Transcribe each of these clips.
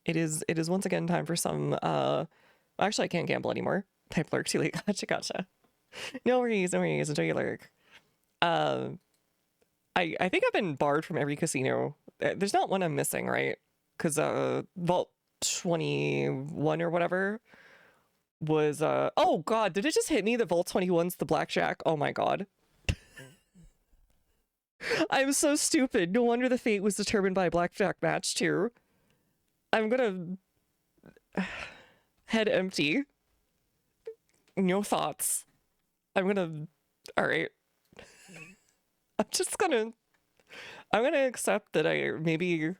It is once again time for some actually I can't gamble anymore. Type lurk too late. Gotcha. No worries, no worries. Enjoy your lurk. Um I think I've been barred from every casino. There's not one I'm missing, right? Because Vault 21 or whatever was oh god, did it just hit me that Vault 21's the blackjack? Oh my god. I'm so stupid. No wonder the fate was determined by a blackjack match too. I'm gonna head empty. No thoughts. I'm gonna alright. I'm gonna accept that I maybe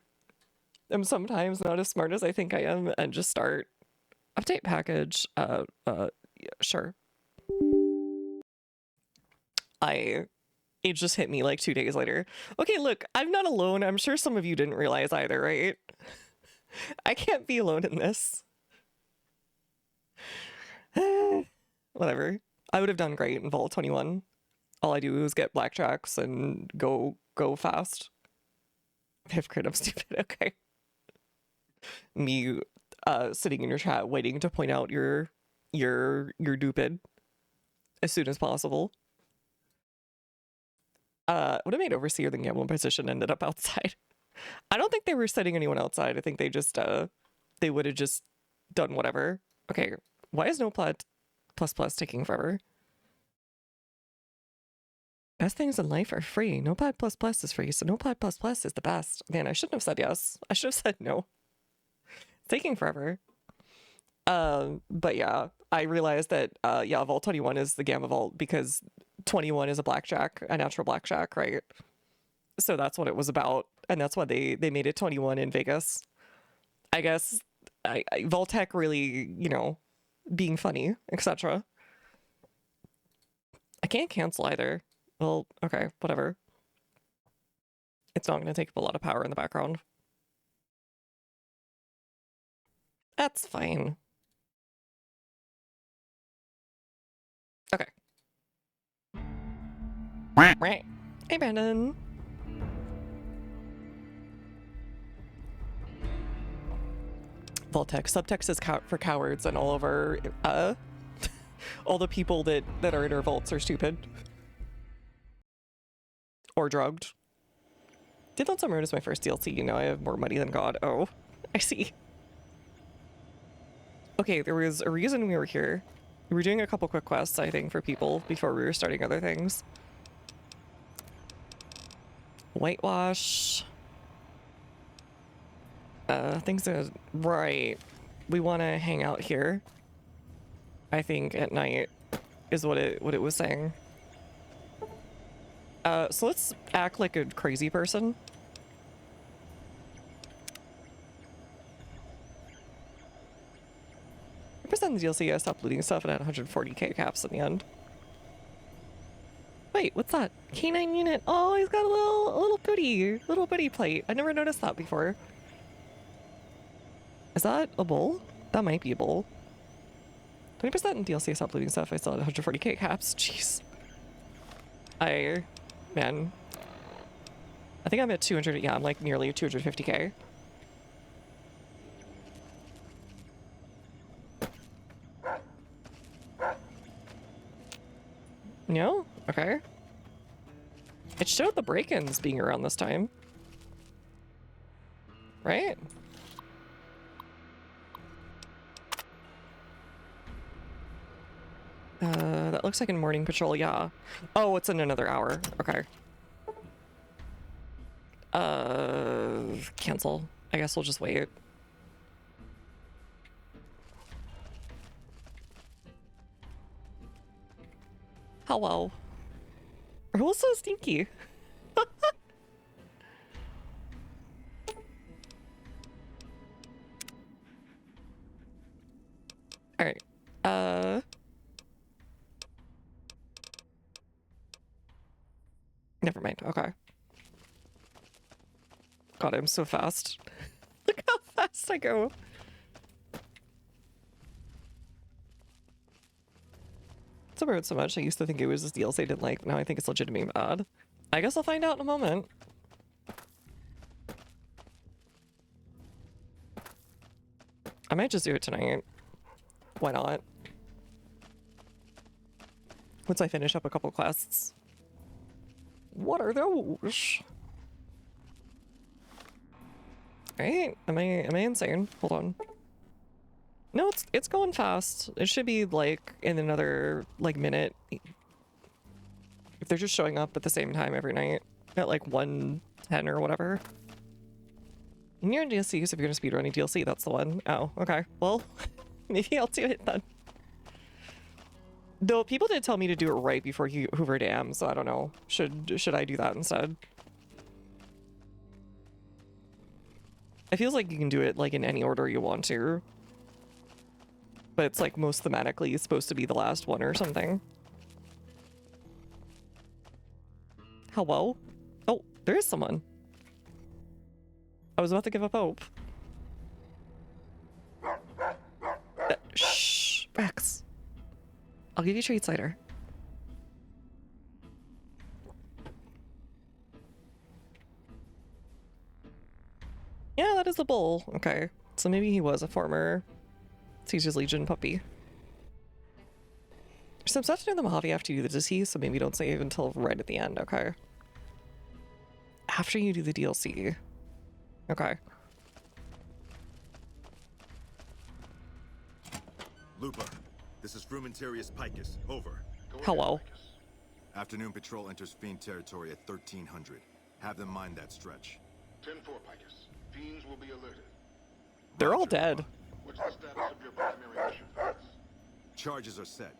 am sometimes not as smart as I think I am and just start update package. Yeah, sure. It just hit me like 2 days later. Okay, look, I'm not alone. I'm sure some of you didn't realize either, right? I can't be alone in this. Whatever. I would have done great in Vault 21. All I do is get blackjacks and go fast. Fifth crit, I'm stupid. Okay. Me sitting in your chat waiting to point out your dupid as soon as possible. Would have made Overseer the gambling position, ended up outside. I don't think they were setting anyone outside. I think they just they would have just done whatever. Okay, why is no plat plus plus taking forever? Best things in life are free. Notepad plus plus is free, so Notepad plus plus is the best. Man, I shouldn't have said yes. I should have said no. It's taking forever. But yeah, I realized that yeah, Vault 21 is the Gamma Vault because 21 is a blackjack, a natural blackjack, right? So that's what it was about, and that's why they made it 21 in Vegas. I guess Vault-Tec really, you know, being funny, etc. I can't cancel either. Well, okay, whatever. It's not going to take up a lot of power in the background. That's fine. Okay. Right. Hey, Brandon. Vault-Tec. Subtext is for cowards, and all of our, all the people that are in our vaults are stupid. Or drugged. Did Lonesome is my first DLC. You know, I have more money than God. Oh, I see. Okay, there was a reason we were here. We were doing a couple quick quests, I think, for people before we were starting other things. Whitewash. Things are right. We want to hang out here. I think at night is what it was saying. So let's act like a crazy person. Percent the DLC, I stopped looting stuff and had 140k caps in the end. Wait, what's that? K9 unit. Oh, he's got a little booty plate. I never noticed that before. Is that a bull? That might be a bull. 20% in DLC, I stopped looting stuff. I still had 140k caps. Jeez. Man. I think I'm at 200. Yeah, I'm like nearly 250k. No? Okay. It showed the break-ins being around this time. Right? That looks like a morning patrol, yeah. Oh, it's in another hour. Okay. Cancel. I guess we'll just wait. Hello. Who's so stinky? Alright. Never mind. Okay. God, I'm so fast. Look how fast I go. It's about so much. I used to think it was this DLC I didn't like. Now I think it's legitimately bad. I guess I'll find out in a moment. I might just do it tonight. Why not? Once I finish up a couple quests. What are those? Right? Am I insane? Hold on. No, it's going fast. It should be like in another like minute. If they're just showing up at the same time every night at like 1:10 or whatever. And you're in DLC, so if you're gonna speedrun DLC, that's the one. Oh, okay. Well, maybe I'll do it then. Though people did tell me to do it right before Hoover Dam, so I don't know. Should I do that instead? It feels like you can do it like in any order you want to. But it's like most thematically supposed to be the last one or something. Hello? Oh, there is someone. I was about to give up hope. Shh, Rex. I'll give you treats later. Yeah, that is the bull. Okay, so maybe he was a former Caesar's Legion puppy. There's some stuff in the Mojave after you do the disease, so maybe don't save until right at the end, okay? After you do the DLC. Okay. Lupa, this is Frumentarius Picus. Over. Hello. Afternoon patrol enters Fiend territory at 1300. Have them mind that stretch. 10-4, Picus. Fiends will be alerted. They're all dead. What's the status of your primary mission? Charges are set.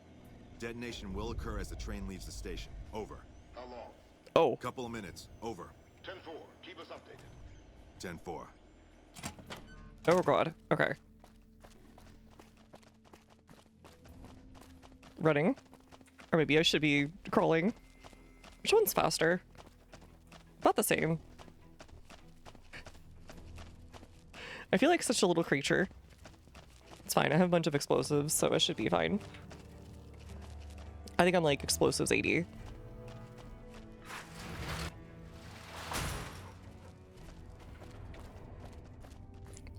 Detonation will occur as the train leaves the station. Over. How long? Oh. Couple of minutes. Over. 10-4. Keep us updated. 10-4. Oh god. Okay. Running. Or maybe I should be crawling. Which one's faster? About the same. I feel like such a little creature. It's fine. I have a bunch of explosives, so it should be fine. I think I'm like explosives 80.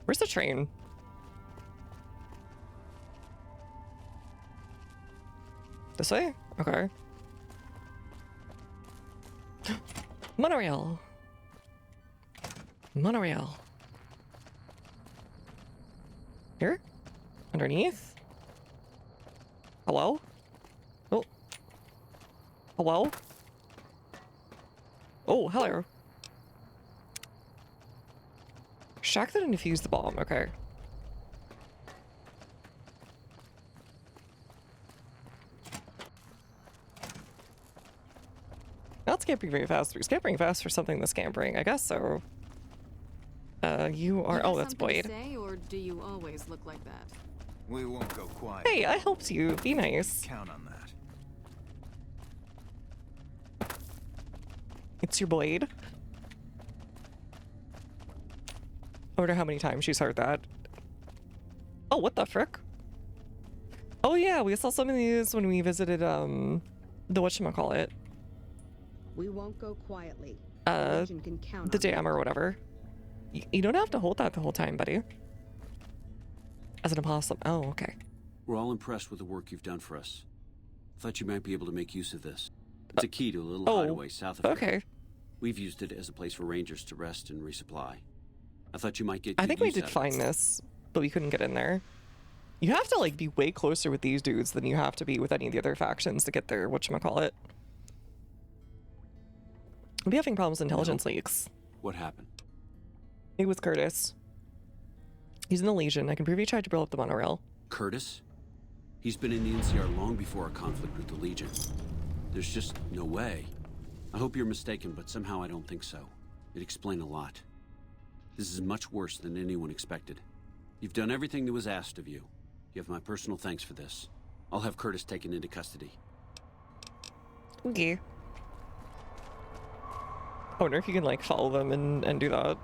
Where's the train? This way? Okay. Monorail. Monorail. Here? Underneath? Hello? Oh. Hello? Oh, hello. Shock that and defuse the bomb. Okay. Not scampering very fast. We're scampering fast for something that's scampering. I guess so. You are. Oh, that's Boyd. Say, or do you always look like that? We won't go quiet. Hey, I helped you. Be nice. Count on that. It's your Boyd. I wonder how many times she's heard that. Oh, what the frick? Oh yeah, we saw some of these when we visited the whatchamacallit. We won't go quietly. The Legion can count on dam that. or whatever. You don't have to hold that the whole time, buddy. As an opossum. Oh, okay. We're all impressed with the work you've done for us. Thought you might be able to make use of this. It's a key to a little hideaway south of here. Okay. We've used it as a place for rangers to rest and resupply. I thought you might get I good think we use did out of find it. this, but we couldn't get in there. You have to like be way closer with these dudes than you have to be with any of the other factions to get their whatchamacallit. We'll be having problems with intelligence leaks. What happened? It was Curtis. He's in the Legion. I can prove he tried to blow up the monorail. Curtis? He's been in the NCR long before our conflict with the Legion. There's just no way. I hope you're mistaken, but somehow I don't think so. It'd explain a lot. This is much worse than anyone expected. You've done everything that was asked of you. You have my personal thanks for this. I'll have Curtis taken into custody. Okay. I wonder if you can like follow them and do that.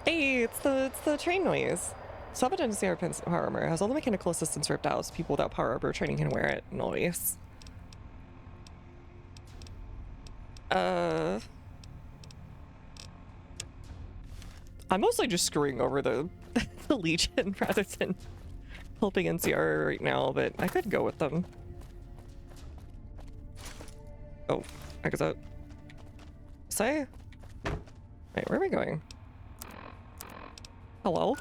Hey, it's the train noise. Salvage NCR power armor has all the mechanical assistance ripped out, so people without power armor training can wear it. Noise. I'm mostly just screwing over the the Legion rather than helping NCR right now, but I could go with them. Oh, I guess that. Say? Wait, where are we going? Hello?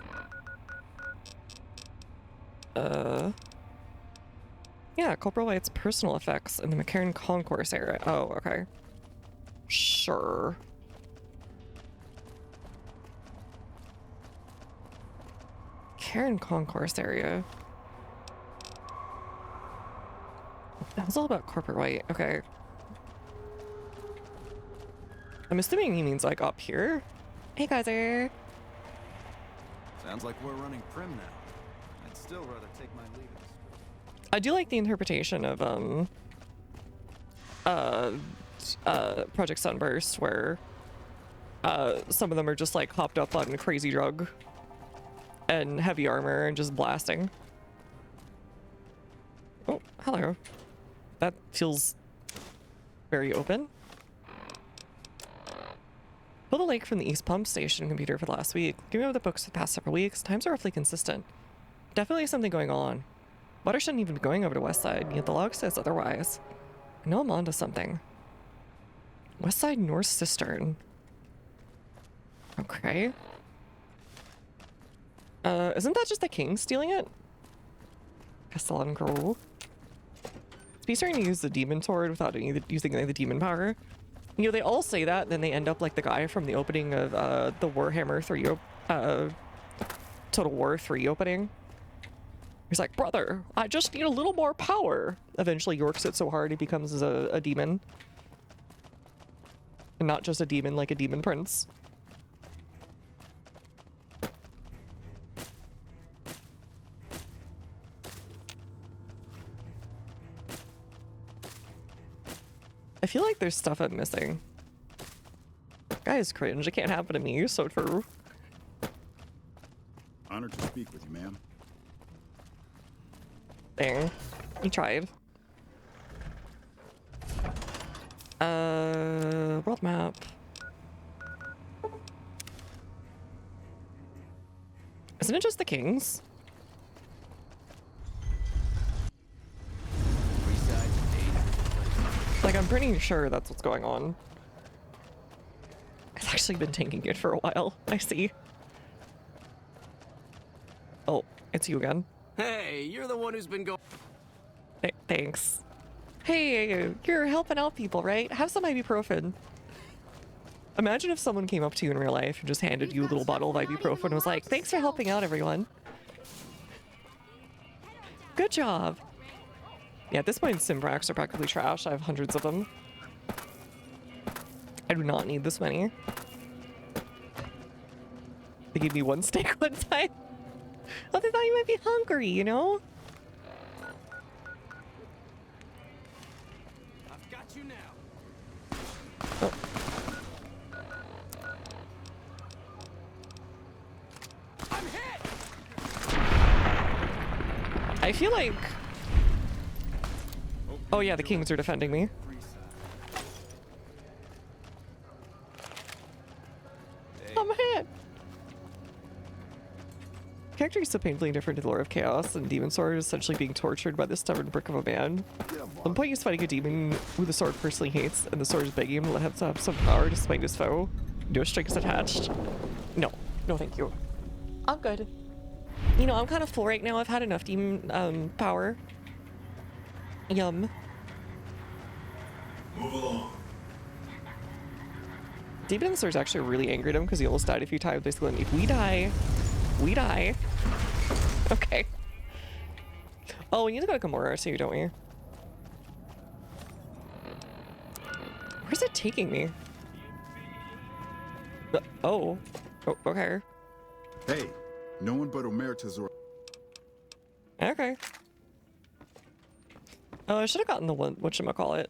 Yeah, Corporal White's personal effects in the McCarran Concourse area. Oh, okay. Sure. McCarran Concourse area. That was all about Corporate White. Okay. I'm assuming he means like up here. Hey, Kaiser. Sounds like we're running prim now. I'd still rather take my leave. I do like the interpretation of Project Sunburst, where some of them are just like hopped up on a crazy drug and heavy armor and just blasting. Oh, hello. That feels very open. Pull the lake from the East Pump Station computer for the last week. Give me over the books for the past several weeks. Times are roughly consistent. Definitely something going on. Water shouldn't even be going over to West Side, yet the log says otherwise. I know I'm onto something. West Side North Cistern. Okay. Isn't that just the king stealing it? Castellan Grove. Is he starting to use the demon sword without using any of the demon power? You know, they all say that, then they end up like the guy from the opening of the Warhammer 3, Total War 3 opening. He's like, brother, I just need a little more power. Eventually yorks it so hard he becomes a demon. And not just a demon, like a demon prince. I feel like there's stuff I'm missing. Guys, cringe. It can't happen to me. So true. Honored to speak with you, ma'am. Dang. You tried. World map. Isn't it just the kings? Like, I'm pretty sure that's what's going on. I've actually been tanking it for a while. I see. Oh, it's you again. Hey, you're the one who's been going. Thanks. Hey, you're helping out people, right? Have some ibuprofen. Imagine if someone came up to you in real life and just handed you a little bottle of ibuprofen and was like, thanks for helping out, everyone. Good job. Yeah, at this point, Simbrax are practically trash. I have hundreds of them. I do not need this many. They gave me one steak one time. Oh, they thought you might be hungry, you know? I've got you now. Oh. I'm hit. I feel like... Oh yeah, the kings are defending me. I'm hit! Character is so painfully indifferent to the lore of chaos, and Demon Sword is essentially being tortured by this stubborn brick of a man. At one point he's fighting a demon who the sword personally hates, and the sword is begging him to let him have some power to smite his foe. No strings attached. No. No thank you. I'm good. You know, I'm kind of full right now. I've had enough demon power. Yum. Move along. Demon in the Sword is actually really angry at him because he almost died a few times. Basically, if we die, we die. Okay. Oh, we need to go to Gamora too, don't we? Where's it taking me? Oh. Oh, okay. Hey, no one but Omerta's or... Okay. Oh, I should have gotten the one, whatchamacallit.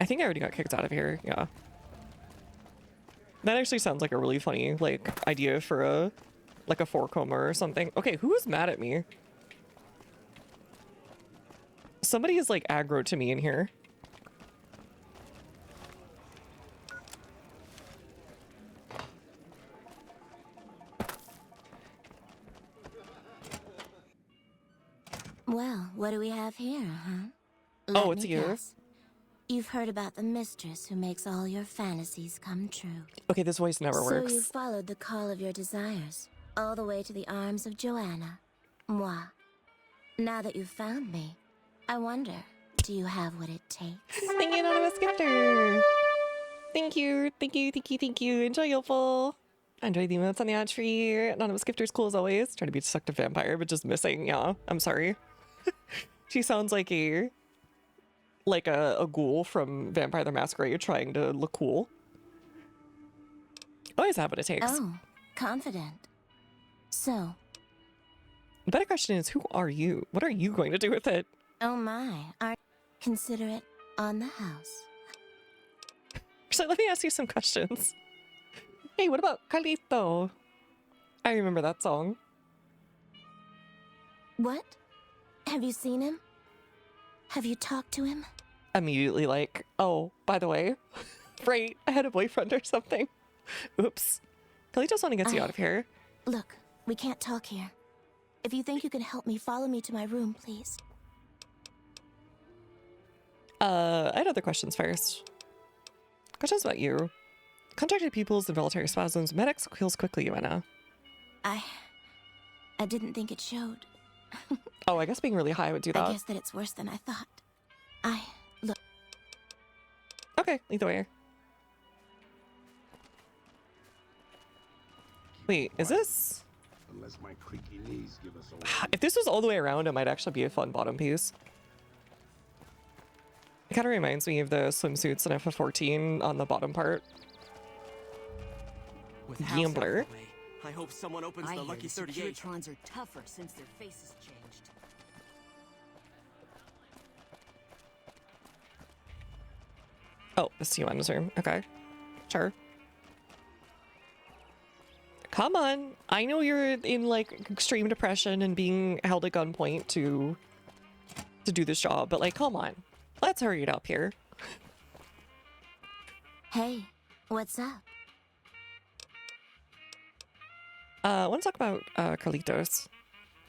I think I already got kicked out of here, yeah. That actually sounds like a really funny, like, idea for a, like a four-comer or something. Okay, who is mad at me? Somebody is, like, aggro to me in here. Well, what do we have here, huh? Oh, Let it's me you. guess. You've heard about the mistress who makes all your fantasies come true. Okay, this voice never So works. you followed the call of your desires, all the way to the arms of Joanna. Moi. Now that you've found me, I wonder, do you have what it takes? Thank you, Anonymous Gifter. Thank you, thank you, thank you, thank you. Enjoyable. Enjoy the emotes on the ad tree. Anonymous Gifter's cool as always. Trying to be a destructive vampire, but just missing. Yeah, I'm sorry. She sounds like a ghoul from Vampire the Masquerade trying to look cool. Always have what it takes. Oh, confident. So, The better question is, who are you? What are you going to do with it? oh my, consider it on the house. So let me ask you some questions. Hey, what about Carlito? I remember that song. What? Have you seen him? Have you talked to him? Immediately like, oh, by the way, right, I had a boyfriend or something. Oops. Carlito's want to get you out of here. Look, we can't talk here. If you think you can help me, follow me to my room, please. I had other questions first. Questions about you. Contracted peoples, involuntary spasms, medics heals quickly, Joanna. I didn't think it showed. Oh, I guess being really high would do that. I guess that it's worse than I thought. Look. Okay, either way. Wait, is this? Unless my creaky knees give us a If this was all the way around, it might actually be a fun bottom piece. It kind of reminds me of the swimsuits in FF14 on the bottom part. With house Gambler. out of the way, I hope someone opens the Lucky 38. Securitrons are tougher since their faces changed. Oh, the Joanna's room. Okay. Sure. Come on. I know you're in like extreme depression and being held at gunpoint to do this job, but like, come on. Let's hurry it up here. Hey, what's up? I want to talk about Carlitos.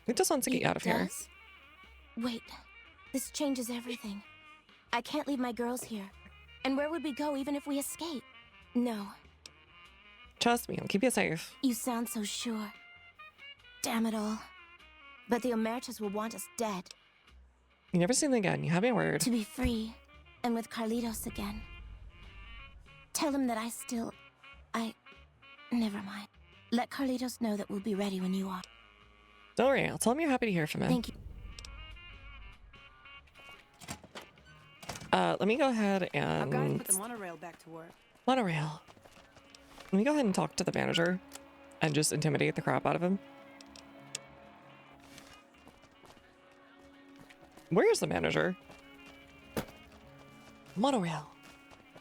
He just wants to get you out of here. Does? Wait, this changes everything. I can't leave my girls here. And where would we go even if we escape? No, Trust me, I'll keep you safe. you sound so sure. Damn it all. But the Emeritus will want us dead. You never see them again. You have my word. To be free, and with Carlitos again. Tell him that never mind. Let Carlitos know that we'll be ready when you are. Don't worry, I'll tell him you're happy to hear from him. Thank you. Let me go ahead I've got to and... put the monorail back to work. Monorail. Let me go ahead and talk to the manager and just intimidate the crap out of him. Where's the manager? Monorail.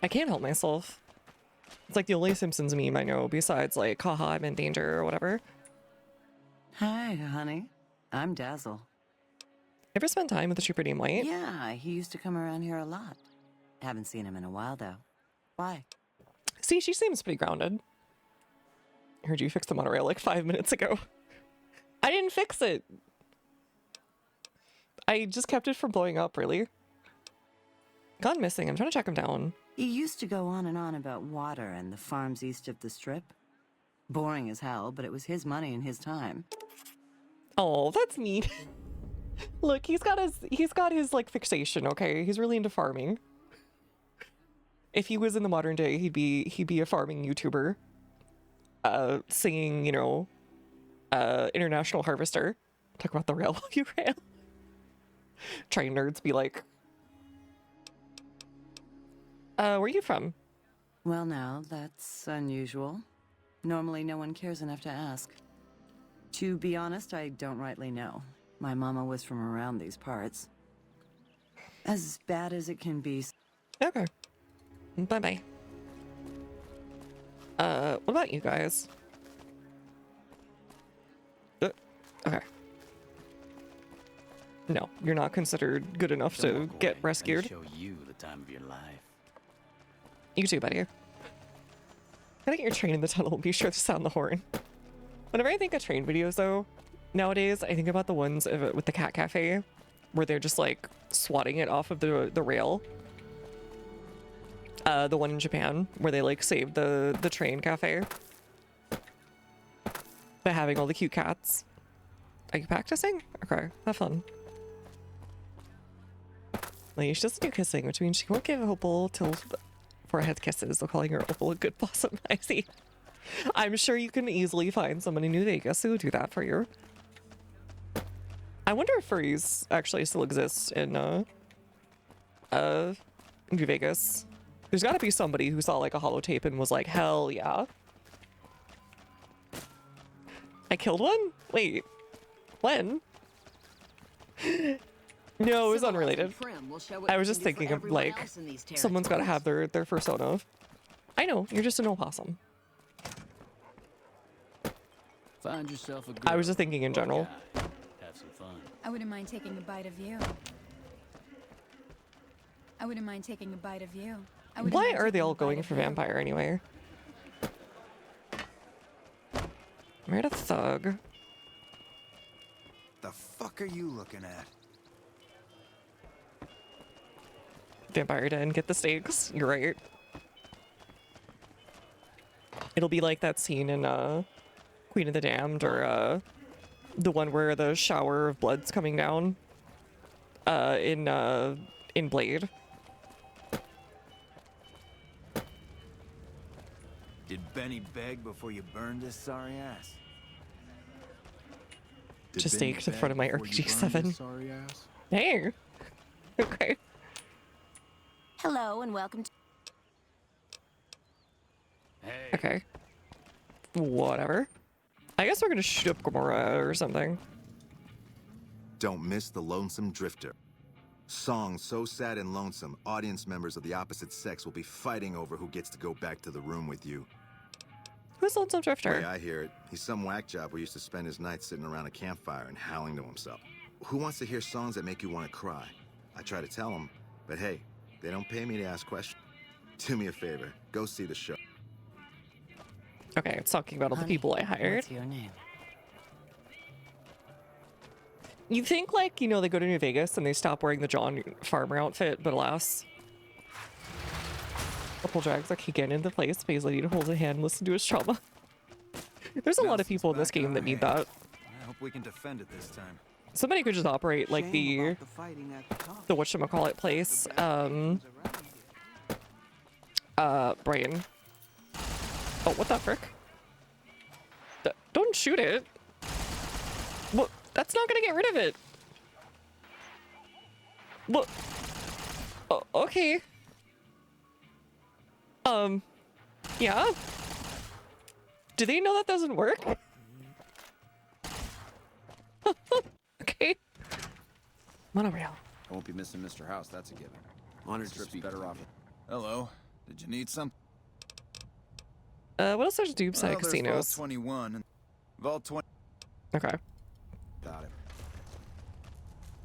I can't help myself. It's like the only Simpsons meme I know besides like, haha, I'm in danger or whatever. Hi, honey. I'm Dazzle. Ever spend time with a trooper named White? Yeah, he used to come around here a lot. Haven't seen him in a while, though. Why? See, she seems pretty grounded. I heard you fix the monorail like 5 minutes ago. I didn't fix it. I just kept it from blowing up, really. Gone missing. I'm trying to track him down. He used to go on and on about water and the farms east of the Strip. Boring as hell, but it was his money and his time. Oh, that's neat. Look, he's got his like fixation, okay? He's really into farming. If he was in the modern day, he'd be a farming YouTuber. Singing, you know, International Harvester. Talk about the rail while you rail. Train nerds be like, where are you from? Well, now, that's unusual. Normally, no one cares enough to ask. To be honest, I don't rightly know. My mama was from around these parts. As bad as it can be. Okay. Bye-bye. What about you guys? Okay. No, you're not considered good enough to get rescued. Show you the time of your life. You too, buddy. Gotta get your train in the tunnel. Be sure to sound the horn. Whenever I think of train videos, though, nowadays, I think about the ones with the cat cafe where they're just like swatting it off of the rail. The one in Japan where they like saved the train cafe by having all the cute cats. Are you practicing? Okay, have fun. Like, she doesn't do kissing, which means she won't give Opal till forehead kisses. They're calling her Opal a good possum. I see. I'm sure you can easily find someone in New Vegas who will do that for you. I wonder if furries actually still exist in New Vegas. There's got to be somebody who saw like a holotape and was like, hell yeah. I killed one? Wait, when? No, it was unrelated. I was just thinking of like, someone's got to have their persona. I know, you're just an opossum. Find yourself a girl. I was just thinking in general. Have some fun. I wouldn't mind taking a bite of you. I wouldn't mind taking a bite of you. Why are they all going for vampire anyway? Meredith Thug. The fuck are you looking at? Vampire Den, get the stakes. You're right. It'll be like that scene in Queen of the Damned, or the one where the shower of blood's coming down in Blade. Did Benny beg before you burned his sorry ass? Just staked in front of my RPG-7. Sorry ass. Hey. Okay. Hello and welcome to... Okay. Whatever. I guess we're gonna shoot up Gamora or something. Don't miss the Lonesome Drifter. Song so sad and lonesome, audience members of the opposite sex will be fighting over who gets to go back to the room with you. Who's Lonesome The way Drifter? I hear it, he's some whack job who used to spend his nights sitting around a campfire and howling to himself. Who wants to hear songs that make you want to cry? I try to tell him, but hey, they don't pay me to ask questions. Do me a favor, go see the show. Okay, it's talking about all the people I hired. What's your name? You think, like, you know, they go to New Vegas and they stop wearing the John Farmer outfit, but alas. Couple drags that kick into place, pays Lady to hold a hand and listen to his trauma. There's a lot of people in this game that need that. I hope we can defend it this time. Somebody could just operate like the whatchamacallit place, Brain. Oh, what the frick? Don't shoot it. What? That's not gonna get rid of it. What? Oh, okay. Yeah? Do they know that doesn't work? Okay. Monorail. I won't be missing Mr. House, that's a given. Honored Trip's to speak better with off. you. Hello. Did you need some? What else does Dube say? Well, there's Casinos. Vault 21 and Vault 20. Okay. Got it.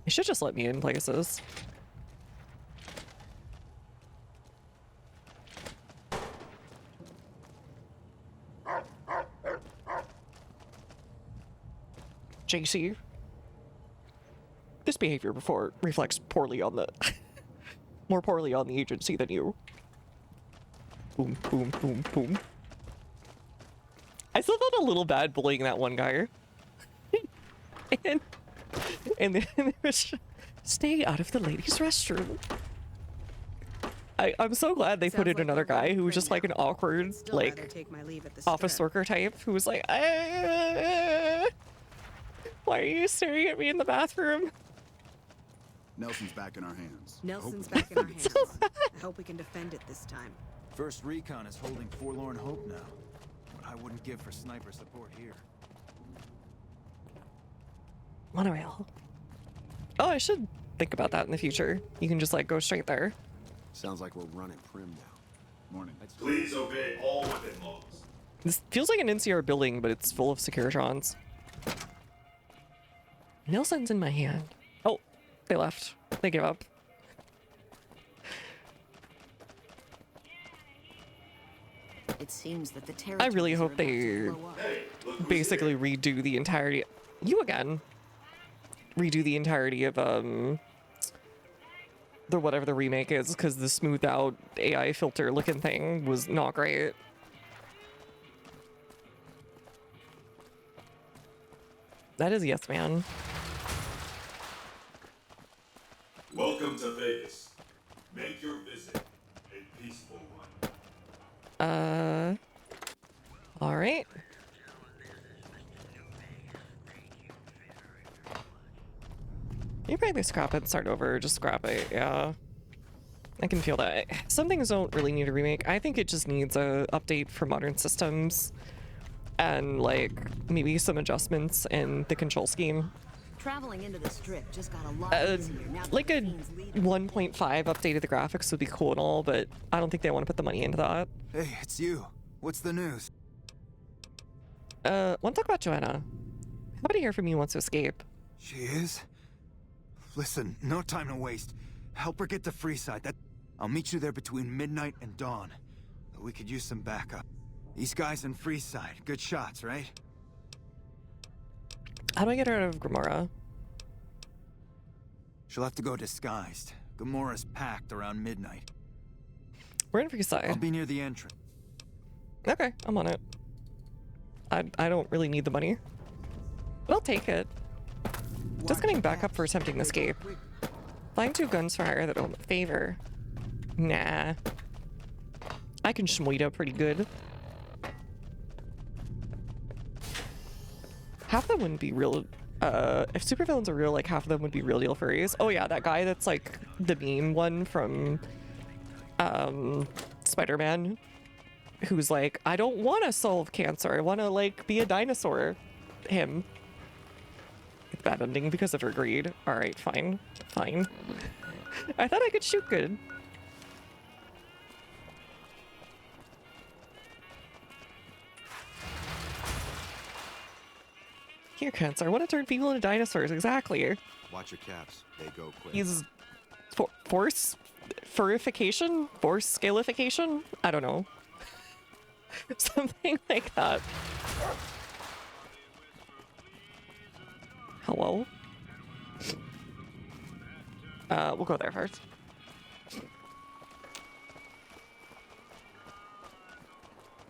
You should just let me in places. JC. This behavior before reflects poorly on the more poorly on the agency than you. Boom, boom, boom, boom. I still felt a little bad bullying that one guy. and then it was stay out of the ladies' restroom. I'm so glad they put in another guy who was just like an awkward, like, office worker type who was like, why are you staring at me in the bathroom? Nelson's back in our hands. Nelson's back in our hands. I hope we can defend it this time. First Recon is holding Forlorn Hope now. What I wouldn't give for sniper support here. Monorail. Oh, I should think about that in the future. You can just like go straight there. Sounds like we're running prim now. Morning. Please obey all within laws. This feels like an NCR building, but it's full of Securitrons. Nelson's in my hand. Oh, they left. They give up. It seems that the I really hope they basically redo the entirety. You again. redo the entirety of the whatever the remake is, because the smoothed out AI filter looking thing was not great. That is Yes Man. Welcome to Vegas. Make your visit a peaceful one. All right. You probably scrap it and start over. Just scrap it. Yeah. I can feel that. Some things don't really need a remake. I think it just needs a update for modern systems and like maybe some adjustments in the control scheme. Traveling into the strip just got a lot easier. Now that Like the a fiends lead- 1.5 update of the graphics would be cool and all, but I don't think they want to put the money into that. Hey, it's you. What's the news? Want to talk about Joanna? How to hear from you wants to escape? She is? Listen, no time to waste. Help her get to Freeside. I'll meet you there between midnight and dawn. We could use some backup. These guys in Freeside, good shots, right? How do I get her out of Gamora? She'll have to go disguised. Gamora's packed around midnight. We're in Freeside. I'll be near the entrance. Okay, I'm on it. I don't really need the money, but I'll take it. Just getting back up for attempting escape. Flying 2 guns for hire that don't favor. Nah. I can shmoida pretty good. Half of them wouldn't be real. If supervillains are real, like half of them would be real deal furries. Oh yeah, that guy that's like the meme one from Spider-Man, who's like, I don't want to solve cancer. I want to like be a dinosaur. Him. Bad ending because of her greed. All right, fine, fine. I thought I could shoot good. Here, cancer. I want to turn people into dinosaurs. Exactly. Watch your caps. They go quick. He's force furification, force scalification. I don't know. Something like that. Hello. We'll go there first.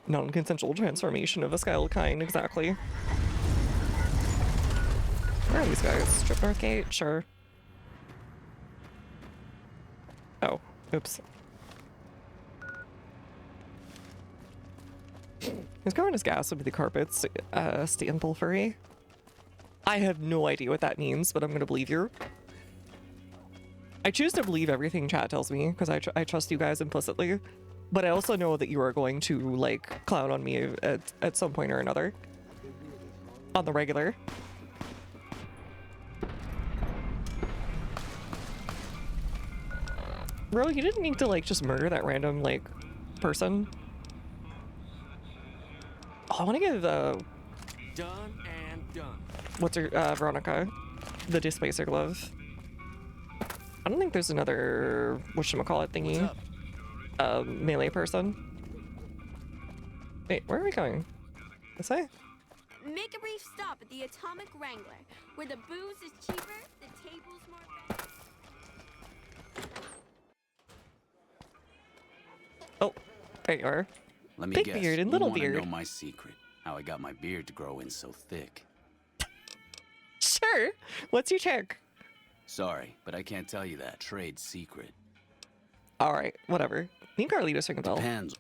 Non-consensual transformation of a Skylkine, exactly. Where are these guys? Strip Northgate? Sure. Oh, oops. His covering his gas would be the carpets, Stanple furry. I have no idea what that means, but I'm gonna believe you. I choose to believe everything chat tells me because I trust you guys implicitly, but I also know that you are going to like clown on me at some point or another on the regular. Bro, you didn't need to like just murder that random like person. Oh, I want to give Done and done. what's her Veronica the displacer glove. I don't think there's another whatchamacallit thingy melee person. Wait, where are we going? This way? Make a brief stop at the Atomic Wrangler, where the booze is cheaper, the table's more fancy. Oh, there you are. Let me Big guess. beard and You little wanna beard. know my secret? How I got my beard to grow in so thick? Sure. What's your trick? Sorry, but I can't tell you that. Trade secret. All right, whatever. Need Carlito's ring a bell. Depends.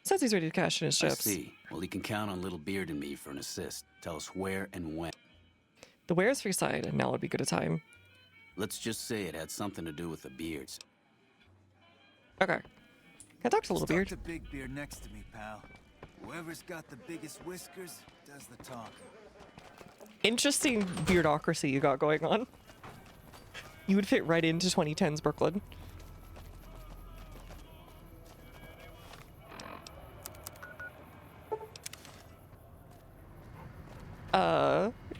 Says he's ready to cash in his I chips. see. Well, he can count on Little Beard and me for an assist. Tell us where and when. The where is free side, and now would be good a time. Let's just say it had something to do with the beards. Okay. Can I talk to Little Beard? Start the big beard next to me, pal. Whoever's got the biggest whiskers does the talking. Interesting beardocracy you got going on. You would fit right into 2010s Brooklyn.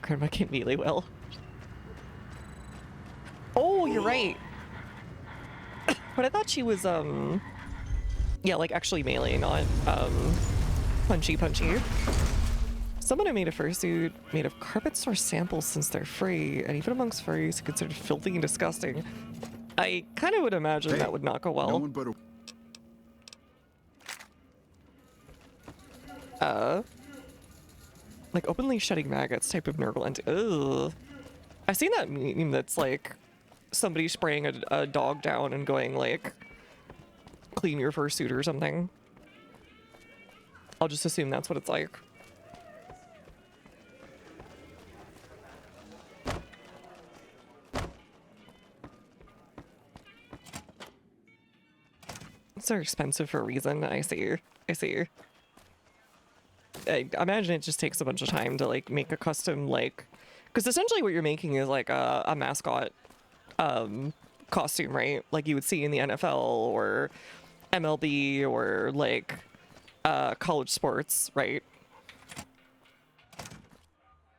Grandma can't melee well. Oh, you're right. But I thought she was, yeah, like actually melee, not, punchy. Someone who made a fursuit made of carpet store samples since they're free, and even amongst furries considered filthy and disgusting. I kind of would imagine that would not go well. No one but a... Like openly shedding maggots type of Nurgle. Ugh. I've seen that meme that's like somebody spraying a dog down and going like, clean your fursuit or something. I'll just assume that's what it's like. They're expensive for a reason. I see. I see. I imagine it just takes a bunch of time to like make a custom like, because essentially what you're making is like a mascot costume, right? Like you would see in the NFL or MLB or like college sports, right?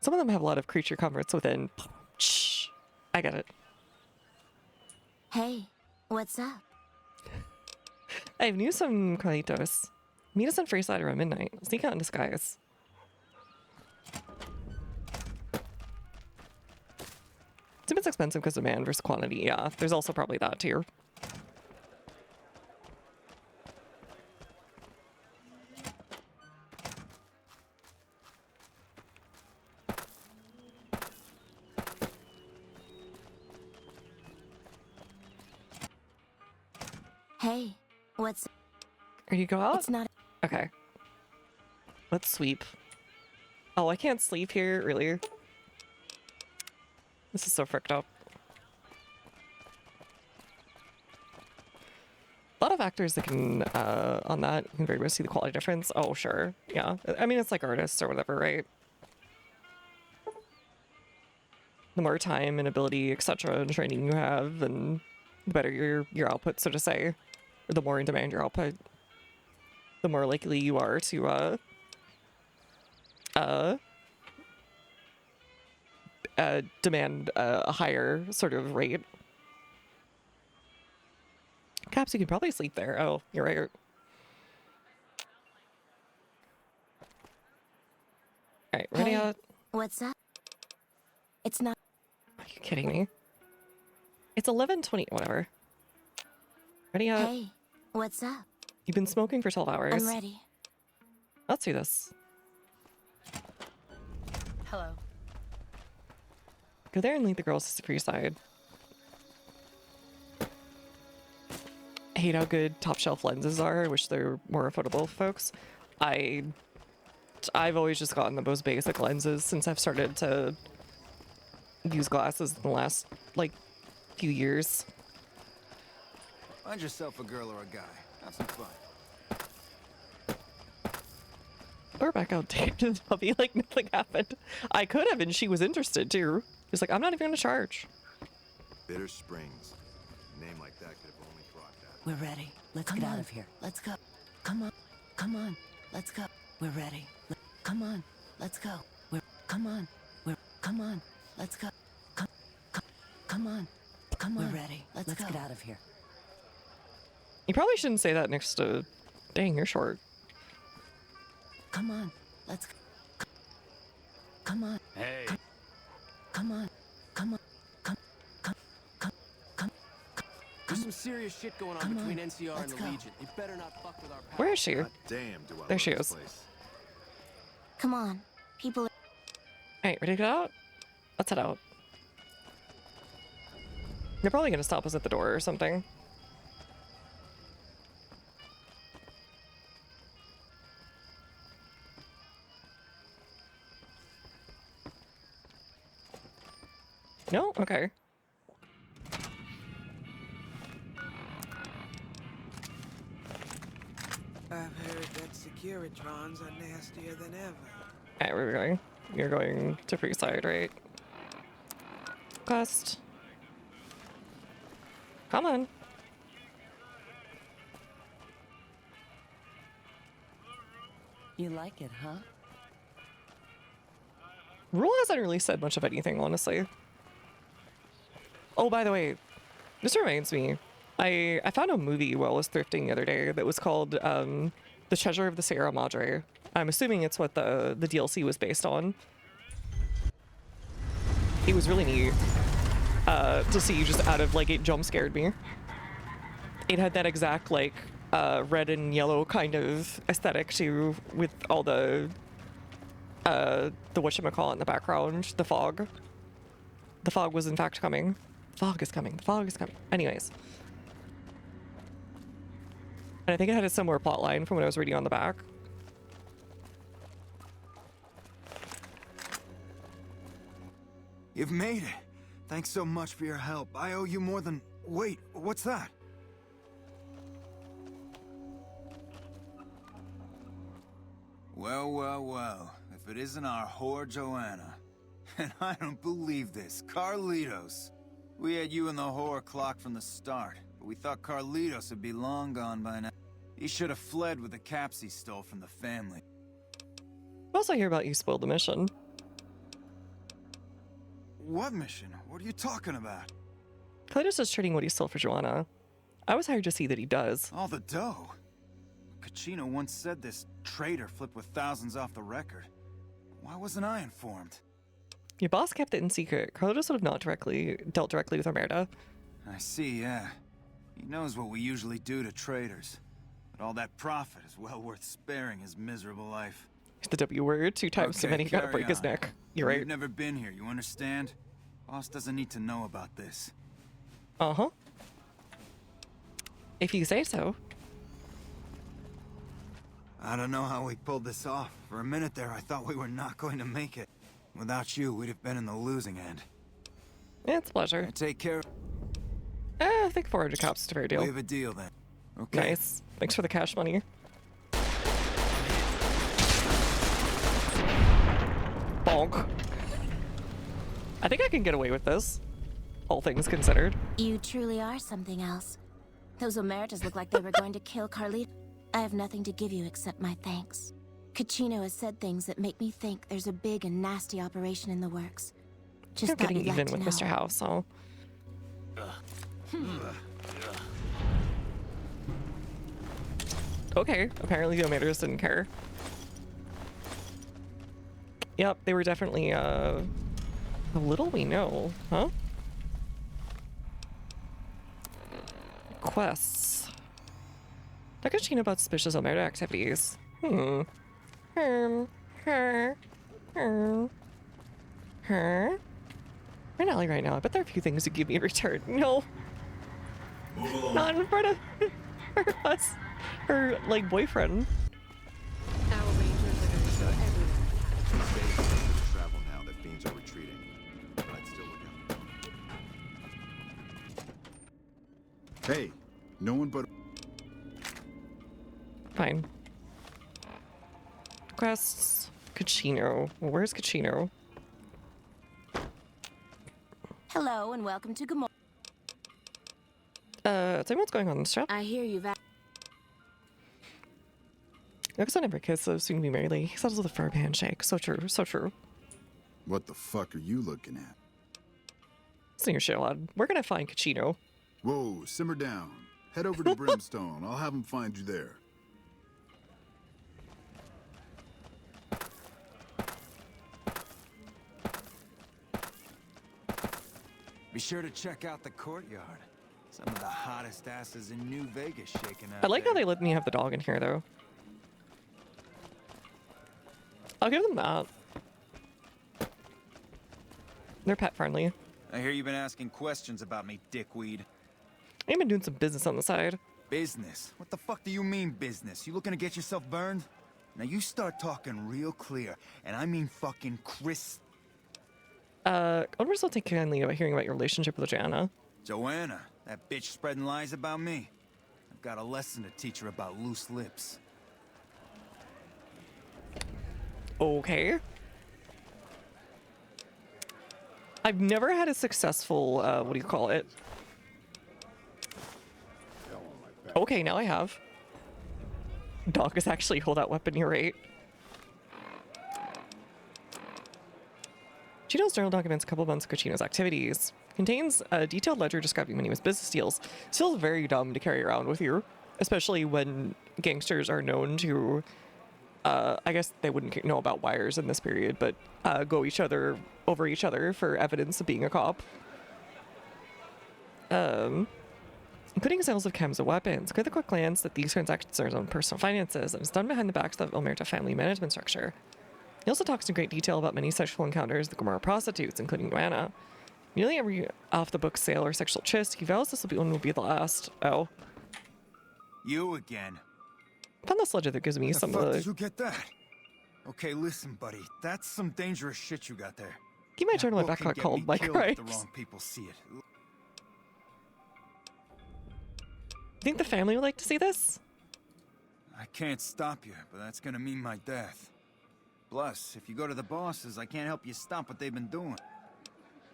Some of them have a lot of creature comforts within. Shh, I get it. Hey, what's up? I have news from Carlitos. Meet us on Freeside around midnight. Sneak out in disguise. It's a bit expensive because of demand versus quantity. Yeah, there's also probably that too. Hey, what's... Ready to go out? It's not... Okay. Let's sweep. Oh, I can't sleep here, really? This is so fricked up. A lot of actors that can, on that, you can very much see the quality difference. Oh, sure. Yeah. I mean, it's like artists or whatever, right? The more time and ability, etc., and training you have, then the better your output, so to say. Or the more in demand your output, the more likely you are to, demand a higher sort of rate. Caps, you can probably sleep there. Oh, you're right. Alright, ready Hey, out. what's up? It's not... Are you kidding me? It's 11:20, whatever. Ready out. Hey, what's up? You've been smoking for 12 hours. I'm ready. Let's do this. Hello. Go there and lead the girls to the free side. I hate how good top shelf lenses are. I wish they're more affordable, folks. I've always just gotten the most basic lenses since I've started to use glasses in the last, like, few years. Find yourself a girl or a guy. Have some fun. Or back out dated the puppy like nothing happened. I could have, and she was interested too. She's like, I'm not even gonna charge. Bitter Springs. A name like that could have only brought that. We're ready. Let's get out of here. Let's go. Come on. Come on. Let's go. We're ready. Come on. Let's go. Come on. Come on. Let's go. Come on. Come on. We're ready. Let's get out of here. You probably shouldn't say that next to... Dang, you're short. Come on. Let's go. Come on. Hey. Come on. Come on. There's some serious shit going on between NCR and the Legion. You better not fuck with our pals. Where is she? God damn, do I There love she this is. place. Come on. People... Alright, ready to get out? Let's head out. They're probably gonna stop us at the door or something. No? Okay. I've heard that Securitrons are nastier than ever. Alright, where are we going? You're going to Freeside, right? Quest. Come on. You like it, huh? Rule hasn't really said much of anything, honestly. Oh, by the way, this reminds me. I found a movie while I was thrifting the other day that was called The Treasure of the Sierra Madre. I'm assuming it's what the DLC was based on. It was really neat to see just out of, like, it jump scared me. It had that exact, like, red and yellow kind of aesthetic too, with all the whatchamacallit in the background, the fog. The fog was in fact coming. Fog is coming. The fog is coming. Anyways. And I think it had a similar plot line from what I was reading on the back. You've made it. Thanks so much for your help. I owe you more than... Wait, what's that? Well, well, well. If it isn't our whore Joanna. And I don't believe this. Carlitos. We had you in the whore clock from the start, but we thought Carlitos would be long gone by now. He should have fled with the caps he stole from the family. I also hear about you spoiled the mission. What mission? What are you talking about? Cletus is trading what he stole for Joanna. I was hired to see that he does. All the dough. Kachino once said this traitor flipped with thousands off the record. Why wasn't I informed? Your boss kept it in secret. Carlitos would have not dealt directly with Omerta. I see, yeah. He knows what we usually do to traitors. But all that profit is well worth sparing his miserable life. The W word 2 times too many, gotta break his neck. You're right. You've never been here, you understand? Boss doesn't need to know about this. Uh-huh. If you say so. I don't know how we pulled this off. For a minute there, I thought we were not going to make it. Without you, we'd have been in the losing end. Yeah, it's a pleasure. Take care. I think 400 cops is a fair deal. We have a deal then. Okay. Nice. Thanks for the cash money. Bonk. I think I can get away with this, all things considered. You truly are something else. Those Omertas look like they were going to kill Carlito. I have nothing to give you except my thanks. Kachino has said things that make me think there's a big and nasty operation in the works. Just You're thought getting you'd even like to with know. Mr. House, so. Okay, apparently the Ometers didn't care. Yep, they were definitely, a little we know, huh? Quests. Nakashina about suspicious Omerta activities. Her. We're in alley right now. I bet there are a few things to give me in return. No. Not in front of her, like, boyfriend. Our rangers are going to show everyone. Travel now that fiends are retreating. But I'd still look out. Hey, no one but... Fine. Quests. Kachino. Well, where's Kachino? Hello and welcome to Gamora. Tell me what's going on in this shop. I hear you've... Next I never kissed, so soon to be married. He settles with a firm handshake. So true, so true. What the fuck are you looking at? Listen your shit, lad. We're gonna find Kachino. Whoa, simmer down. Head over to Brimstone. I'll have him find you there. Be sure to check out the courtyard. Some of the hottest asses in New Vegas shaking out. I like how they let me have the dog in here, though. I'll give them that. They're pet friendly. I hear you've been asking questions about me, dickweed. I've been doing some business on the side. Business? What the fuck do you mean business? You looking to get yourself burned? Now you start talking real clear, and I mean fucking crisp. We're still taking kindly about hearing about your relationship with Joanna. Joanna, that bitch spreading lies about me. I've got a lesson to teach her about loose lips. Okay. I've never had a successful, what do you call it? Okay, now I have. Dog is actually hold out weapon, you're right. Chino's journal documents a couple months of Kachino's activities. Contains a detailed ledger describing many of his business deals. Still very dumb to carry around with you, especially when gangsters are known to I guess they wouldn't know about wires in this period, but go over each other for evidence of being a cop. Including sales of chems and weapons. Clear the quick glance that these transactions are his own personal finances and is done behind the backs of the Omerta family management structure. He also talks in great detail about many sexual encounters with Gomorrah prostitutes, including Joanna. Nearly every off-the-book sale or sexual tryst, he vows this will be the last. Oh. You again. Found this ledger that gives me some of the... Did you get that? Okay, listen, buddy. That's some dangerous shit you got there. Keep my journal in my backpack called My Crimes. The wrong people see it. Think the family would like to see this? I can't stop you, but that's gonna mean my death. Plus, if you go to the bosses, I can't help you stop what they've been doing.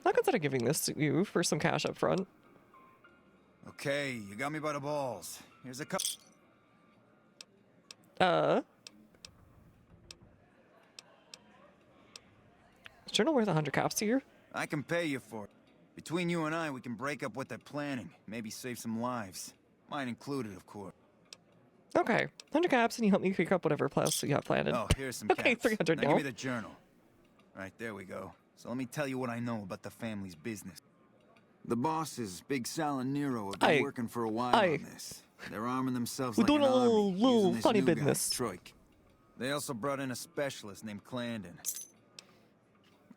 I'll consider giving this to you for some cash up front. Okay, you got me by the balls. Here's a cup. Is journal worth 100 caps here? I can pay you for it. Between you and I, we can break up what they're planning. Maybe save some lives. Mine included, of course. Okay, 100 caps, and you help me pick up whatever plus you have planned. Oh, here's some okay, caps. 300 now now. Give me the journal. Right, there we go. So let me tell you what I know about the family's business. The bosses, Big Sal and Nero, have been working for a while on this. They're arming themselves We're like doing an a little, army, little using this funny new business. guy, Troik. They also brought in a specialist named Clandon.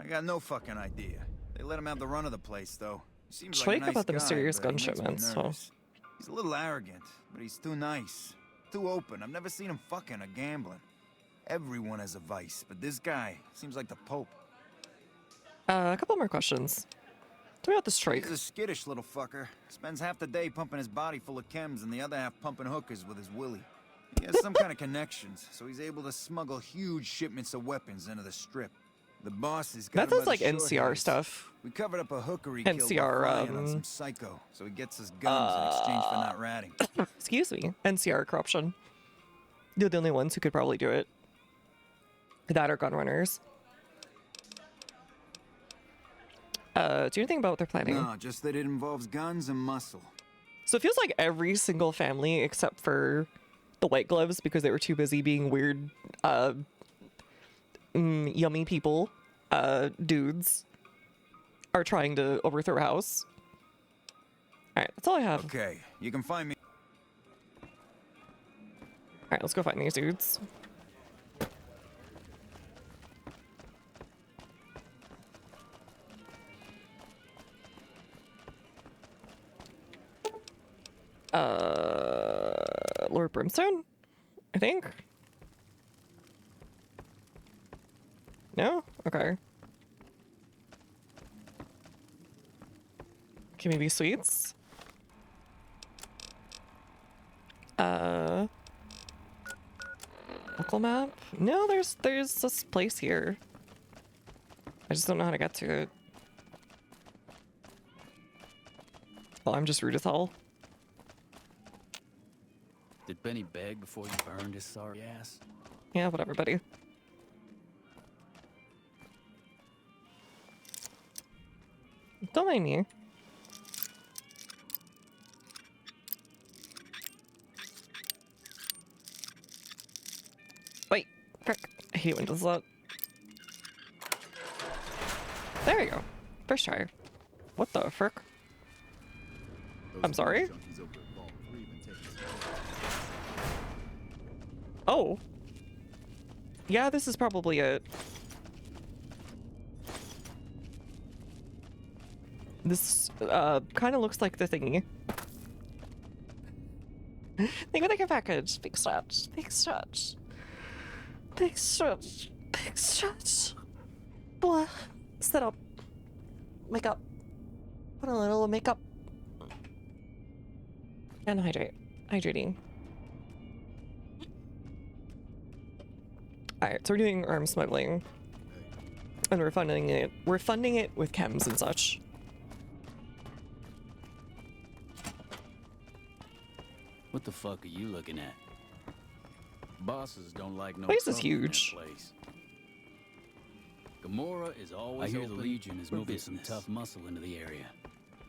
I got no fucking idea. They let him have the run of the place, though. He seems like a nice about the guy, mysterious but he gun makes me shipments, nervous. He's a little arrogant, but he's too nice. Too open. I've never seen him fucking or gambling. Everyone has a vice, but this guy seems like the Pope. A couple more questions. Tell me about this Troik. He's a skittish little fucker. Spends half the day pumping his body full of chems and the other half pumping hookers with his willy. He has some kind of connections, so he's able to smuggle huge shipments of weapons into the strip. The bosses got That sounds like NCR stuff. We covered up a hooker he killed NCR, while flying on some psycho, so he gets us guns in exchange for not ratting. Excuse me. NCR corruption. They're the only ones who could probably do it. That are gun runners. Do you think about what they're planning? No, just that it involves guns and muscle. So it feels like every single family except for the White Gloves, because they were too busy being weird, yummy people, dudes, are trying to overthrow a house. Alright, that's all I have. Okay, you can find me. Alright, let's go find these dudes. Lord Brimstone? I think? No? Okay. Okay, maybe sweets? Local map? No, there's this place here. I just don't know how to get to it. Well, I'm just rude as hell. Did Benny beg before you burned his sorry ass? Yeah, whatever, buddy. Don't mind me. Wait, frick. I hate when it does that. There you go. First try. What the frick? I'm sorry? Oh. Yeah, this is probably it. This kind of looks like the thingy. Think of the package. Big stretch. Big stretch. Big stretch. Big stretch. Blah. Sit up. Wake up. Put a little makeup. And hydrate. Hydrating. Alright, so we're doing arms smuggling. And we're funding it. We're funding it with chems and such. What the fuck are you looking at? Bosses don't like no Place is trouble in that huge. place. Gomorrah is always I hear the Legion is moving some tough muscle into the area.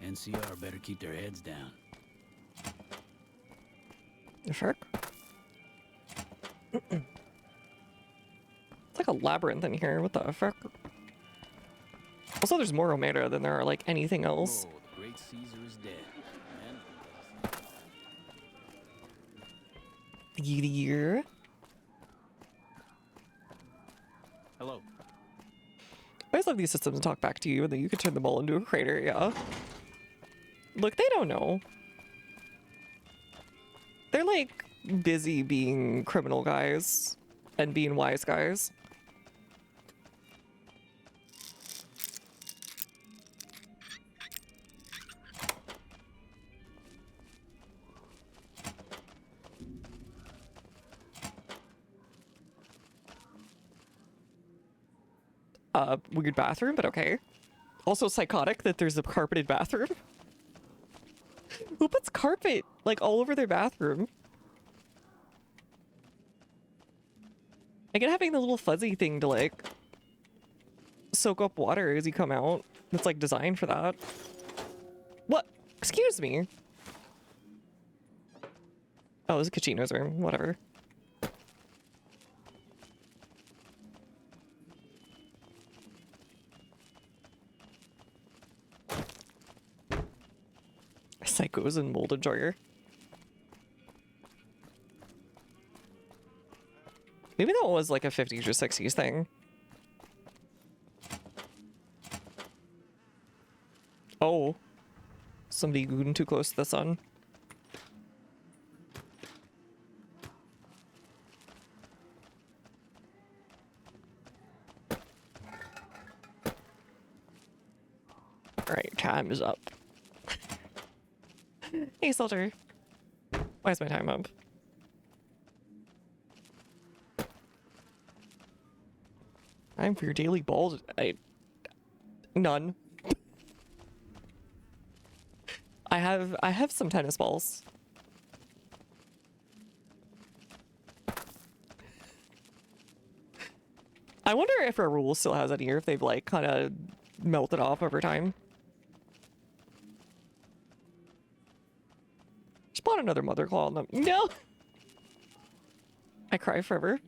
NCR better keep their heads down. The frick? like a labyrinth in here. What the fuck? Also, there's more Omega than there are like anything else. Oh, the great Caesar is dead. Year. Hello. I always love these systems to talk back to you, and then you could turn them all into a crater, yeah. Look, they don't know. They're like busy being criminal guys and being wise guys. Weird bathroom, but okay. Also psychotic that there's a carpeted bathroom. Who puts carpet, like, all over their bathroom? I get having the little fuzzy thing to, like, soak up water as you come out. It's, like, designed for that. What? Excuse me. Oh, it was Kachino's room. Whatever. Psychos and Mold Enjoyer. Maybe that was like a 50s or 60s thing. Oh. Somebody gooning too close to the sun. Alright, time is up. Hey, soldier. Why is my time up? Time for your daily balls. None. I have some tennis balls. I wonder if our rule still has any, or if they've like kind of melted off over time. Spawn another mother claw on them. No! I cry forever.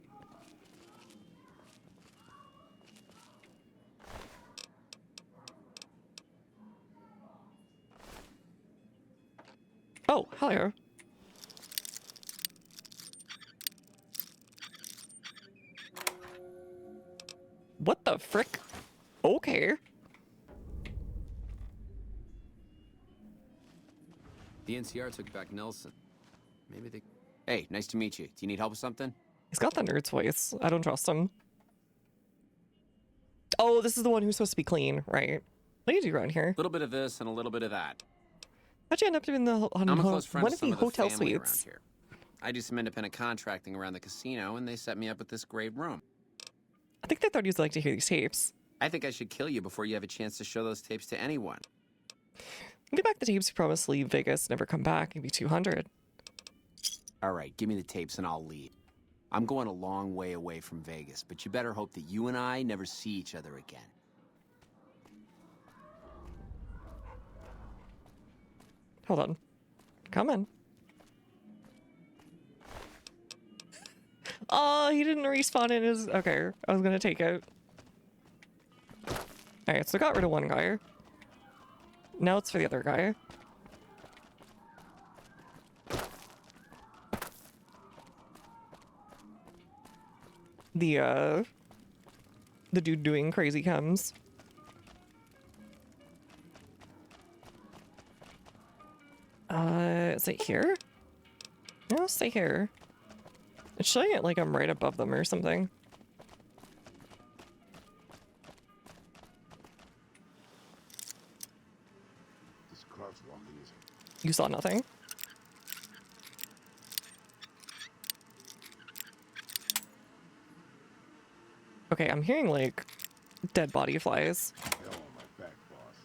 Oh, hell yeah. What the frick? Okay. The NCR took back Nelson. Maybe they... Hey, nice to meet you. Do you need help with something? He's got the nerd's voice. I don't trust him. Oh, this is the one who's supposed to be clean, right? What do you do around here? A little bit of this and a little bit of that. How'd you end up in the I'm a close friend one of of some the of the hotel family around suites? here. I do some independent contracting around the casino, and they set me up with this great room. I think they thought you'd like to hear these tapes. I think I should kill you before you have a chance to show those tapes to anyone. Get back the tapes. You promised to leave Vegas, never come back. Give me 200. All right, give me the tapes and I'll leave. I'm going a long way away from Vegas, but you better hope that you and I never see each other again. Hold on. Coming. Oh, he didn't respawn in his... Okay, I was gonna take it. Alright, so got rid of one guy. Now it's for the other guy. The dude doing crazy chems. Is it here? No, stay here. It's showing it like I'm right above them or something. This crowd's walking easy. You saw nothing? Okay, I'm hearing like dead body flies. Hell on my back, boss.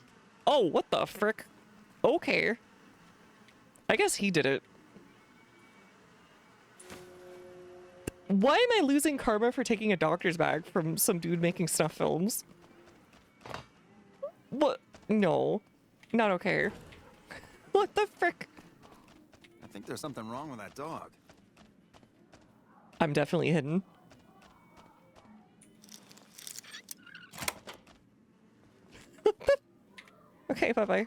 Oh, what the frick? Okay. I guess he did it. Why am I losing karma for taking a doctor's bag from some dude making snuff films? What? No. Not okay. What the frick? I think there's something wrong with that dog. I'm definitely hidden. Okay, bye-bye.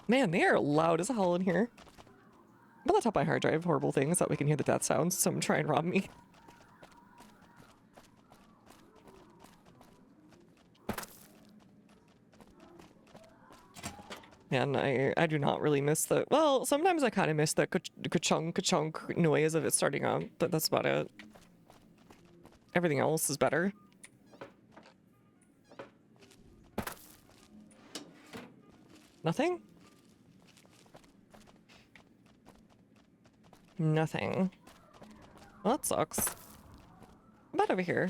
Man, they are loud as hell in here. I'm gonna top my hard drive horrible things so that we can hear the death sounds. Someone try and rob me. Man, I do not really miss the... Well, sometimes I kind of miss the ka-chunk noise of it starting up, but that's about it. Everything else is better. Nothing? Nothing. Well, that sucks. What about over here?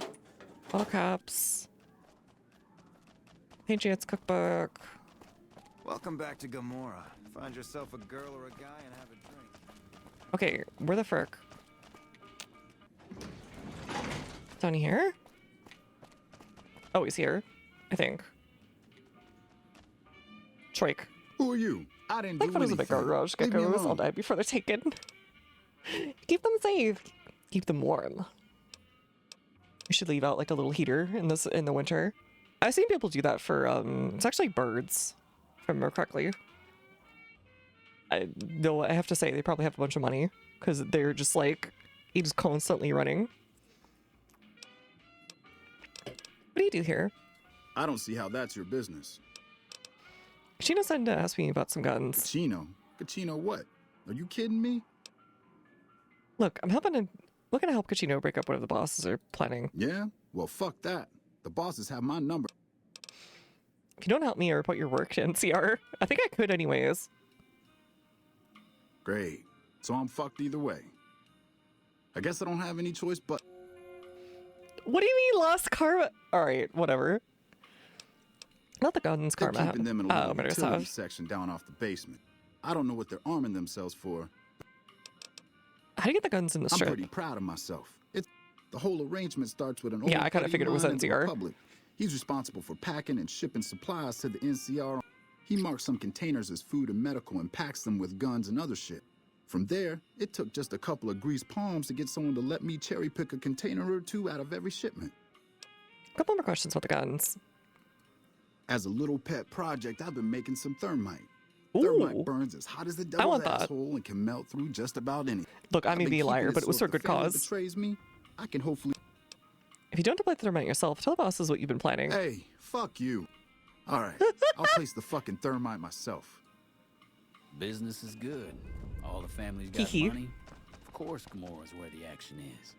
All caps. Patriots cookbook. Welcome back to Gamora. Find yourself a girl or a guy and have a drink. Okay, where the frick? Down here? Oh, he's here. I think. Troik. Who are you? I didn't Like do photos anything. of the garage Leave me geckos all alone. night before they're taken. Keep them safe. Keep them warm. We should leave out like a little heater in the winter. I've seen people do that for it's actually birds, if I remember correctly. Though I have to say they probably have a bunch of money because they're just like he's constantly running. What do you do here? I don't see how that's your business. Kachino said to ask me about some guns. Kachino? Kachino what? Are you kidding me? Look, I'm looking to help Kachino break up whatever the bosses are planning. Yeah? Well, fuck that. The bosses have my number. If you don't help me or report your work to NCR, I think I could anyways. Great. So I'm fucked either way. I guess I don't have any choice but... What do you mean lost karma? Alright, whatever. Not the guns They're karma. keeping them in a little better utility stuff. section down off the basement. I don't know what they're arming themselves for. How do you get the guns in the strip? I'm pretty proud of myself. The whole arrangement starts with an Yeah, old I kinda buddy figured it was of mine in the NCR. Republic. He's responsible for packing and shipping supplies to the NCR. He marks some containers as food and medical and packs them with guns and other shit. From there, it took just a couple of greased palms to get someone to let me cherry pick a container or two out of every shipment. A couple more questions about the guns. As a little pet project, I've been making some thermite. Ooh. Thermite burns as hot as the devil's want that. asshole and can melt through just about anything. Look, I may I've been be a liar, keeping but it was so for a if good the family cause. betrays me, I can hopefully... If you don't deploy the thermite yourself, tell the bosses what you've been planning. Hey, fuck you. All right, I'll place the fucking thermite myself. Business is good. All the families got Hee hee. money. Of course, Gamora's where the action is.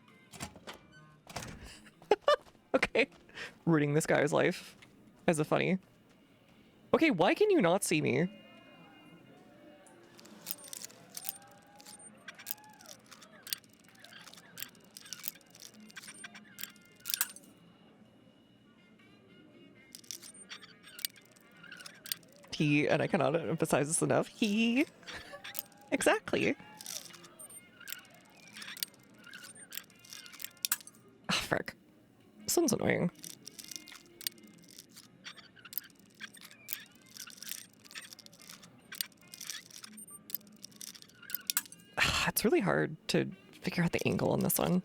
Okay. Ruining this guy's life. As a funny. Okay, why can you not see me? He, and I cannot emphasize this enough, he. Exactly. Ah, frick. This one's annoying. Ah, it's really hard to figure out the angle on this one.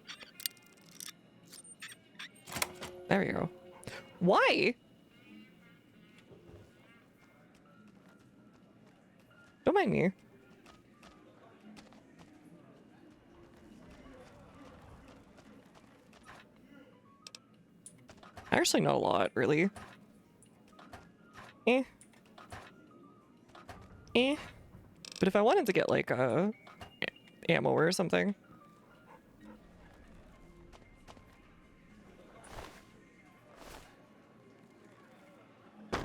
There we go. Why? Don't mind me. Actually, not a lot, really. Eh. But if I wanted to get, like, ammo or something.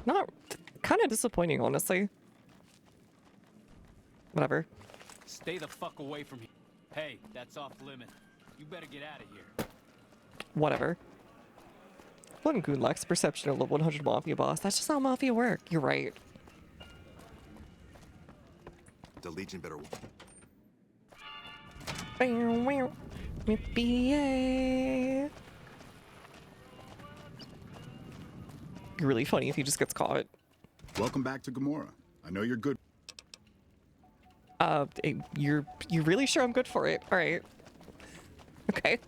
Not... kind of disappointing, honestly. Whatever. Stay the fuck away from here. Hey, that's off limit. You better get out of here. Whatever. One goon lacks perception of level 100 Mafia boss. That's just how Mafia work. You're right. The Legion better... Yippee-yay. Be really funny if he just gets caught. Welcome back to Gamora. I know you're good. You're really sure I'm good for it? All right. Okay.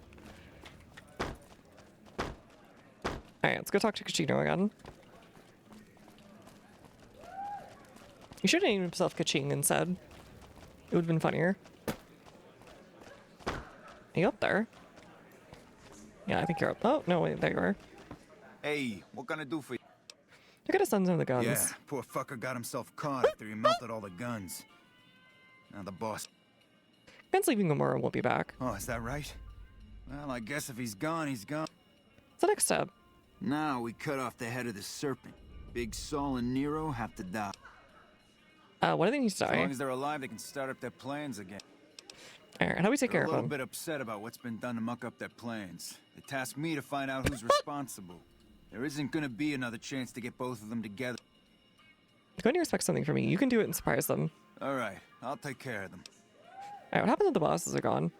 Alright, let's go talk to Kachino again. You should have named himself Kaching instead. It would have been funnier. Are you up there? Yeah, I think you're up. Oh, no, wait, there you are. Hey, what can I do for you? You gotta send some of the guns. Yeah, poor fucker got himself caught after he melted all the guns. Now the boss... Ben's leaving tomorrow and won't be back. Oh, is that right? Well, I guess if he's gone, he's gone. What's the next step? Now we cut off the head of the serpent. Big Saul and Nero have to die. What do they need to die? As long as they're alive, they can start up their plans again. Alright, how do we take care of They're a them? little bit upset about what's been done to muck up their plans. They tasked me to find out who's responsible. There isn't gonna be another chance to get both of them together. Go and expect something from me. You can do it and surprise them. Alright, I'll take care of them. Alright, what happens when the bosses are gone?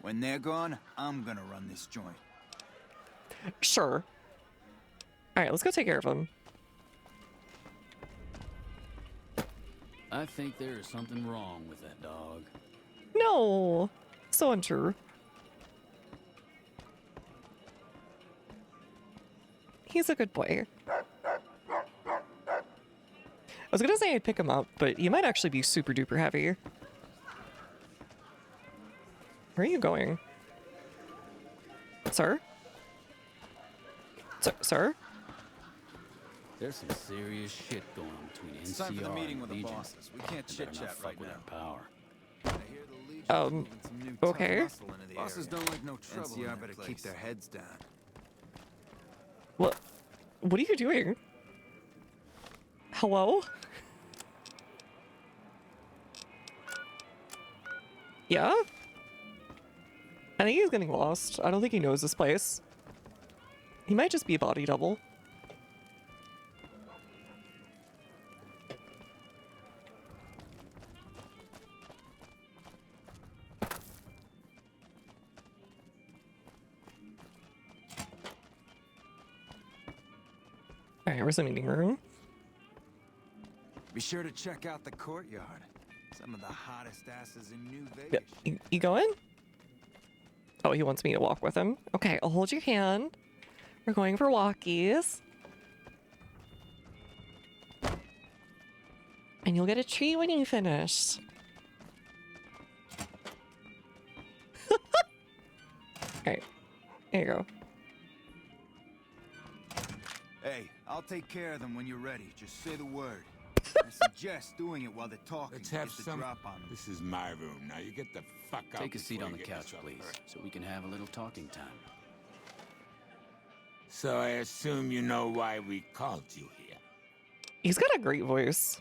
When they're gone, I'm gonna run this joint. Sure. Alright, let's go take care of them. I think there is something wrong with that dog. No! So untrue. He's a good boy. I was gonna say I'd pick him up, but he might actually be super duper heavy. Where are you going? Sir? Sir? There's some serious shit going on between NCR It's time for the meeting and with the Legion. bosses. We can't chit-chat right now. Power. Okay. Bosses don't like no trouble. NCR better keep their heads down. What are you doing? Hello? Yeah? I think he's getting lost. I don't think he knows this place. He might just be a body double. Alright, where's the meeting room? Be sure to check out the courtyard. Some of the hottest asses in New Vegas. You going? Oh, he wants me to walk with him. Okay, I'll hold your hand. We're going for walkies. And you'll get a treat when you finish. Alright, there you go. Hey, I'll take care of them when you're ready. Just say the word. I suggest doing it while they're talking. Let's have Get the some. drop on them. This is my room. Now you get the fuck out. Take a seat before on you the get couch, yourself please, hurt. so we can have a little talking time. So I assume you know why we called you here. He's got a great voice.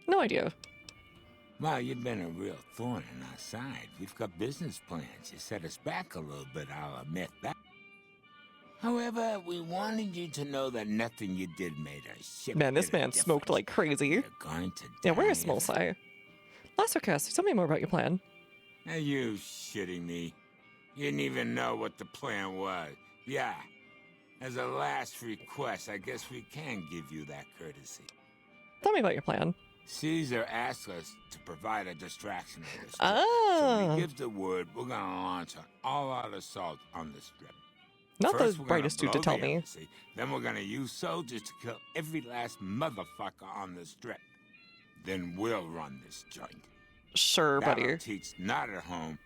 No idea. Well, you've been a real thorn in our side. We've got business plans. You set us back a little bit, I'll admit that. However, we wanted you to know that nothing you did made us ship. Man, this man smoked like crazy. Yeah, where is Small Sai? Last request, tell me more about your plan. Are you shitting me? You didn't even know what the plan was. Yeah. As a last request, I guess we can give you that courtesy. Tell me about your plan. Caesar asked us to provide a distraction of this. Oh. So when he gives the word, we're gonna launch an all-out assault on the strip. Not First, the we're brightest gonna dude to blow tell the me. embassy, then we're gonna use soldiers to kill every last motherfucker on the strip. Then we'll run this joint. Sure, That'll buddy. teach not at home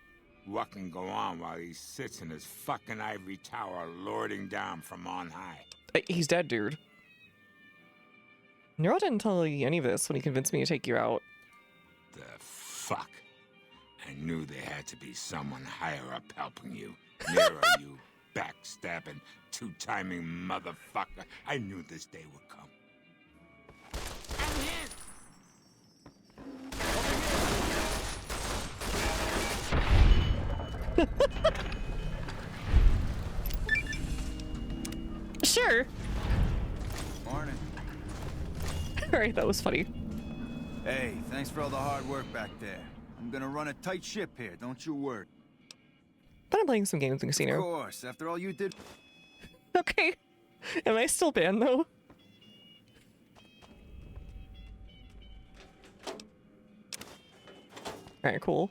what can go on while he sits in his fucking ivory tower lording down from on high. He's dead, dude. Nero didn't tell you any of this when he convinced me to take you out. The fuck? I knew there had to be someone higher up helping you. Nero, you backstabbing, two-timing motherfucker. I knew this day would come. Sure. Morning. Alright, that was funny. Hey, thanks for all the hard work back there. I'm gonna run a tight ship here, don't you worry. But I'm playing some games in casino. Of course, after all you did. Okay. Am I still banned though? Alright, cool.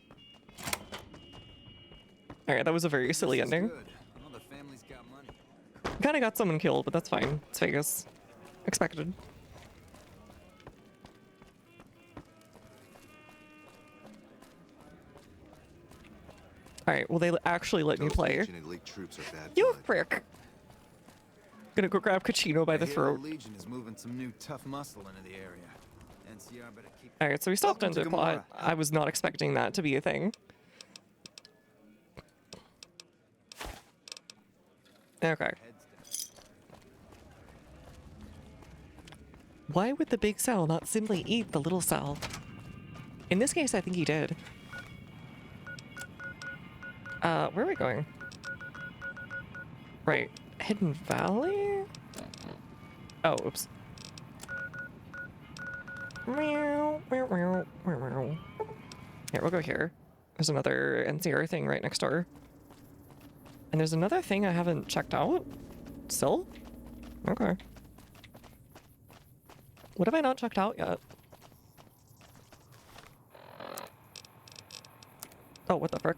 All right, that was a very silly ending. Kind of got someone killed, but that's fine. It's Vegas. Expected. All right, well, they actually let me play. You prick. Gonna go grab Cucino by the throat. Legion is moving some new tough muscle into the area. NCR better keep. All right, so we stopped on Deathclaws. I was not expecting that to be a thing. Okay. Why would the big cell not simply eat the little cell? In this case, I think he did. Where are we going? Right. Hidden Valley? Oh, oops. Meow, meow, meow, meow, meow. Here, we'll go here. There's another NCR thing right next door. And there's another thing I haven't checked out. Still? Okay. What have I not checked out yet? Oh, what the frick?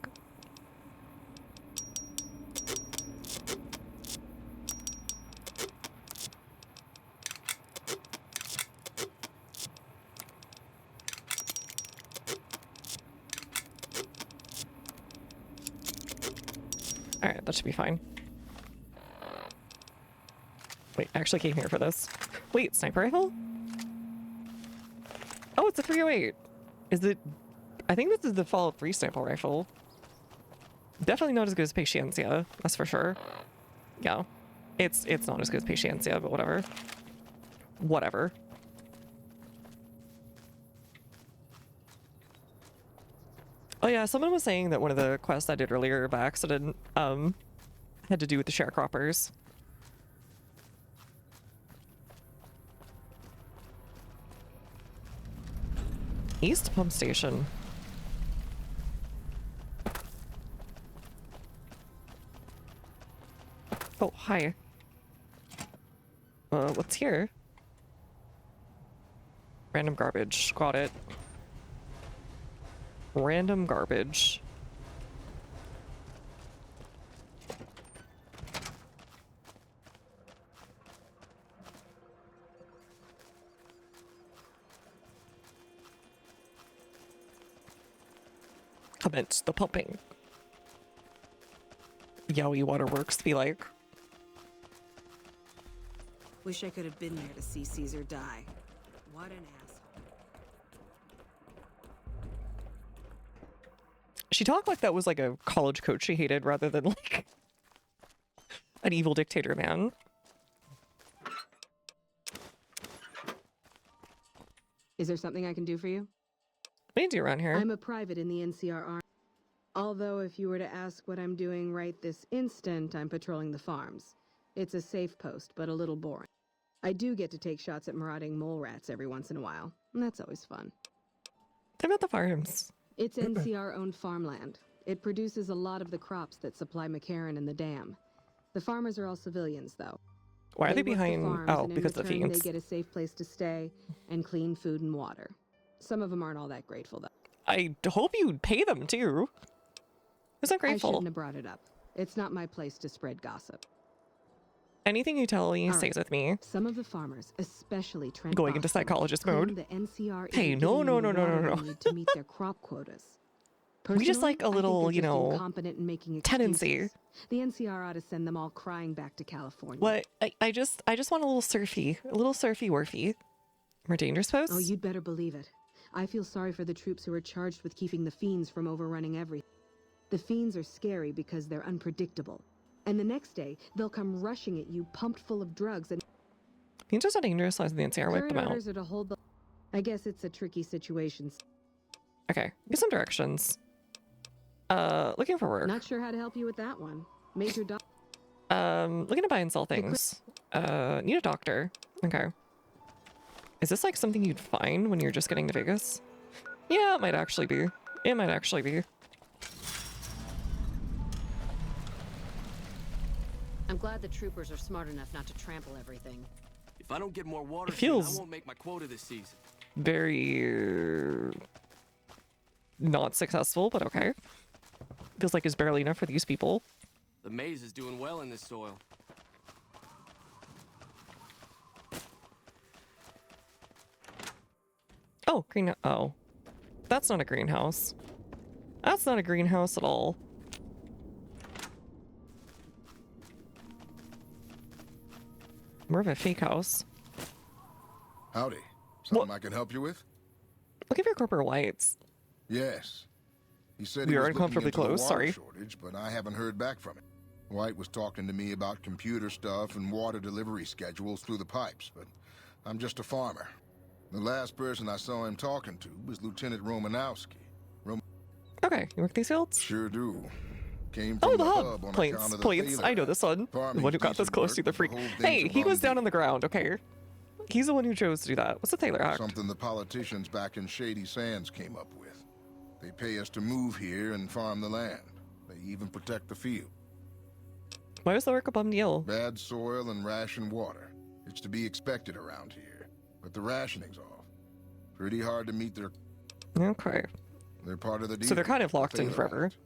Alright, that should be fine. Wait, I actually came here for this. Wait, sniper rifle? Oh, it's a 308. Is it... I think this is the Fallout 3 sniper rifle. Definitely not as good as Paciencia, that's for sure. Yeah. It's not as good as Paciencia, but whatever. Whatever. Oh yeah, someone was saying that one of the quests I did earlier by accident, had to do with the sharecroppers. East Pump Station. Oh, hi. What's here? Random garbage. Got it. Random garbage. Commence the pumping. Yowie Waterworks be like. Wish I could have been there to see Caesar die. What an asshole. She talked like that was like a college coach she hated rather than like an evil dictator man. Is there something I can do for you? What do you do around here? I'm a private in the NCR Army. Although if you were to ask what I'm doing right this instant, I'm patrolling the farms. It's a safe post, but a little boring. I do get to take shots at marauding mole rats every once in a while, and that's always fun. Tell me about the farms. It's NCR-owned farmland. It produces a lot of the crops that supply McCarran and the dam. The farmers are all civilians, though. Why are they work the behind? farms, Oh, and in because of the return, fiends. They get a safe place to stay and clean food and water. Some of them aren't all that grateful, though. I hope you'd pay them too. It's not I grateful. shouldn't have brought it up. It's not my place to spread gossip. Anything you tell me All stays right. with me. Some of the farmers, especially Trent Going into Boston, psychologist claim mode. The NCR Hey, isn't no, giving no, them no, the no, no, water no. they need to meet their crop quotas. We just like a Personally, I think little, they're you just know, incompetent in making tendency. excuses. The NCR ought to send them all crying back to California. What? I just want a little surfy wurfy. More dangerous posts? Oh, you'd better believe it. I feel sorry for the troops who are charged with keeping the fiends from overrunning everything. The fiends are scary because they're unpredictable. And the next day, they'll come rushing at you, pumped full of drugs, and Fiends are so dangerous as the NCR wipe current them out. orders are to hold the... I guess it's a tricky situation. Okay, get some directions. Looking for work. Not sure how to help you with that one. Major doc... Looking to buy and sell things. Need a doctor. Okay. Is this like something you'd find when you're just getting to Vegas? Yeah, it might actually be. It might actually be. I'm glad the troopers are smart enough not to trample everything. If I don't get more water, It feels- I won't make my quota this season. Very not successful, but okay. feels like is barely enough for these people. The maize is doing well in this soil. Oh, green. Oh, that's not a greenhouse. That's not a greenhouse at all. More of a fake house. Howdy. Something I can help you with? Look at your corporate whites. Yes. He said We he are was looking uncomfortably into the close, water sorry. shortage, but I haven't heard back from him. White was talking to me about computer stuff and water delivery schedules through the pipes, but I'm just a farmer. The last person I saw him talking to was Lieutenant Romanowski. Okay, you work these fields? Sure do. Came from Oh, the hub hub on points. account of the Points. I know this one. The one who got this close to the freak. Hey, he was down on the ground, okay? He's the one who chose to do that. What's the Taylor Act? Something the politicians back in Shady Sands came up with. They pay us to move here and farm the land. They even protect the field. Why was the work a bum deal? Bad soil and ration water. It's to be expected around here. But the rationing's off. Pretty hard to meet their... Okay. They're part of the deal. So they're kind of locked in Taylor forever. Act.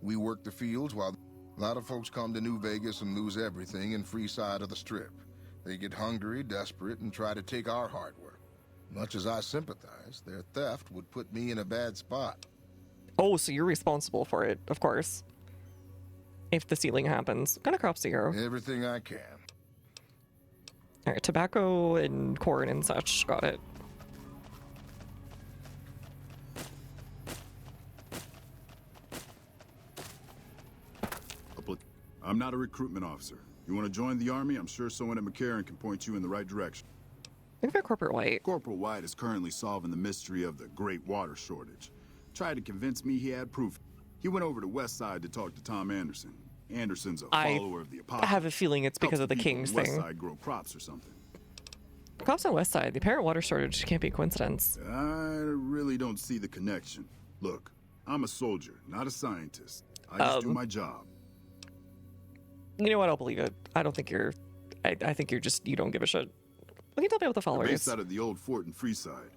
We work the fields while... A lot of folks come to New Vegas and lose everything in free side of the Strip. They get hungry, desperate, and try to take our hard work. Much as I sympathize, their theft would put me in a bad spot. Oh, so you're responsible for it, of course. If the stealing happens. What kind of crops do you grow? Everything I can. Alright, tobacco and corn and such. Got it. I'm not a recruitment officer. You want to join the Army? I'm sure someone at McCarran can point you in the right direction. Think about Corporal White. Corporal White is currently solving the mystery of the great water shortage. Tried to convince me he had proof. He went over to West Side to talk to Tom Anderson. Anderson's a follower of the Apocalypse. I have a feeling it's because of the Helps people Kings in West thing. Side grow crops or something. Crops on West Side. The apparent water shortage can't be a coincidence. I really don't see the connection. Look, I'm a soldier, not a scientist. I just do my job. You know what? I'll believe it. I don't think you're... I think you're just... You don't give a shit. What can you tell me about the followers? Based out of the old fort in Freeside.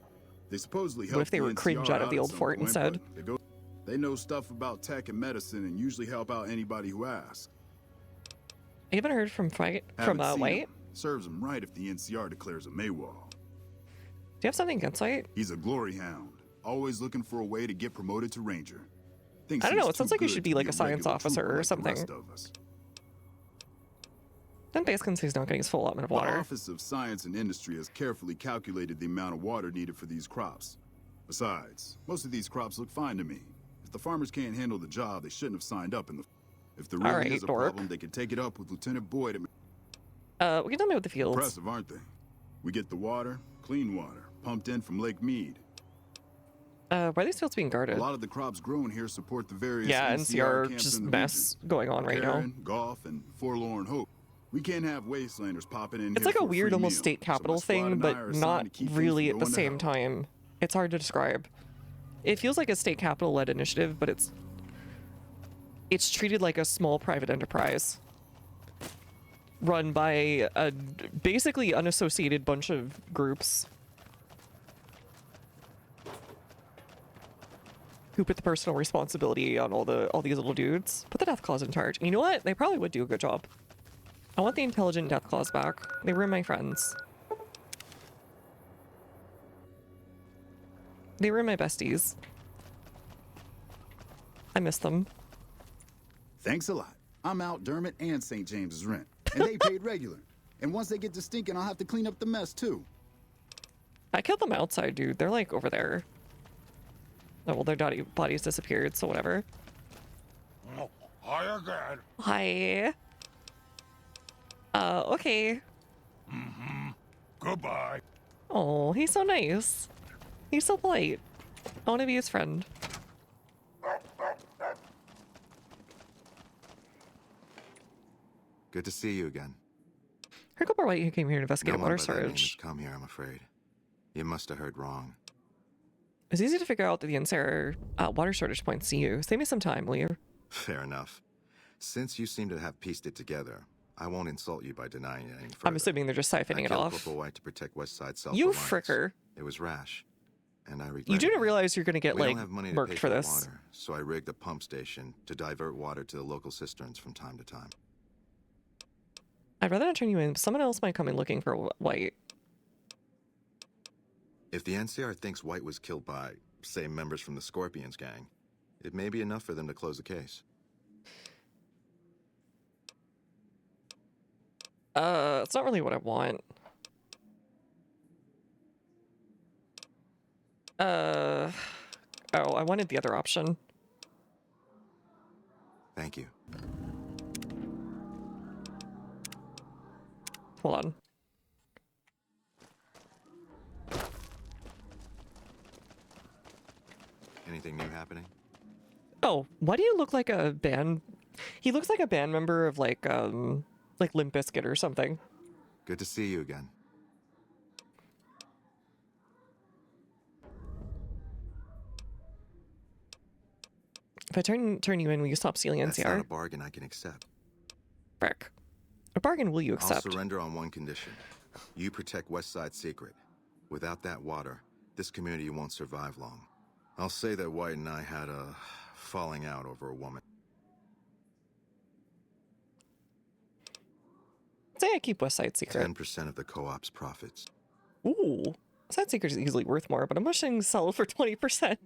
They supposedly help What if they the were cringe NCR out of the at old some fort point, instead? but they know stuff about tech and medicine and usually help out anybody who asks. You haven't heard from Haven't seen White? him. Serves him right if the NCR declares a Maywall. Do you have something against White? He's a glory hound, always looking for a way to get promoted to ranger. Thinks I don't know. he's It sounds too like you good should to be like a a science regular officer trooper or like the something. rest of us. Then Baskin says he's not getting his full allotment of The water. Office of Science and Industry has carefully calculated the amount of water needed for these crops. Besides, most of these crops look fine to me. If the farmers can't handle the job, they shouldn't have signed up in the... If there really Alright, is a dork. problem, they can take it up with Lieutenant Boyd. What can you tell me about the fields? Impressive, aren't they? We get the water, clean water, pumped in from Lake Mead. Why are these fields being guarded? A lot of the crops grown here support the various Yeah, NCR NCR camps just in the mess region. going on right now. Karen, Goff, and Forlorn Hope. We can't have wastelanders popping in It's here like a for weird, free almost meal. state So my capital squad thing, and I are but assigned not to keep things really from at the going to same hell. time. It's hard to describe. It feels like a state capital-led initiative, but it's treated like a small private enterprise run by a basically unassociated bunch of groups who put the personal responsibility on all these little dudes. Put the Deathclaws in charge. And you know what? They probably would do a good job. I want the intelligent Deathclaws back. They were my friends. They were my besties. I miss them. Thanks a lot. I'm out Dermot and St. James's rent. And they paid regular. And once they get to stinking, I'll have to clean up the mess, too. I killed them outside, dude. They're like over there. Oh, well, their bodies disappeared, so whatever. Oh, hi again. Hi. Okay. Mm-hmm. Goodbye. Oh, he's so nice. He's so polite. I want to be his friend. Good to see you again. Heard Cooper White who came here to No investigate one water by that name has storage. come here, I'm afraid. You must have heard wrong. It's easy to figure out that the NCR water shortage points to you. Save me some time, will you? Fair enough. Since you seem to have pieced it together, I won't insult you by denying it any further. I'm assuming they're just siphoning I it killed off. Corporal White to protect West Side You self-reliance. fricker. It was rash. and I regret You do it. realize you're gonna get We like don't have money to murked pay for this. water, so I rigged a pump station to divert water to the local cisterns from time to time. I'd rather not turn you in. Someone else might come in looking for White. If the NCR thinks White was killed by, say, members from the Scorpions gang, it may be enough for them to close the case. It's not really what I want. Oh, I wanted the other option. Thank you. Hold on. Anything new happening? Oh, why do you look like a band? He looks like a band member of like Limp Bizkit or something. Good to see you again. If I turn you in, will you stop stealing NCR? That's not a bargain I can accept. Frick. A bargain will you accept? I'll surrender on one condition. You protect Westside's secret. Without that water, this community won't survive long. I'll say that White and I had a falling out over a woman. Say I keep Westside secret. 10% of the co-op's profits. Ooh. Westside secret is easily worth more, but I'm wishing sell it for 20%.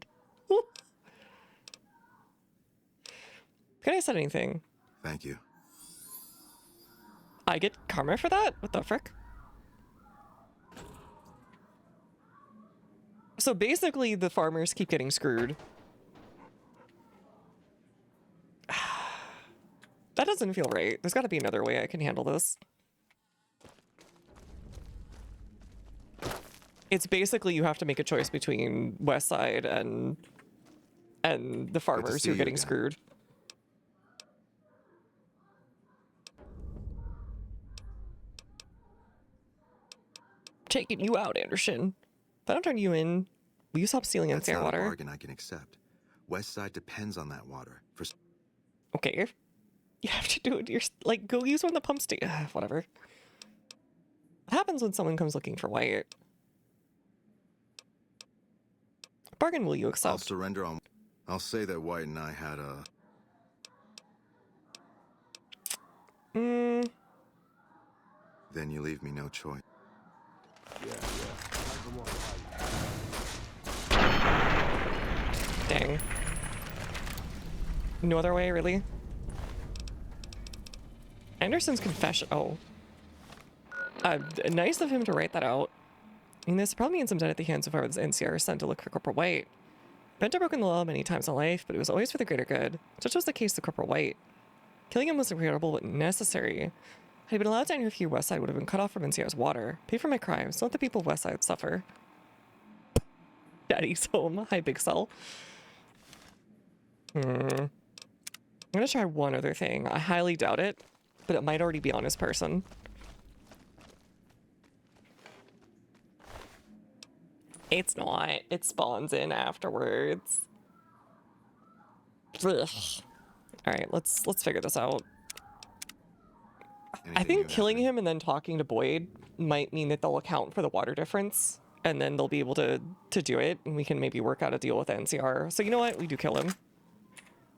Ooh. Can I set anything? Thank you. I get karma for that? What the frick? So basically the farmers keep getting screwed. That doesn't feel right. There's got to be another way I can handle this. It's basically you have to make a choice between Westside and the farmers who are getting screwed. Taking you out, Anderson. If I don't turn you in, will you stop stealing That's NCR not water? a bargain I can accept. Westside depends on that water. For Okay. You have to do it. You're like, go use one of the pump station. Whatever. What happens when someone comes looking for White? Bargain will you accept? I'll surrender on... I'll say that White and I had a... Then you leave me no choice. Dang. No other way, really? Anderson's confession. Oh. Nice of him to write that out. I mean, this probably means I'm dead at the hands of our NCR sent to look for Corporal White. Bent had broken the law many times in life, but it was always for the greater good. Such was the case of Corporal White. Killing him was regrettable but necessary. Had he been allowed to interfere, Westside would have been cut off from NCR's water. Pay for my crimes. Don't let the people of Westside suffer. Daddy's home. Hi, Big Cell. I'm gonna try one other thing. I highly doubt it, but it might already be on his person. It's not. It spawns in afterwards. Ugh. All right, let's figure this out. I think killing him and then talking to Boyd might mean that they'll account for the water difference, and then they'll be able to do it, and we can maybe work out a deal with NCR. So you know what? We do kill him.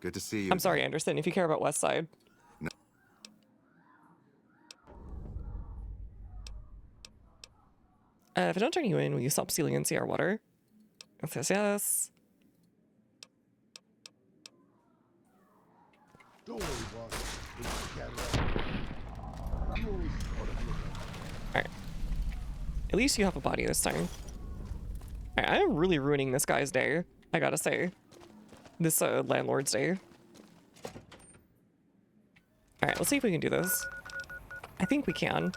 Good to see you. I'm sorry, Anderson, if you care about Westside. No. If I don't turn you in, will you stop stealing NCR water? It says yes. Don't worry, boss. Alright. At least you have a body this time. Alright, I'm really ruining this guy's day, I gotta say. This landlord's day. Alright, let's see if we can do this. I think we can.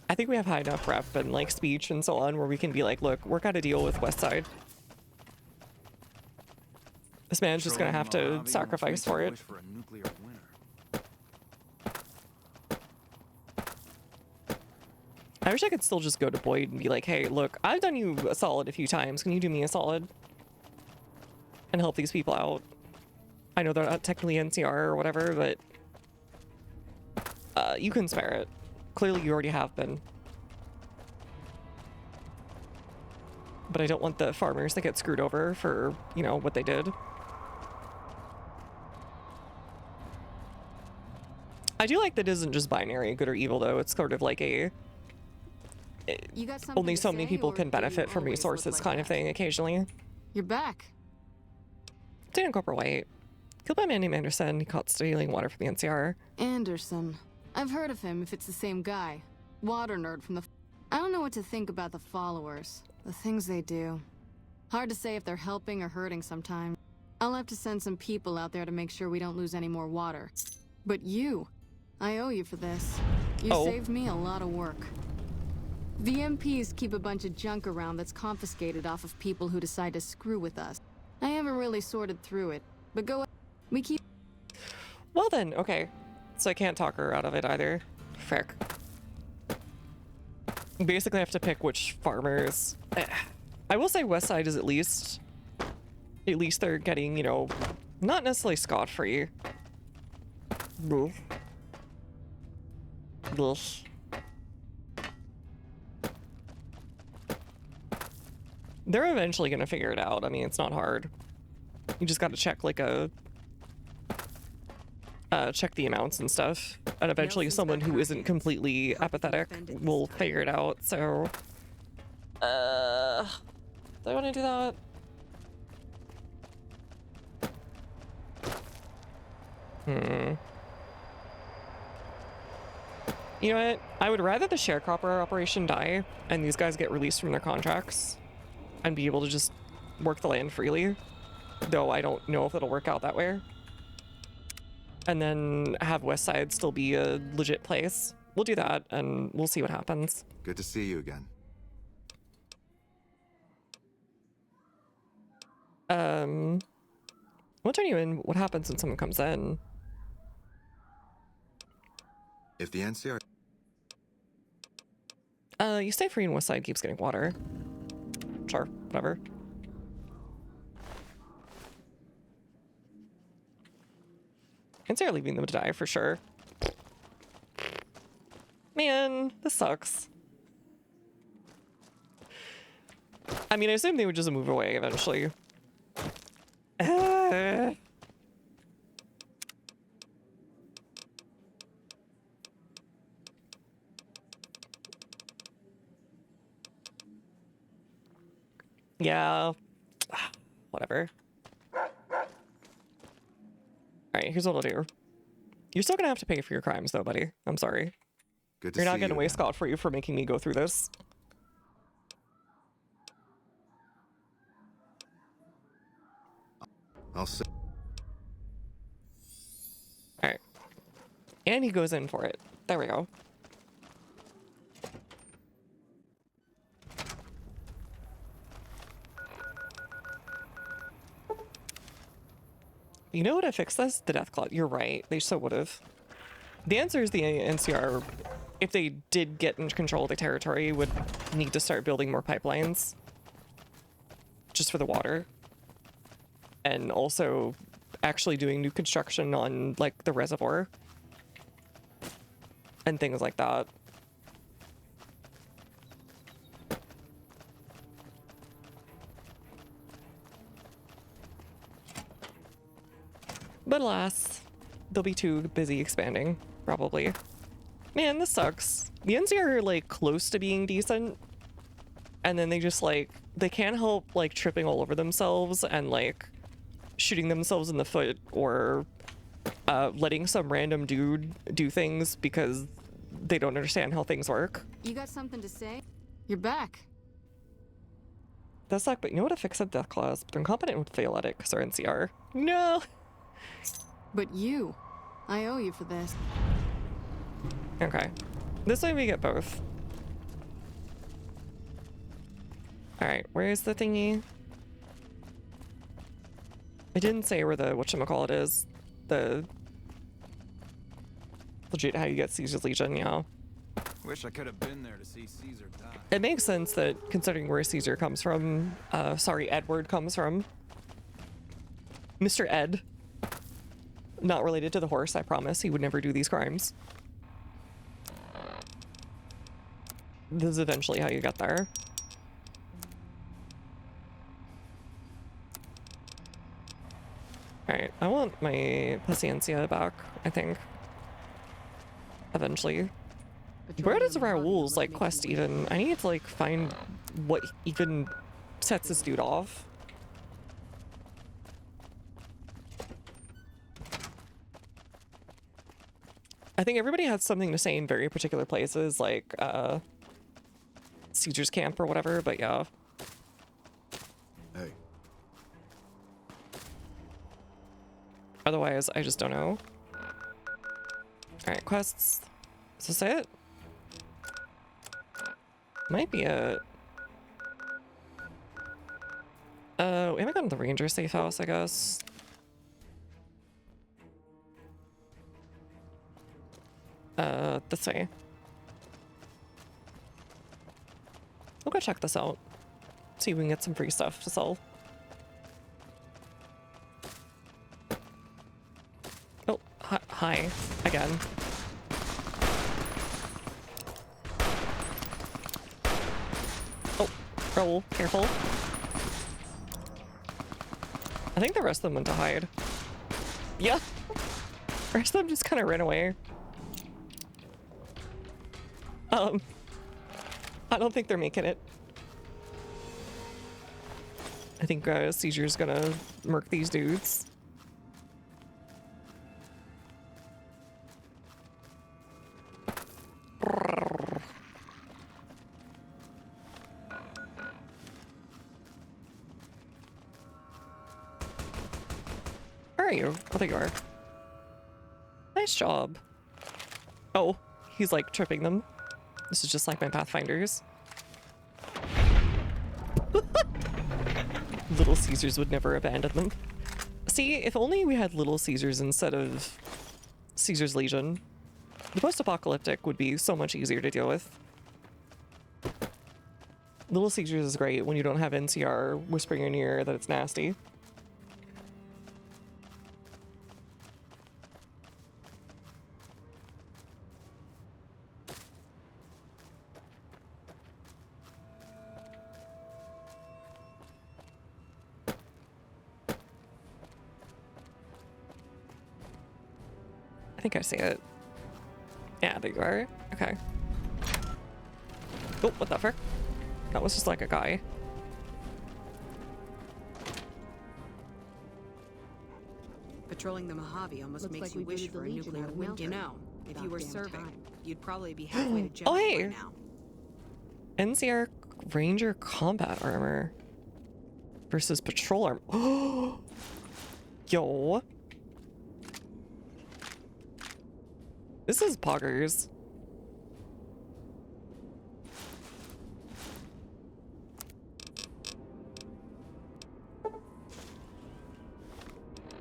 I think we have high enough rep and like speech and so on where we can be like, look, work out a deal with Westside. This man's just gonna have to sacrifice for it. I wish I could still just go to Boyd and be like, hey, look, I've done you a solid a few times. Can you do me a solid? And help these people out. I know they're not technically NCR or whatever, but you can spare it. Clearly you already have been. But I don't want the farmers to get screwed over for, you know, what they did. I do like that it isn't just binary, good or evil, though. It's sort of like a only so many people can benefit from resources kind of thing occasionally. You're back. Lieutenant Corporal White. Killed by a man named Anderson. He caught stealing water from the NCR. Anderson. I've heard of him if it's the same guy. Water nerd from the... I don't know what to think about the followers. The things they do. Hard to say if they're helping or hurting sometimes. I'll have to send some people out there to make sure we don't lose any more water. But you... I owe you for this. You saved me a lot of work. The MPs keep a bunch of junk around that's confiscated off of people who decide to screw with us. I haven't really sorted through it, but go... We keep... Well then, okay. So I can't talk her out of it either. Frick. Basically I have to pick which farmers. I will say West Side is at least they're getting, you know, not necessarily scot-free. They're eventually gonna figure it out. I mean, it's not hard. You just gotta check like check the amounts and stuff. And eventually someone who isn't completely apathetic will figure it out, so... do I want to do that? You know what? I would rather the sharecropper operation die and these guys get released from their contracts and be able to just work the land freely. Though I don't know if it'll work out that way. And then have West Side still be a legit place. We'll do that and we'll see what happens. Good to see you again. We'll turn you in. What happens when someone comes in? If the NCR... You stay free and West Side keeps getting water. Sure, whatever. NCR leaving them to die for sure. Man, this sucks. I mean, I assume they would just move away eventually. Yeah. Whatever. Alright, here's what I'll do. You're still gonna have to pay for your crimes though, buddy. I'm sorry. Good to You're not see getting you away again. scot-free for making me go through this. I'll say... Alright. And he goes in for it. There we go. You know what to fix this? The Deathclaw. You're right. They so would have. The answer is the NCR, if they did get in control of the territory, would need to start building more pipelines. Just for the water. And also actually doing new construction on, like, the reservoir. And things like that. But alas, they'll be too busy expanding, probably. Man, this sucks. The NCR are, like, close to being decent. And then they just, like, they can't help, like, tripping all over themselves and, like, shooting themselves in the foot or letting some random dude do things because they don't understand how things work. You got something to say? You're back. That sucks, but you know what to fix at Deathclaws? But they're incompetent and would fail at it because they're NCR. No! But you. I owe you for this. Okay. This way we get both. Alright, where's the thingy? I didn't say where the whatchamacallit is. The... legit how you get Caesar's Legion, yeah. Wish I could have been there to see Caesar die. It makes sense that, considering where Caesar comes from, Edward comes from. Mr. Ed. Not related to the horse, I promise. He would never do these crimes. this is eventually how you get there. Alright, I want my Paciencia back, I think. Eventually. Where does Raoul's, like, quest even... I need to, like, find what even sets this dude off. I think everybody has something to say in very particular places, like, Caesar's Camp or whatever, but yeah. Hey. Otherwise, I just don't know. Alright, quests. Is this it? Might be it. We haven't gotten the Ranger safe house, I guess. This way. We'll go check this out. See if we can get some free stuff to sell. Oh, hi. Again. Oh, Raoul, careful. I think the rest of them went to hide. Yeah. The rest of them just kind of ran away. I don't think they're making it. I think Seizure's gonna murk these dudes. Where are you? Oh, there you are. Nice job. Oh, he's like tripping them. This is just like my Pathfinders. Little Caesars would never abandon them. See, if only we had Little Caesars instead of Caesar's Legion. The post-apocalyptic would be so much easier to deal with. Little Caesars is great when you don't have NCR whispering in your ear that it's nasty. I think I see it. Yeah, there you are. Okay. Oh, what the frick? That was just like a guy. Patrolling the Mojave almost Looks makes like you we wish booted the for a Legion nuclear out of winter. You Milford. know, if you were About damn serving, time. you'd probably be halfway to Jeff Oh, hey! by now. NCR Ranger combat armor versus patrol armor. Yo. This is poggers.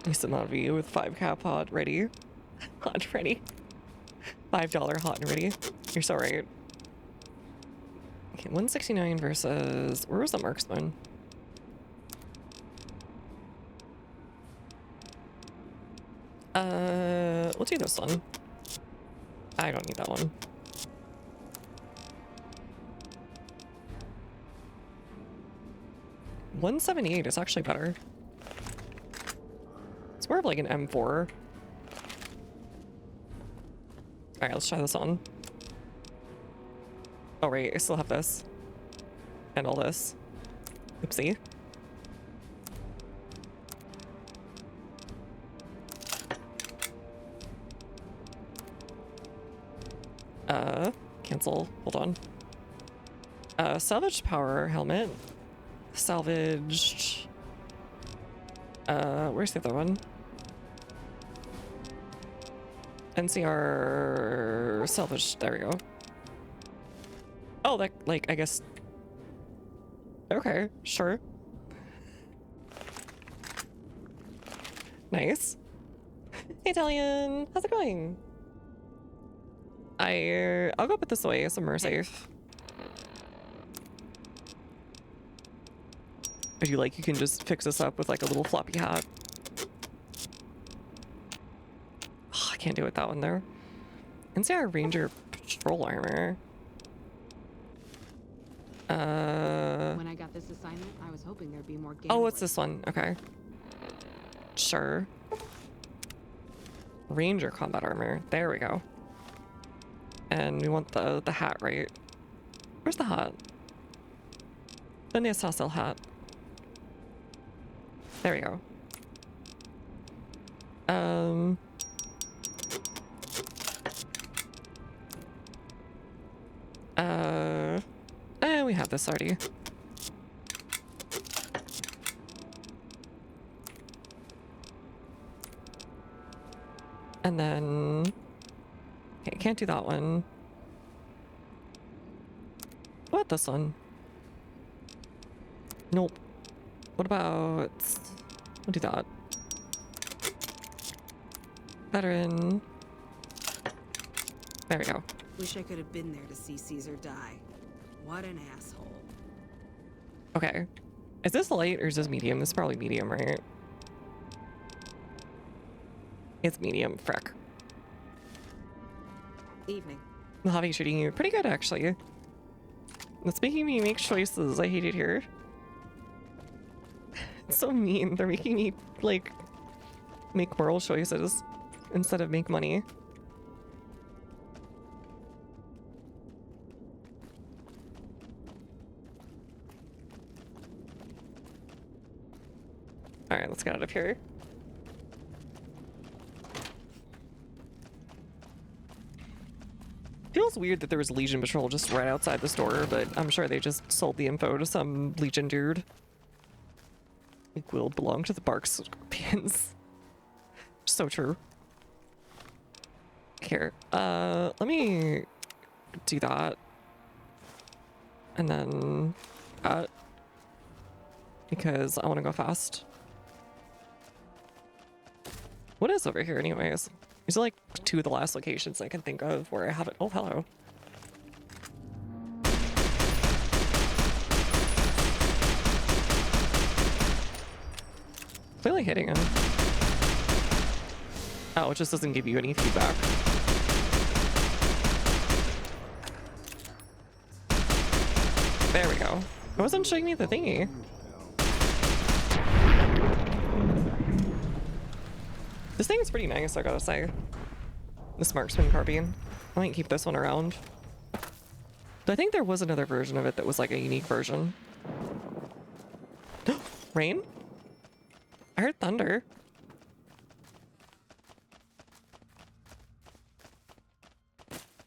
Lisa Mavi with 5 cap hot ready. Hot ready. $5 hot and ready. You're so right. Okay, 169 versus... Where was the marksman? We'll do this one. I don't need that one. $178 is actually better. It's more of like an M4. Alright, let's try this on. Oh right, I still have this. And all this. Oopsie. Cancel. Hold on. Salvaged power helmet. Salvaged... where's the other one? NCR salvaged. There we go. Oh, that, like, I guess... Okay, sure. Nice. Hey, Italian! How's it going? I'll go put this away somewhere safe. If you like, you can just fix this up with like a little floppy hat. Oh, I can't do it that one there. NCR Ranger patrol armor. When I got this assignment, I was hoping there'd be more gambling. Oh, what's this one? Okay. Sure. Ranger combat armor. There we go. And we want the hat, right? Where's the hat? The Nisasel hat. There we go. We have this already. And then... Okay, can't do that one. What, this one? Nope. What about... We'll do that. Veteran. There we go. Wish I could have been there to see Caesar die. What an asshole. Okay. Is this light or is this medium? This is probably medium, right? It's medium. Frick. Evening. Mojave treating you pretty good, actually. It's making me make choices. I hate it here. It's so mean. They're making me, like, make moral choices instead of make money. Alright, let's get out of here. Feels weird that there was Legion Patrol just right outside the store, but I'm sure they just sold the info to some Legion dude. It will belong to the Bark Scorpions. So true. Here, let me do that. And then that. Because I want to go fast. What is over here anyways? These are like two of the last locations I can think of where I haven't. Oh, hello. Clearly hitting him. Oh, it just doesn't give you any feedback. There we go. It wasn't showing me the thingy. This thing is pretty nice, I gotta say. This marksman carbine. I might keep this one around. But I think there was another version of it that was like a unique version. Rain? I heard thunder.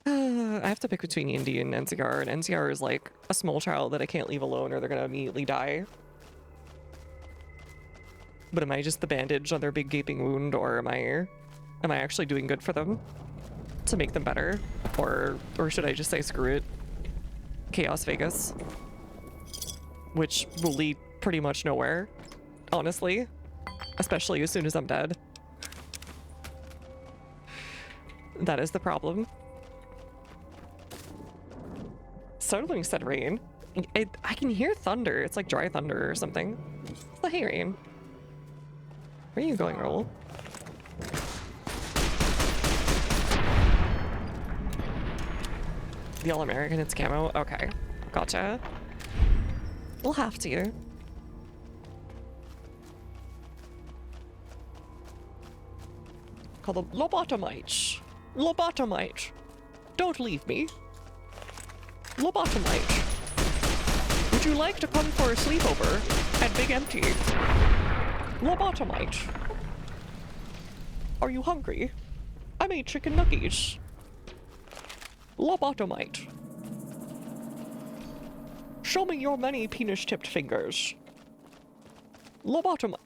I have to pick between Indy and NCR, and NCR is like a small child that I can't leave alone or they're gonna immediately die. But am I just the bandage on their big gaping wound, or am I actually doing good for them to make them better? Or should I just say screw it? Chaos Vegas. Which will lead pretty much nowhere, honestly. Especially as soon as I'm dead. That is the problem. Startling said rain. I can hear thunder. It's like dry thunder or something. Oh, hey, rain. Where are you going, Roll? The All-American, it's camo? Okay. Gotcha. We'll have to. Call them lobotomites. Lobotomite. Don't leave me. Lobotomite. Would you like to come for a sleepover at Big Empty? Lobotomite. Are you hungry? I made chicken nuggets. Lobotomite. Show me your many penis-tipped fingers. Lobotomite.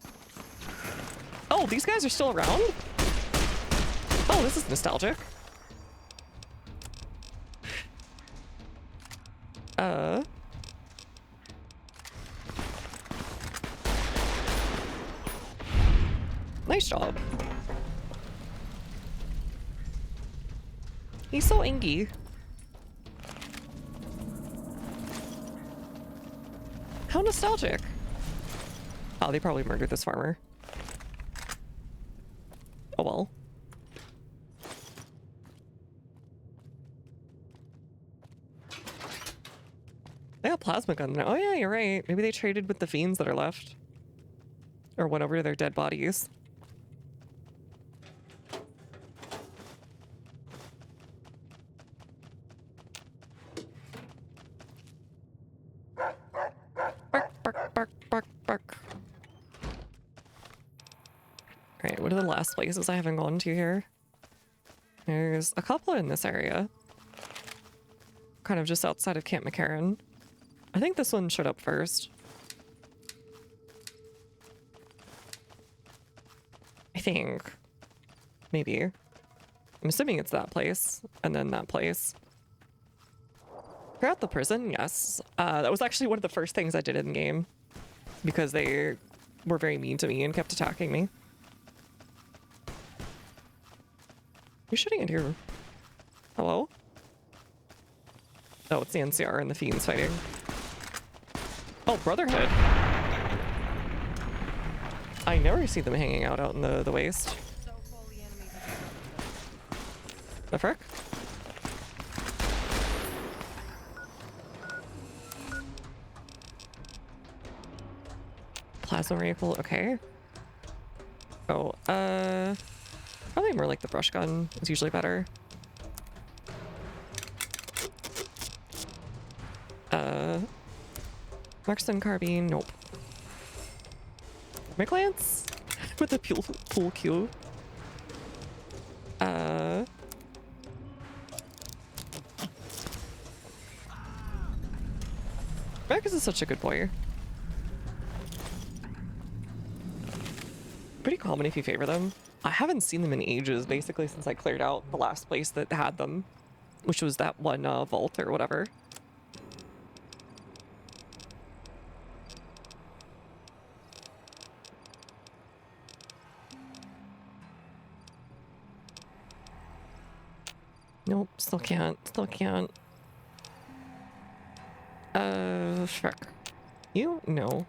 Oh, these guys are still around? Oh, this is nostalgic. Nice job. He's so ingy. How nostalgic. Oh, they probably murdered this farmer. Oh well. They got plasma gun now. Oh yeah, you're right. Maybe they traded with the fiends that are left. Or went over to their dead bodies. Bark, bark, bark, bark, bark. Alright, what are the last places I haven't gone to here? There's a couple in this area. Kind of just outside of Camp McCarran. I think this one showed up first. I think. Maybe. I'm assuming it's that place, and then that place. Throughout the prison, yes. That was actually one of the first things I did in game. Because they were very mean to me and kept attacking me. You're shooting at here. Hello? Oh, it's the NCR and the fiends fighting. Oh, Brotherhood. I never see them hanging out in the waste. The frick? Plasma rifle, okay. Oh, probably more like the brush gun is usually better. Marksman carbine, nope. McLance with the pool cue. Marcus is such a good boy. Pretty common if you favor them. I haven't seen them in ages, basically since I cleared out the last place that had them, which was that one vault or whatever. Nope, still can't. Still can't. Frick. You? No.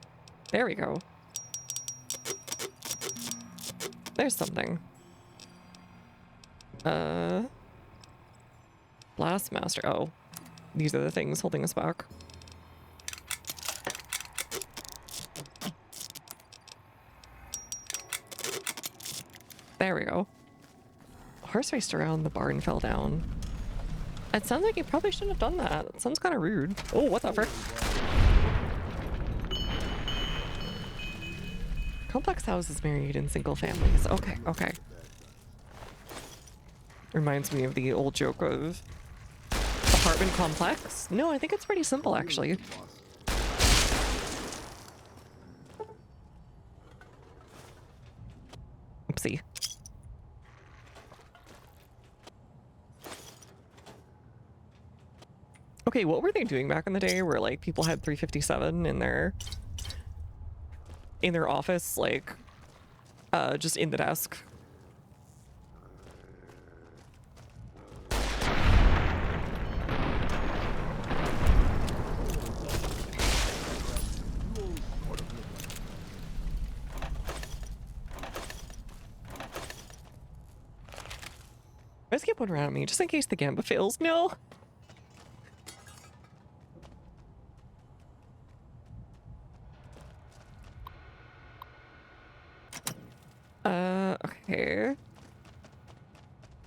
There we go. There's something. Blastmaster. Oh. These are the things holding us back. There we go. Horse raced around, the barn fell down. It sounds like you probably shouldn't have done that. It sounds kind of rude. Oh, what the frick? Complex houses married in single families. Okay, okay. Reminds me of the old joke of apartment complex. No, I think it's pretty simple, actually. Oopsie. Okay, what were they doing back in the day where like people had 357 in their office, like just in the desk? Let's keep one around me just in case the gamba fails. No. Okay.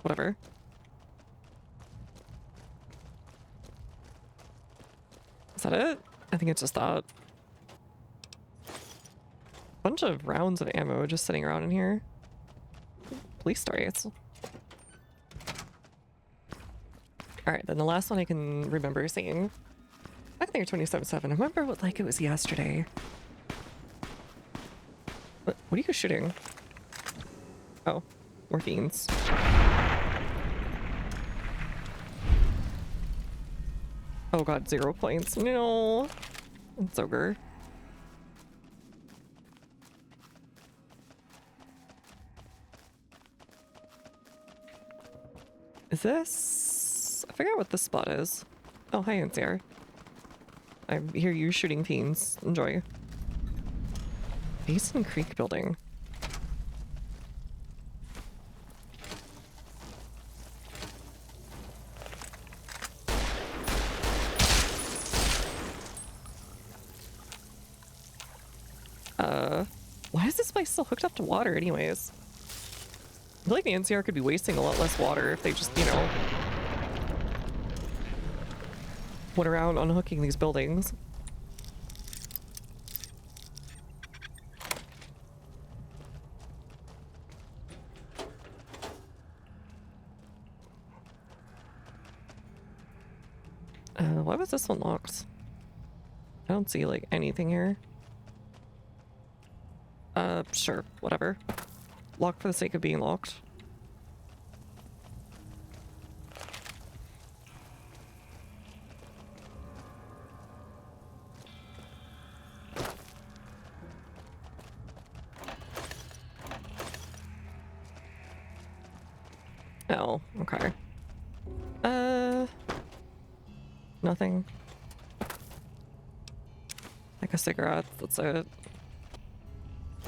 Whatever. Is that it? I think it's just that. Bunch of rounds of ammo just sitting around in here. Police stories. Alright, then the last one I can remember seeing. I think 27-7. I remember what like it was yesterday. What are you shooting? Oh, more fiends. Oh god, 0 points. No. It's ogre. Is this... I forgot what this spot is. Oh, hi, NCR. I hear you shooting fiends. Enjoy. Basin Creek building. probably still hooked up to water anyways. I feel like the NCR could be wasting a lot less water if they just, you know, went around unhooking these buildings. Why was this one locked? I don't see, like, anything here. Sure, whatever. Locked for the sake of being locked. Oh, okay. Nothing. Like a cigarette, that's it.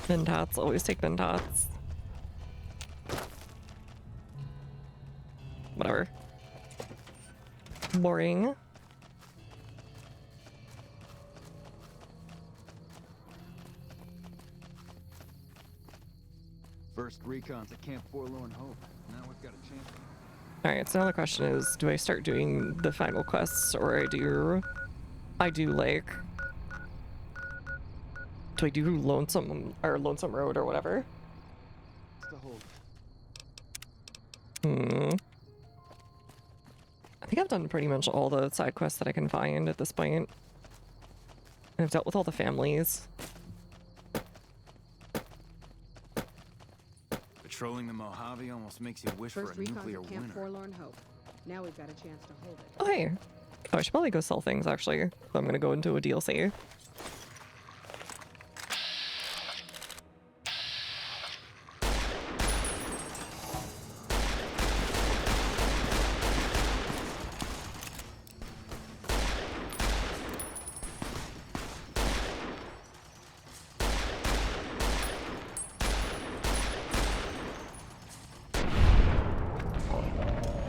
Mentats, always take Mentats. Whatever. Boring. First recon's at Camp Forlorn Hope. Now we've got a chance. Alright, so now the question is, do I start doing the final quests, or I do like, do I do Lonesome Road or whatever? I think I've done pretty much all the side quests that I can find at this point. And I've dealt with all the families. Patrolling the Mojave almost makes you wish for a nuclear Camp winter. Forlorn Hope. Now we've got a chance to hold it. Oh, hey. Oh, I should probably go sell things, actually. So I'm gonna go into a DLC.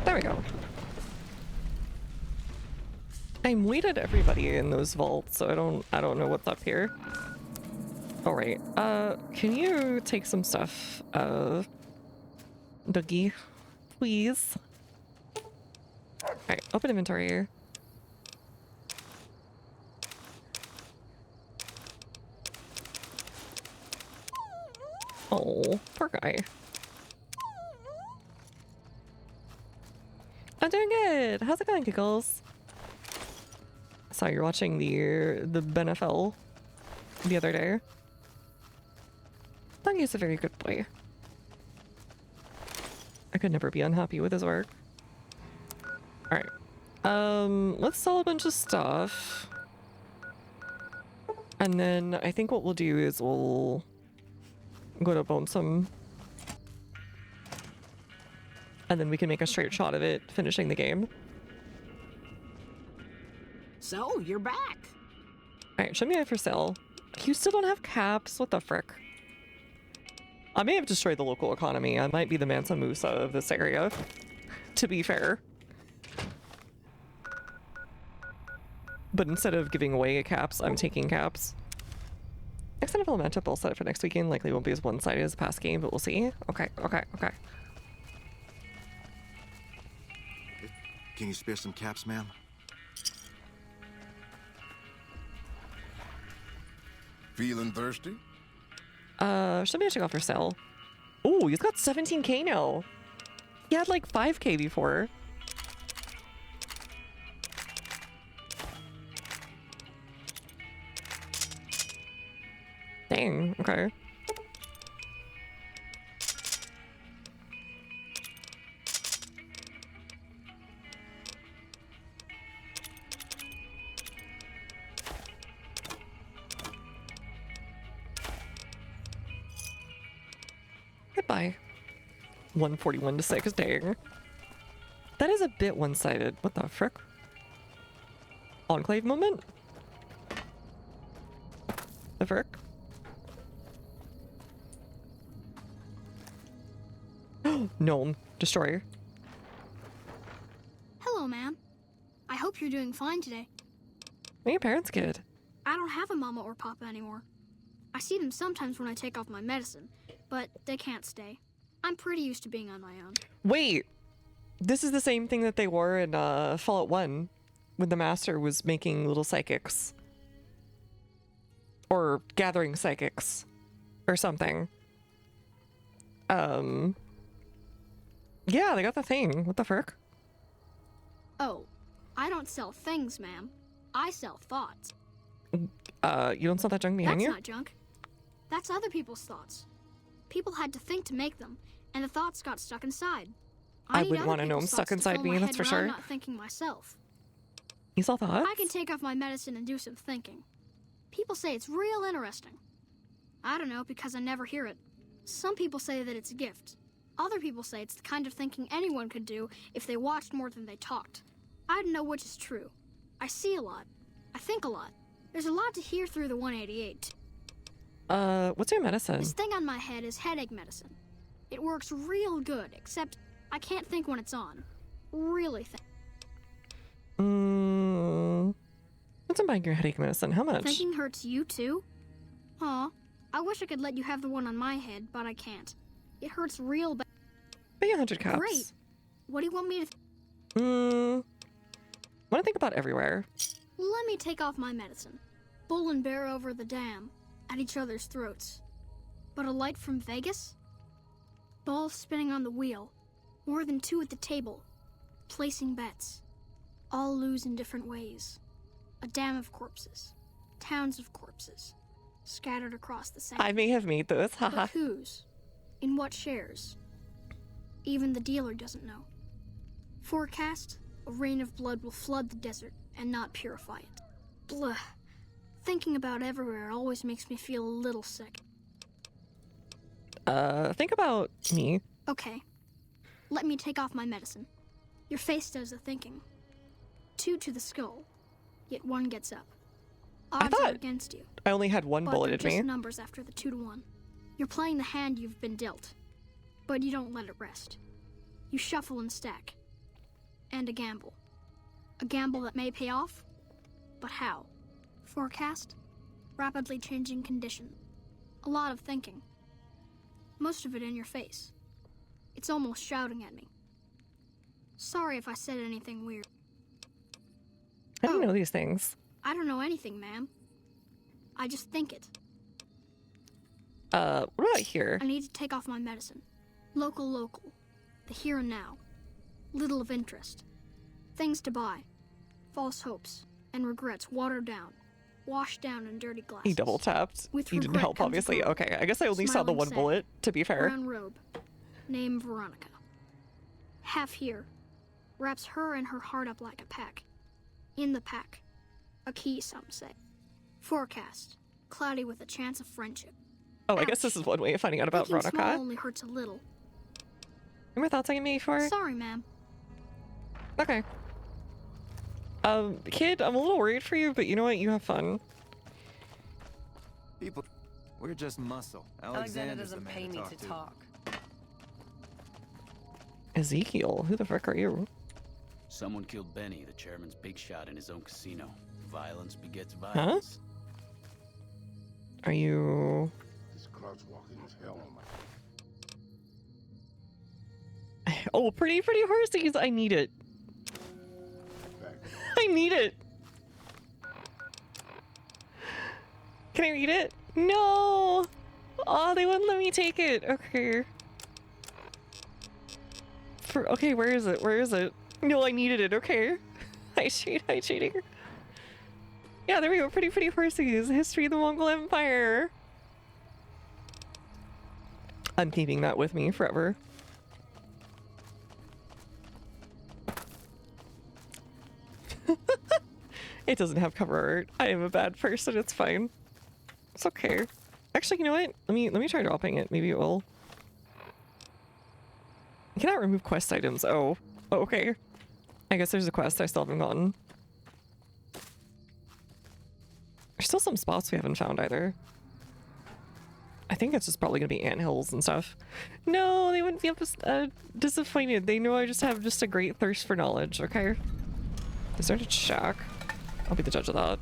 There we go. I'm weighted everybody in those vaults, so I don't know what's up here. Alright, can you take some stuff, Dougie, please? Alright, open inventory here. Oh, poor guy. I'm doing good. How's it going, Giggles? Saw you're watching the BNFL the other day. Dougie's a very good boy. I could never be unhappy with his work. Alright. Let's sell a bunch of stuff. And then I think what we'll do is we'll go to Lonesome. And then we can make a straight shot of it, finishing the game. So, you're back. Alright, show me out for sale. You still don't have caps? What the frick? I may have destroyed the local economy. I might be the Mansa Musa of this area, to be fair. But instead of giving away caps, I'm taking caps. Next NFL matchup I'll set it for next weekend. Likely won't be as one-sided as the past game, but we'll see. Okay. Can you spare some caps, ma'am? Feeling thirsty? Should be check out for sale. Oh, he's got 17k now. He had like 5k before. Dang, okay. Goodbye. 141 to 6, dang. That is a bit one-sided. What the frick? Enclave moment? The frick? Gnome. Destroyer. Hello, ma'am. I hope you're doing fine today. What are your parents, kid? I don't have a mama or papa anymore. I see them sometimes when I take off my medicine, but they can't stay. I'm pretty used to being on my own. Wait, this is the same thing that they wore in Fallout 1 when the Master was making little psychics. Or gathering psychics. Or something. Yeah, they got the thing. What the frick? Oh, I don't sell things, ma'am. I sell thoughts. You don't sell that junk behind That's you? not junk. That's other people's thoughts. People had to think to make them, and the thoughts got stuck inside. I need wouldn't other want to know them people's stuck thoughts to inside fill me, my that's head for when I'm sure. not thinking myself. You sell thoughts? I can take off my medicine and do some thinking. People say it's real interesting. I don't know because I never hear it. Some people say that it's a gift. Other people say it's the kind of thinking anyone could do if they watched more than they talked. I don't know which is true. I see a lot. I think a lot. There's a lot to hear through the 188. What's your medicine? This thing on my head is headache medicine. It works real good, except I can't think when it's on. Really think. What's in buying your headache medicine? How much? Thinking hurts you too? Aw, I wish I could let you have the one on my head, but I can't. It hurts real bad. Pay 100 caps. Great. What do you want me to... Want to think about everywhere. Let me take off my medicine. Bull and bear over the dam, at each other's throats. But a light from Vegas? Balls spinning on the wheel. More than two at the table. Placing bets. All lose in different ways. A dam of corpses. Towns of corpses. Scattered across the sand. I may have made this, haha. But whose? In what shares? Even the dealer doesn't know. Forecast, a rain of blood will flood the desert and not purify it. Blah. Thinking about everywhere always makes me feel a little sick. Think about me. Okay. Let me take off my medicine. Your face does the thinking. 2 to the skull, yet 1 gets up. Odds are against you. I only had one But bullet they're in just me. numbers after the 2 to 1. You're playing the hand you've been dealt, but you don't let it rest. You shuffle and stack. And a gamble. A gamble that may pay off, but how? Forecast? Rapidly changing condition. A lot of thinking. Most of it in your face. It's almost shouting at me. Sorry if I said anything weird. I don't know these things. I don't know anything, ma'am. I just think it. What about here? I need to take off my medicine. Local. The here and now. Little of interest. Things to buy. False hopes and regrets watered down. Washed down in dirty glasses. He double tapped. With He didn't regret help, comes obviously. growth. Okay, I guess I only saw the Smiling one sad. bullet, to be fair. Brown robe. Name Veronica. Half here. Wraps her and her heart up like a pack. In the pack. A key, some say. Forecast. Cloudy with a chance of friendship. Oh, I guess this is one way of finding out about Thinking small Veronica. only hurts a little. Remember thoughts I made for? Sorry, ma'am. Okay. Kid, I'm a little worried for you, but you know what? You have fun. People, we're just muscle. Alexander's the man to talk to. Ezekiel, who the frick are you? Someone killed Benny, the chairman's big shot in his own casino. Violence begets violence. Are you... This crowd's walking as hell. Oh, pretty horses. I need it. I need it. Can I read it? No. Oh, they wouldn't let me take it. Okay. Okay, where is it? Where is it? No, I needed it. Okay. I cheating. Yeah, there we go. Pretty horses. History of the Mongol Empire. I'm keeping that with me forever. It doesn't have cover art. I am a bad person. It's fine. It's okay. Actually, you know what? Let me try dropping it. Maybe it will. I cannot remove quest items. Oh, okay. I guess there's a quest I still haven't gotten. There's still some spots we haven't found either. I think it's just probably gonna be anthills and stuff. No, they wouldn't be disappointed. They know I just have just a great thirst for knowledge, okay? Deserted shack. I'll be the judge of that.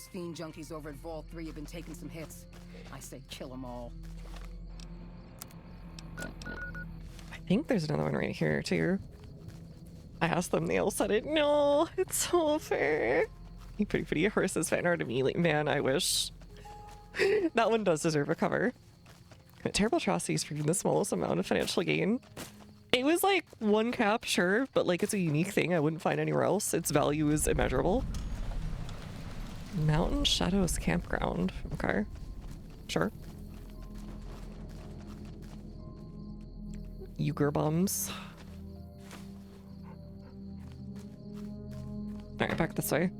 Those fiend junkies over at Vault 3 have been taking some hits. I say kill them all. I think there's another one right here too. I asked them, they all said it. No, it's over. You pretty horses fan art of me. Like, man, I wish. That one does deserve a cover. Terrible atrocities for the smallest amount of financial gain. It was like one cap, sure, but like it's a unique thing I wouldn't find anywhere else. Its value is immeasurable. Mountain Shadows Campground. Okay. Sure. Euchre bombs. Alright, back this way.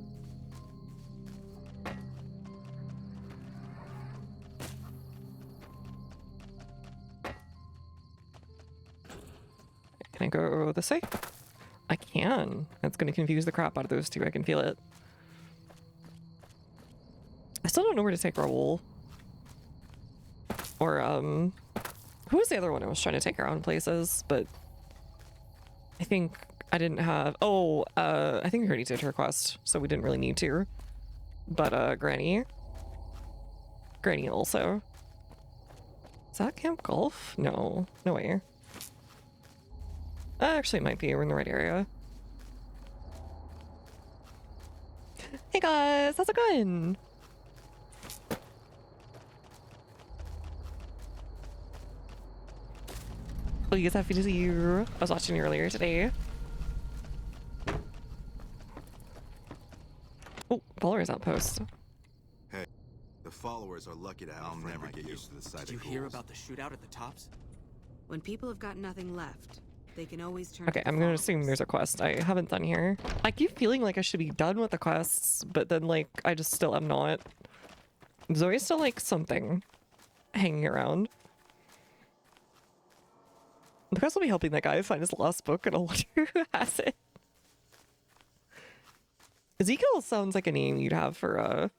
Can I go this way? I can. That's going to confuse the crap out of those two. I can feel it. I still don't know where to take Raoul. Or, who was the other one I was trying to take around places, but I think I didn't have... Oh, I think we already did her quest, so we didn't really need to. But, Granny. Granny also. Is that Camp Golf? No. No way. Actually, it might be. We're in the right area. Hey guys, how's it going? Please, happy to see you. I was watching you earlier today. Oh, Followers Outpost. Hey, the followers are lucky to have I'll never get used to the sight of Did you hear about the shootout at the tops? When people have got nothing left, they can always turn Okay, to I'm gonna assume there's a quest I haven't done here. I keep feeling like I should be done with the quests, but then like I just still am not. There's always still like something hanging around. The quest will be helping that guy find his lost book, and I'll wonder who has it. Ezekiel sounds like a name you'd have for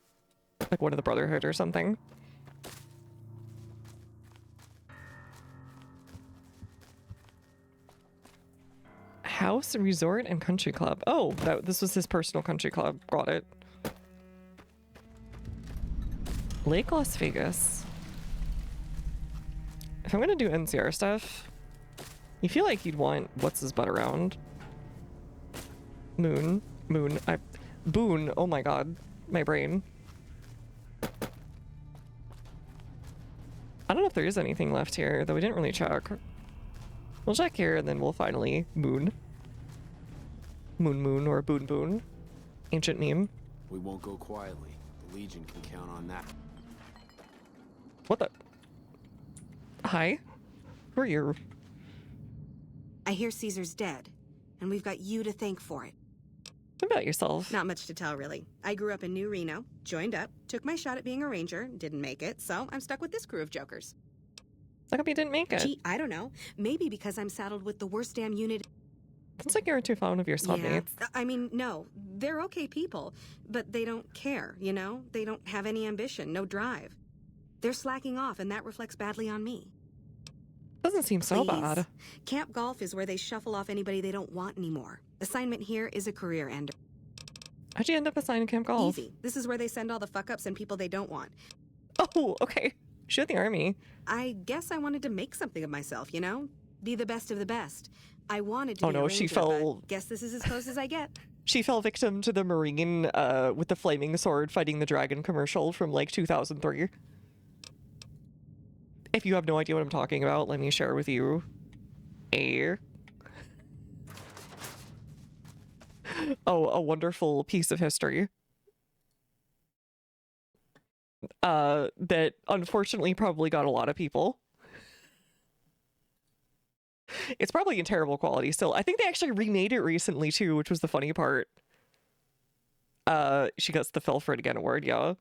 like one of the Brotherhood or something. House, Resort, and Country Club. Oh, this was his personal country club. Got it. Lake Las Vegas. If I'm gonna do NCR stuff, you feel like you'd want what's his butt around. Boone. Oh my god, my brain. I don't know if there is anything left here, though we didn't really check. We'll check here and then we'll finally Moon or Boon. Ancient meme. We won't go quietly. The Legion can count on that. What the? Hi? Who are you? I hear Caesar's dead, and we've got you to thank for it. What about yourself? Not much to tell, really. I grew up in New Reno, joined up, took my shot at being a ranger, didn't make it, so I'm stuck with this crew of jokers. How come you didn't make it? Gee, I don't know. Maybe because I'm saddled with the worst damn unit. It's like you're too fond of your squad mates. I mean, no. They're okay people, but they don't care, you know? They don't have any ambition, no drive. They're slacking off, and that reflects badly on me. Doesn't seem so bad. Camp Golf is where they shuffle off anybody they don't want anymore. Assignment here is a career ender. How'd you end up assigned Camp Golf? Easy. This is where they send all the fuck-ups and people they don't want. Oh, okay. Shoot the army. I guess I wanted to make something of myself, you know? Be the best of the best. I wanted to be a ranger, she fell... but guess this is as close as I get. She fell victim to the Marine with the flaming sword fighting the dragon commercial from like 2003. If you have no idea what I'm talking about, let me share with you a wonderful piece of history that unfortunately probably got a lot of people. It's probably in terrible quality still. I think they actually remade it recently too, which was the funny part. She gets the Phil for it again award, yeah.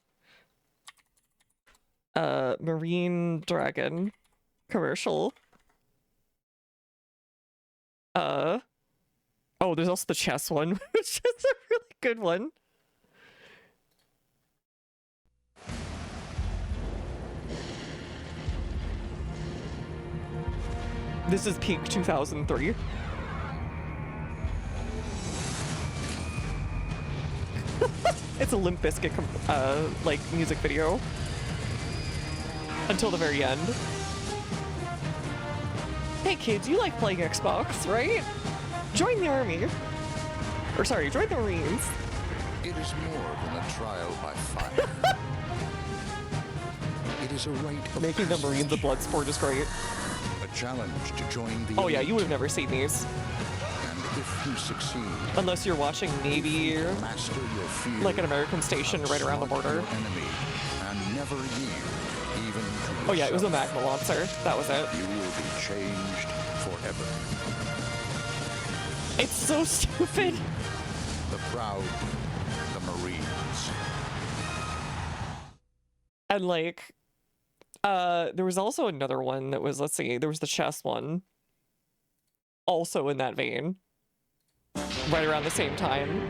Marine Dragon commercial. Oh, there's also the chess one, which is a really good one. This is peak 2003. It's a Limp Bizkit like music video until the very end. Hey kids, you like playing Xbox, right? Join the army. Or sorry, join the Marines. It is more than a trial by fire. It is a rite of Making the Marines a blood sport is great. a challenge to join the Oh yeah, elite. you would have never seen these. And if you succeed, Unless you're watching maybe master your fear, like an American station right around the border. your enemy, and never yield even to Oh yeah, it was a yourself. magma monster. That was it. You will be changed forever. It's so stupid. The proud, the Marines. And like, there was also another one that was, let's see, there was the chess one. Also in that vein. Right around the same time.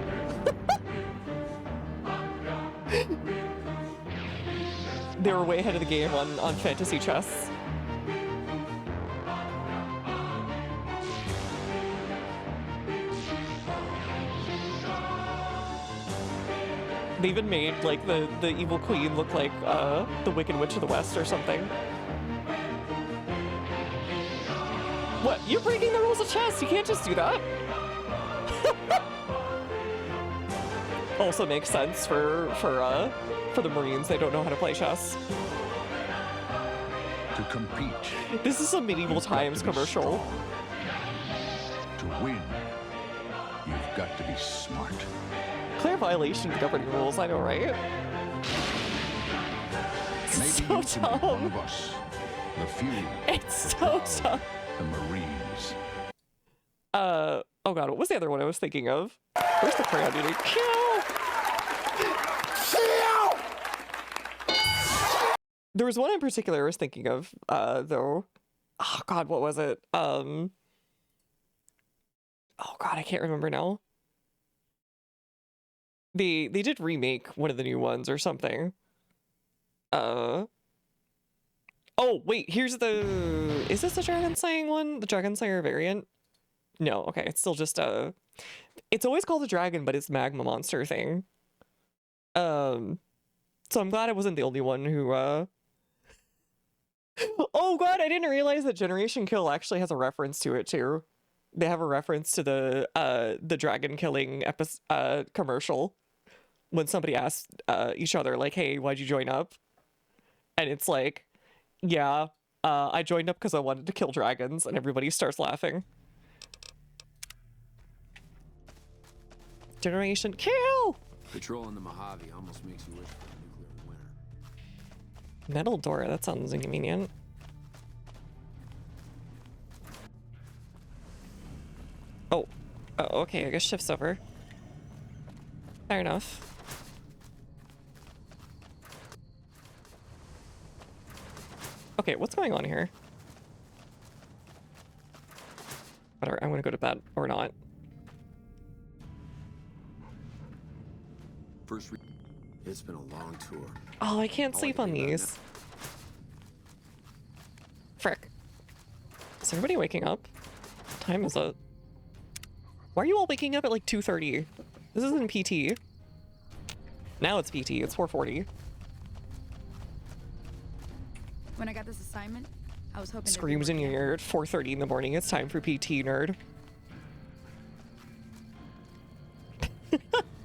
They were way ahead of the game on fantasy chess. They even made like the evil queen look like the Wicked Witch of the West or something. What? You're breaking the rules of chess. You can't just do that. Also makes sense for the Marines. They don't know how to play chess. To compete. This is a medieval times commercial. To win, you've got to be smart. Clear violation of the governing rules. I know, right? Maybe So you can be one dumb. of us. The few. It's so dumb. The Marines. Oh god, what was the other one I was thinking of? Where's the crayon dude? Kill! There was one in particular I was thinking of, though. Oh god, what was it? Oh god, I can't remember now. They did remake one of the new ones or something. Oh wait, here's the. Is this the Dragon Slaying one? The Dragon Slayer variant? No, okay, it's still just it's always called the dragon, but it's magma monster thing. So I'm glad I wasn't the only one who Oh god, I didn't realize that Generation Kill actually has a reference to it too. They have a reference to the dragon killing commercial when somebody asks each other like, "Hey, why'd you join up?" And it's like, "Yeah, I joined up because I wanted to kill dragons," and everybody starts laughing. Generation Kill! Patrolling the Mojave almost makes you wish for a nuclear winter. Metal door, that sounds inconvenient. Oh, okay, I guess shift's over. Fair enough. Okay, what's going on here? Whatever, I'm gonna go to bed, or not. It's been a long tour. Oh, I can't sleep on these. Frick. Is everybody waking up? What time is it? Why are you all waking up at like 2:30? This isn't PT. Now it's PT, it's 4:40. When I got this assignment, I was hoping Screams in your ear at 4:30 in the morning. It's time for PT, nerd.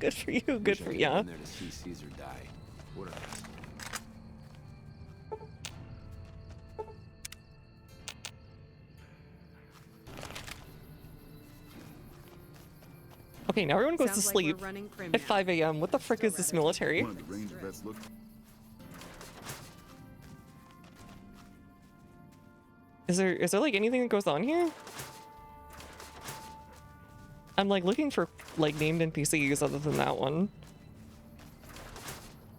Good for you, good for ya. There to see Caesar die. What a asshole. Okay, now everyone goes to Sounds like we're sleep running prim at now. 5 a.m. What the frick is this military? One of the ranger vets looked. Is there like anything that goes on here? I'm like looking for like named NPCs other than that one.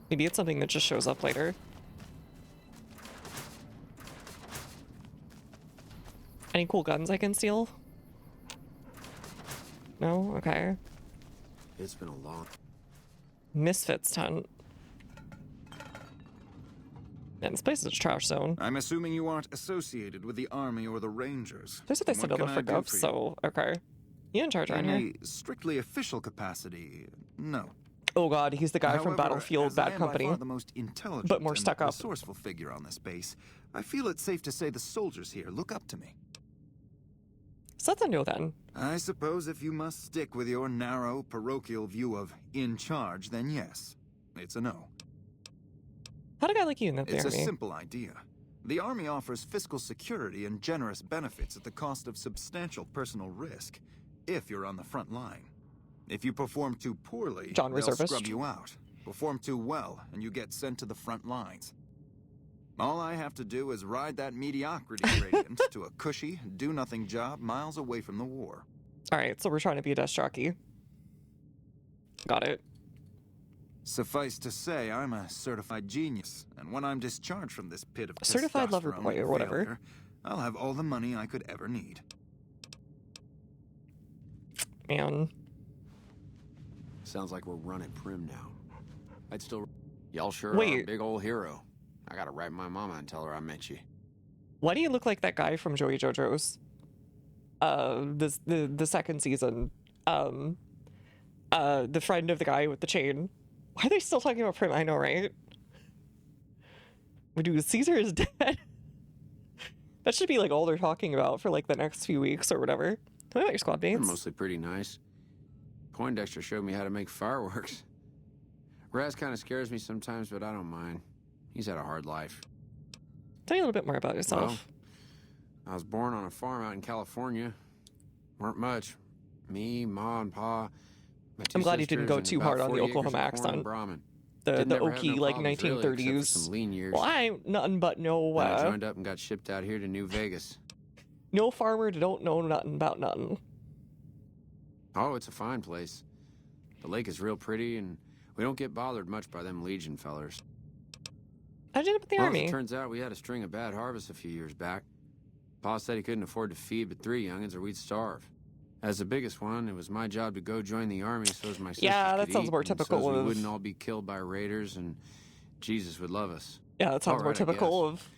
Maybe it's something that just shows up later. Any cool guns I can steal? No? Okay. It's been a long... Misfits tent. Man, this place is a trash zone. I'm assuming you aren't associated with the army or the rangers. That's what they said What on the can I frick do up, for you? so okay. You in charge around In here? a strictly official capacity, no. Oh god, he's the guy However, from Battlefield as I Bad am Company. by far the most intelligent but more and stuck up. resourceful figure on this base, I feel it's safe to say the soldiers here look up to me. So that's a no then. I suppose if you must stick with your narrow, parochial view of in charge, then yes, it's a no. How'd a guy like you in the It's a army? simple idea. The Army offers fiscal security and generous benefits at the cost of substantial personal risk, if you're on the front line. If you perform too poorly, John they'll Reservist. scrub you out. Perform too well, and you get sent to the front lines. All I have to do is ride that mediocrity gradient to a cushy, do-nothing job miles away from the war. Alright, so we're trying to be a desk jockey. Got it. Suffice to say, I'm a certified genius, and when I'm discharged from this pit of Certified lover testosterone boy or and whatever. failure, I'll have all the money I could ever need. Man. Sounds like we're running prim now. I'd still... Y'all sure are a Wait. big old hero. I gotta write my mama and tell her I met you. Why do you look like that guy from Joey JoJo's? The second season. The friend of the guy with the chain. Why are they still talking about Prim? I know, right? Dude, Caesar is dead. That should be like all they're talking about for like the next few weeks or whatever. Tell me about your squad They're mates. mostly pretty nice. Poindexter showed me how to make fireworks. Raz kind of scares me sometimes, but I don't mind. He's had a hard life. Tell me a little bit more about yourself. Well, I was born on a farm out in California. Weren't much. Me, Ma, and Pa. My two I'm glad you didn't sisters, go and too about hard on the 40 acres Oklahoma of corn and accent. Brahmin. The Didn't ever have oaky no like problems, really, except for 1930s. some lean years. Well, I ain't nothing but no Then I joined up and got shipped out here to New Vegas. no farmer that don't know nothing about nothing. Oh, it's a fine place. The lake is real pretty, and we don't get bothered much by them Legion fellers. How'd you end up at the Well, army? as it turns out, we had a string of bad harvests a few years back. Pa said he couldn't afford to feed but 3 youngins or we'd starve. As the biggest one, it was my job to go join the army so as my sisters Yeah, that could sounds eat, more and so typical as we of- wouldn't all be killed by raiders, and Jesus would love us. Yeah, that sounds All more right, I typical guess. of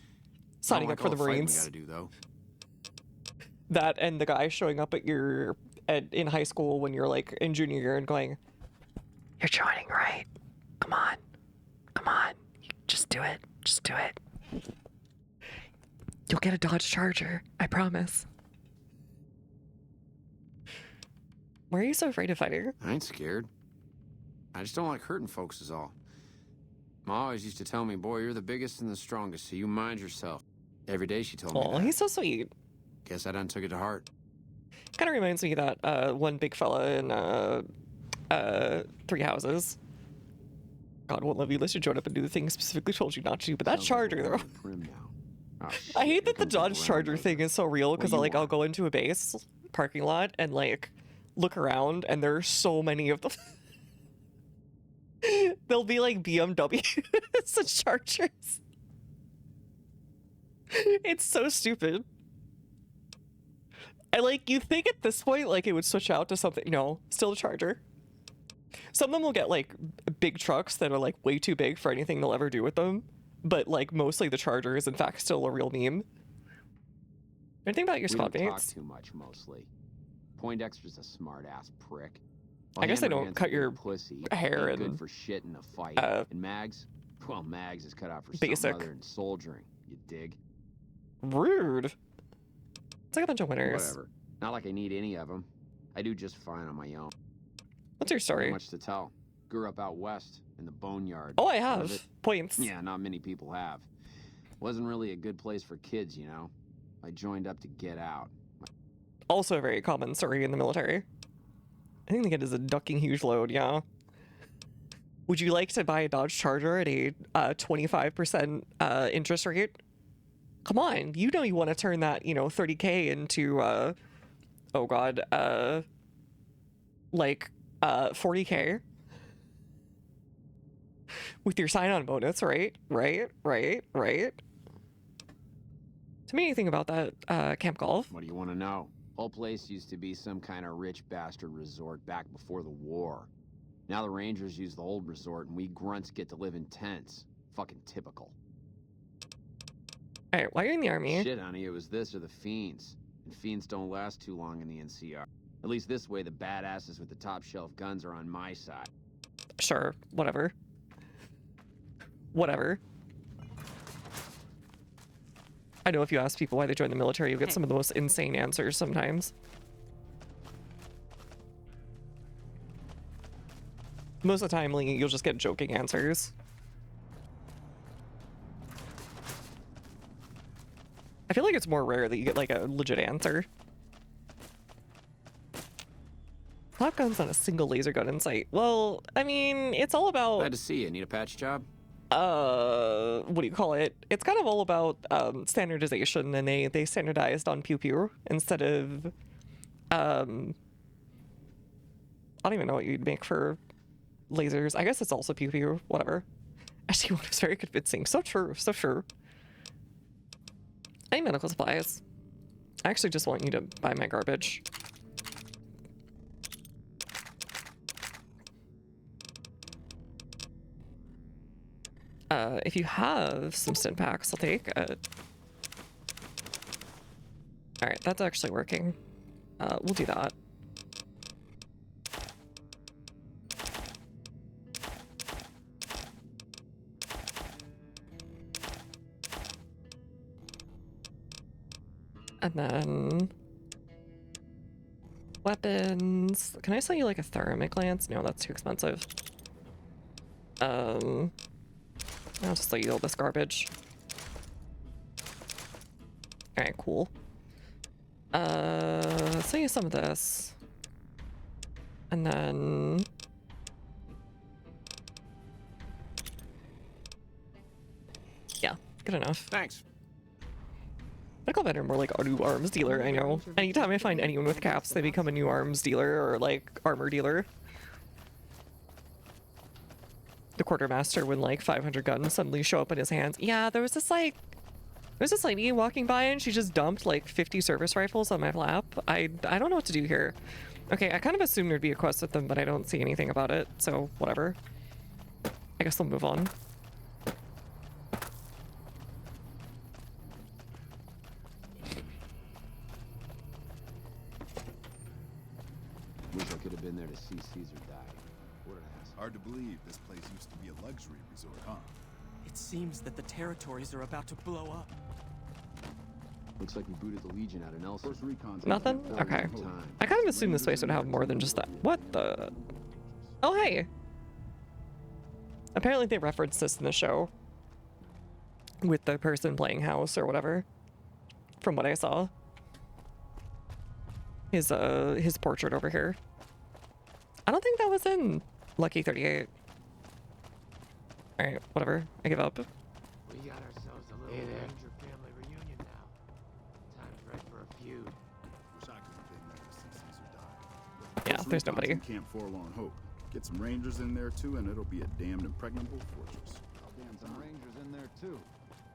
signing I up don't for like the all fighting Marines. We gotta do, though. That and the guy showing up at your in high school when you're like in junior year and going, "You're joining, right? Come on, come on, just do it, just do it. You'll get a Dodge Charger, I promise." Why are you so afraid of fighting? I ain't scared. I just don't like hurting folks is all. Ma always used to tell me, boy, you're the biggest and the strongest, so you mind yourself. Every day she told me Oh, that. he's so sweet. Guess I done took it to heart. Kind of reminds me of that one big fella in Three Houses. God won't let you let you join up and do the things specifically told you not to, but that Charger though. I hate that the Dodge Charger thing is so real because I'll go into a base parking lot and like look around and there are so many of them. They'll be like BMWs and Chargers. It's so stupid. I like, you think at this point like it would switch out to something. No, still a Charger. Some of them will get like big trucks that are like way too big for anything they'll ever do with them. But like mostly the Charger is in fact still a real meme. Anything about your squad We don't talk mates? too much, mostly. Poindexter's a smart-ass prick. I guess they don't Hammerhand's cut a your pussy. hair Ain't and, good for shit in a fight. And Mags? Well, Mags is cut out for basic. something other than soldiering, you dig? Rude. It's like a bunch of winners. Whatever. Not like I need any of them. I do just fine on my own. What's your story? Not much to tell. Grew up out west, in the boneyard. Oh, I Heard of have. it? Points. Yeah, not many people have. Wasn't really a good place for kids, you know? I joined up to get out. Also a very common story in the military. I think it is a ducking huge load, yeah. Would you like to buy a Dodge Charger at a 25% interest rate? Come on, you know you want to turn that, 30K into, oh god, like 40K? With your sign-on bonus, right? Right? Tell me anything about that Camp Golf. What do you want to know? Whole place used to be some kind of rich bastard resort back before the war. Now the Rangers use the old resort and we grunts get to live in tents. Fucking typical. Alright, why are you in the army? Shit, honey, it was this or the Fiends. And Fiends don't last too long in the NCR. At least this way the badasses with the top shelf guns are on my side. Sure, whatever. Whatever. I know if you ask people why they join the military, you get some of the most insane answers sometimes. Most of the time, like, you'll just get joking answers. I feel like it's more rare that you get, like, a legit answer. Top guns on a single laser gun in sight. Well, I mean, it's all about... Glad to see you. Need a patch job? What do you call it? It's kind of all about standardization, and they standardized on pew pew instead of I don't even know what you'd make for lasers. I guess it's also pew pew, whatever. Actually, one was very convincing. So true, so true. I need medical supplies. I actually just want you to buy my garbage. If you have some stim packs, I'll take it. Alright, that's actually working. We'll do that. And then... weapons. Can I sell you like a thermic lance? No, that's too expensive. I'll just let you all this garbage. Alright, cool. Sell you some of this. And then... yeah, good enough. Thanks. Medical vendor, more like a new arms dealer, I know. Anytime I find anyone with caps, they become a new arms dealer or like armor dealer. The quartermaster when like 500 guns suddenly show up in his hands. Yeah, there was this lady walking by and she just dumped like 50 service rifles on my lap. I don't know what to do here. Okay, I kind of assumed there'd be a quest with them, but I don't see anything about it, so whatever. I guess I'll move on. Wish I could have been there to see Caesar die. What an ass. Hard to believe this place used to be a luxury resort, huh? It seems that the territories are about to blow up. Looks like we booted the Legion out of Nelson. First recon. Nothing? Okay. I kind of assumed this place would have more than just that. What the? Oh, hey. Apparently they referenced this in the show. With the person playing house or whatever. From what I saw. His portrait over here. I don't think that was in Lucky 38. Alright, whatever. I give up. We got ourselves a little Ranger family reunion now. Time's right for a feud. Wish I could have been there to see Caesar die. Yeah, there's nobody. Camp Forlorn Hope. Get some Rangers in there too, and it'll be a damned impregnable fortress. I'll get some Rangers in there too,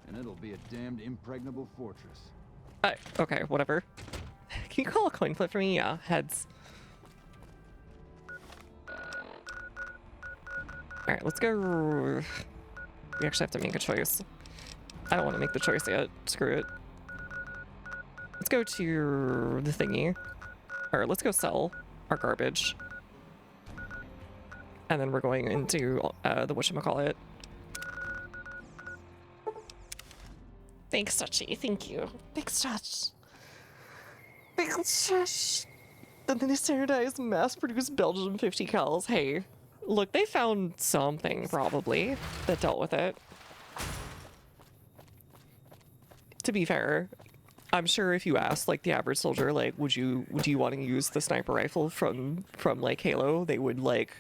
and it'll be a damned impregnable fortress. Okay, whatever. Can you call a coin flip for me? Yeah, heads. Alright, let's go... we actually have to make a choice. I don't want to make the choice yet. Screw it. Let's go to the thingy. Or let's go sell our garbage. And then we're going into the whatchamacallit. Thanks, Touchy. Thank you. Thanks, Touch. Thanks, Touch. And then they standardized mass-produced Belgian 50 cals. Hey, look, they found something, probably, that dealt with it. To be fair, I'm sure if you asked, like, the average soldier, like, do you want to use the sniper rifle from like, Halo, they would, like,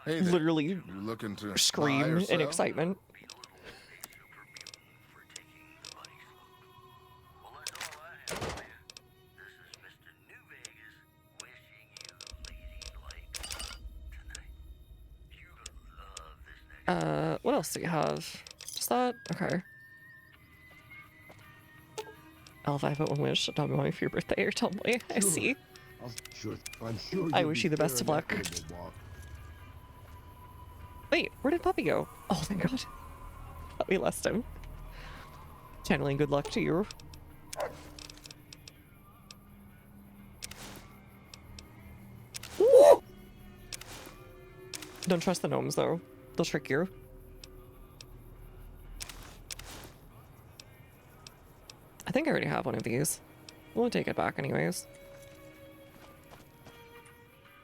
hey literally looking to scream in excitement. What else do you have? Just that? Okay. L5 at wish. Tell me for your birthday or tomboy. I see. I wish you the best of luck. Wait, where did Puppy go? Oh, thank God. We lost him. Channeling good luck to you. Don't trust the gnomes, though. They'll trick you. I think I already have one of these. We'll take it back anyways.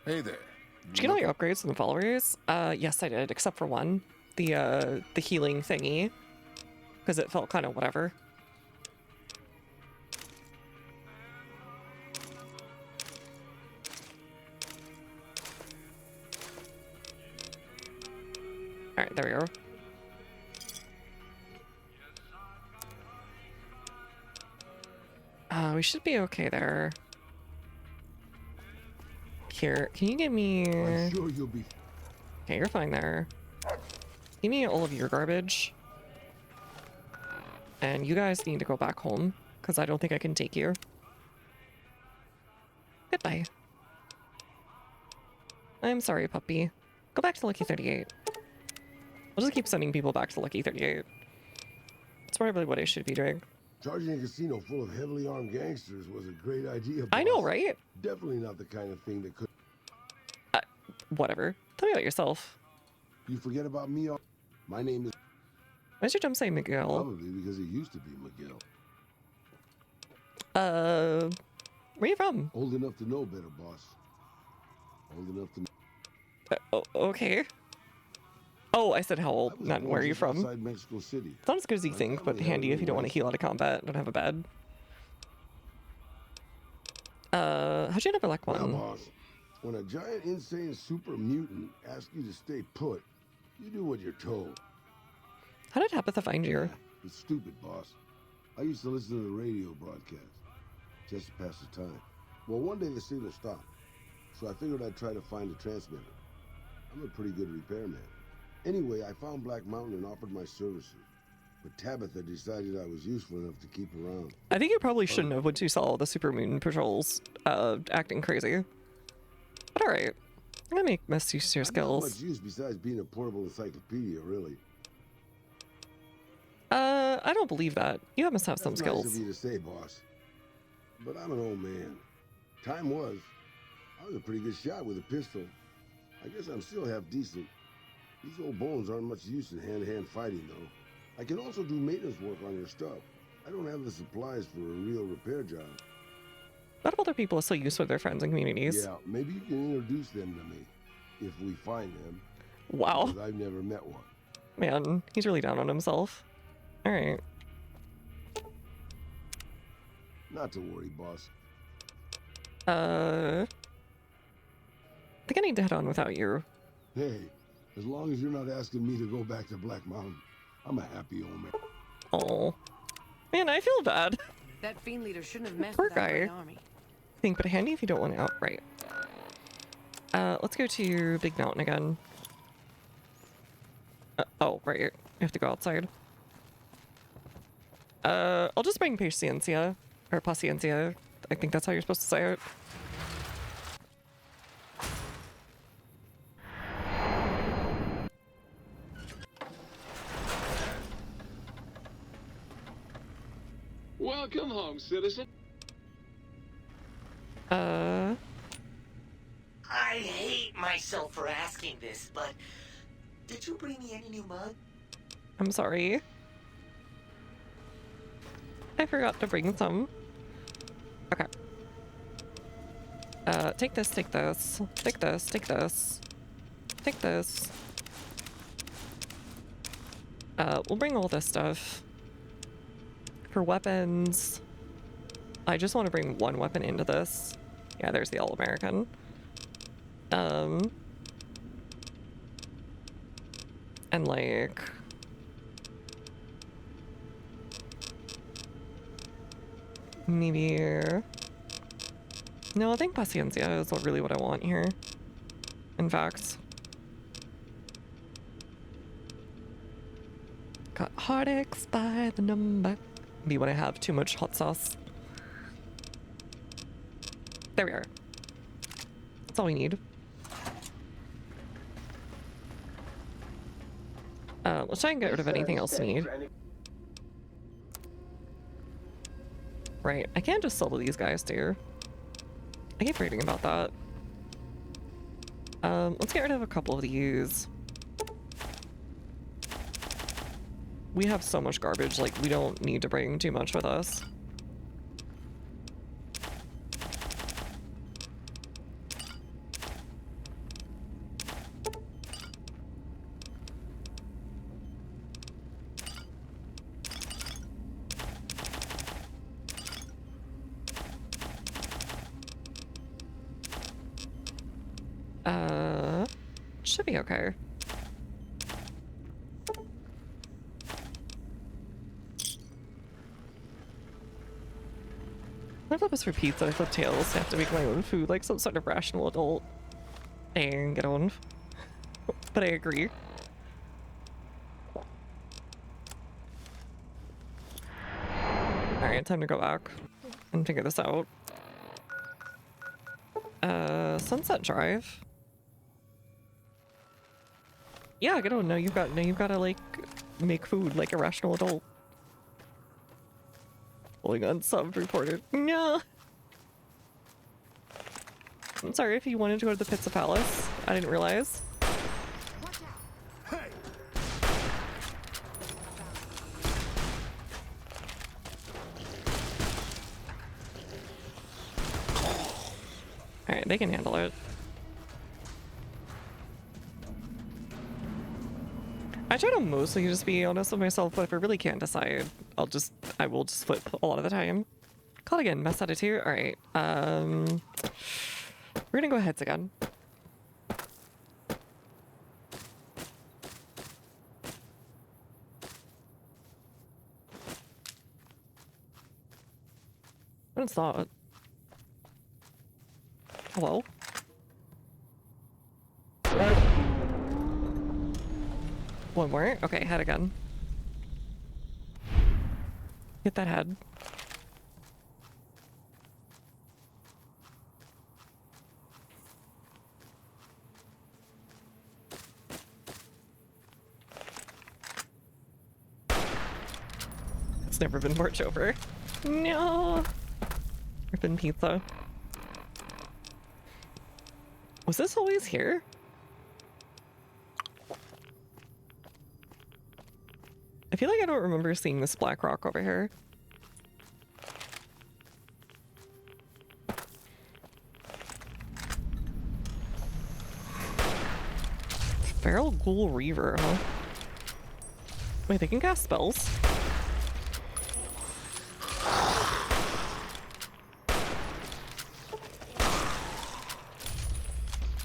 Hey there. Did you get all your upgrades from the followers? Yes, I did, except for one. The healing thingy. Because it felt kind of whatever. Alright, there we go. We should be okay there. Here, can you give me... I'm sure you'll be... Okay, you're fine there. Give me all of your garbage. And you guys need to go back home, because I don't think I can take you. Goodbye. I'm sorry, puppy. Go back to Lucky 38. I'll just keep sending people back to Lucky 38. That's probably what I should be doing. Charging a casino full of heavily armed gangsters was a great idea, boss. I know, right? Definitely not the kind of thing that could... Whatever. Tell me about yourself. You forget about me? My name is... Why's your jump say Miguel? Probably because it used to be Miguel. Where are you from? Old enough to know better, boss. Old enough to know... okay. Oh, I said how old, not where are you from. Outside Mexico City. It's not as good as you think, but handy if you don't want to heal out of combat. Don't have a bed. How'd you end up a Black one? Well, boss, when a giant, insane super mutant asks you to stay put, you do what you're told. How did Tabitha find you? It's stupid, boss. I used to listen to the radio broadcast, just to pass the time. Well, one day the signal stopped, so I figured I'd try to find a transmitter. I'm a pretty good repairman. Anyway, I found Black Mountain and offered my services. But Tabitha decided I was useful enough to keep around. I think you probably shouldn't have once you saw the Super Mutant Patrols acting crazy. But alright. I'm gonna make best use of your skills. Not much use besides being a portable encyclopedia, really. I don't believe that. You must have some skills. Nice of you to say, boss. But I'm an old man. Time was, I was a pretty good shot with a pistol. I guess I'm still half decent. These old bones aren't much use in hand-to-hand fighting, though. I can also do maintenance work on your stuff. I don't have the supplies for a real repair job. A lot of other people are still useful with their friends and communities. Yeah, maybe you can introduce them to me, if we find them. Wow. Because I've never met one. Man, he's really down on himself. Alright. Not to worry, boss. I think I need to head on without you. Hey, as long as you're not asking me to go back to Black Mountain, I'm a happy old man. Oh. Man, I feel bad. That fiend leader shouldn't have messed Poor with that guy. great army. Think, but handy if you don't want to outright. Let's go to Big Mountain again. Oh, right. You have to go outside. I'll just bring Paciencia. Or Paciencia. I think that's how you're supposed to say it. Welcome home, citizen. I hate myself for asking this, but did you bring me any new mud? I'm sorry. I forgot to bring some. Okay. Take this, take this, take this, take this, take this. We'll bring all this stuff. For weapons, I just want to bring one weapon into this. Yeah, there's the All-American. And like... maybe... No, I think Paciencia is really what I want here. In fact. Got heartaches by the number. Be when I have too much hot sauce. There we are. That's all we need. Let's try and get rid of anything else we need. Right, I can't just sell to these guys, too. I keep reading about that. Let's get rid of a couple of these. We have so much garbage, like, we don't need to bring too much with us. Should be okay. I flip this for pizza, I flip tails. I have to make my own food like some sort of rational adult. Dang, get on. But I agree. Alright, time to go back and figure this out. Sunset Drive. Yeah, get on. Now you've gotta like make food like a rational adult. Pulling unsubbed reported. No. I'm sorry if you wanted to go to the Pizza Palace. I didn't realize. Alright, they can handle it. I try to mostly just be honest with myself, but if I really can't decide, I will just flip a lot of the time. Call again, mess out of two. Alright, we're gonna go heads again. What is that? Hello? One more? Okay, head again. Hit that head. It's never been march over. No! Rippin' pizza. Was this always here? I feel like I don't remember seeing this black rock over here. Feral Ghoul Reaver, huh? Wait, they can cast spells?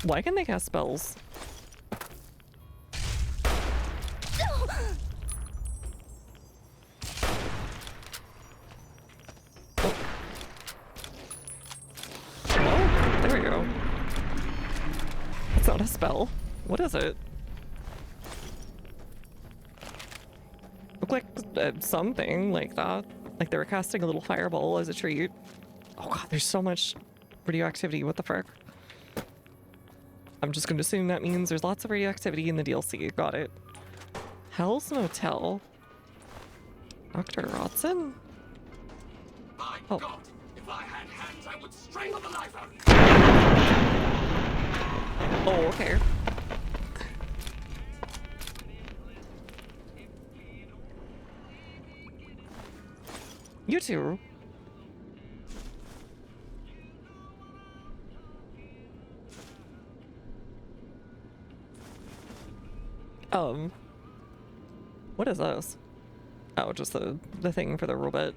Why can they cast spells? Oh, there we go. It's not a spell. What is it? Look like something like that. Like they were casting a little fireball as a treat. Oh god, there's so much radioactivity. What the frick? I'm just going to assume that means there's lots of radioactivity in the DLC. Got it. Hell's Motel. Dr. Rotson? My God, if I had hands, I would strangle the life out of you. Oh, okay. You too. What is this? Oh, just the thing for the robot.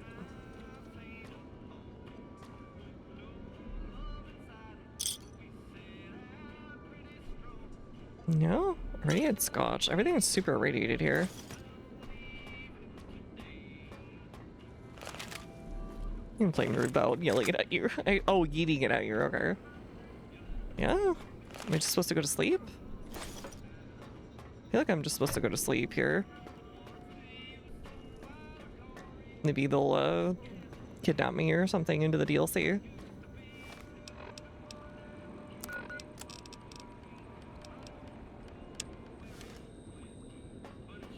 No? Radiated scotch. Everything is super irradiated here. I'm playing rude about yelling it at you. Oh, yeeting it at you, okay. Yeah? Am I just supposed to go to sleep? I feel like I'm just supposed to go to sleep here. Maybe they'll, kidnap me or something into the DLC.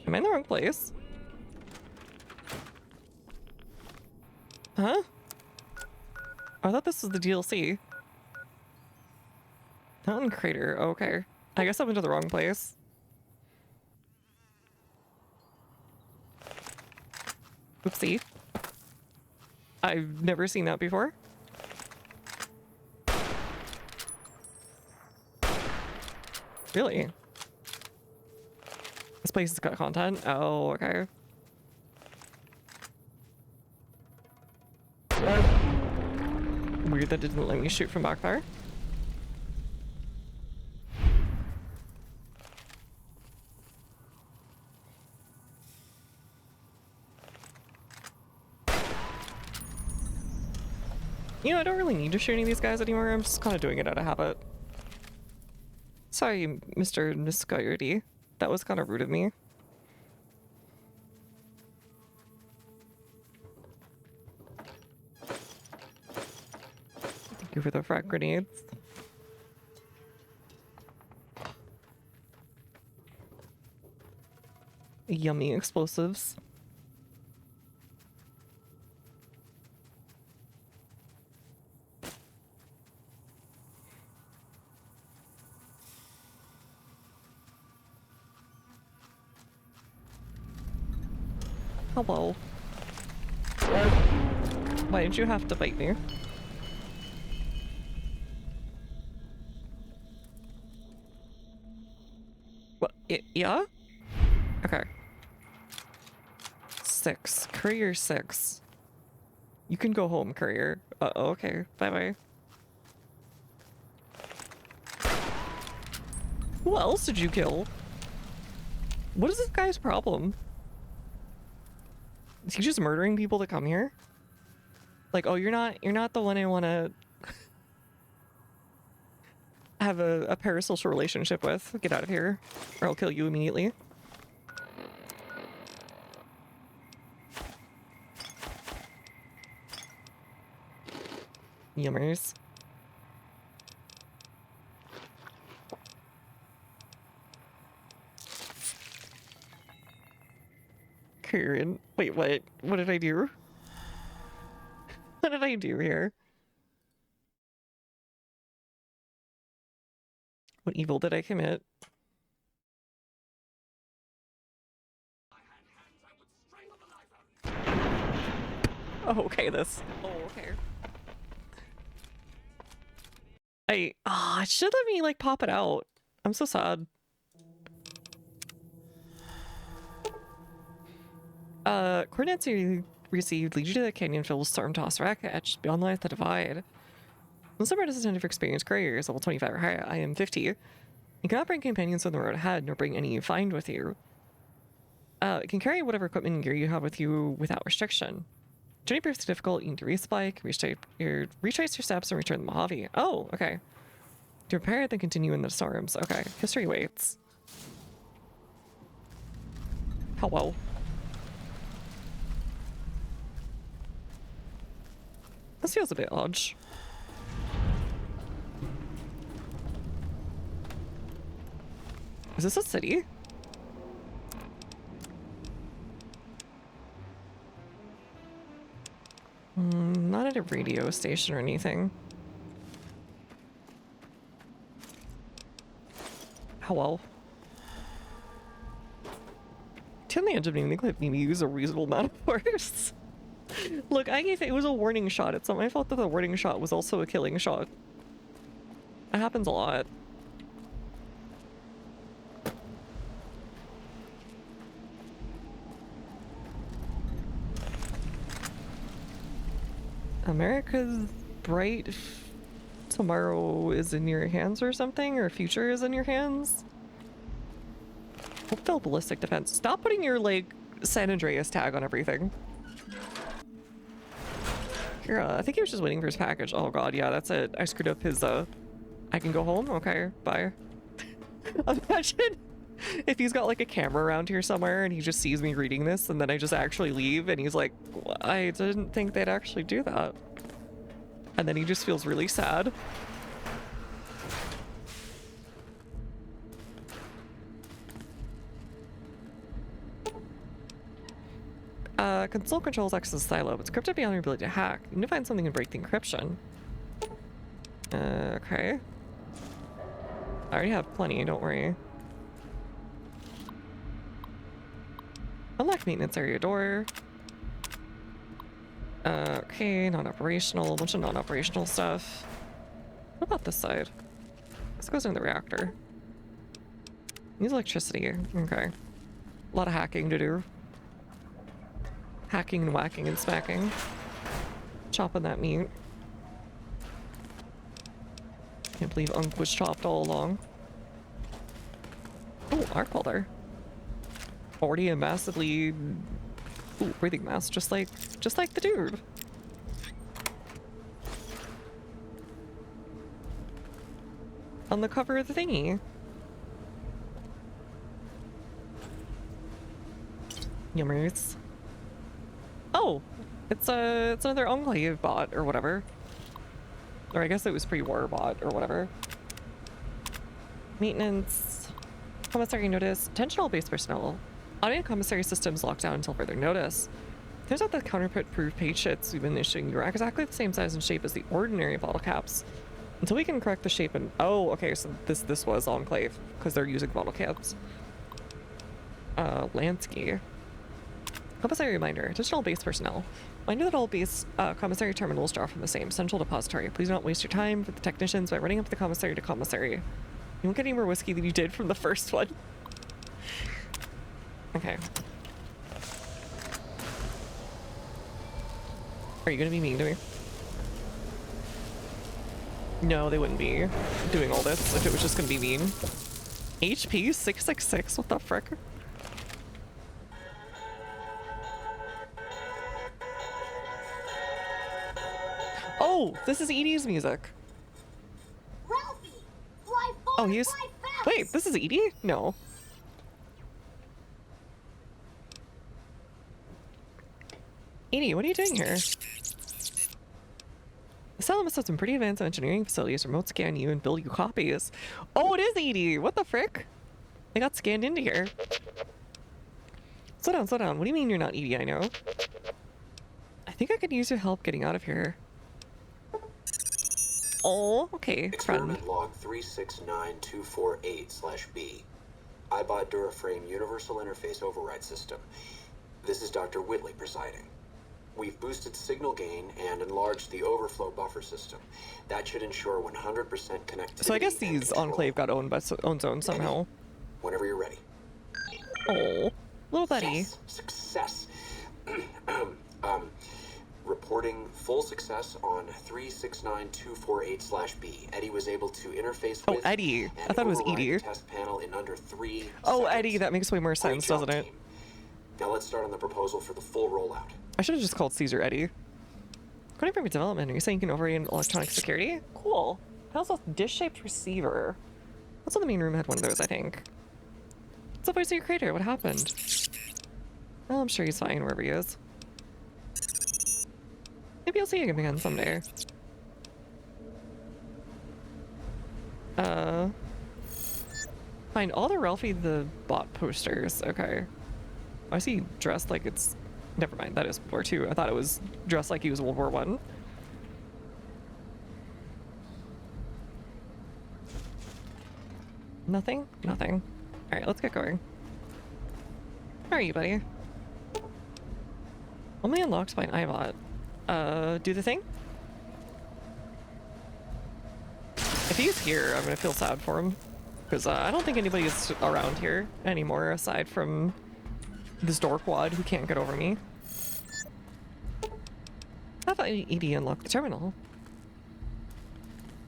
Am I in the wrong place? Huh? I thought this was the DLC. Mountain crater. Okay. I guess I went to the wrong place. Oopsie. I've never seen that before. Really? This place has got content? Oh, okay. Weird that it didn't let me shoot from back there. You know, I don't really need to shoot any of these guys anymore. I'm just kind of doing it out of habit. Sorry, Mr. Niscoyote. That was kind of rude of me. Thank you for the frag grenades. Yummy explosives. Hello. Why did you have to bite me? What? Yeah? Okay. 6. Courier 6. You can go home, courier. Okay. Bye-bye. Who else did you kill? What is this guy's problem? Is he just murdering people that come here? Like, oh, you're not the one I want to have a parasocial relationship with. Get out of here, or I'll kill you immediately. Yummers. Karen, wait, what? What did I do? What did I do here? What evil did I commit? Oh, okay, this. Oh, okay. It should let me, like, pop it out. I'm so sad. Coordinates you received lead you to the canyon-filled storm-tossed wreck etched beyond light the divide. Lonesome is intended for experienced couriers, level 25 or higher. I am 50. You cannot bring companions on the road ahead, nor bring any you find with you. It can carry whatever equipment and gear you have with you without restriction. Journey proves difficult, you need to resupply, retrace your steps, and return the Mojave. Oh, okay. To repair, then continue in the storms. Okay. History waits. Hello. This feels a bit odd. Is this a city? Not at a radio station or anything. Hello. On the edge of naming clip, maybe use a reasonable amount of force. Look, it was a warning shot. It's not my fault that the warning shot was also a killing shot. It happens a lot. America's bright tomorrow is in your hands or something, or future is in your hands. Hope ballistic defense. Stop putting your, like, San Andreas tag on everything. Here, I think he was just waiting for his package. Oh god, yeah, that's it. I screwed up his, I can go home? Okay, bye. Imagine if he's got, like, a camera around here somewhere and he just sees me reading this and then I just actually leave and he's like, I didn't think they'd actually do that. And then he just feels really sad. Console controls access silo, but scripted beyond your ability to hack. You need to find something and break the encryption. Okay. I already have plenty, don't worry. Unlock maintenance area door. Okay, non-operational, a bunch of non-operational stuff. What about this side? This goes in the reactor. Needs electricity. Okay. A lot of hacking to do. Hacking and whacking and smacking. Chopping that meat. Can't believe Unk was chopped all along. Oh, arc welder. Already a massively breathing mask, just like the dude. On the cover of the thingy. Yummers. Oh, it's another Enclave bot or whatever. Or I guess it was pre-war bot or whatever. Maintenance. Commissary notice. Attention all base personnel. Automated commissary systems locked down until further notice. Turns out the counterfeit-proof page sheets we've been issuing are exactly the same size and shape as the ordinary bottle caps. Until we can correct the shape and... Oh, okay, so this was Enclave, because they're using bottle caps. Lansky. Commissary reminder. Additional base personnel. Reminder that all base commissary terminals draw from the same central depository. Please do not waste your time with the technicians by running up the commissary to commissary. You won't get any more whiskey than you did from the first one. Okay. Are you gonna be mean to me? No, they wouldn't be doing all this if it was just gonna be mean. HP 666? What the frick? Oh, this is Edie's music. Ralphie, fly far, oh, he's... fly fast. Wait, this is Edie? No. Edie, what are you doing here? Asylum must have some pretty advanced engineering facilities, remote scan you and build you copies. Oh, it is Edie! What the frick? They got scanned into here. Slow down, slow down. What do you mean you're not Edie? I know. I think I could use your help getting out of here. Oh, okay, Experiment friend. log 369248/B. iBot Duraframe Universal Interface Override System. This is Dr. Whitley presiding. We've boosted signal gain and enlarged the overflow buffer system. That should ensure 100% connectivity. So I guess these Enclave got owned by Zone somehow. Whenever you're ready. Oh, little buddy. Yes, success. Reporting full success on 369248/B. Eddie was able to interface with Eddie. I thought it was Edie. Test panel in under 3 Oh, seconds. Eddie, that makes way more sense, doesn't it? Now let's start on the proposal for the full rollout. I should have just called Caesar Eddie. According to development, are you saying you can override electronic security? Cool. How's a dish-shaped receiver? What's in the main room had one of those, I think. What's the voice of your creator? What happened? Well, I'm sure he's fine wherever he is. Maybe I'll see you again someday. Find all the Ralphie the Bot posters. Okay. I see dressed like it's... Never mind, that is World War II. I thought it was dressed like he was World War I. Nothing? Nothing. Alright, let's get going. How are you, buddy? Only unlocked by an iBot. Do the thing? If he's here, I'm gonna feel sad for him. Because I don't think anybody is around here anymore aside from this dorkwad who can't get over me. How about Edie unlock the terminal?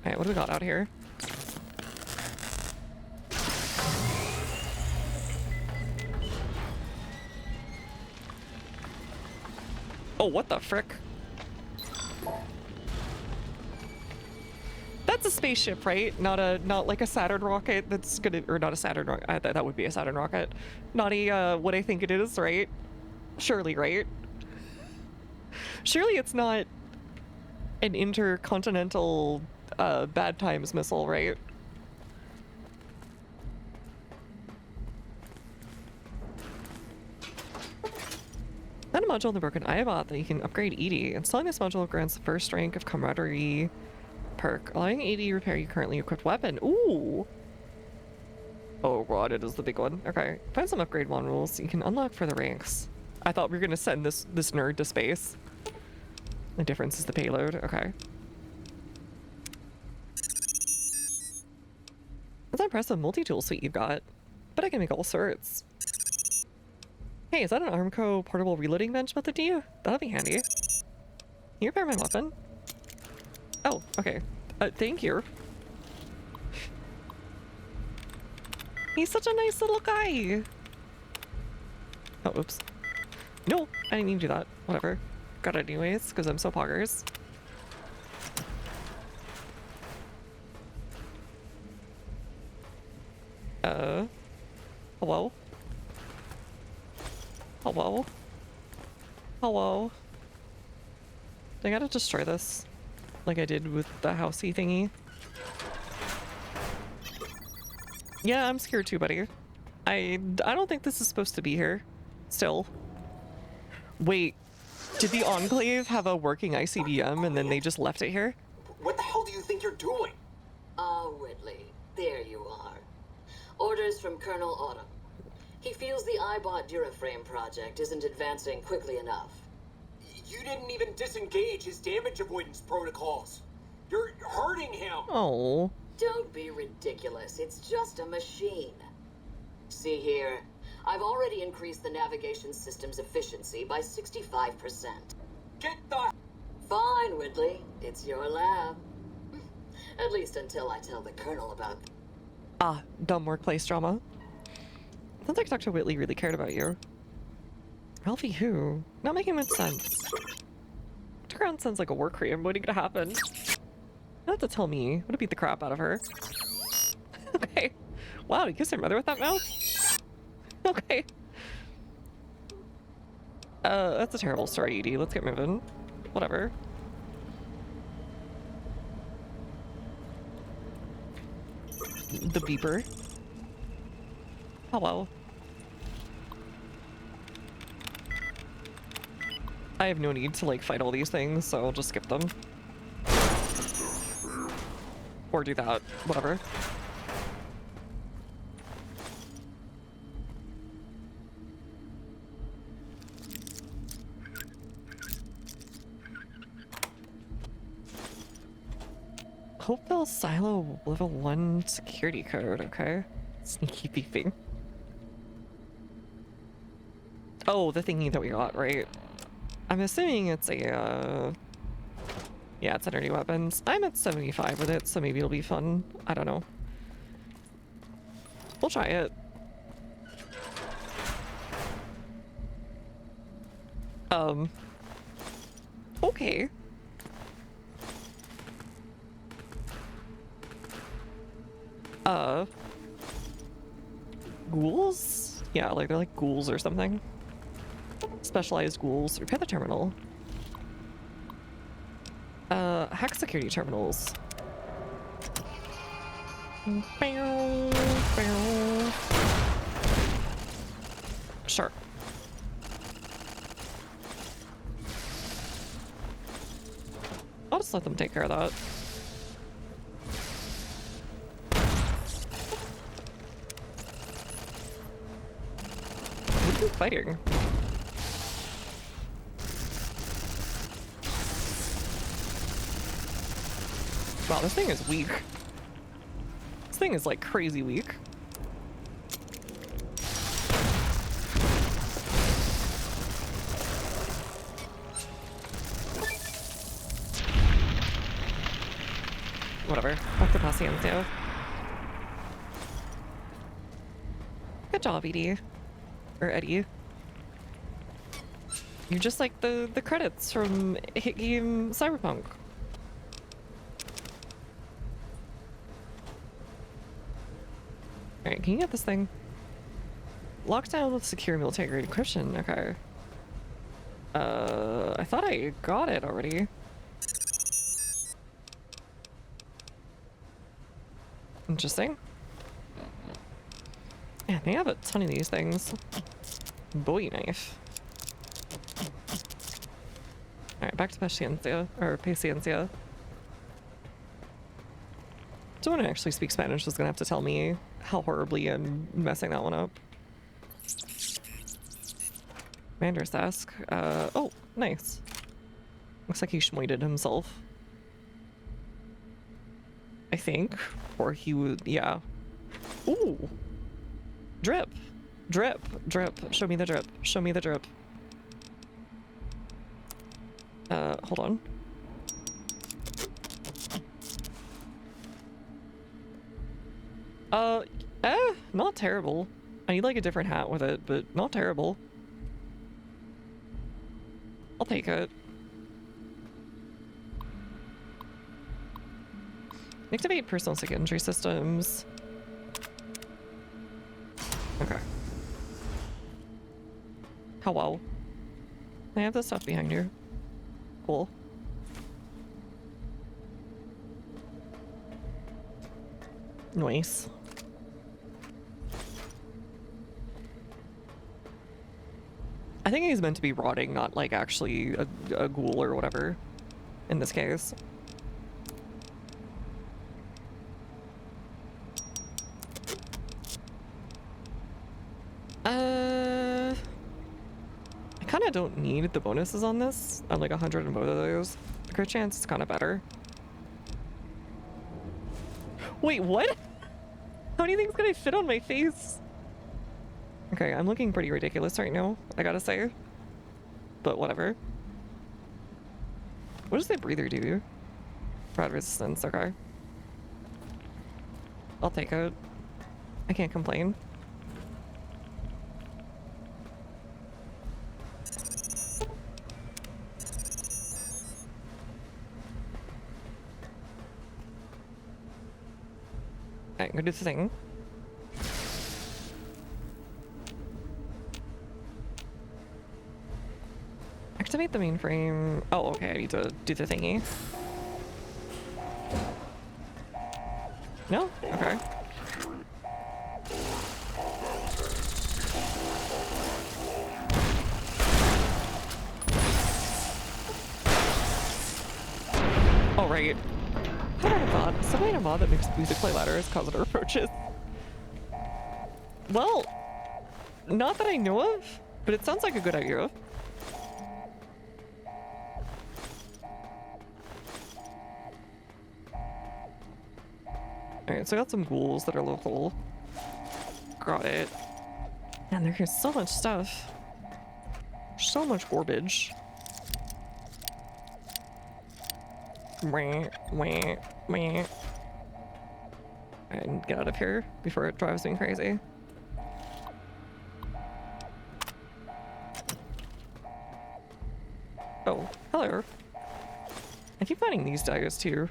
Alright, what do we got out here? Oh, what the frick? That's a spaceship, right? Not like a Saturn rocket that's gonna, or not a Saturn rocket. That would be a Saturn rocket. Not a what I think it is, right? Surely, right? Surely it's not an intercontinental bad times missile, right? Found a module in the broken iBot that you can upgrade Edie. Installing this module grants the first rank of camaraderie perk, allowing Edie to repair your currently equipped weapon. Ooh! Oh god, it is the big one. Okay. Find some upgrade 1 rules you can unlock for the ranks. I thought we were gonna send this nerd to space. The difference is the payload. Okay. That's an impressive multi-tool suite you've got. But I can make all sorts. Hey, is that an Armco portable reloading bench method to you? That'll be handy. Can you repair my weapon? Oh, okay. Thank you. He's such a nice little guy. Oh, oops. No, I didn't mean to do that. Whatever. Got it anyways, because I'm so poggers. Hello? Hello? Hello? I gotta destroy this. Like I did with the housey thingy. Yeah, I'm scared too, buddy. I don't think this is supposed to be here. Still. Wait, did the Enclave have a working ICBM and then they just left it here? What the hell do you think you're doing? Ah, Whitley. There you are. Orders from Colonel Autumn. He feels the iBot Duraframe project isn't advancing quickly enough. You didn't even disengage his damage avoidance protocols. You're hurting him. Oh. Don't be ridiculous. It's just a machine. See here. I've already increased the navigation system's efficiency by 65%. Get the... Fine, Whitley. It's your lab. At least until I tell the Colonel about... Ah, dumb workplace drama. Sounds like Dr. Whitley really cared about you. Ralphie who? Not making much sense. Turnaround sounds like a work cream waiting to happen. You don't have to tell me. I'm gonna beat the crap out of her. Okay. Wow, you kissed her mother with that mouth? Okay. That's a terrible story, Edie. Let's get moving. Whatever. The beeper. Hello. I have no need to like fight all these things, so I'll just skip them. Or do that. Whatever. Hopeville Silo level 1 security code, okay. Sneaky thieving. Oh, the thingy that we got, right? I'm assuming it's a, yeah, it's energy weapons. I'm at 75 with it, so maybe it'll be fun. I don't know. We'll try it. Okay. Ghouls? Yeah, like they're like ghouls or something. Specialized ghouls. Repair the terminal. Hack security terminals. Sure. I'll just let them take care of that. What are you fighting? Wow, this thing is weak. This thing is like crazy weak. Whatever. Back to Paciencia. Good job, Edie. Or Eddie. You're just like the credits from hit game Cyberpunk. Alright, can you get this thing? Lockdown with secure military grade encryption. Okay. I thought I got it already. Interesting. Yeah, they have a ton of these things. Bowie knife. Alright, back to Paciencia, or Paciencia. Someone who actually speaks Spanish is gonna have to tell me how horribly I'm messing that one up. Commander's desk. Oh, nice. Looks like he schmoided himself. I think. Or he would, yeah. Ooh! Drip! Drip! Drip. Show me the drip. Show me the drip. Hold on. Not terrible. I need like a different hat with it, but not terrible. I'll take it. Activate personal secondary systems. Okay. Hello. I have this stuff behind you. Cool. Nice. I think he's meant to be rotting, not like actually a ghoul or whatever in this case. I kind of don't need the bonuses on this. I'm like 100 in both of those. The crit chance is kind of better. Wait, what? How do you think it's gonna fit on my face? Okay, I'm looking pretty ridiculous right now, I gotta say. But whatever. What does the breather do? Rad resistance, okay. I'll take it. I can't complain. Alright, I'm gonna do the thing. Activate the mainframe. Oh, okay, I need to do the thingy. No? Okay. Oh, right. How did I mod? Somebody in a mod that makes music play louder as Cosmodor approaches. Well, not that I know of, but it sounds like a good idea. Alright, so I got some ghouls that are local. Got it. Man, there's so much stuff. So much garbage. Wah, wah, wah. And get out of here before it drives me crazy. Oh, hello. I keep finding these dias too.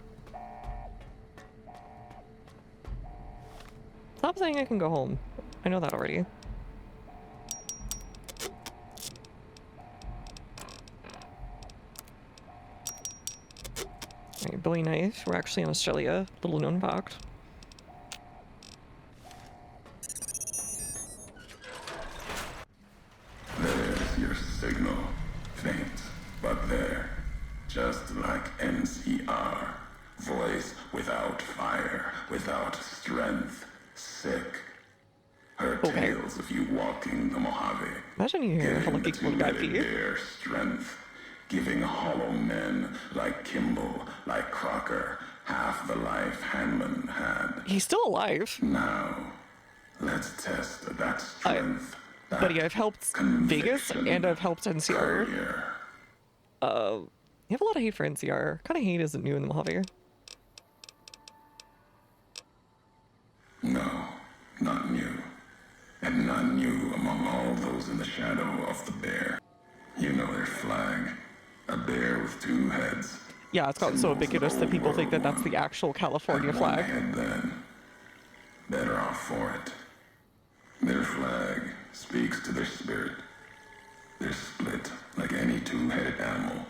Stop saying I can go home. I know that already. Alright, Bowie knife. We're actually in Australia. Little known fact. There's your signal. Faint, but there. Just like NCR. Voice without fire, without strength. Sick. Her tales of you walking the Mojave. Imagine you hear how lucky one guy be. Their strength. Giving hollow men like Kimball, like Crocker, half the life Hanlon had. He's still alive. Now, let's test that strength. Buddy, I've helped Vegas and I've helped NCR. You have a lot of hate for NCR. Kind of hate isn't new in the Mojave. No, not new. And not new among all those in the shadow of the bear. You know their flag. A bear with two heads. Yeah, it's gotten so ubiquitous that people think that that's the actual California flag. Head then. Better off for it. Their flag speaks to their spirit. They're split like any two-headed animal,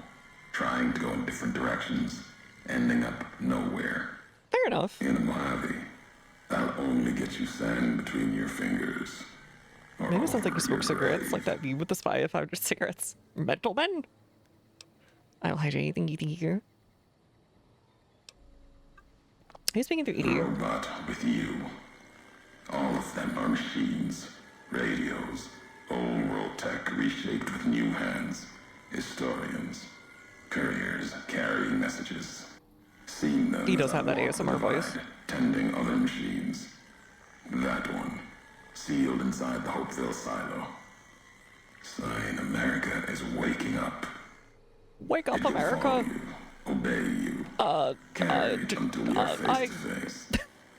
trying to go in different directions, ending up nowhere. Fair enough. In the Mojave, that'll only get you sand between your fingers. Maybe it sounds like you smoke cigarettes, like that view with the spy of 500 cigarettes. Mental men. I don't hide anything you think here. Who's speaking through EDU? Robot with you. All of them are machines, radios, old world tech reshaped with new hands, historians, couriers carrying messages. Seen them He does as I have that walk the ASMR voice. divide, tending other machines. That one, sealed inside the Hopeville silo. Sign America is waking up. Wake up, It will America. follow you, obey you, carried until we are face to face.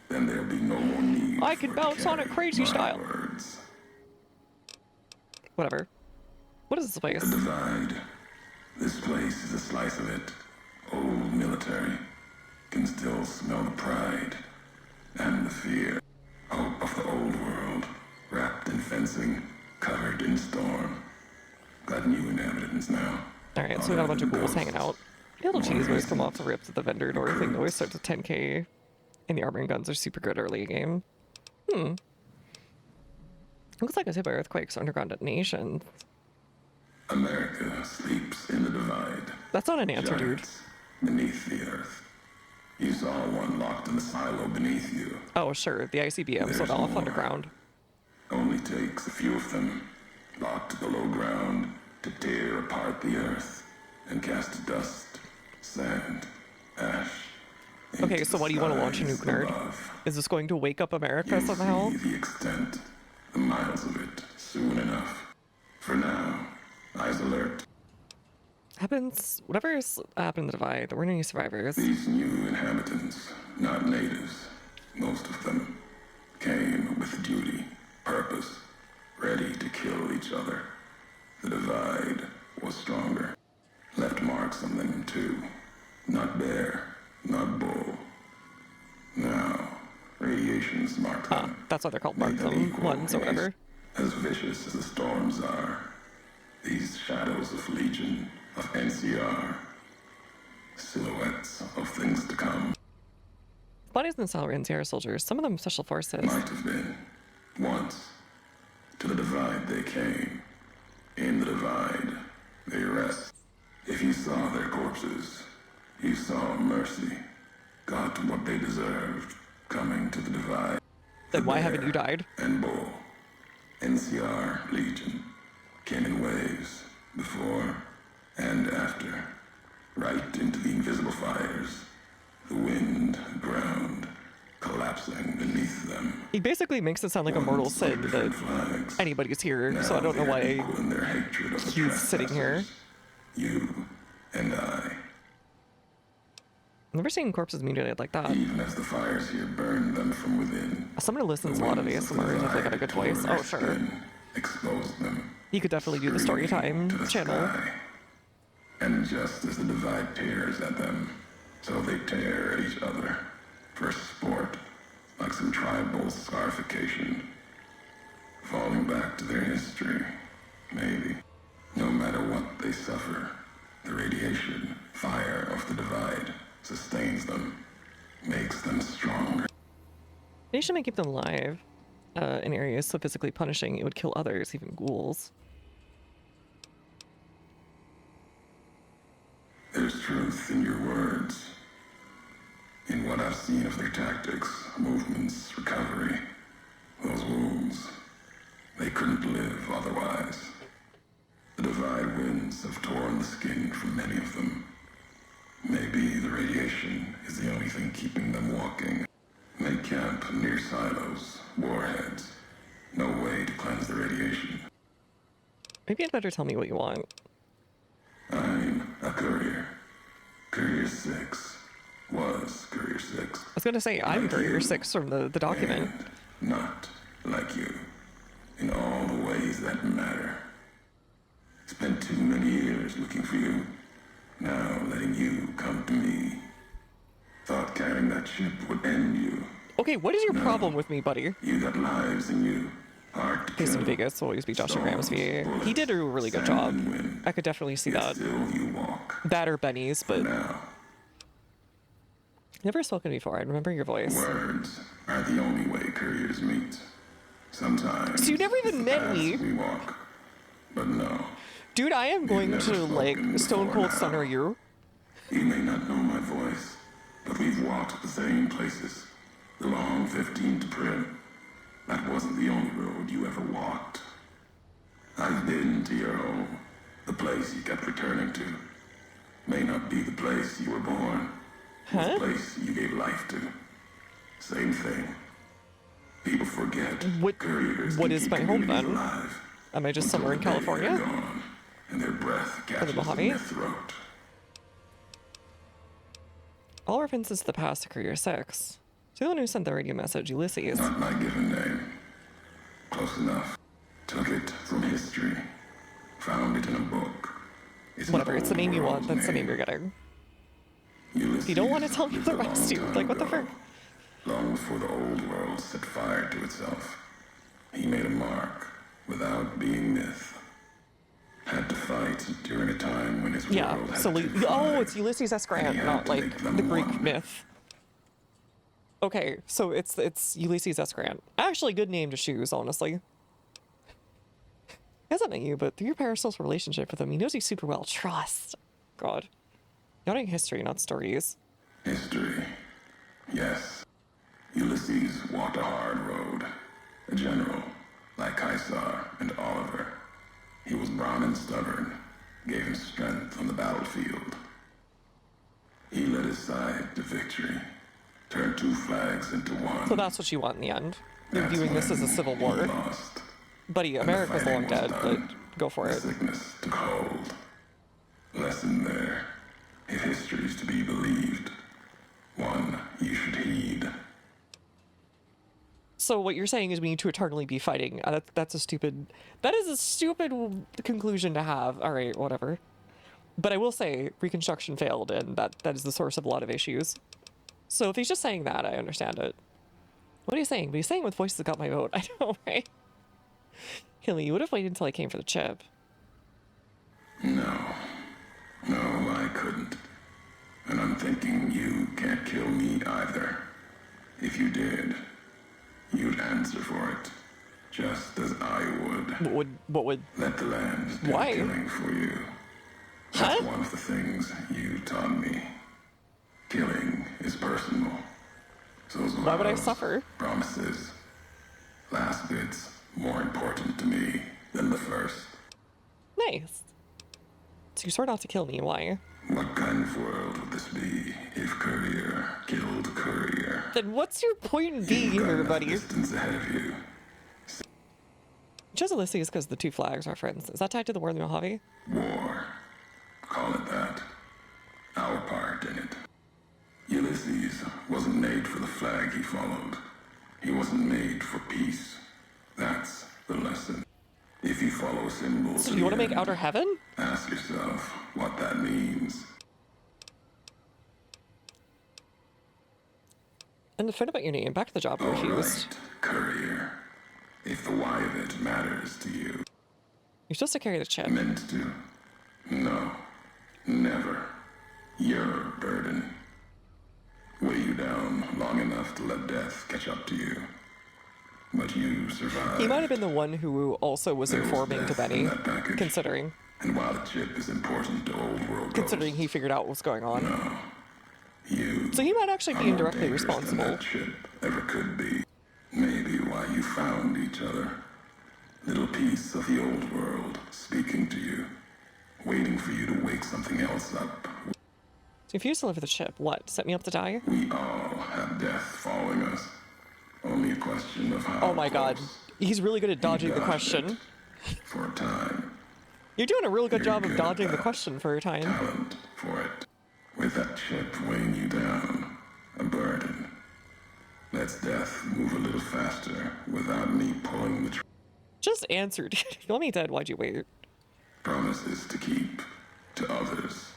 Then there'll be no more need I can for bounce on it crazy my style. words. Whatever. What is this place? The divide. This place is a slice of it. Old military. Can still smell the pride and the fear. Hope of the old world. Wrapped in fencing, covered in storm. Got new inhabitants now. Alright, so we got a bunch of ghouls hanging out. The little cheese boys come off the rips at the vendor door thing always starts with 10k. And the armor and guns are super good early game. Looks like it's hit by earthquakes or underground detonations. America sleeps in the divide. That's not an answer, dude. Giants beneath the earth. You saw one locked in the silo beneath you. Oh, sure. The ICBMs went off underground. Only takes a few of them, locked below ground, to tear apart the earth and cast dust, sand, ash. Okay, so why do you want to launch a nuke, nerd? Is this going to wake up America somehow? See the extent, the miles of it, soon enough. For now, eyes alert. Whatever has happened in the divide, there weren't any survivors. These new inhabitants, not natives, most of them, came with duty, purpose, ready to kill each other. The divide was stronger. Left marks on them too. Not bear, not bull. Now, radiations mark them. That's why they're called mark them ones or whatever. As vicious as the storms are, these shadows of Legion, of NCR, silhouettes of things to come. Bodies in the salary NCR soldiers, some of them special forces. Might have been. Once. To the divide they came. In the divide, they rest. If you saw their corpses, you saw mercy. Got what they deserved, coming to the divide. Then why haven't you died? And bull. NCR, Legion. Came in waves, before and after. Right into the invisible fires. The wind, ground, collapsing beneath them. He basically makes it sound like a mortal sin that anybody's here, so I don't know why he's sitting here. You and I. I've never seen corpses mutilated like that. Even as the fires here burn them from within. Someone who listens a lot of ASMR and definitely got a good voice. Oh, sure. Expose them. He could definitely do the story time channel. Sky. And just as the divide tears at them, so they tear at each other. For sport, like some tribal scarification. Falling back to their history, maybe. No matter what they suffer, the radiation, fire of the divide sustains them, makes them stronger. They should keep them alive in areas so physically punishing it would kill others, even ghouls. There's truth in your words. In what I've seen of their tactics, movements, recovery. Those wounds, they couldn't live otherwise. The divide winds have torn the skin from many of them. Maybe the radiation is the only thing keeping them walking. They camp near silos, warheads. No way to cleanse the radiation. Maybe you'd better tell me what you want. I'm a courier. Courier 6. Was Courier 6. I was gonna say, I'm Like Courier you. 6 from the document. And not like you. In all the ways that matter. Spent too many years looking for you. Now letting you come to me. Thought carrying that ship would end you. Okay, what is your problem with me, buddy? You got lives in you. Heart to Case in kill. Vegas will always be Joshua Graham's VA. Bullets, He did a really good sand job. and wind. I could definitely see Yet that. still you walk. That or Benny's, but Now, never spoken before. I remember your voice. words are the only way couriers meet. Sometimes. So you never even it's the met paths me. We walk. But no. Dude, I am going never to, like, spoken Stone before Cold now. Stunner you. You may not know my voice, but we've walked the same places. The long 15 to Prim. That wasn't the only road you ever walked. I've been to your home, the place you kept returning to. May not be the place you were born, but the place you gave life to. Same thing. People forget. What is my home then? Alive. Am I just somewhere in California? Gone, and their breath Or the catches in Mojave? their throat. All references to the past to Courier 6. To the one who sent the radio message, Ulysses. Not my given name. Close enough. Took it from history. Found it in a book. Whatever, it's the name you want, that's the name you're getting. If you don't want to tell me the rest, dude, like what the frick? Long before the old world set fire to itself, he made a mark without being myth. Had to fight during a time when his world had so to it's Ulysses S. Grant, not like the Greek myth. Okay, so it's Ulysses S. Grant. Actually, good name to choose, honestly. He hasn't met you, but through your parasocial relationship with him, he knows you super well. Trust. God. You're knowing history, not stories. History. Yes. Ulysses walked a hard road. A general, like Caesar and Oliver. He was brown and stubborn, gave him strength on the battlefield. He led his side to victory, turned two flags into one. So that's what you want in the end. You're viewing this as a civil war. Buddy, America's long dead, but go for it. Sickness took hold. Lesson there. If history's to be believed, one you should heed. So what you're saying is we need to eternally be fighting. That is a stupid conclusion to have. All right, whatever. But I will say Reconstruction failed, and that is the source of a lot of issues. So if he's just saying that, I understand it. What are you saying? But he's saying with voices that got my vote. I know, right? Hilly, you would have waited until I came for the chip. No, I couldn't. And I'm thinking you can't kill me either. If you did, you'd answer for it, just as I would. What would? Let the land do Why? killing for you. That's one of the things you taught me. Killing is personal. So why would I suffer? Promises. Last bit's more important to me than the first. Nice. So you swear not to kill me, why? What kind of world would this be if Courier killed Courier? Then what's your point in being here, buddy? Distance ahead of you. Just Ulysses because the two flags reference. Is that tied to the war in the Mojave? War. Call it that. Our part in it. Ulysses wasn't made for the flag he followed. He wasn't made for peace. That's the lesson. If you follow symbols... So do you want to make Outer Heaven? Ask yourself what that means. And forget about your name. Back to the job. Refused. Right, Courier. If the why of it matters to you. You're supposed to carry the chip. Meant to. No. Never. You're a burden. Weigh you down long enough to let death catch up to you. But you survived. He might have been the one who also was informing to Benny, considering. And while the chip is important to old world considering he figured out what's going on. No. You so he might actually be indirectly responsible. That chip ever could be. Maybe why you found each other. Little piece of the old world speaking to you. Waiting for you to wake something else up. So if you used to live with the chip, what? Set me up to die? We all have death following us. Only a question of how. Oh my god. He's really good at dodging the question. For a time. You're doing a real good job of dodging the question for a time. Talent for it. With that chip weighing you down. A burden. Lets death move a little faster without me pulling the Just answer, dude. You want me dead, why'd you wait? Promises to keep to others.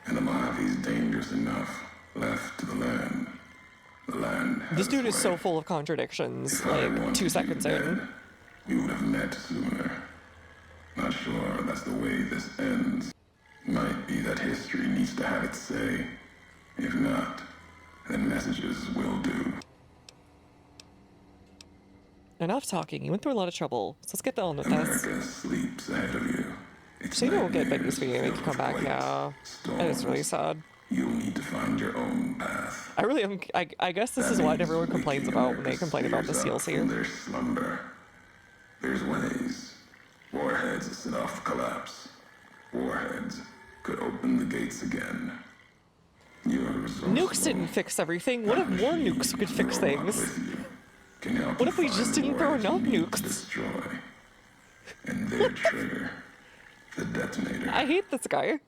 And the Mojave's dangerous enough left to the land. The land. This dude is so full of contradictions, like 2 seconds in. We would have met sooner. Not sure that's the way this ends. Might be that history needs to have its say. If not, then messages will do. Enough talking. You went through a lot of trouble. So let's get on with this. America sleeps ahead of you. So you don't get Benny's video make you come back, yeah. That is really sad. You'll need to find your own path. I really am. I guess this is what everyone complains about when they complain about the seals here. There's slumber. There's ways. Warheads set off collapse. Warheads could open the gates again. Nukes didn't fix everything. What if more nukes could fix things? What if we just didn't throw enough nukes? Destroy. And their trigger, the detonator. I hate this guy.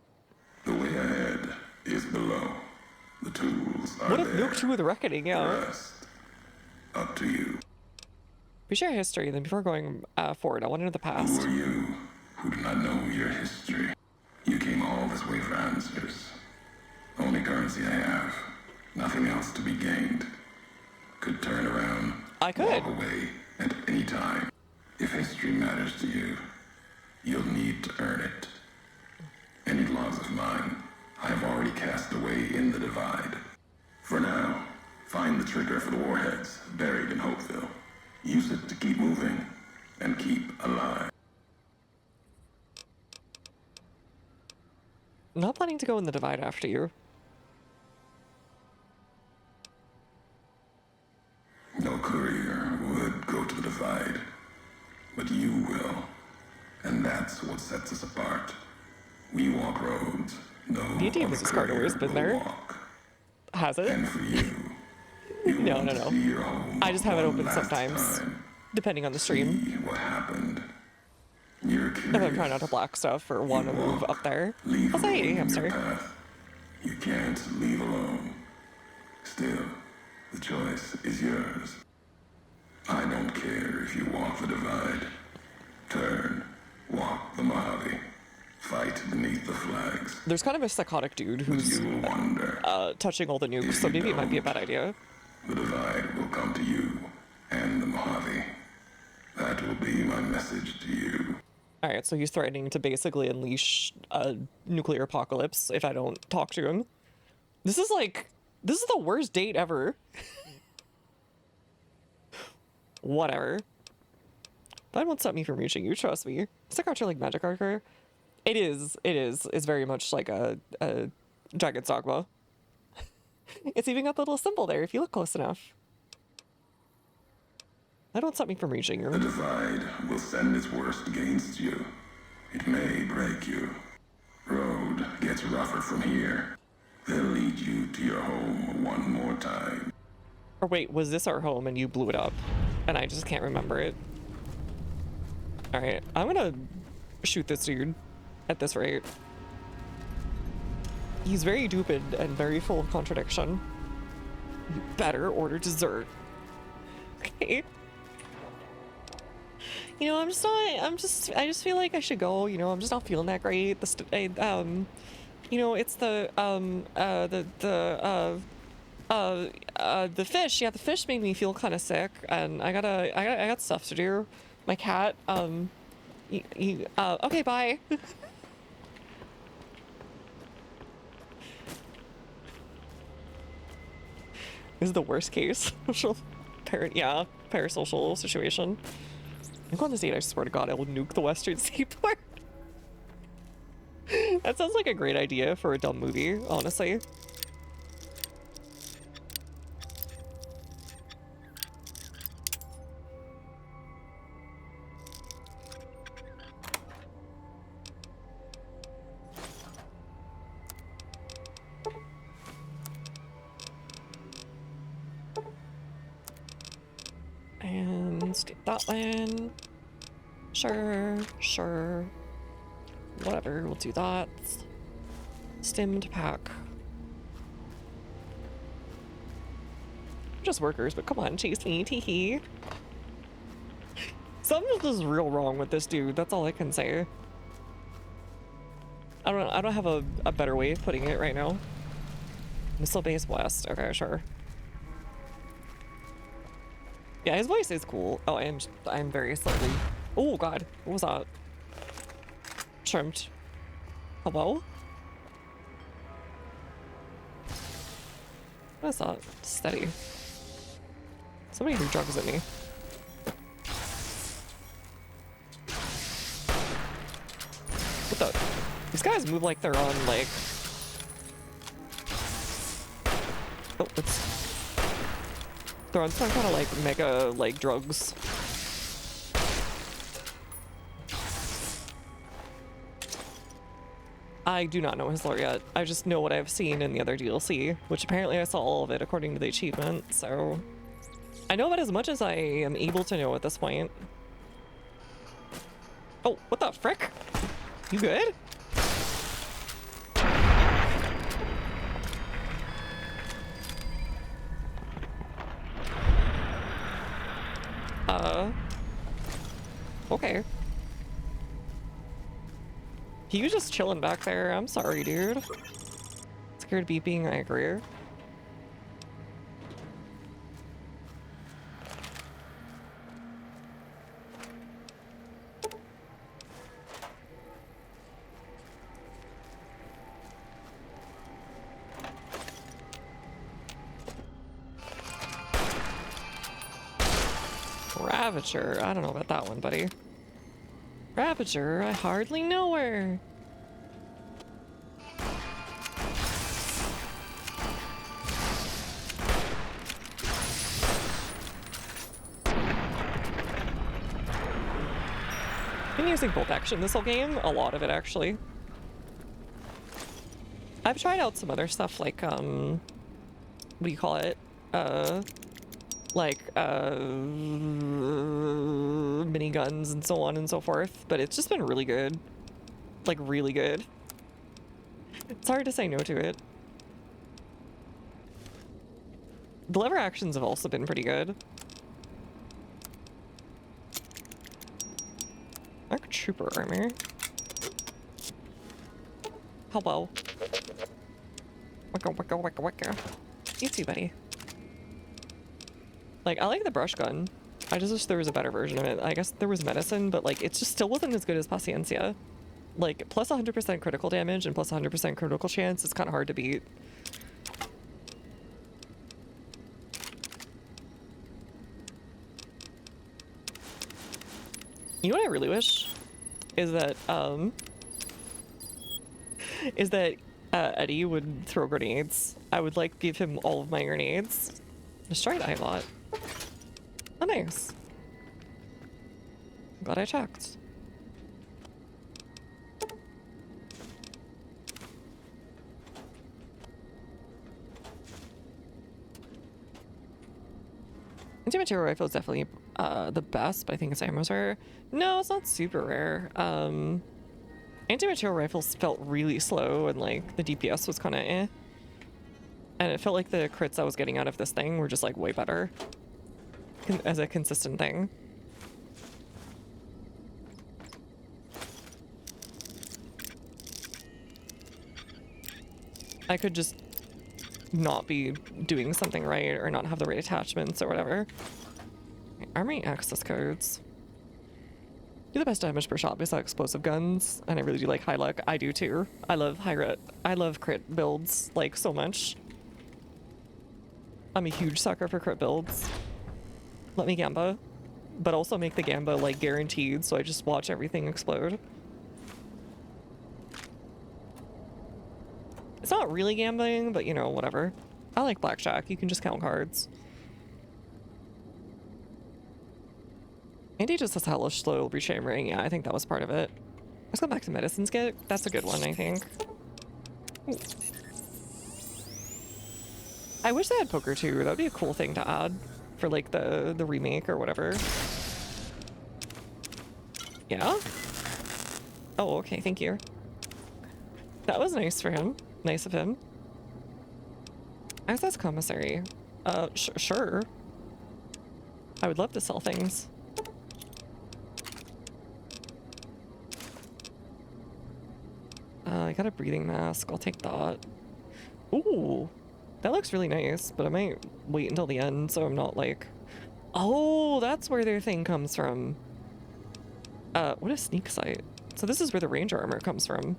The way ahead is below. The tools are What if there. Nuke 2 of the Reckoning, yeah. Rest. Up to you. We share history, then before going forward, I want to know the past. Who are you who do not know your history? You came all this way for answers. Only currency I have. Nothing else to be gained. Could turn around. I could. Walk away at any time. If history matters to you, you'll need to earn it. Any logs of mine, I have already cast away in the divide. For now, find the trigger for the warheads buried in Hopeville. Use it to keep moving and keep alive. Not planning to go in the divide after you. No courier would go to the divide, but you will. And that's what sets us apart. We walk roads. No D&D Wizards card always been there. Has it? And for you, no. I just have it open sometimes, depending on the stream. See what happened. You're If I'm trying not to block stuff or want to move up there. I'll say hamster. You can't leave alone. Still, the choice is yours. I don't care if you walk the divide. Turn, walk the Mojave. Fight beneath the flags. There's kind of a psychotic dude who's touching all the nukes, so maybe it might be a bad idea. The divide will come to you and the Mojave. That will be my message to you. Alright, so he's threatening to basically unleash a nuclear apocalypse if I don't talk to him. This is the worst date ever. Whatever. That won't stop me from reaching you, trust me. Is the card like Magic Archer? It is. It's very much like a Dragon's Dogma. It's even got the little symbol there if you look close enough. That won't stop me from reaching you. The divide will send its worst against you. It may break you. Road gets rougher from here. They'll lead you to your home one more time. Or wait, was this our home and you blew it up? And I just can't remember it. Alright, I'm gonna shoot this dude at this rate. He's very stupid and very full of contradiction. You better order dessert. Okay. You know, I just feel like I should go, you know, I'm just not feeling that great. You know, it's the fish. Yeah, the fish made me feel kind of sick, and I got stuff to do. My cat, okay, bye. This is the worst case parasocial situation. I'm going to date, I swear to God, I will nuke the Western Seaport. That sounds like a great idea for a dumb movie, honestly. And state that one. Sure. Whatever, we'll do that. Stimmed pack. Just workers, but come on, chase me, teehee. Something's just real wrong with this dude, that's all I can say. I don't have a better way of putting it right now. Missile Base West, okay, sure. Yeah, his voice is cool. Oh, and I'm very slightly... Oh god, what was that? Trimmed. Hello? What is that? Steady. Somebody threw drugs at me. What the? These guys move like they're on, like... Oh, it's throwing some kind of like mega like drugs. I do not know his lore yet. I just know what I've seen in the other DLC, which apparently I saw all of it according to the achievement, so I know about as much as I am able to know at this point. Oh, what the frick? You good? Okay. He was just chilling back there. I'm sorry, dude. Scared beeping, I agree. Ravager. I don't know about that one, buddy. Ravager, I hardly know her. Been using bolt action this whole game, a lot of it actually. I've tried out some other stuff like what do you call it? Miniguns and so on and so forth, but it's just been really good. Like really good. It's hard to say no to it. The lever actions have also been pretty good. Arc Trooper armor. Hello. Wicka wicka wicka wicka. You too, buddy. Like, I like the brush gun. I just wish there was a better version of it. I guess there was medicine, but like, it just still wasn't as good as Paciencia. Like, plus 100% critical damage and plus 100% critical chance is kind of hard to beat. You know what I really wish? Is that, Eddie would throw grenades. I would, like, give him all of my grenades. Destroyed Eyebot. Oh, nice. Glad I checked. Anti-material rifle is definitely the best, but I think its ammo's rare. No, it's not super rare. Anti-material rifles felt really slow and like the DPS was kind of eh. And it felt like the crits I was getting out of this thing were just like way better as a consistent thing. I could just not be doing something right or not have the right attachments or whatever. Armory access codes. Do the best damage per shot based on explosive guns, and I really do like high luck. I do too. I love I love crit builds like so much. I'm a huge sucker for crit builds. Let me gamba, but also make the gamba like guaranteed, so I just watch everything explode. It's not really gambling, but you know, whatever. I like blackjack. You can just count cards. Andy just has hellish slow reshammering. Yeah, I think that was part of it. Let's go back to medicine skit. That's a good one, I think. Ooh. I wish they had poker too. That would be a cool thing to add for like the remake or whatever. Yeah? Oh, okay, thank you. That was nice for him. Nice of him. Access commissary. Sure. I would love to sell things. I got a breathing mask. I'll take that. Ooh, that looks really nice, but I might wait until the end so I'm not like... Oh, that's where their thing comes from. What a sneak sight. So this is where the ranger armor comes from.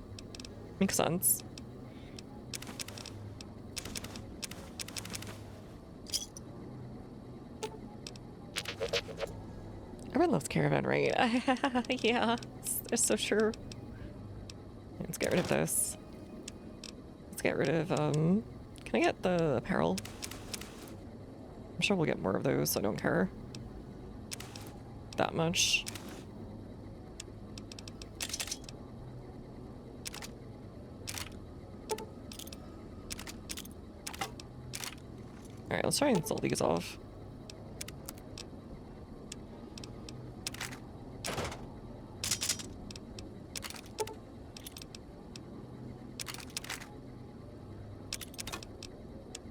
Makes sense. Everyone loves Caravan, right? Yeah, it's so true. Let's get rid of this. Let's get rid of, can I get the apparel? I'm sure we'll get more of those, so I don't care that much. Alright, let's try and sell these off.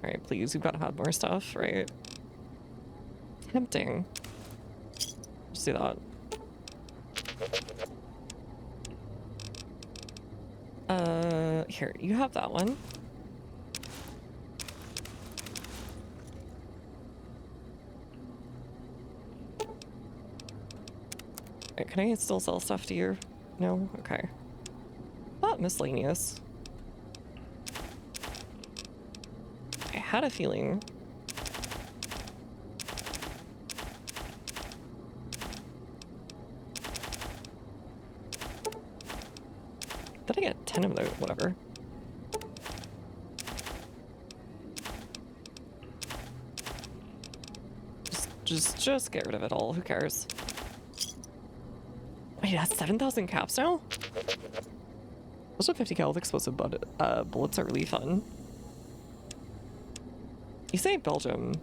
Alright, please, we've got to have more stuff, right? Tempting. Just do that. Here, you have that one. Right, can I still sell stuff to you? No? Okay. Not miscellaneous. I had a feeling. Did I get 10 of those? Whatever. Just get rid of it all. Who cares? Wait, it has 7,000 caps now? Those are 50 cal with explosive bullets are really fun. You say Belgium.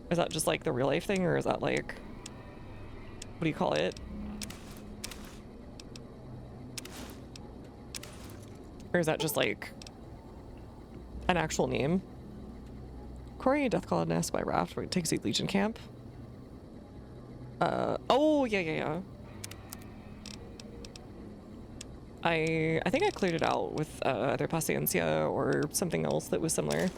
Is that just like the real life thing, or is that like, what do you call it? Or is that just like an actual name? Quarry Deathclaw nest by raft where it takes a Legion camp. Oh yeah. I think I cleared it out with either Paciencia or something else that was similar.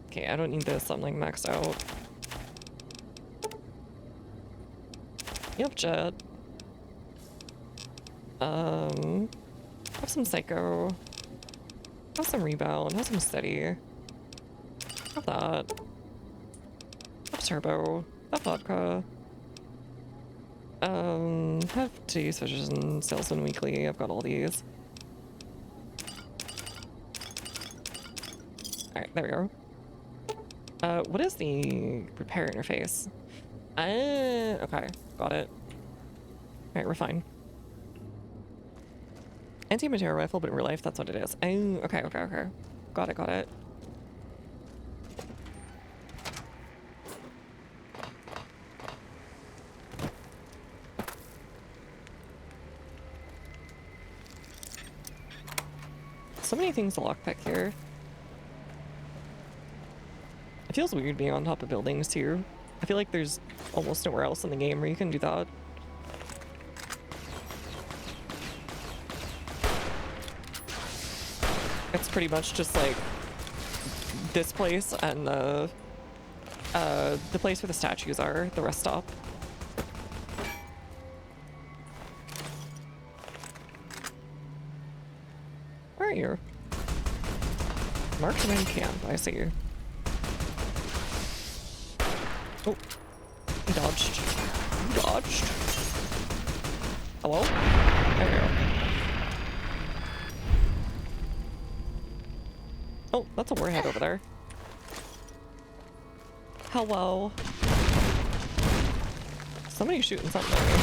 Okay, I don't need this. I'm like maxed out. Yep, jet. Have some psycho. Have some rebound. Have some steady. Have that. Have turbo. Have vodka. Have today's fishes and salesman weekly. I've got all these. Alright, there we go. What is the repair interface? Okay, got it. Alright, we're fine. Anti-material rifle, but in real life, that's what it is. Oh, okay. Got it. So many things to lockpick here. It feels weird being on top of buildings too. I feel like there's almost nowhere else in the game where you can do that. It's pretty much just like this place and the place where the statues are, the rest stop. Where are you? Marksman camp, I see you. Oh, he dodged. You dodged. Hello? There we go. Oh, that's a warhead over there. Hello. Somebody's shooting something at me.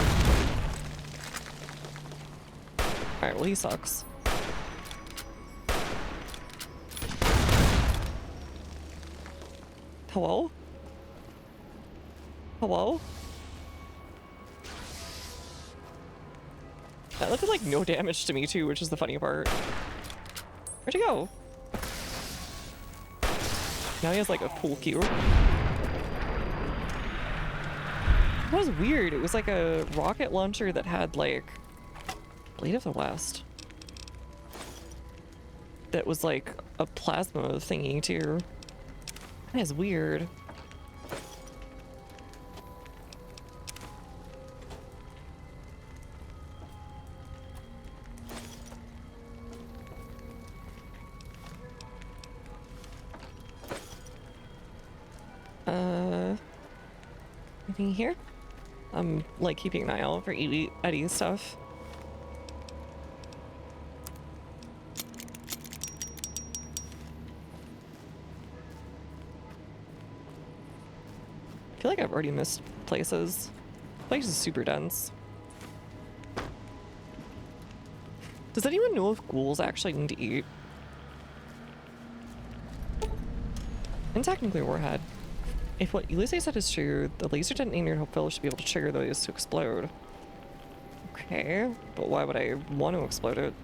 Alright, well he sucks. Hello? Hello? That looked like no damage to me too, which is the funny part. Where'd you go? Now he has like a pool cue. That was weird. It was like a rocket launcher that had like Blade of the West. That was like a plasma thingy too. That is weird. Anything here? I'm like keeping an eye out for Eddie's stuff. feel like I've already missed places. This place is super dense. Does anyone know if ghouls actually need to eat? And technically warhead. If what Ulysses said is true, the laser detonator hopefully should be able to trigger those to explode. Okay, but why would I want to explode it?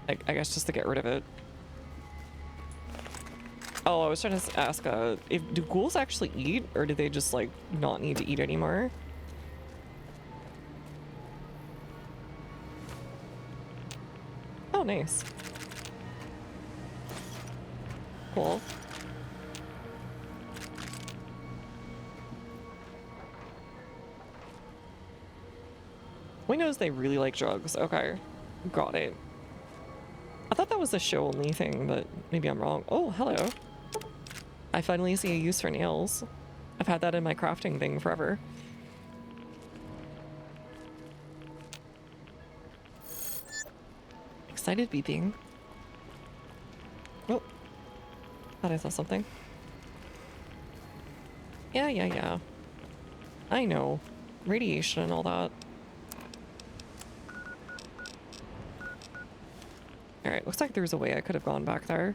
I guess just to get rid of it. Oh, I was trying to ask, do ghouls actually eat, or do they just, like, not need to eat anymore? Oh, nice. Cool. We knows they really like drugs. Okay. Got it. I thought that was a show only thing, but maybe I'm wrong. Oh, hello. I finally see a use for nails. I've had that in my crafting thing forever. Excited beeping. Oh. Thought I saw something. Yeah. I know. Radiation and all that. Alright, looks like there's a way I could have gone back there.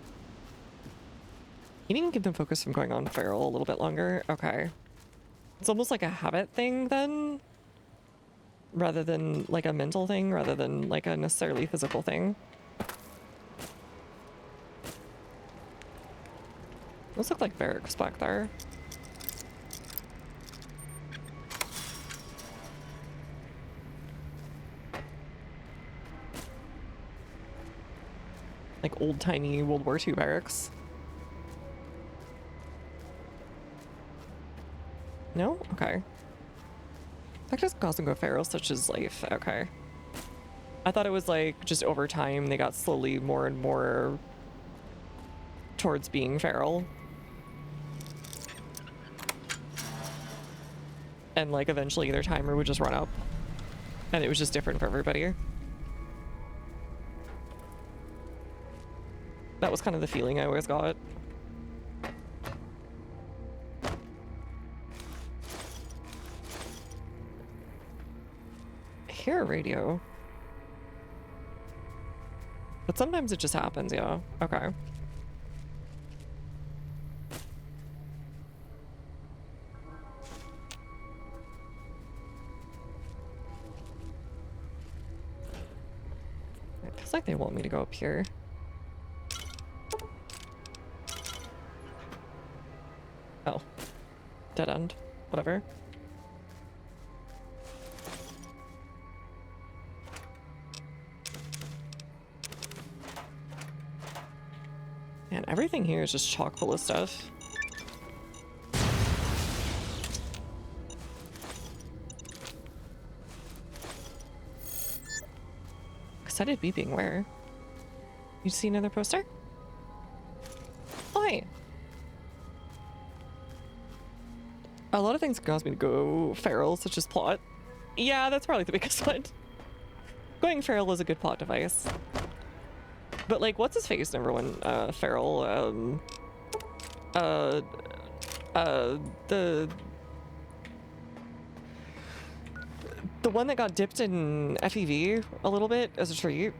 You didn't give them focus from going on feral a little bit longer. Okay. It's almost like a habit thing then, rather than like a mental thing, rather than like a necessarily physical thing. Those look like barracks back there. Like old-timey World War II barracks. No? Okay. That just doesn't go feral, such as life. Okay. I thought it was like just over time they got slowly more and more towards being feral. And like eventually their timer would just run up. And it was just different for everybody. That was kind of the feeling I always got. I hear a radio. But sometimes it just happens, yeah. Okay. It feels like they want me to go up here. Oh. Dead end. Whatever. Man, everything here is just chock full of stuff. Excited beeping, where? You see another poster? Oh, hey. A lot of things can cause me to go feral, such as plot. Yeah, that's probably the biggest one. Going feral is a good plot device. But like, what's his face never went feral? The one that got dipped in FEV a little bit as a tree,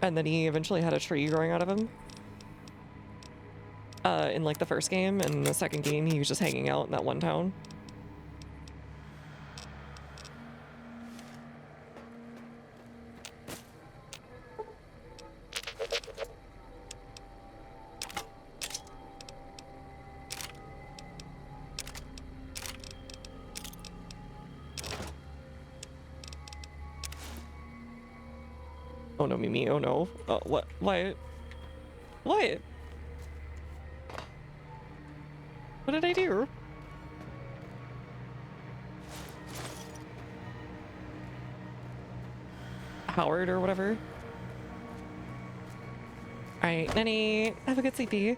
and then he eventually had a tree growing out of him. In like the first game, and the second game he was just hanging out in that one town. Oh no, Mimi, oh no. What? Why? What? What did I do? Howard or whatever. Alright, Nanny, have a good sleepy.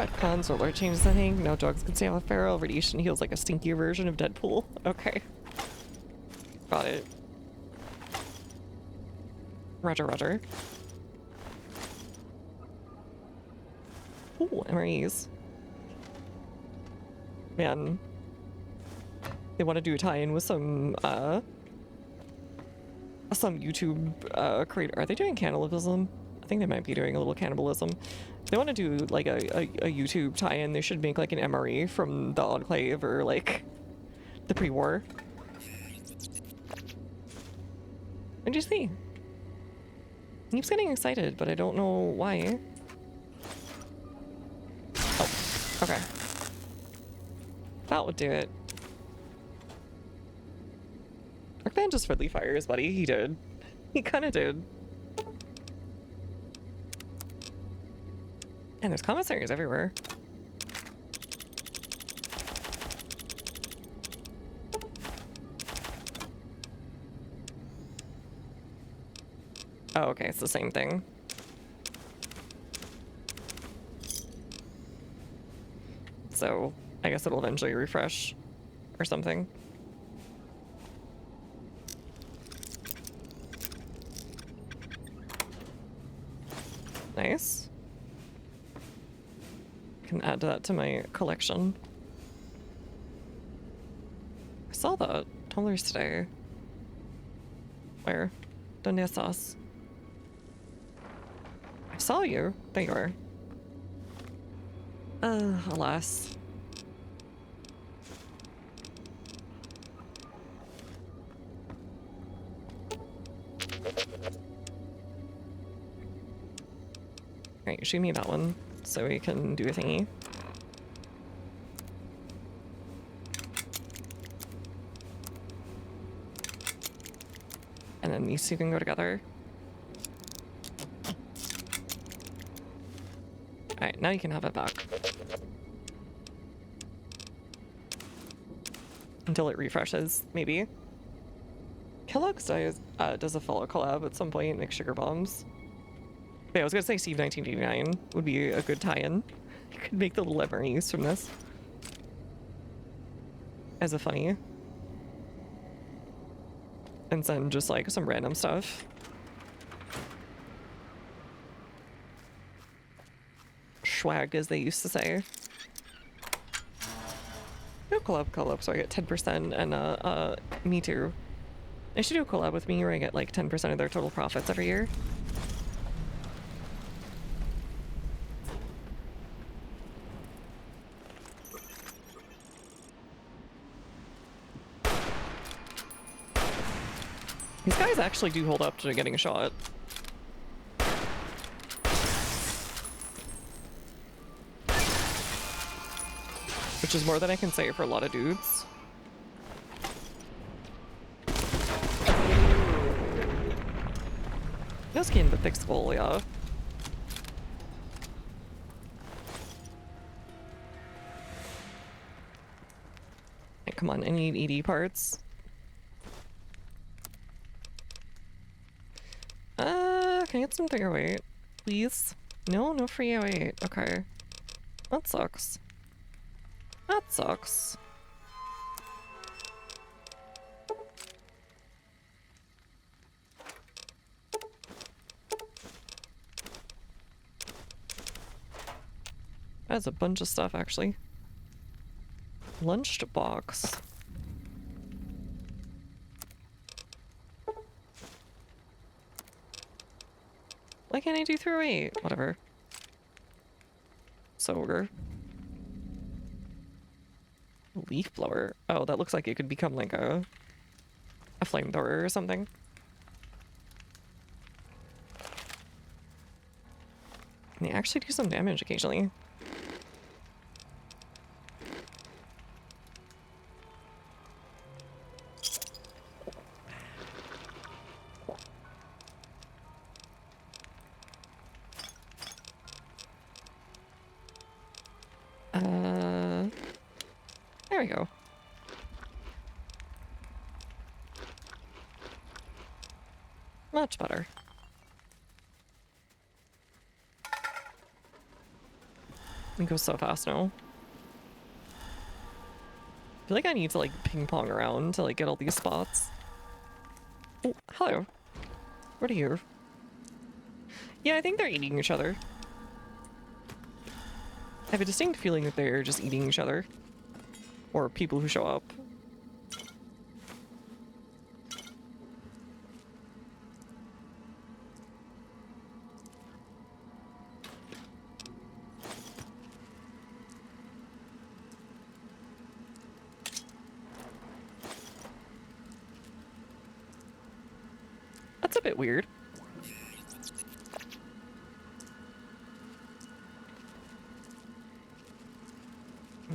retcons or Lord changes anything. No dogs can stay off feral. Radiation heals like a stinkier version of Deadpool. Okay. Got it. Roger, roger. Ooh, MREs. Man. They want to do a tie-in with some YouTube creator. Are they doing cannibalism? I think they might be doing a little cannibalism. They want to do like a YouTube tie-in. They should make like an MRE from the Enclave or like the pre-war. What'd you see? He keeps getting excited, but I don't know why. Oh, okay. That would do it. Arkman just friendly fires, buddy. He did. He kind of did. And there's commissaries everywhere. Oh, okay, it's the same thing. So, I guess it'll eventually refresh or something. Nice. Can add that to my collection. I saw that tumblers today. Where? Donde estás? I saw you. There you are. Alas. Alright, shoot me that one so we can do a thingy. And then these two can go together. Alright, now you can have it back. Until it refreshes, maybe. Kellogg's does a follow collab at some point, make sugar bombs. Yeah, I was gonna say Steve 1989 would be a good tie-in. You could make the little MREs from this. As a funny. And send just like some random stuff. Swag, as they used to say. No collab, so I get 10% and me too. They should do a collab with me where I get like 10% of their total profits every year. These guys actually do hold up to getting shot. Which is more than I can say for a lot of dudes. No skin, but thick skull, yeah. Hey, come on, I need ED parts. Can I get some bigger weight, please? No, no free weight. Okay. That sucks. That sucks. That's a bunch of stuff, actually. Lunched box. Why can't I do through 8? Whatever. Soger. Leaf blower. Oh, that looks like it could become like a flamethrower or something. Can they actually do some damage occasionally? There we go. Much better. It goes so fast now. I feel like I need to like ping pong around to like get all these spots. Oh, hello. What are you? Yeah, I think they're eating each other. I have a distinct feeling that they're just eating each other. Or people who show up. That's a bit weird.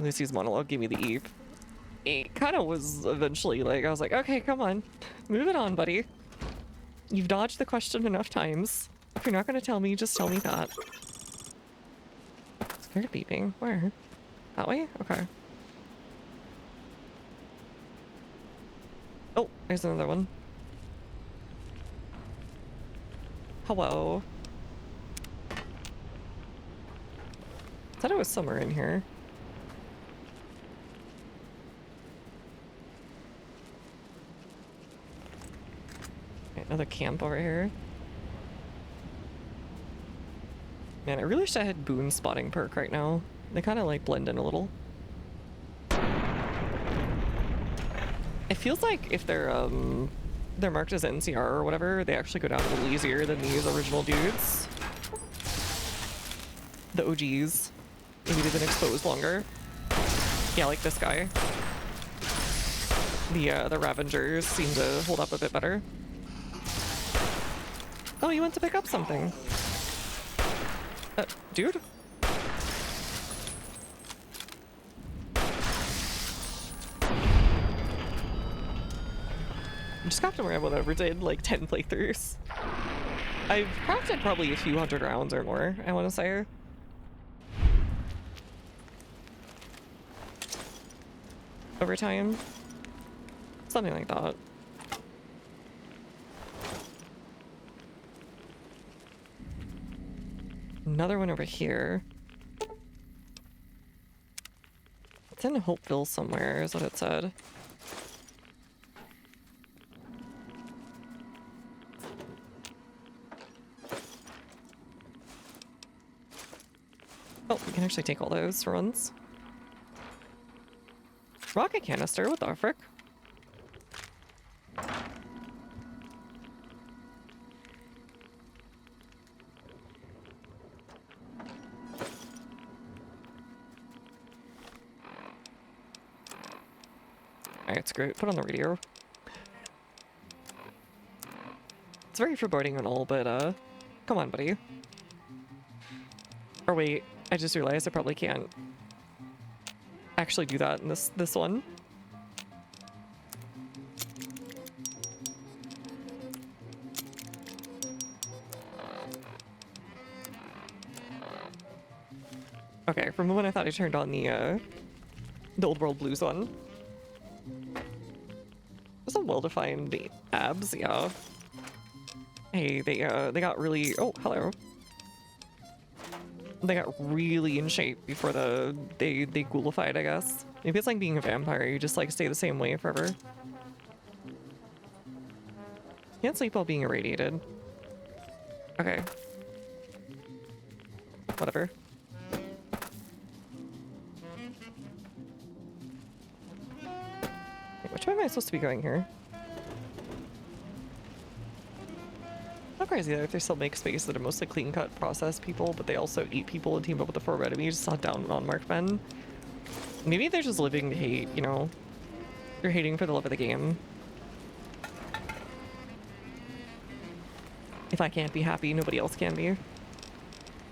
Lucy's monologue gave me the eep. It kind of was eventually like, I was like, okay, come on. Move it on, buddy. You've dodged the question enough times. If you're not going to tell me, just tell me that. Scared of beeping. Where? That way? Okay. Oh, there's another one. Hello. I thought it was somewhere in here. Okay, another camp over here. Man, I really wish I had boon spotting perk right now. They kind of like blend in a little. It feels like if they're marked as NCR or whatever, they actually go down a little easier than these original dudes. The OGs. Maybe they've been exposed longer. Yeah, like this guy. The Ravengers seem to hold up a bit better. Oh, you went to pick up something. Dude? I'm just got to where I ever did like 10 playthroughs. I've crafted probably a few hundred rounds or more, I want to say. Over time. Something like that. Another one over here. It's in Hopeville somewhere, is what it said. Oh, we can actually take all those for once. Rocket canister, what the frick? Alright, screw it. Put on the radio. It's very foreboding and all, but come on, buddy. Or wait, I just realized I probably can't actually do that in this one. Okay, from the moment I thought I turned on the Old World Blues one. There's some well-defined abs, yeah. Hey, they got really, oh, hello. They got really in shape before they ghoulified, I guess. Maybe it's like being a vampire, you just like stay the same way forever. Can't sleep while being irradiated. Okay. Whatever. Wait, which way am I supposed to be going here? Not crazy though if they still make space that are mostly clean-cut process people, but they also eat people and team up with the 4 enemies, just not down on marked men. Maybe they're just living to hate, you know? You're hating for the love of the game. If I can't be happy, nobody else can be.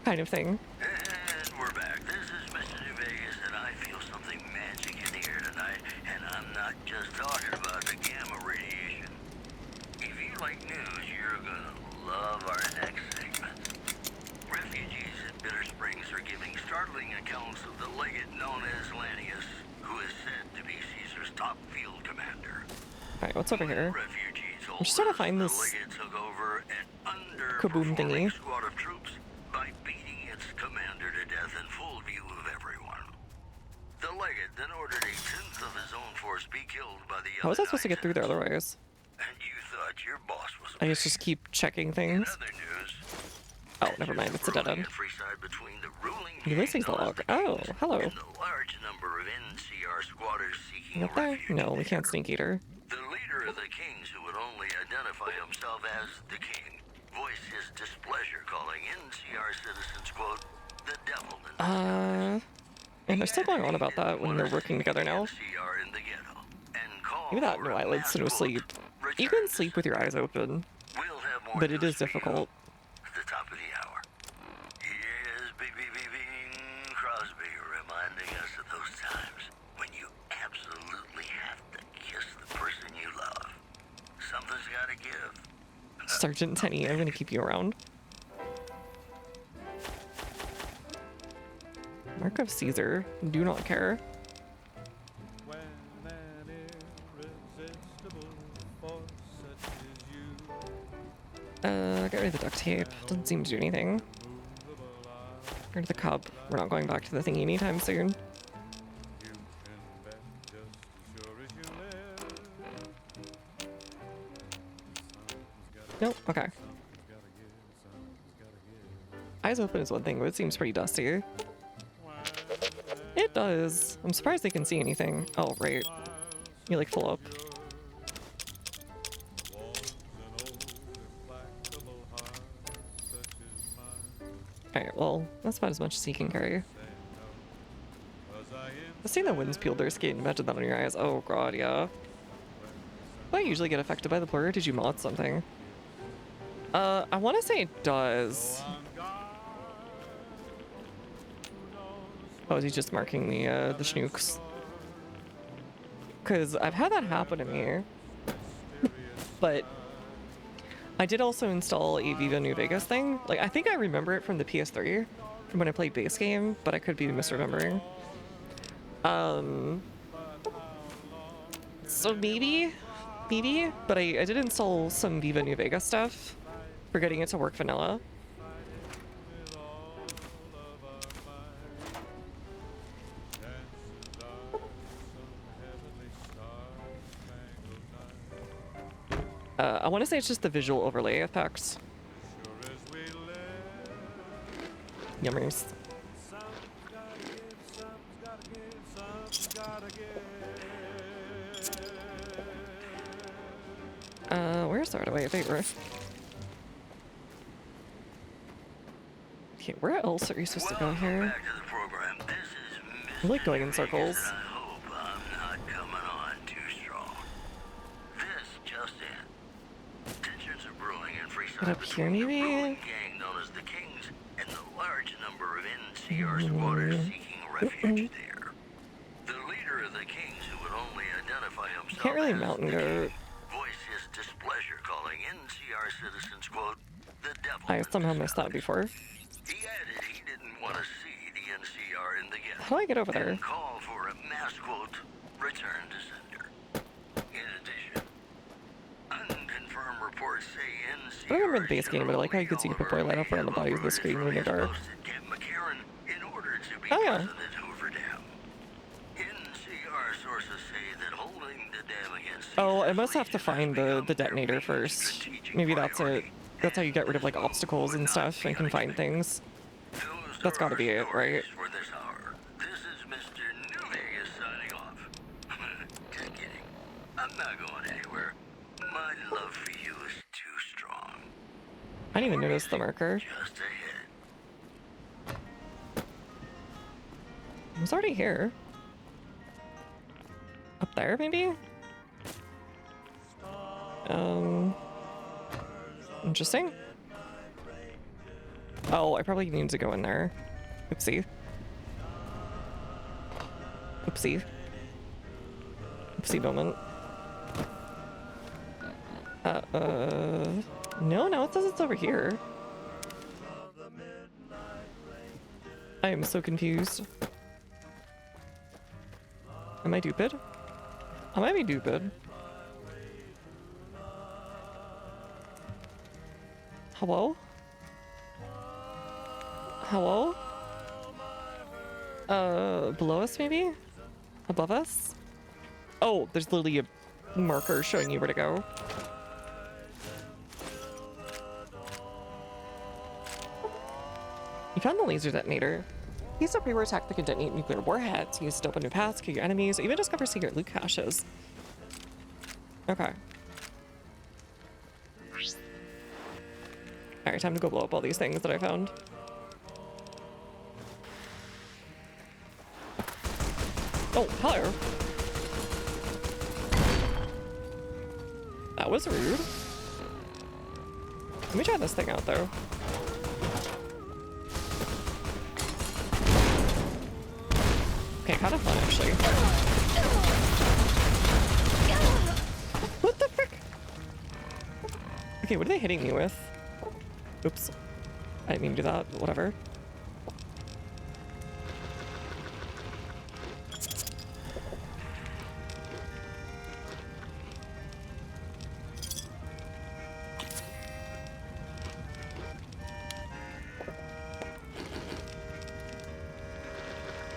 Kind of thing. And we're back. This is Mr. New Vegas, and I feel something magic in the air tonight, and I'm not just talking about the gamma radiation. If you like news, you're gonna love our next segment. Refugees at Bitter Springs are giving startling accounts of the legate known as Lanius, who is said to be Caesar's top field commander. Alright, what's over here? I'm just trying to find this kaboom thingy. Squad of troops by beating its commander to death in full view of course, be killed by the How was I supposed to get through there otherwise? And you thought your boss was I guess just keep checking things. other news. Oh, never mind. It's a dead end. Freeside between the ruling Ulysses log. Oh, hello. and the large number of NCR squatters seeking What there? No, we can't sneak eater. the leader of the Kings, who would only identify himself as the King, voiced his displeasure, calling NCR citizens, quote, the devil in And they're still going on about that when they're working together now. NCR in the ghetto. And call Maybe that no eyelids, no sleep. You can sleep with your eyes open, but it is difficult. at the top of the hour. Here's Bing Crosby reminding us of those times when you absolutely have to kiss the person you love. Something's gotta give. Sergeant Tenny, I'm gonna keep you around. Mark of Caesar. Do not care. Get rid of the duct tape. Doesn't seem to do anything. Get rid of the cup. We're not going back to the thingy anytime soon. Nope, okay. Eyes open is one thing, but it seems pretty dusty. It does. I'm surprised they can see anything. Oh, right. You like full up. Alright, well, that's about as much as he can carry. Let's see the wind's peeled their skin. Imagine that on your eyes. Oh god, yeah. Do I usually get affected by the blur? Did you mod something? I want to say it does. Oh, is he just marking the schnooks? Because I've had that happen to me. But I did also install a Viva New Vegas thing. Like, I think I remember it from the PS3, from when I played base game, but I could be misremembering. So maybe, but I did install some Viva New Vegas stuff for getting it to work vanilla. I want to say it's just the visual overlay effects. Yummers. Where's the right away favor? Okay, where else are you supposed to go here? I like going in circles. Get up here, maybe? Gang known as the Kings and the large number of NCR squatters seeking refuge there. The leader of the Kings, who would only identify himself Can't really as mountain the goat. King, voiced his displeasure, calling NCR citizens, quote, the devil. I somehow missed that before. He added he didn't want to see the NCR in the ghetto. How do I get over there? And call for a mass, quote, return to sender. In addition, unconfirmed reports say NCR I don't remember the base game, but I like how you can see your boy light up around the bodies of the screen when they're dark. Oh yeah. Oh, I must have to find the detonator first. Maybe that's it. That's how you get rid of like obstacles and stuff and can find things. That's gotta be it, right? This is Mr. New Vegas signing off. Just kidding. I'm not going anywhere. My love for you is too strong. I didn't even notice the marker. Just ahead. I was already here. Up there, maybe? Interesting. Oh, I probably need to go in there. Oopsie. Oopsie. Oopsie moment. No, it says it's over here. I am so confused. Am I stupid? I might be stupid. Hello? Hello? Below us maybe? Above us? Oh, there's literally a marker showing you where to go. You found the laser detonator. Use a pre-war attack that can detonate nuclear warheads. Use to open new paths, kill your enemies, or even discover secret loot caches. Okay. Alright, time to go blow up all these things that I found. Oh, hello. That was rude. Let me try this thing out, though. Okay, kind of fun, actually. What the frick? Okay, what are they hitting me with? Oops. I didn't mean to do that, but whatever.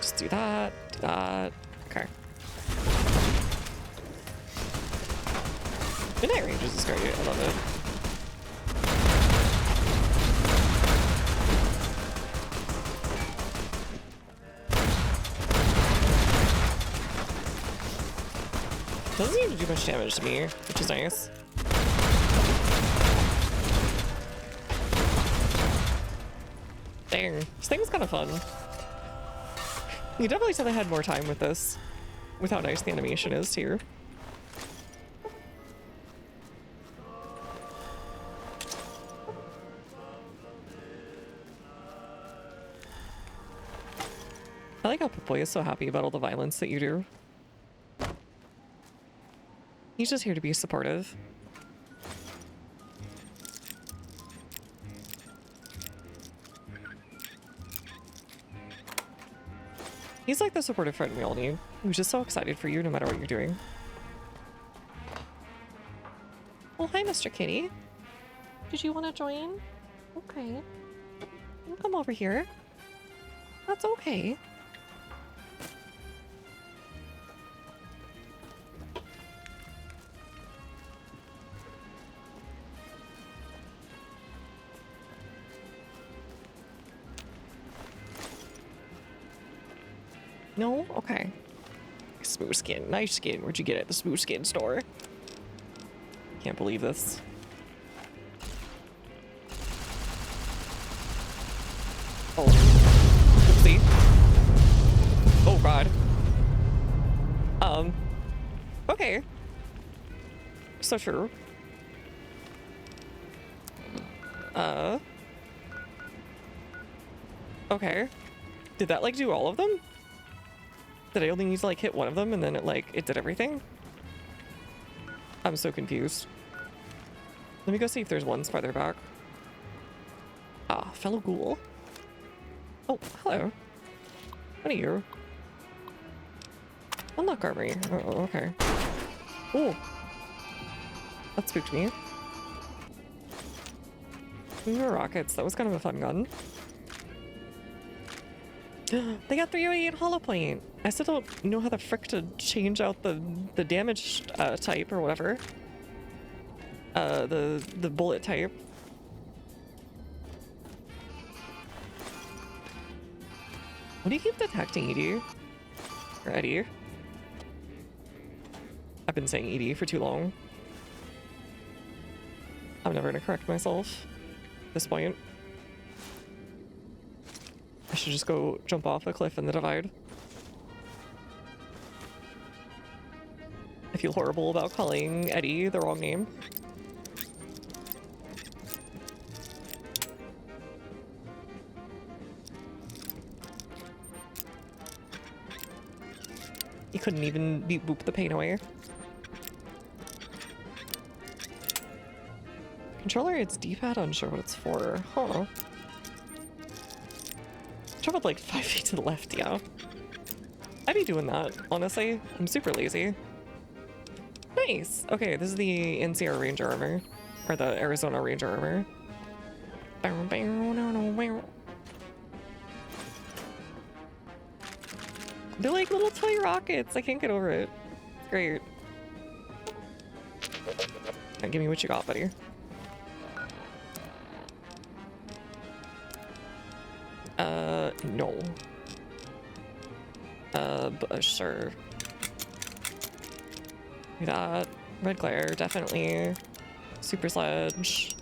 Just do that, do that. Okay. Midnight Rangers is great, I love it. Doesn't seem to do much damage to me, which is nice. Dang, this thing was kind of fun. You definitely said I had more time with this, with how nice the animation is here. I like how Pip-Boy is so happy about all the violence that you do. He's just here to be supportive. He's like the supportive friend we all need, who's just so excited for you no matter what you're doing. Oh, hi, Mr. Kitty. Did you want to join? Okay. You come over here. That's okay. No? Okay. Smooth skin. Nice skin. Where'd you get it? At the smooth skin store. Can't believe this. Oh. Oopsie. Oh god. Okay. So true. Okay. Did that like do all of them? Did I only need to like hit one of them and then it did everything? I'm so confused. Let me go see if there's ones farther back. Ah, fellow ghoul. Oh, hello. What are you? Unlock armory. Oh, okay. Oh. That spooked me. More rockets. That was kind of a fun gun. They got 308 hollow point. I still don't know how the frick to change out the damage type or whatever. The bullet type. What do you keep detecting, Edie? Or Eddie? I've been saying Edie for too long. I'm never gonna correct myself at this point. I should just go jump off the cliff in the divide. I feel horrible about calling Eddie the wrong name. You couldn't even beat boop the pain away. Controller, it's D-pad, unsure what it's for. Huh. Traveled like 5 feet to the left, yeah. I'd be doing that, honestly. I'm super lazy. Nice! Okay, this is the NCR Ranger armor. Or the Arizona Ranger armor. They're like little toy rockets. I can't get over it. Great. Alright, give me what you got, buddy. No. But sure. Do that. Red glare, definitely. Super sledge.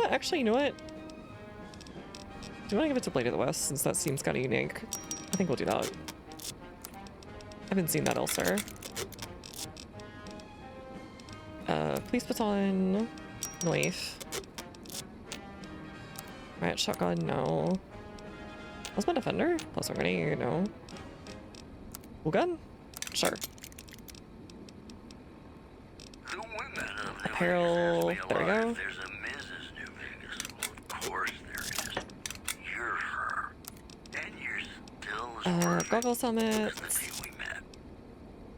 Actually, you know what? Do you want to give it to Blade of the West, since that seems kind of unique? I think we'll do that. I haven't seen that elsewhere. Police baton. Knife. Right, shotgun, no. What's my defender? Plus already, no. Full gun? Sure. Apparel, there we go. There's a Mrs. New Vegas. Well, of course there is. You're her. And you're still as perfect Goggles helmet. as the day we met.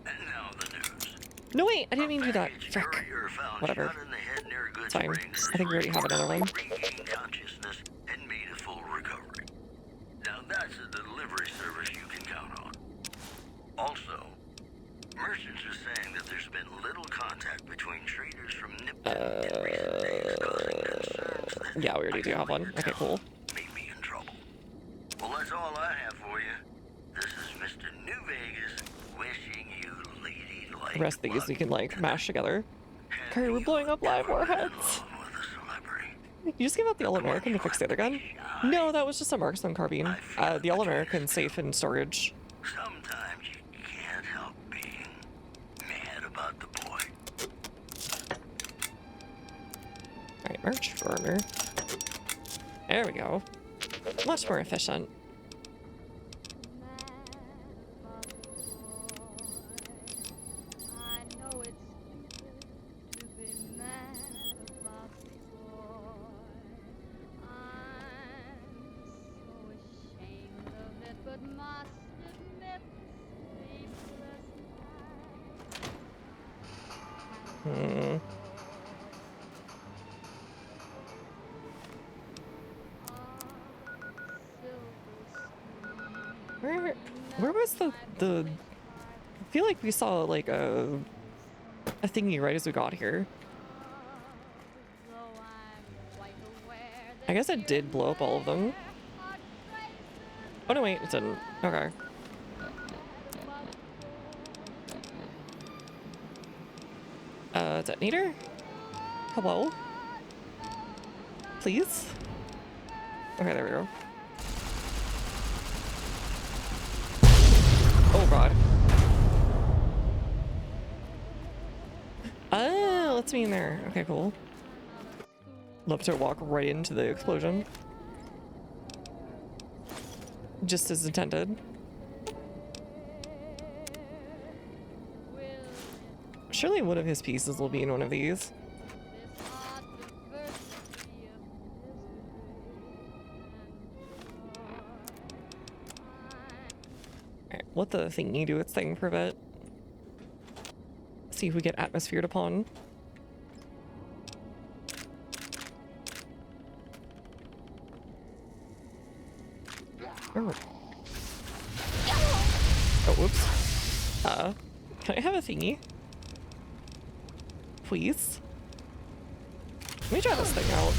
And now the news. No, wait, I didn't mean to do that. Frick. Courier found Whatever. shot in the head near Goods It's fine. Springs. I think we already have another one. Regained consciousness and made a full recovery. Now that's a delivery service you can count on. Also, merchants are saying that there's been little contact between traders from Nipton in recent days, causing concerns that Yeah, we already do have one. Okay, cool. may be in trouble. Well, that's all I have for you. This is Mr. New Vegas wishing you ladylike The rest of these we can, like, mash together. Okay, we're blowing up live warheads. You just gave out the All-American to fix the other gun? No, that was just a marksman carbine. The All-American's safe in storage. Sometimes you can't help being mad about the boy. Alright, merch burner. There we go. Much more efficient. Where was the I feel like we saw like a thingy right as we got here. I guess it did blow up all of them. Oh no, wait, it didn't. Okay. Detonator? Hello? Please? Okay, there we go. Oh god. Oh, let's be in there. Okay, cool. Love to walk right into the explosion. Just as intended. Surely one of his pieces will be in one of these. Alright, let the thingy do its thing for a bit. See if we get atmosphered upon. Oh. Oh, whoops. Can I have a thingy? Please? Let me try this thing out.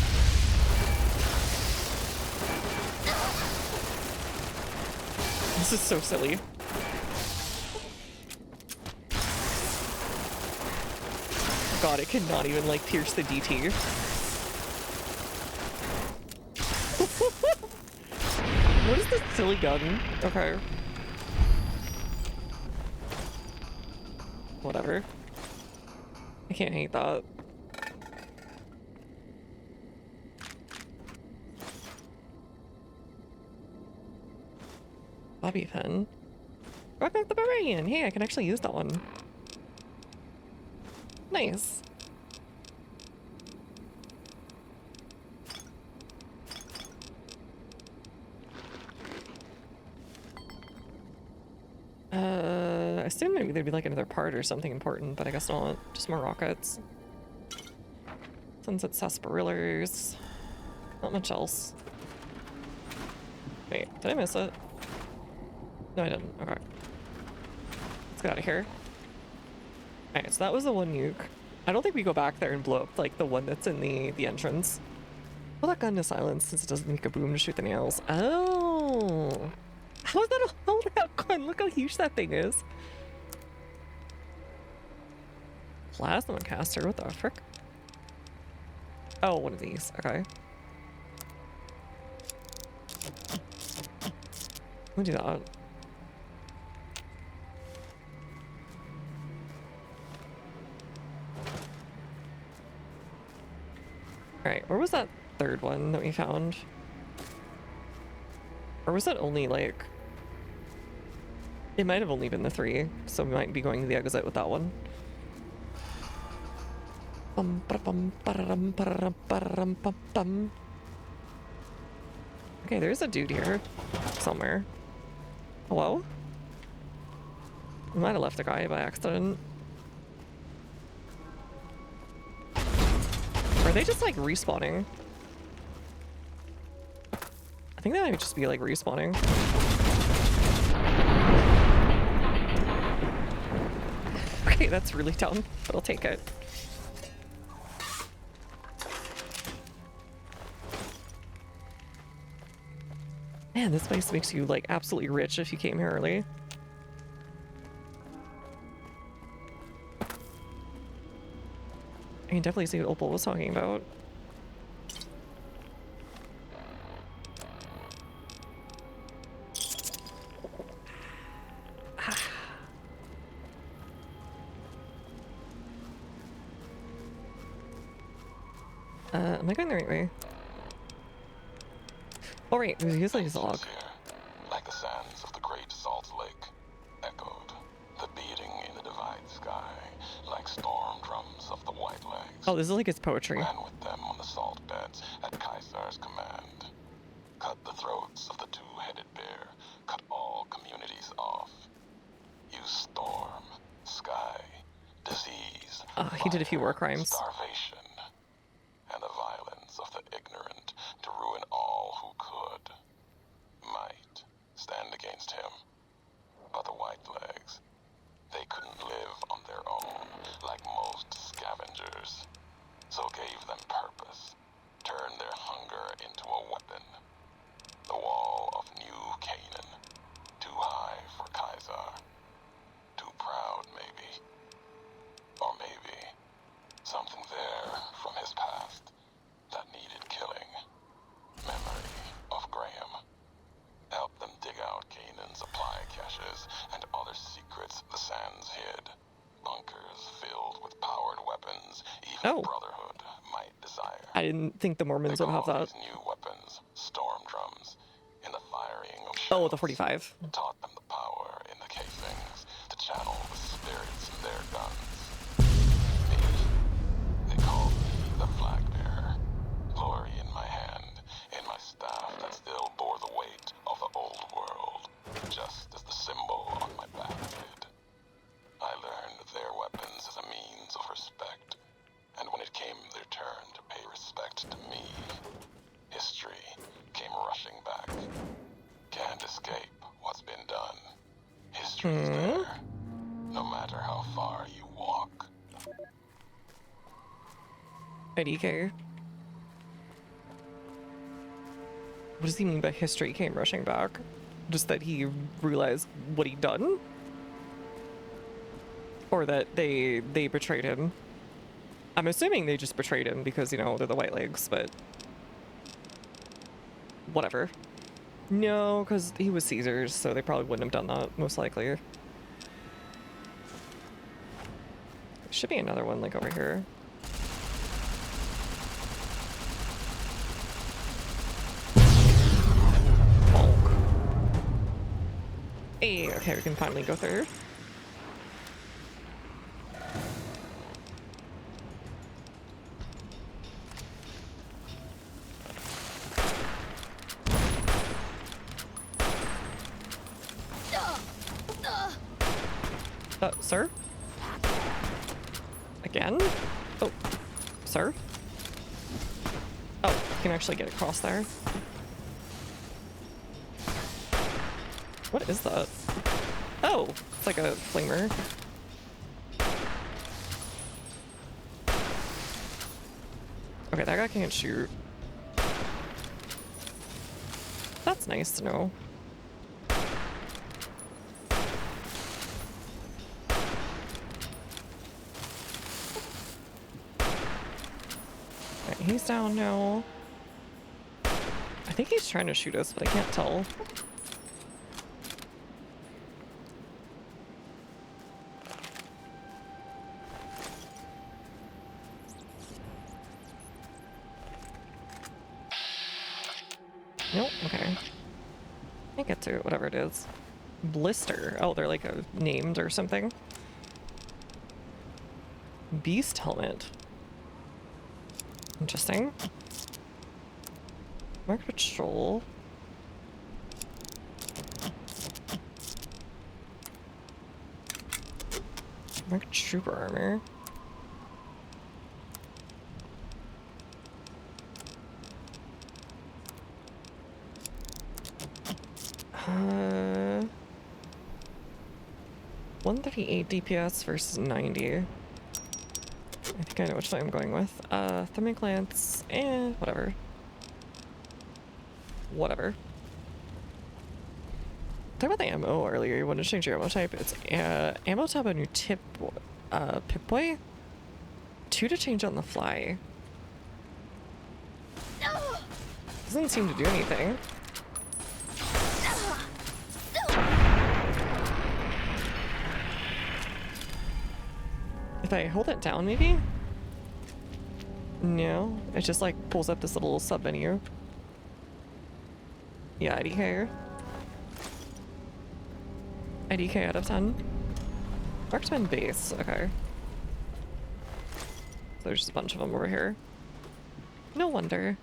This is so silly. God, it cannot even, like, pierce the DT. What is this silly gun? Okay. Whatever. I can't hate that. Bobby pin. Rock back the Barbarian! Hey, I can actually use that one. Nice. I assume maybe there'd be like another part or something important, but I guess not. Just more rockets. Sunset sarsaparillas. Not much else. Wait, did I miss it? No, I didn't. Okay. Let's get out of here. Alright, so that was the one nuke. I don't think we go back there and blow up like the one that's in the entrance. Pull that gun to silence since it doesn't make a boom to shoot the nails. Oh. How is that a loadout gun? Look how huge that thing is. Plasma caster, what the frick? Oh, one of these. Okay. We'll do that. Alright, where was that third one that we found? Or was that only like... It might have only been the 3, so we might be going to the exit with that one. Okay, there's a dude here. Somewhere. Hello? We might have left a guy by accident. Are they just like respawning? I think they might just be like respawning. Okay, that's really dumb, but I'll take it. Man, this place makes you like absolutely rich if you came here early. I can definitely see what Opal was talking about. Am I going the right way? Oh right, there's usually a log. Like the sands of the great salt lake, echoed the beating in the divide sky, like storm drums of the white legs. Oh, this is like his poetry. Ran with them on the salt beds at Caesar's command. Cut the throats of the two-headed bear, cut all communities off. Use storm, sky, disease, He did a few war crimes. starvation, and the violence of the ignorant to ruin all who could. Might stand against him. But the white legs, they couldn't live on their own like most scavengers. So gave them purpose, turned their hunger into a weapon. The wall of New Canaan, too high for Caesar. Too proud, maybe. Or maybe something there from his past that needed killing. Memory of Graham. Help them dig out Canaan's supply caches and other secrets the sands hid. Bunkers filled with powered weapons even Brotherhood might desire. I didn't think the Mormons would have that. New weapons, storm drums, in the firing of Oh, the 45. taught them the power in the casings to channel the spirits in their guns. Me, they called me the flag bearer. Glory in my hand, in my staff that still bore the weight of the old world, just as the symbol on my back did. I learned their weapons as a means of respect, and when it came their turn to pay respect to me, history came rushing back. Can't escape what's been done. History is there, no matter how far you walk. IDK. What does he mean by history came rushing back? Just that he realized what he'd done? Or that they betrayed him? I'm assuming they just betrayed him because, you know, they're the White Legs, but... whatever. No, because he was Caesar's, so they probably wouldn't have done that, most likely. There should be another one, like, over here. Hey, okay, we can finally go through. Sir? Again? Oh, sir? Oh, you can actually get across there. What is that? Oh, it's like a flamer. Okay, that guy can't shoot. That's nice to know. Okay, he's down now. I think he's trying to shoot us, but I can't tell. Nope, okay. I get to it, whatever it is. Blister. Oh, they're like named or something. Beast helmet. Interesting. Mark patrol. Mark trooper armor. Uh, 138 DPS versus 90. I think I know which one I'm going with. Thermic lance, whatever. Whatever. Talk about the ammo earlier. You wanted to change your ammo type. It's ammo tab on your Pip-Boy. 2 to change on the fly. Doesn't seem to do anything. If I hold it down, maybe? No, it just like pulls up this little sub menu. Yeah, IDK. IDK out of 10. Marksman base, okay. So there's just a bunch of them over here. No wonder.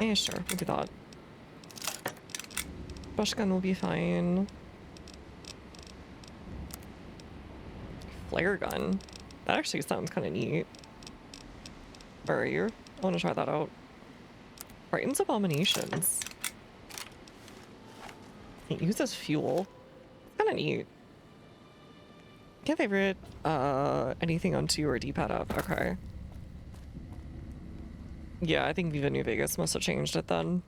Yeah, sure, we'll do that. Brush gun will be fine. Flare gun. That actually sounds kind of neat. Where are you? I want to try that out. Brightens abominations. It uses fuel. Kind of neat. Can't favorite anything on 2 or D-pad up. Okay. Yeah, I think Viva New Vegas must have changed it then.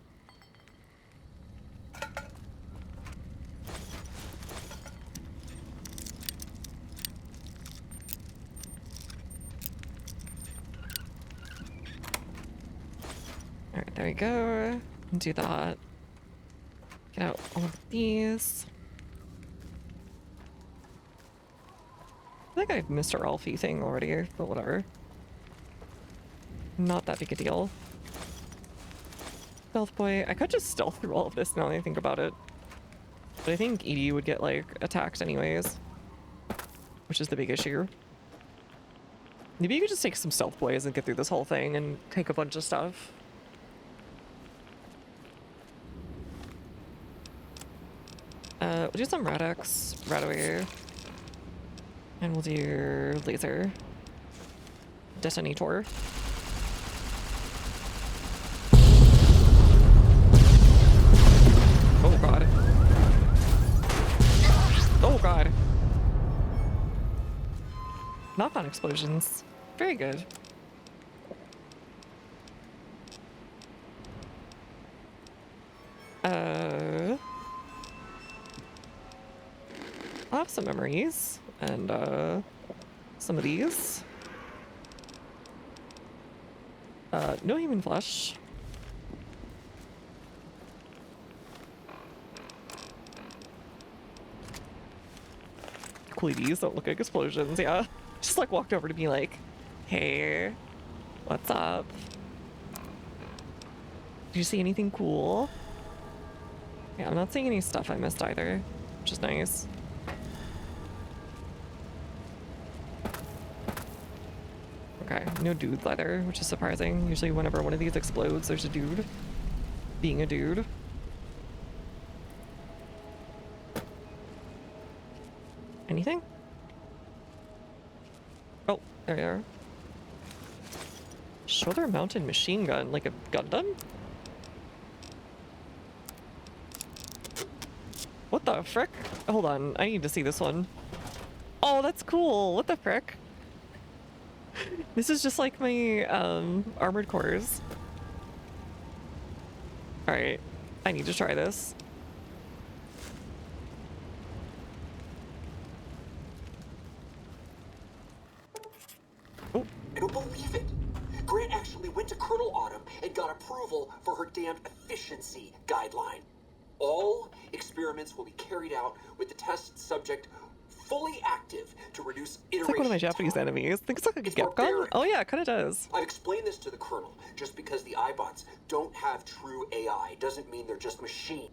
Alright, there we go. Do that. Get out all of these. I think I've missed our Alfie thing already, but whatever. Not that big a deal. Stealth boy. I could just stealth through all of this now that I think about it. But I think Edie would get, like, attacked anyways. Which is the big issue. Maybe you could just take some stealth boys and get through this whole thing and take a bunch of stuff. We'll do some Radix, Radaway. And we'll do laser. Detonator. Oh god. Oh god. Knock-on explosions. Very good. I'll have some memories and some of these. No human flesh. Cool, these don't look like explosions, yeah. Just like walked over to be like, hey, what's up? Did you see anything cool? Yeah, I'm not seeing any stuff I missed either, which is nice. Okay, no dudes either, which is surprising. Usually whenever one of these explodes, there's a dude. Being a dude. Anything? Oh, there you are. Shoulder mounted machine gun, like a Gundam? What the frick? Hold on, I need to see this one. Oh, that's cool. What the frick? This is just like my armored cores. All right, I need to try this. I don't believe it. Grant actually went to Colonel Autumn and got approval for her damned efficiency guideline. All experiments will be carried out with the test subject fully active to reduce iteration. It's like one of my Japanese enemies. Think it's like a get gun? Oh yeah, it kind of does. I've explained this to the Colonel. Just because the iBots don't have true AI doesn't mean they're just machine.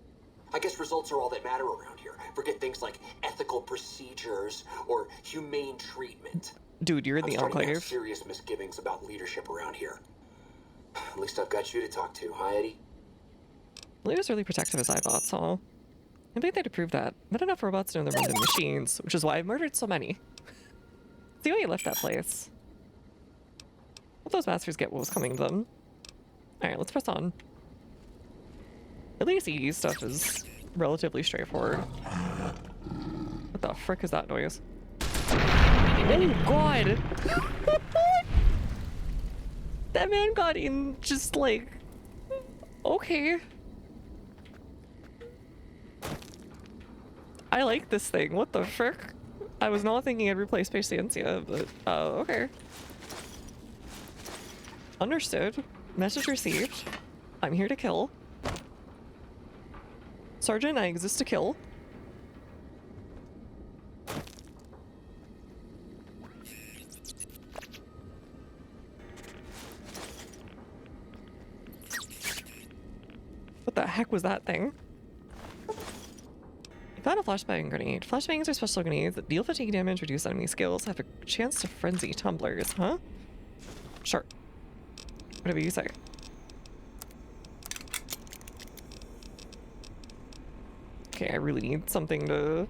I guess results are all that matter around here. Forget things like ethical procedures or humane treatment. Dude, you're in the I'm starting to have Enclave. serious misgivings about leadership around here. At least I've got you to talk to, huh, Eddie? Leo's really protective of iBots, huh? I think they'd approve that. Not enough robots know they're run machines, which is why I've murdered so many. See why you left that place. Let those bastards get what was coming to them. Alright, let's press on. At least EE stuff is relatively straightforward. What the frick is that noise? Oh god! That man got in just like... Okay. I like this thing. What the frick? I was not thinking I'd replace Paciencia, but okay. Understood. Message received. I'm here to kill. Sergeant, I exist to kill. What the heck was that thing? You found a flashbang grenade. Flashbangs are special grenades that deal fatigue damage, reduce enemy skills, have a chance to frenzy tumblers, huh? Sure. Whatever you say. Okay, I really need something to...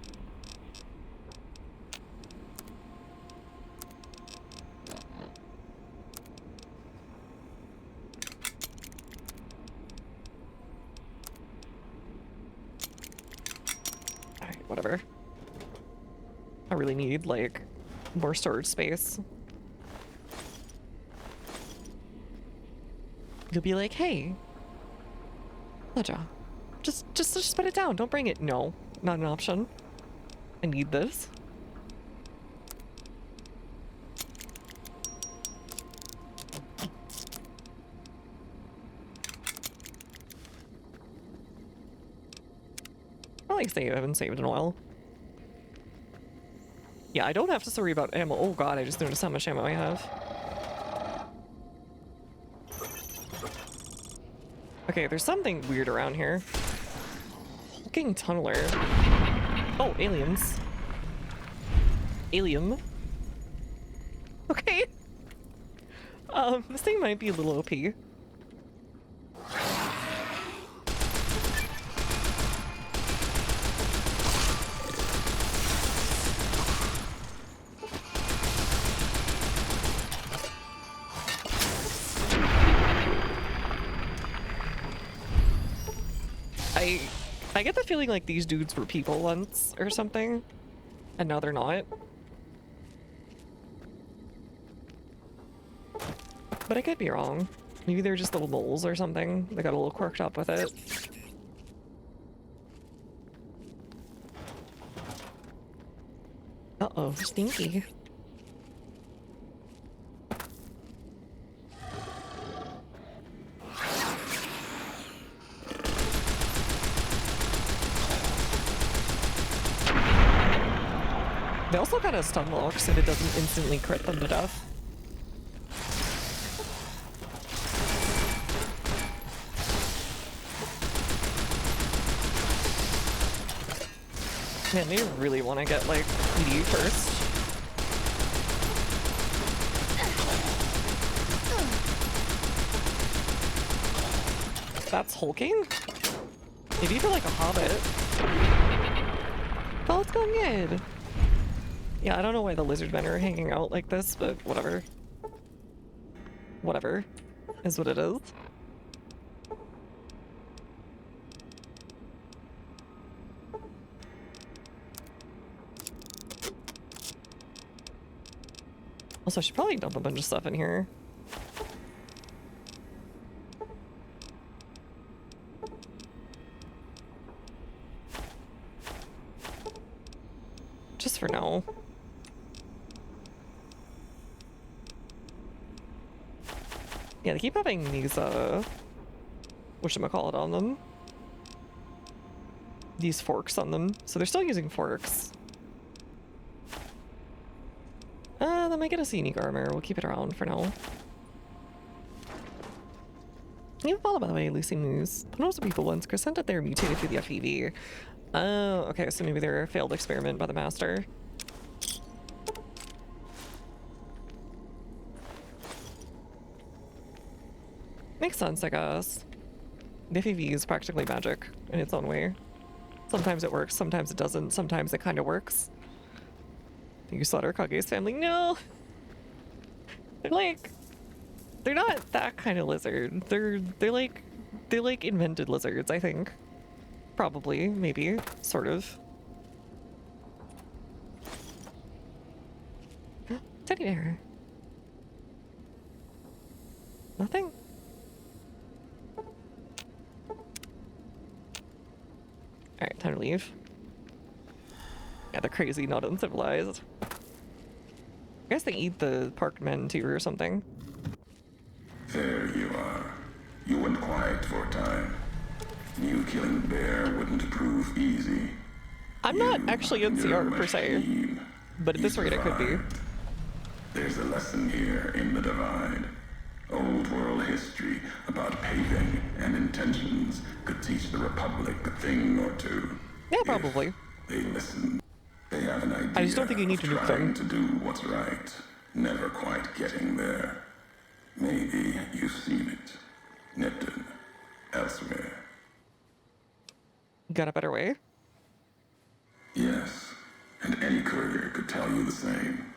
Alright, whatever. I really need, like, more storage space. You'll be like, hey, Leja, just put it down. Don't bring it. No, not an option. I need this. I like save. I haven't saved in a while. Yeah, I don't have to worry about ammo. Oh god, I just noticed how much ammo I have. Okay, there's something weird around here. Fucking tunneler. Oh, aliens. Alien. Okay. This thing might be a little OP. I get the feeling like these dudes were people once or something, and now they're not. But I could be wrong. Maybe they're just little moles or something. They got a little quirked up with it. Uh-oh, stinky. They also kind of stun lock so it doesn't instantly crit them to death. Man, they really want to get like PD first. That's hulking? Maybe for like a hobbit. Oh, it's going good. Yeah, I don't know why the lizard men are hanging out like this, but whatever. Whatever is what it is. Also, I should probably dump a bunch of stuff in here. Just for now. Yeah, they keep having these, whatchamacallit on them. These forks on them. So they're still using forks. That might get us unique armor. We'll keep it around for now. You follow, by the way, Lucy Moose. But most people once sent that they're mutated through the FEV. Oh, okay, so maybe they're a failed experiment by the master. Makes sense, I guess. The FEV is practically magic in its own way. Sometimes it works, sometimes it doesn't, sometimes it kind of works. You slaughter Kage's family? No! They're not that kind of lizard. They're like invented lizards, I think. Probably, maybe, sort of. Teddy bear. Nothing? Alright, time to leave. Yeah, they're crazy, not uncivilized. I guess they eat the parked men too or something. There you are. You went quiet for a time. You killing the bear wouldn't prove easy. I'm not actually NCR per se, but at this rate it could be. There's a lesson here in the Divide. Old world history about paving and intentions could teach the Republic a thing or two. Yeah, probably. They listen. They have an idea. I just don't think you need to nuke them. To do what's right, never quite getting there. Maybe you've seen it. Nipton. Elsewhere. Got a better way? Yes. And any courier could tell you the same.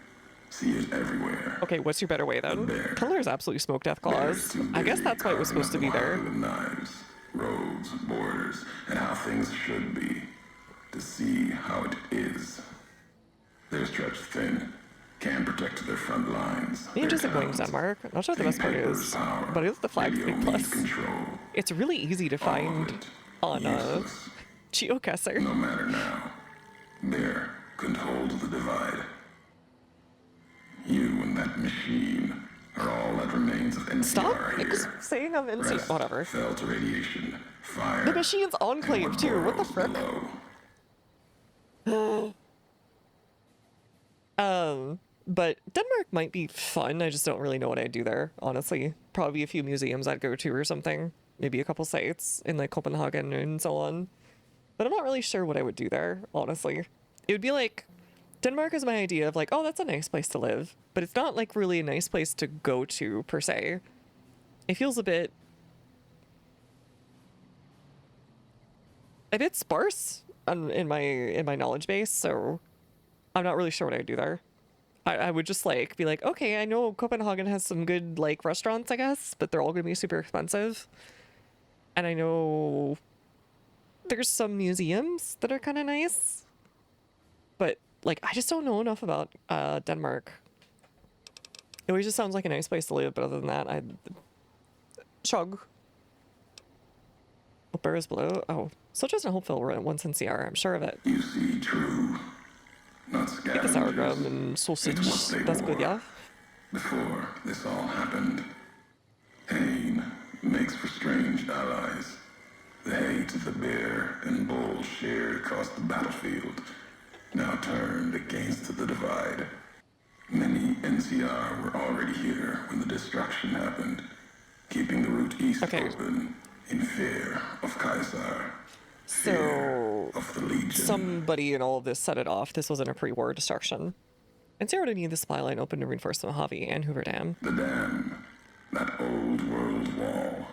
See it everywhere. Okay, what's your better way then? Colors absolutely smoke Deathclaws. I guess that's why it was supposed to be there. Knives, roads, borders, and how things should be. To see how it is. They're stretched thin. Can't protect their front lines. The just going to Denmark. Not sure what the best part is, but it's the flag thing plus. It's really easy to find on Geocacher. No matter now. Bear couldn't hold the Divide. You and that machine are all that remains of NCR Stop here. saying I'm NCR. Whatever. Fell to radiation. Fire. The machine's enclave too. What the frick? But Denmark might be fun. I just don't really know what I'd do there, honestly. Probably a few museums I'd go to or something. Maybe a couple sites in like Copenhagen and so on. But I'm not really sure what I would do there, honestly. It would be like, Denmark is my idea of like, oh, that's a nice place to live. But it's not like really a nice place to go to, per se. It feels a bit sparse in my knowledge base, so I'm not really sure what I'd do there. I would just like be like, okay, I know Copenhagen has some good like restaurants, I guess, but they're all gonna be super expensive. And I know there's some museums that are kind of nice, but like I just don't know enough about Denmark. It always just sounds like a nice place to live, but other than that, chug. What bear is below? Oh, Soldiers and Hopeful were at once NCR. I'm sure of it. You see, true. Not get the sauerkraut and sausage. That's good, yeah? Before this all happened, pain makes for strange allies. The hate the bear and bull shared across the battlefield now turned against the Divide. Many NCR were already here when the destruction happened, keeping the route east open in fear of Caesar. So, somebody in all of this set it off. This wasn't a pre-war destruction. And Zero to need the supply line open to reinforce the Mojave and Hoover Dam. The dam, that old world wall.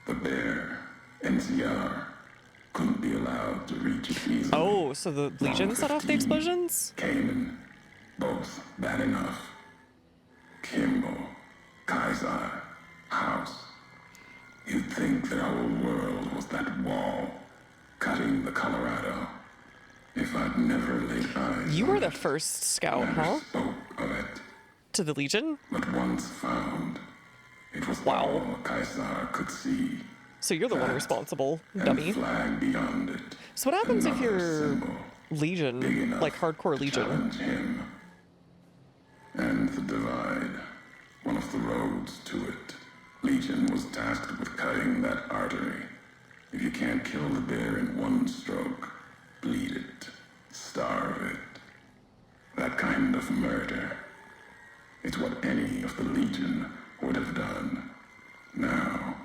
The bear, NCR, couldn't be allowed to reach it easily. Oh, so the Legion set off the explosions? Cayman, both bad enough. Kimbo, Kaiser, House. You'd think their whole world was that wall, cutting the Colorado. If I'd never laid eyes You were the first scout, huh? Spoke of it. To the Legion? But once found, it was all Caesar could see. So you're the one responsible, and dummy. Flag beyond it. So what happens if Another you're symbol, Legion, big enough like hardcore to Legion? challenge him. And the Divide, one of the roads to it. Legion was tasked with cutting that artery. If you can't kill the bear in one stroke, bleed it, starve it. That kind of murder. It's what any of the Legion would have done. Now,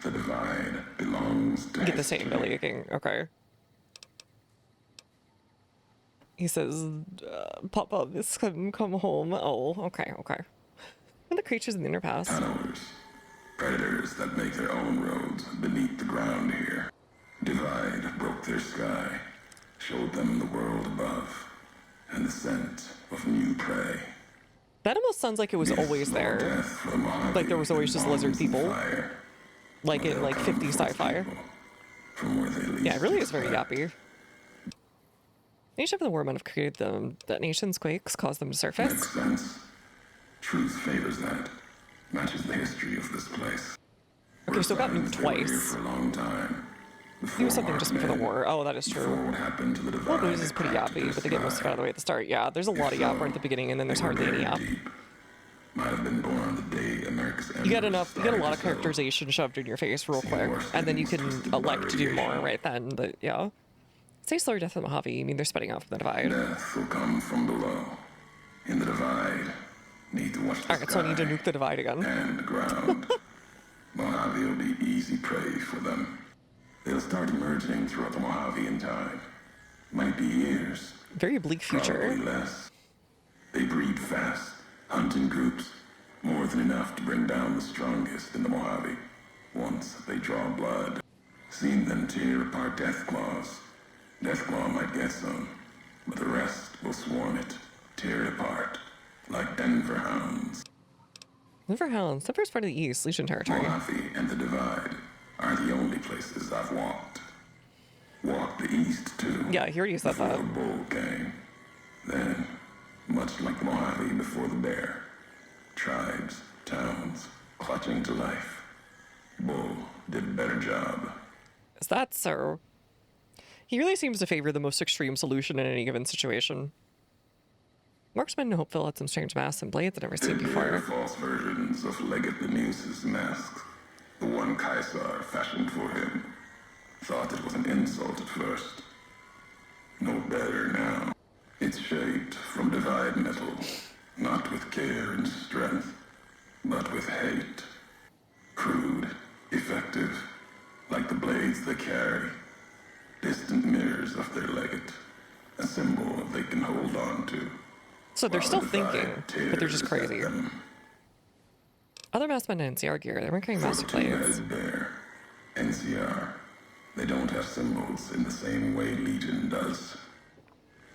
the Divide belongs to You get the same belly aching. Okay. He says, Papa, this couldn't come home. Oh, okay, okay. And the creatures in the Underpass. Tunnelers. Predators that make their own roads beneath the ground here. Divide broke their sky, showed them the world above, and the scent of new prey. That almost sounds like it was always there. Like there was always just lizard people. Like in like 50 sci-fi. Yeah, it really is very yappy. Each of the war men have created them. Detonations, quakes, cause them to surface. Makes sense. Truth favors that. Matches the history of this place. Okay, so it got nuked twice. For a long time. He was something just before the war. Oh, that is true. What happened to the Well, Divide? news is pretty yappy, but they get most of it out of the way at the start. Yeah, there's a lot of yap right at the beginning, and then there's hardly any yap. Might have been born the day America's You get enough, you get a lot of characterization shoved in your face real quick, and then you can elect to do more right then. But yeah, say slower death in the Mojave. I mean, they're spreading out from the Divide. Death will come from below. In the Divide, need to watch the Alright, so I need to nuke the Divide again. And the ground. Mojave will be easy prey for them. They'll start emerging throughout the Mojave in time. Might be years. Very bleak future. Probably less. They breed fast, hunt in groups, more than enough to bring down the strongest in the Mojave. Once they draw blood, seen them tear apart Deathclaws. Deathclaw might get some, but the rest will swarm it, tear it apart, like Denver hounds. Denver hounds. Denver's part of the East, Legion territory. Mojave and the Divide are the only places I've walked. Walked the East, too. Yeah, he already said that. Before Bull came. Then, much like the Mojave before the bear, tribes, towns, clutching to life. Bull did a better job. Is that so? He really seems to favor the most extreme solution in any given situation. Marksman and Hopeville had some strange masks and blades I'd never seen before. False versions of Legate Benuse's masks. The one Caesar fashioned for him. Thought it was an insult at first. No better now. It's shaped from Divide metal, not with care and strength, but with hate. Crude, effective, like the blades they carry. Distant mirrors of their legate, a symbol they can hold on to. So they're still thinking, but they're just crazy. Other maskmen in NCR gear, they're carrying master blades. NCR, they don't have symbols in the same way Legion does.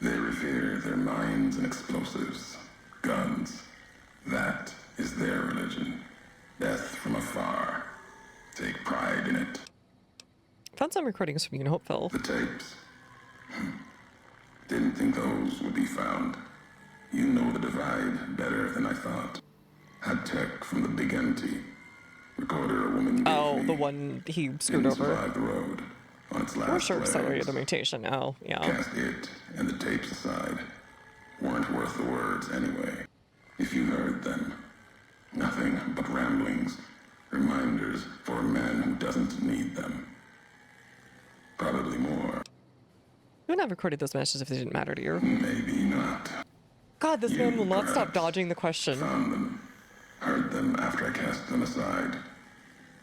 They revere their mines and explosives, guns. That is their religion. Death from afar. Take pride in it. Found some recordings from you in Hopeville. The tapes. Didn't think those would be found. You know the Divide better than I thought. Had tech from the Big Empty. Recorder a woman gave me. The one he screwed over. Survived the road on its last sure legs. accelerated the mutation. Oh, yeah. Cast it and the tapes aside. Weren't worth the words anyway. If you heard them. Nothing but ramblings. Reminders for a man who doesn't need them. Probably more. You wouldn't have recorded those messages if they didn't matter to you. Maybe not. God, this man will not stop dodging the question. Found them. Heard them after I cast them aside.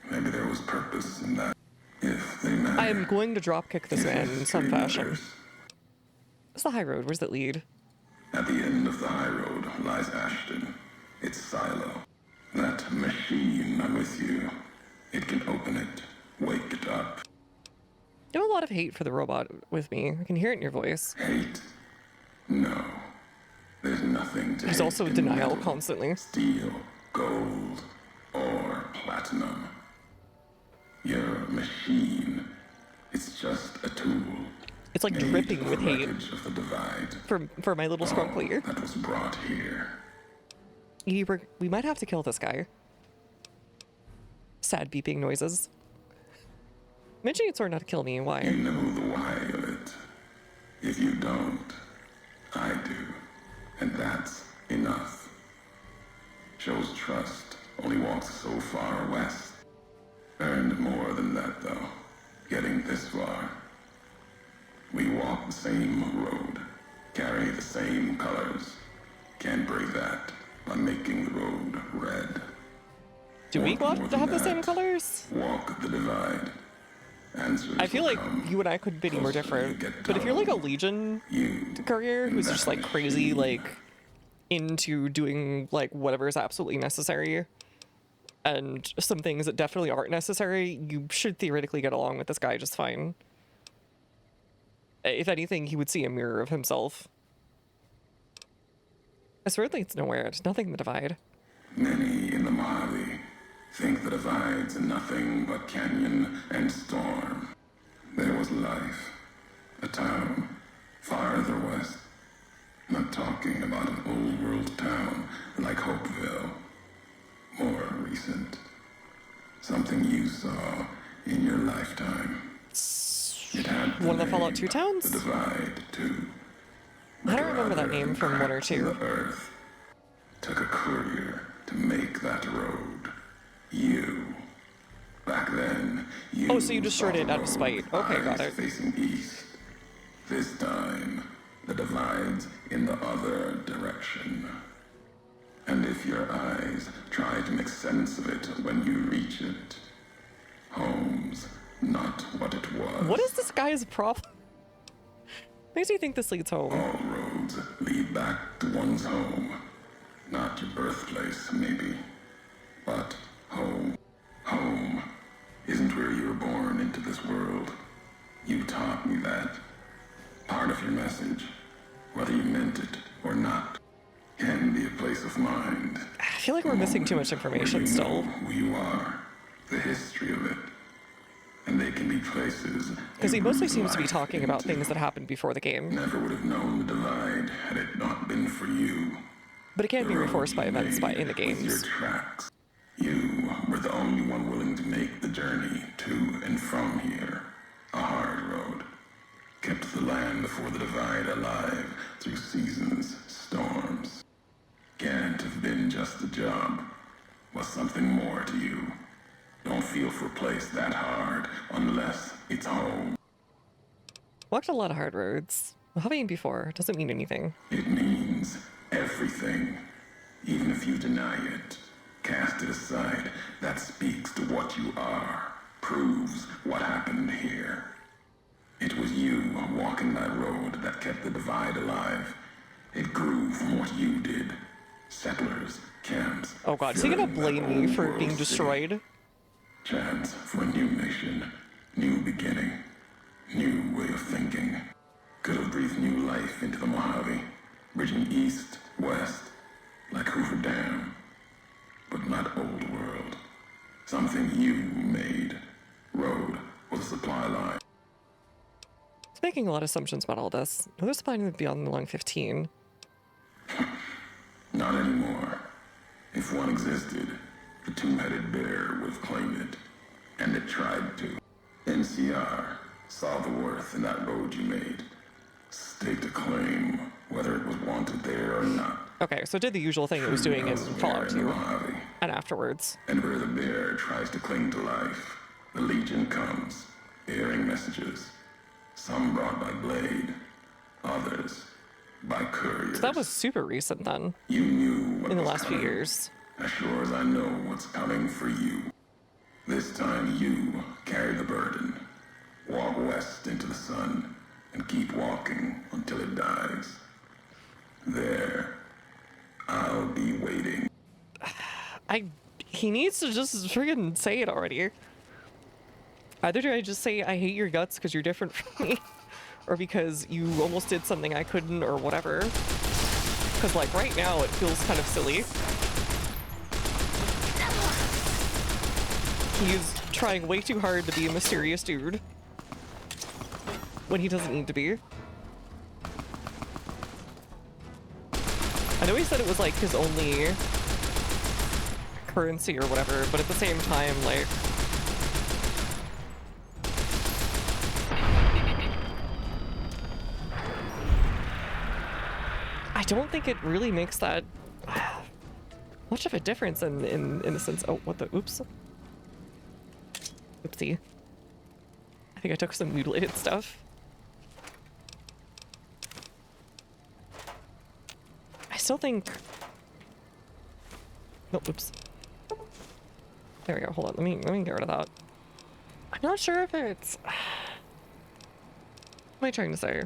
Maybe there was purpose in that. If they matter. I am going to dropkick this man in some fashion. What's the high road? Where's it lead? At the end of the high road lies Ashton. Its silo. That machine I'm with you. It can open it. Wake it up. You have a lot of hate for the robot with me. I can hear it in your voice. Hate? No. There's nothing to He's hate also in in denial metal. constantly. Steel, gold, or platinum. You're a machine. It's just a tool. It's like Made dripping of with the hate. wreckage of the Divide. For my little scrunkly ear. That was brought here. We might have to kill this guy. Sad beeping noises. Mentioning it's hard not to kill me. Why? You know the why of it. If you don't, I do. And that's enough. Shows trust, only walks so far west. Earned more than that, though. Getting this far. We walk the same road, carry the same colors. Can't break that by making the road red. Do we want to have the same colors? Walk the divide. Answers I feel like you and I could be more different. But if you're like a Legion courier who's just like crazy, like into doing like whatever is absolutely necessary, and some things that definitely aren't necessary, you should theoretically get along with this guy just fine. If anything, he would see a mirror of himself. I swear it leads nowhere. It's nothing in the divide. Many in the Mojave think the divide's nothing but canyon and storm. There was life. A town farther west. Not talking about an old world town like Hopeville. More recent. Something you saw in your lifetime. It had one of the Fallout 2 towns? The Divide, too. I don't remember that name from 1 or 2. Earth took a courier to make that road. You. Back then, you. Oh, so you destroyed it out of spite. Okay, got it. Facing east. This time, the divide's in the other direction. And if your eyes try to make sense of it when you reach it, home's not what it was. What is this guy's problem? Makes me think this leads home. All roads lead back to one's home. Not your birthplace, maybe, but home. Home isn't where you were born into this world. You taught me that. Part of your message, whether you meant it or not, can be a place of mind. I feel like we're missing too much information still. Know who you are, the history of it. And they can be places. Because he mostly seems to be talking about things that happened before the game. Never would have known the divide had it not been for you. But it can be reinforced by events in the games. Your tracks. You were the only one willing to make the journey to and from here. A hard road. Kept the land before the divide alive through seasons, storms. Can't have been just a job. Was something more to you. Don't feel for a place that hard unless it's home. Walked a lot of hard roads. Having before doesn't mean anything. It means everything. Even if you deny it, cast it aside. That speaks to what you are. Proves what happened here. It was you walking that road that kept the divide alive. It grew from what you did. Settlers, camps. Oh god, is he gonna blame me for being destroyed? Chance for a new nation, new beginning, new way of thinking. Could have breathed new life into the Mojave, bridging east, west, like Hoover Dam. But not old world. Something you made. Road was a supply line. He's making a lot of assumptions about all this. No, there's planning beyond the long 15. Not anymore. If one existed, the two-headed bear would have claimed it, and it tried to. NCR saw the worth in that road you made. Staked a claim, whether it was wanted there or not. Okay, so it did the usual thing it was doing in Fallout 2, and afterwards. And where the bear tries to cling to life, the Legion comes, bearing messages. Some brought by blade, others by couriers. So that was super recent then. You knew what in the was last coming. few years. As sure as I know what's coming for you. This time you carry the burden. Walk west into the sun and keep walking until it dies. There, I'll be waiting. He needs to just friggin' say it already. Either do I just say I hate your guts because you're different from me, or because you almost did something I couldn't, or whatever. Because like right now it feels kind of silly. He's trying way too hard to be a mysterious dude when he doesn't need to be. I know he said it was like his only currency or whatever, but at the same time, like, I don't think it really makes that much of a difference in the sense. Oh, what the? Oops. Oopsie. I think I took some mutilated stuff. I still think. No, oops. There we go. Hold on. Let me get rid of that. I'm not sure if it's. What am I trying to say?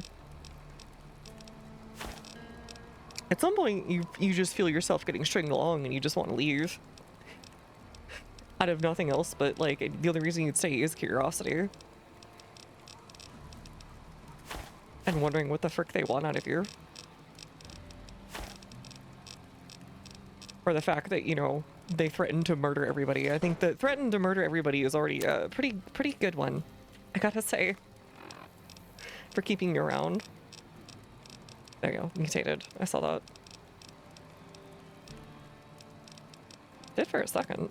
At some point, you just feel yourself getting stringed along and you just want to leave. Out of nothing else, but like the only reason you'd stay is curiosity. And wondering what the frick they want out of you. Or the fact that, you know, they threatened to murder everybody. I think the threatened to murder everybody is already a pretty good one, I gotta say. For keeping you around. There you go, mutated. I saw that. Did for a second.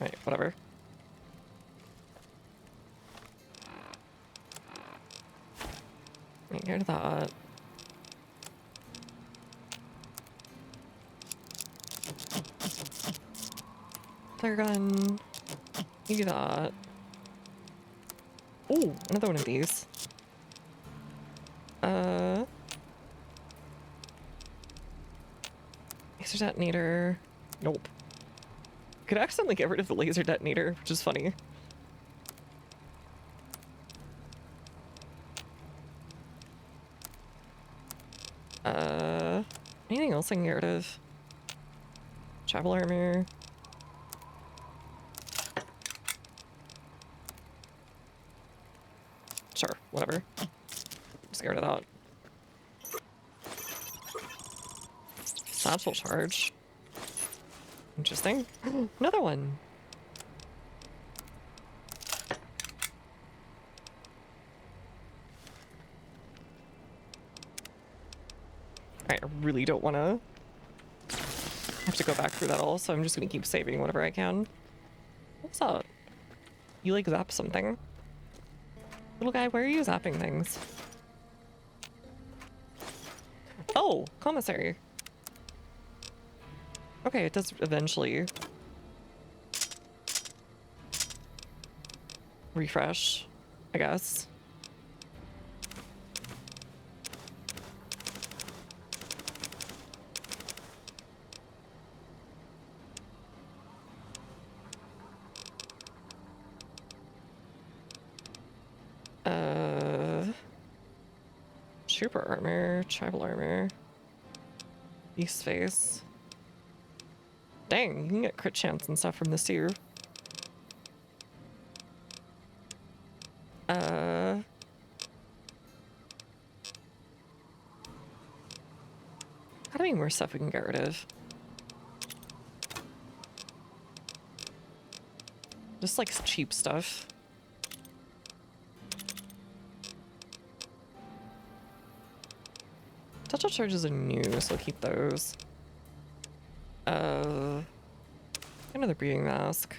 Right, whatever. Get rid of that. Flare gun. You do that. Oh, another one of these. Laser detonator. Nope. Could accidentally get rid of the laser detonator, which is funny. Anything else I can get rid of? Travel armor. Sure, whatever. Just get rid of that. Satchel charge. Interesting. Another one. I really don't want to have to go back through that all, so I'm just going to keep saving whatever I can. What's up? You like zap something? Little guy, why are you zapping things? Oh, commissary. Okay, it does eventually refresh, I guess. Trooper armor, tribal armor, beast face. Dang, you can get crit chance and stuff from this too. Gotta be more stuff we can get rid of. Just like cheap stuff. Satchel charges are new, so I'll keep those. Another breathing mask.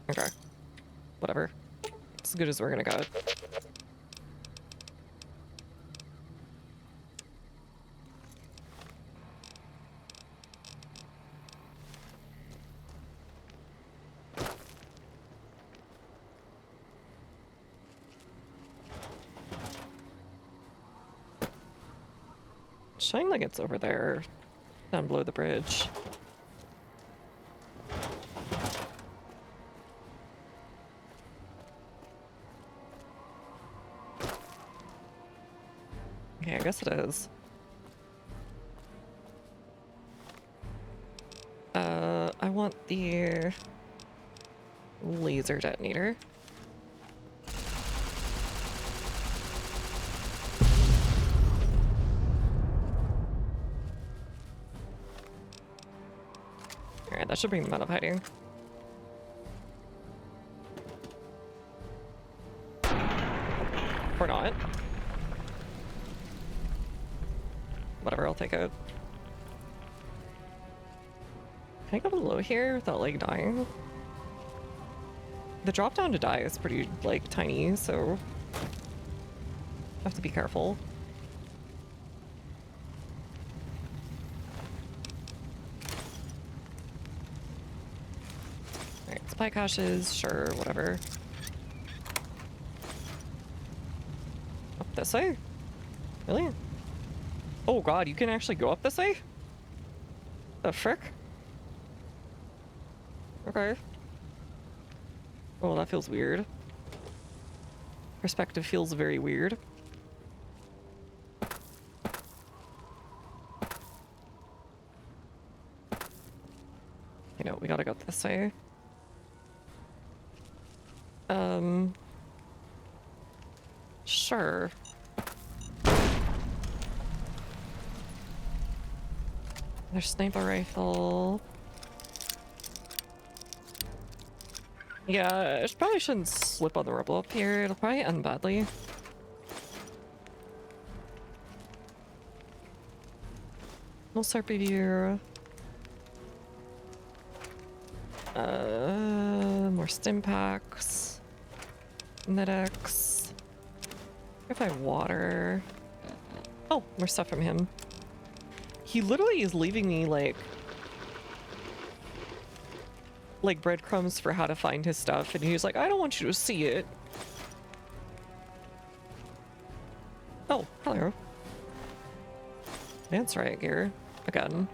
Okay. Whatever. It's as good as we're gonna go. Showing like it's over there, down below the bridge. Okay, I guess it is. I want the laser detonator. Alright, that should bring them out of hiding. Or not. whatever, I'll take it. Can I go below here without, like, dying? The drop down to die is pretty, like, tiny, so I have to be careful. Alright, supply caches, sure, whatever. Up this way? Really? Oh god, you can actually go up this way? The frick? Okay. Oh, that feels weird. Perspective feels very weird. You know, we gotta go this way. Sure. There's sniper rifle. Yeah, I probably shouldn't slip on the rubble up here. It'll probably end badly. No Serpivir. More stim packs. Medics. If I have water. Oh, more stuff from him. He literally is leaving me like breadcrumbs for how to find his stuff, and he's like, I don't want you to see it. Oh, hello. Advanced riot gear. Again.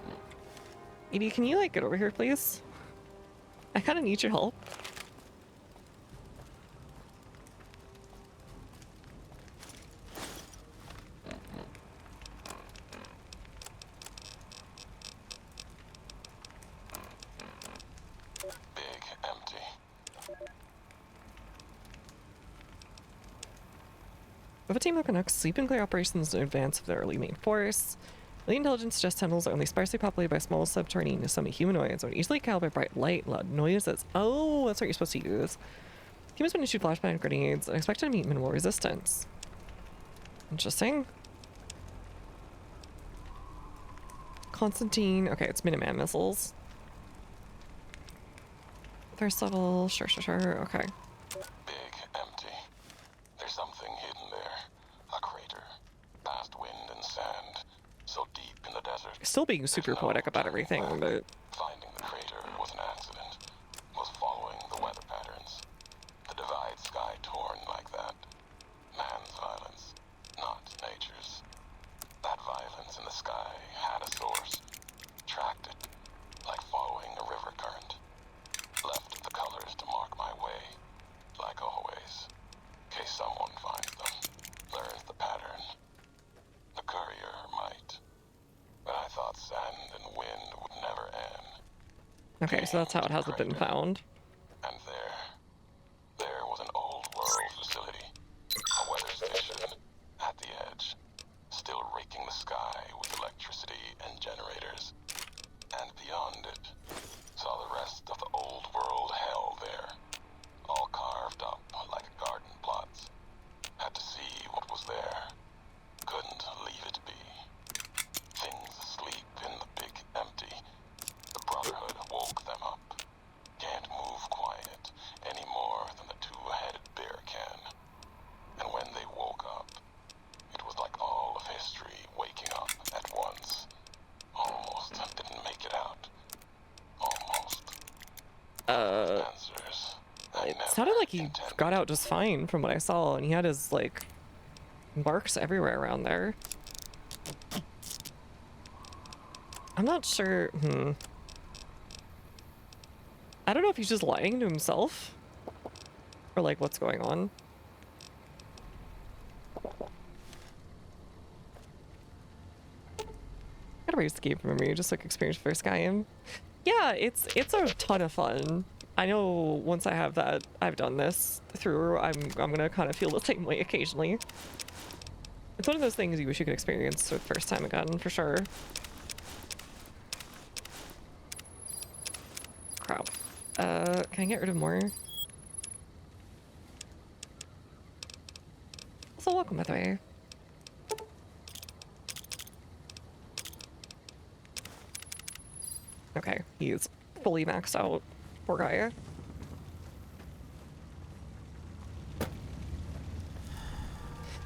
Edie, can you, like, get over here, please? I kind of need your help. With a team that conducts sleep and clear operations in advance of their early main force, the intelligence suggests tunnels are only sparsely populated by small subterranean semi-humanoids or easily calibrate bright light, loud noises. Oh, that's what you're supposed to use. The team has been issued flashbang grenades and expected to meet minimal resistance. Interesting. Constantine. Okay, it's Minuteman missiles. Thirst level. Sure. Okay. Big, empty. There's something hidden there. A crater. Past wind and sand. So deep in the desert. Still being super poetic about everything, but... Finding the crater was an accident. Was following the weather patterns. The divide sky torn like that. Man's violence, not nature's. That violence in the sky had a source. Tracked it, like following a river current. Left the colors to mark my way, like always. In case someone finds them, learns the pattern. The courier might. But I thought sand and wind would never end. Okay, so that's how it hasn't been found. And there was an old world facility. A weather station at the edge. Still raking the sky with electricity and generators. And beyond it, saw the rest of the old world hell there. All carved up like garden plots. Had to see what was there. Couldn't leave it be. Things asleep in the big empty. The Brotherhood woke them up. Can't move quiet any more than the two-headed bear can. And when they woke up, it was like all of history waking up at once. Almost didn't make it out. Almost. Answers. It sounded like he got out just fine from what I saw, and he had his, like, marks everywhere around there. I'm not sure. I don't know if he's just lying to himself, or, like, what's going on. Gotta erase the game from memory, just like experience first Skyrim. Yeah, it's a ton of fun. I know once I have that, I've done this through, I'm gonna kind of feel the same way occasionally. It's one of those things you wish you could experience for the first time again, for sure. Crap. Can I get rid of more? Also, welcome, by the way. Okay, he's fully maxed out. Poor guy.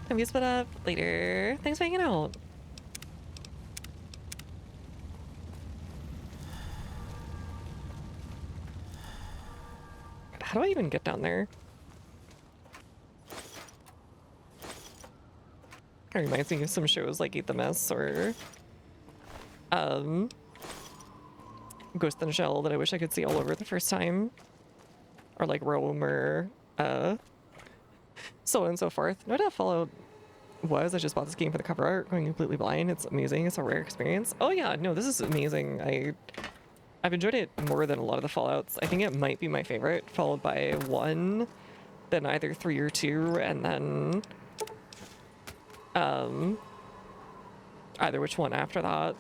Maybe split up later. Thanks for hanging out. How do I even get down there? Kind of reminds me of some shows like Eat the Mess or Ghost in the Shell that I wish I could see all over the first time. Or like Rome or so on and so forth. No doubt Fallout was. I just bought this game for the cover art, going completely blind. It's amazing. It's a rare experience. Oh yeah, no, this is amazing. I've enjoyed it more than a lot of the Fallouts. I think it might be my favorite, followed by 1, then either 3 or 2, and then either which one after that.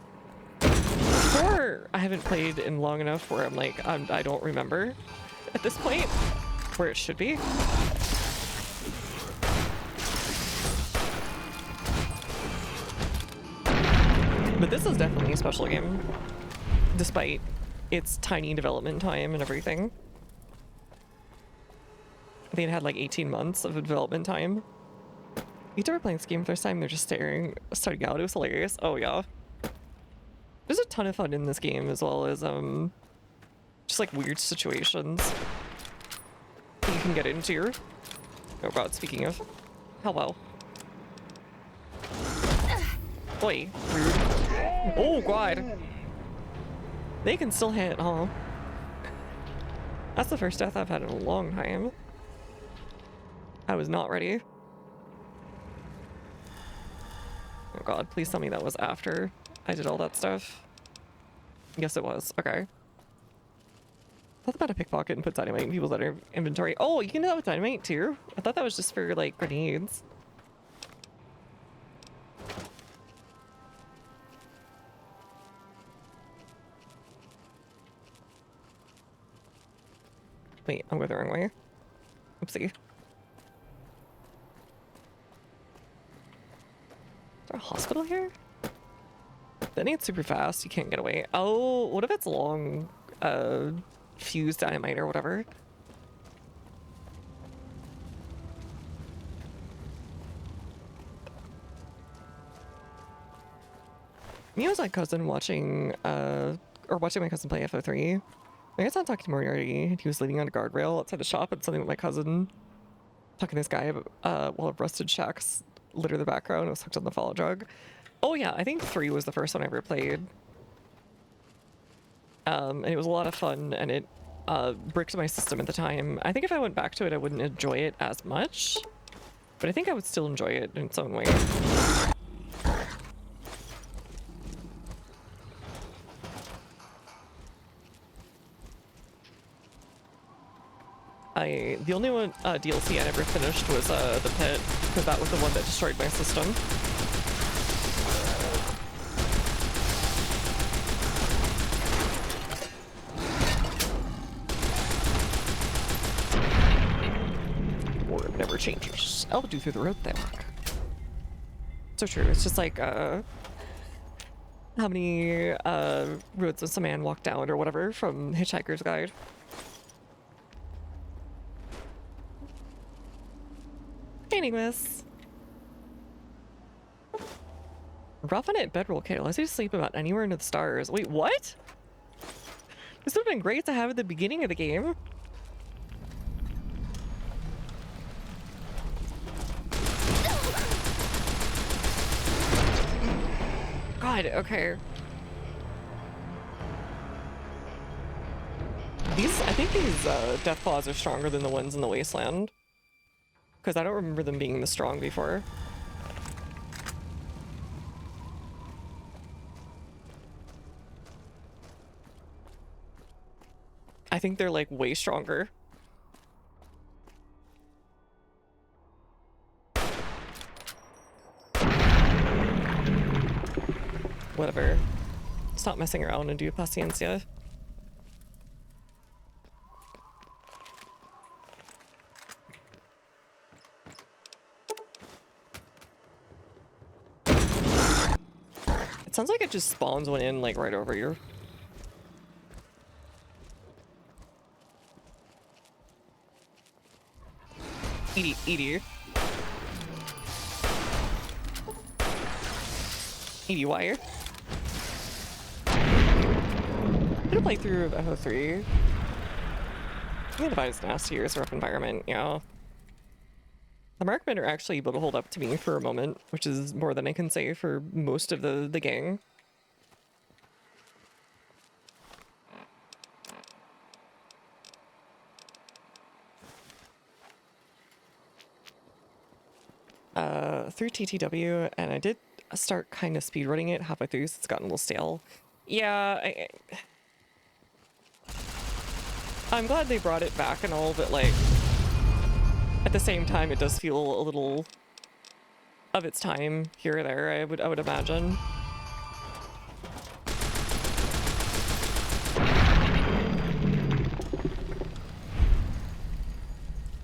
4 I haven't played in long enough where I'm like, I don't remember at this point where it should be. But this is definitely a special game, despite its tiny development time and everything. I think it had like 18 months of development time. You ever playing this game for the first time, they're just starting out. It was hilarious. Oh yeah. There's a ton of fun in this game, as well as just like weird situations that you can get into. Oh god, speaking of. Hello. Oi, rude. Oh god. They can still hit, huh? That's the first death I've had in a long time. I was not ready. Oh god, please tell me that was after I did all that stuff. Yes, it was. Okay. I thought about a pickpocket and put dynamite in people's inventory. Oh, you can do that with dynamite too? I thought that was just for like grenades. Wait, I'm going the wrong way. Oopsie. Is there a hospital here? That needs super fast. You can't get away. Oh, what if it's long fused dynamite or whatever? Me was my cousin watching my cousin play FO3. I guess I'm talking to Moriarty. He was leaning on a guardrail outside the shop and something with my cousin. Talking to this guy while rusted shacks litter the background. I was hooked on the follow drug. Oh yeah, I think 3 was the first one I ever played. And it was a lot of fun, and it bricked my system at the time. I think if I went back to it, I wouldn't enjoy it as much. But I think I would still enjoy it in its own way. The only one DLC I never finished was the pit, because that was the one that destroyed my system. Word never changes. I'll do through the road there. So true. It's just like how many roads does a man walk down or whatever from Hitchhiker's Guide. Anyways. Rough on it bedroll kit. Let's just sleep about anywhere into the stars. Wait, what? This would have been great to have at the beginning of the game. God, okay. I think these Deathclaws are stronger than the ones in the Wasteland. Because I don't remember them being this strong before. I think they're like way stronger. Whatever. Stop messing around and do paciencia. Sounds like it just spawns one in like right over here. Edie. Edie Wire. I'm gonna play through FO3. I'm gonna find it's nasty. It's a rough environment, yeah. The markmen are actually able to hold up to me for a moment, which is more than I can say for most of the gang. Through TTW, and I did start kind of speedrunning it halfway through, so it's gotten a little stale. Yeah, I'm glad they brought it back and all, but like, at the same time, it does feel a little of its time here or there, I would imagine.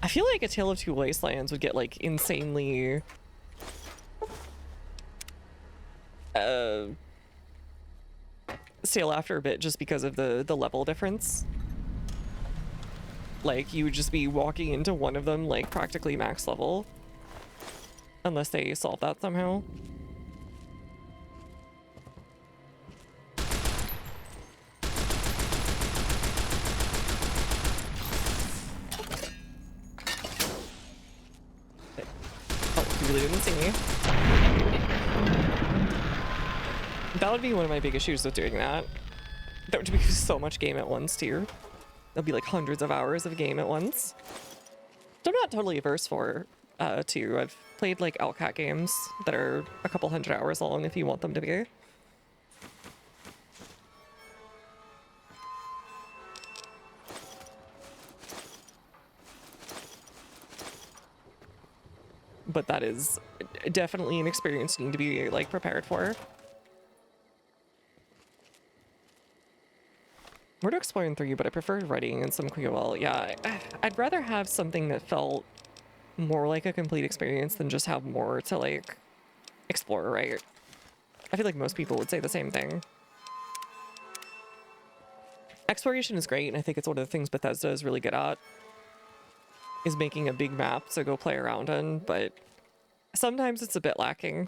I feel like A Tale of Two Wastelands would get like insanely stale after a bit just because of the level difference. Like, you would just be walking into one of them like practically max level. Unless they solve that somehow. Oh, you really didn't see me. That would be one of my big issues with doing that. That would be so much game at once, too. There'll be like hundreds of hours of game at once. So I'm not totally averse for, too. I've played like LCAT games that are a couple hundred hours long if you want them to be. But that is definitely an experience you need to be like prepared for. We're to explore in 3, but I prefer writing and some QOL. Yeah, I'd rather have something that felt more like a complete experience than just have more to like explore, right? I feel like most people would say the same thing. Exploration is great, and I think it's one of the things Bethesda is really good at, is making a big map to go play around in, but sometimes it's a bit lacking.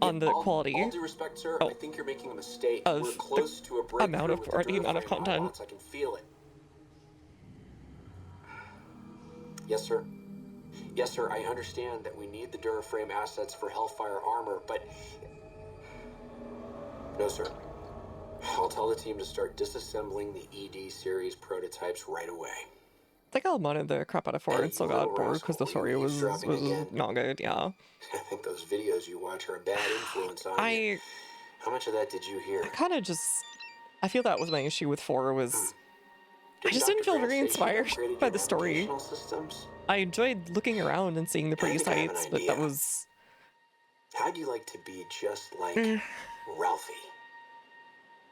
On the quality. All due respect, sir, I think you're making a mistake. Of We're close to a breakthrough amount of with already amount of content. I can feel it. Yes, sir. Yes, sir, I understand that we need the Duraframe assets for Hellfire armor, but... No, sir. I'll tell the team to start disassembling the ED series prototypes right away. I think I modded the crap out of 4 and still got bored because the story was not good, yeah. I think those videos you watch are a bad influence on you. How much of that did you hear? I feel that was my issue with 4 was... I just didn't feel very inspired by the story. I enjoyed looking around and seeing the pretty sights, but that was... How'd you like to be just like Ralphie?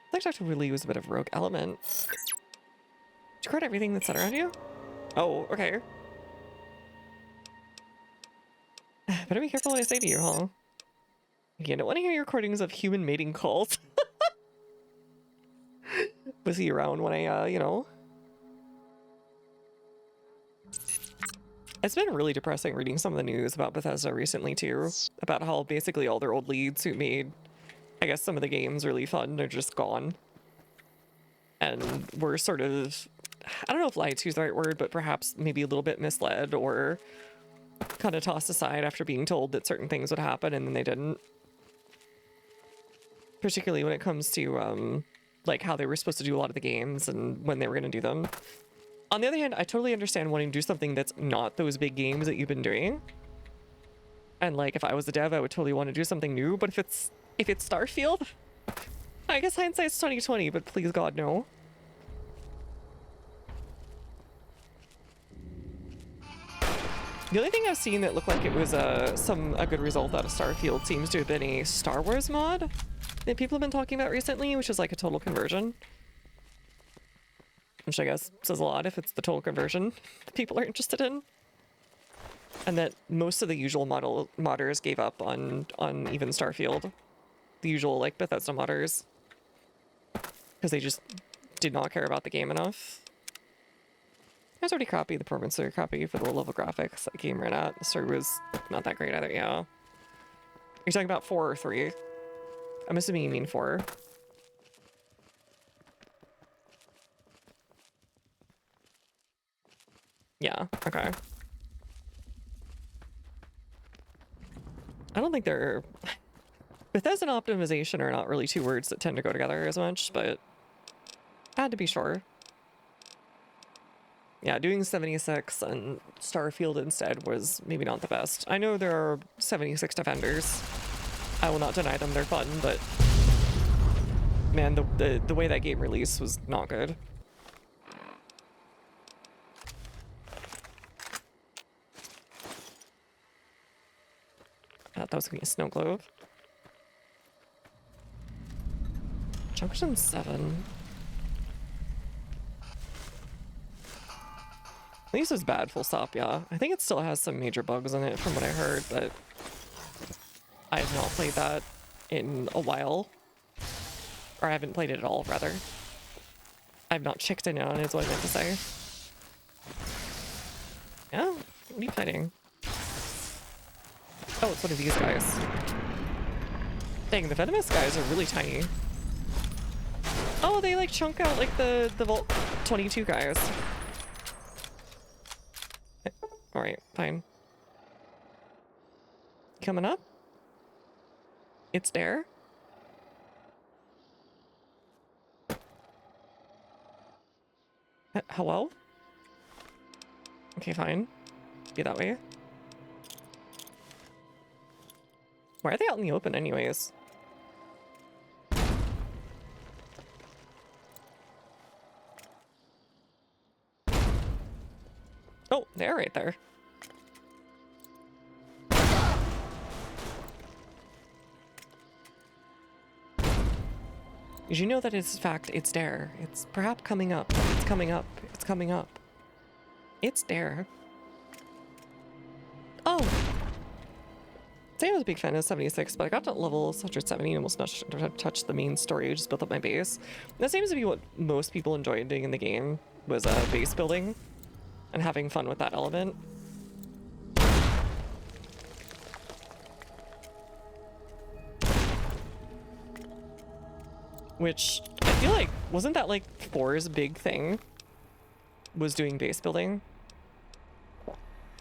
I think Dr. Woodley was a bit of a rogue element. Did you record everything that's said around you? Oh, okay. Better be careful what I say to you, huh? You don't want to hear your recordings of human mating calls. Was he around when I, you know? It's been really depressing reading some of the news about Bethesda recently, too. About how basically all their old leads who made, I guess, some of the games really fun are just gone. And we're sort of... I don't know if lied to is the right word, but perhaps maybe a little bit misled or kind of tossed aside after being told that certain things would happen and then they didn't. Particularly when it comes to like how they were supposed to do a lot of the games and when they were going to do them. On the other hand, I totally understand wanting to do something that's not those big games that you've been doing. And like if I was a dev, I would totally want to do something new, but if it's Starfield, I guess hindsight's 2020, but please God no. The only thing I've seen that looked like it was a good result out of Starfield seems to have been a Star Wars mod that people have been talking about recently, which is like a total conversion. Which I guess says a lot if it's the total conversion that people are interested in. And that most of the usual modders gave up on even Starfield. The usual like Bethesda modders. Because they just did not care about the game enough. It's already crappy. The performance are crappy for the low level graphics that game ran at. The story was not that great either, yeah. You're talking about 4 or 3? I'm assuming you mean 4. Yeah, okay. I don't think they're... Bethesda and optimization are not really 2 words that tend to go together as much, but I had to be sure. Yeah, doing 76 and Starfield instead was maybe not the best. I know there are 76 defenders. I will not deny them, they're fun, but man, the way that game released was not good. I thought that was gonna be a snow globe. Junction 7. At least it's bad, full stop, yeah. I think it still has some major bugs in it from what I heard, but I have not played that in a while. Or I haven't played it at all, rather. I've not checked in on it, is what I meant to say. Yeah? What are you fighting? Oh, it's one of these guys. Dang, the venomous guys are really tiny. Oh, they like chunk out like the Vault 22 guys. Alright, fine. Coming up? It's there? Hello? Okay, fine. Be that way. Why are they out in the open anyways? Oh, they're right there. Did you know that it's fact, it's there. It's perhaps coming up. It's coming up. It's coming up. It's there. Oh! Say I was a big fan of 76, but I got to level 170 and almost not touched the main story. I just built up my base. That seems to be what most people enjoyed doing in the game, was base building and having fun with that element. Which, I feel like, wasn't that like 4's big thing? Was doing base building?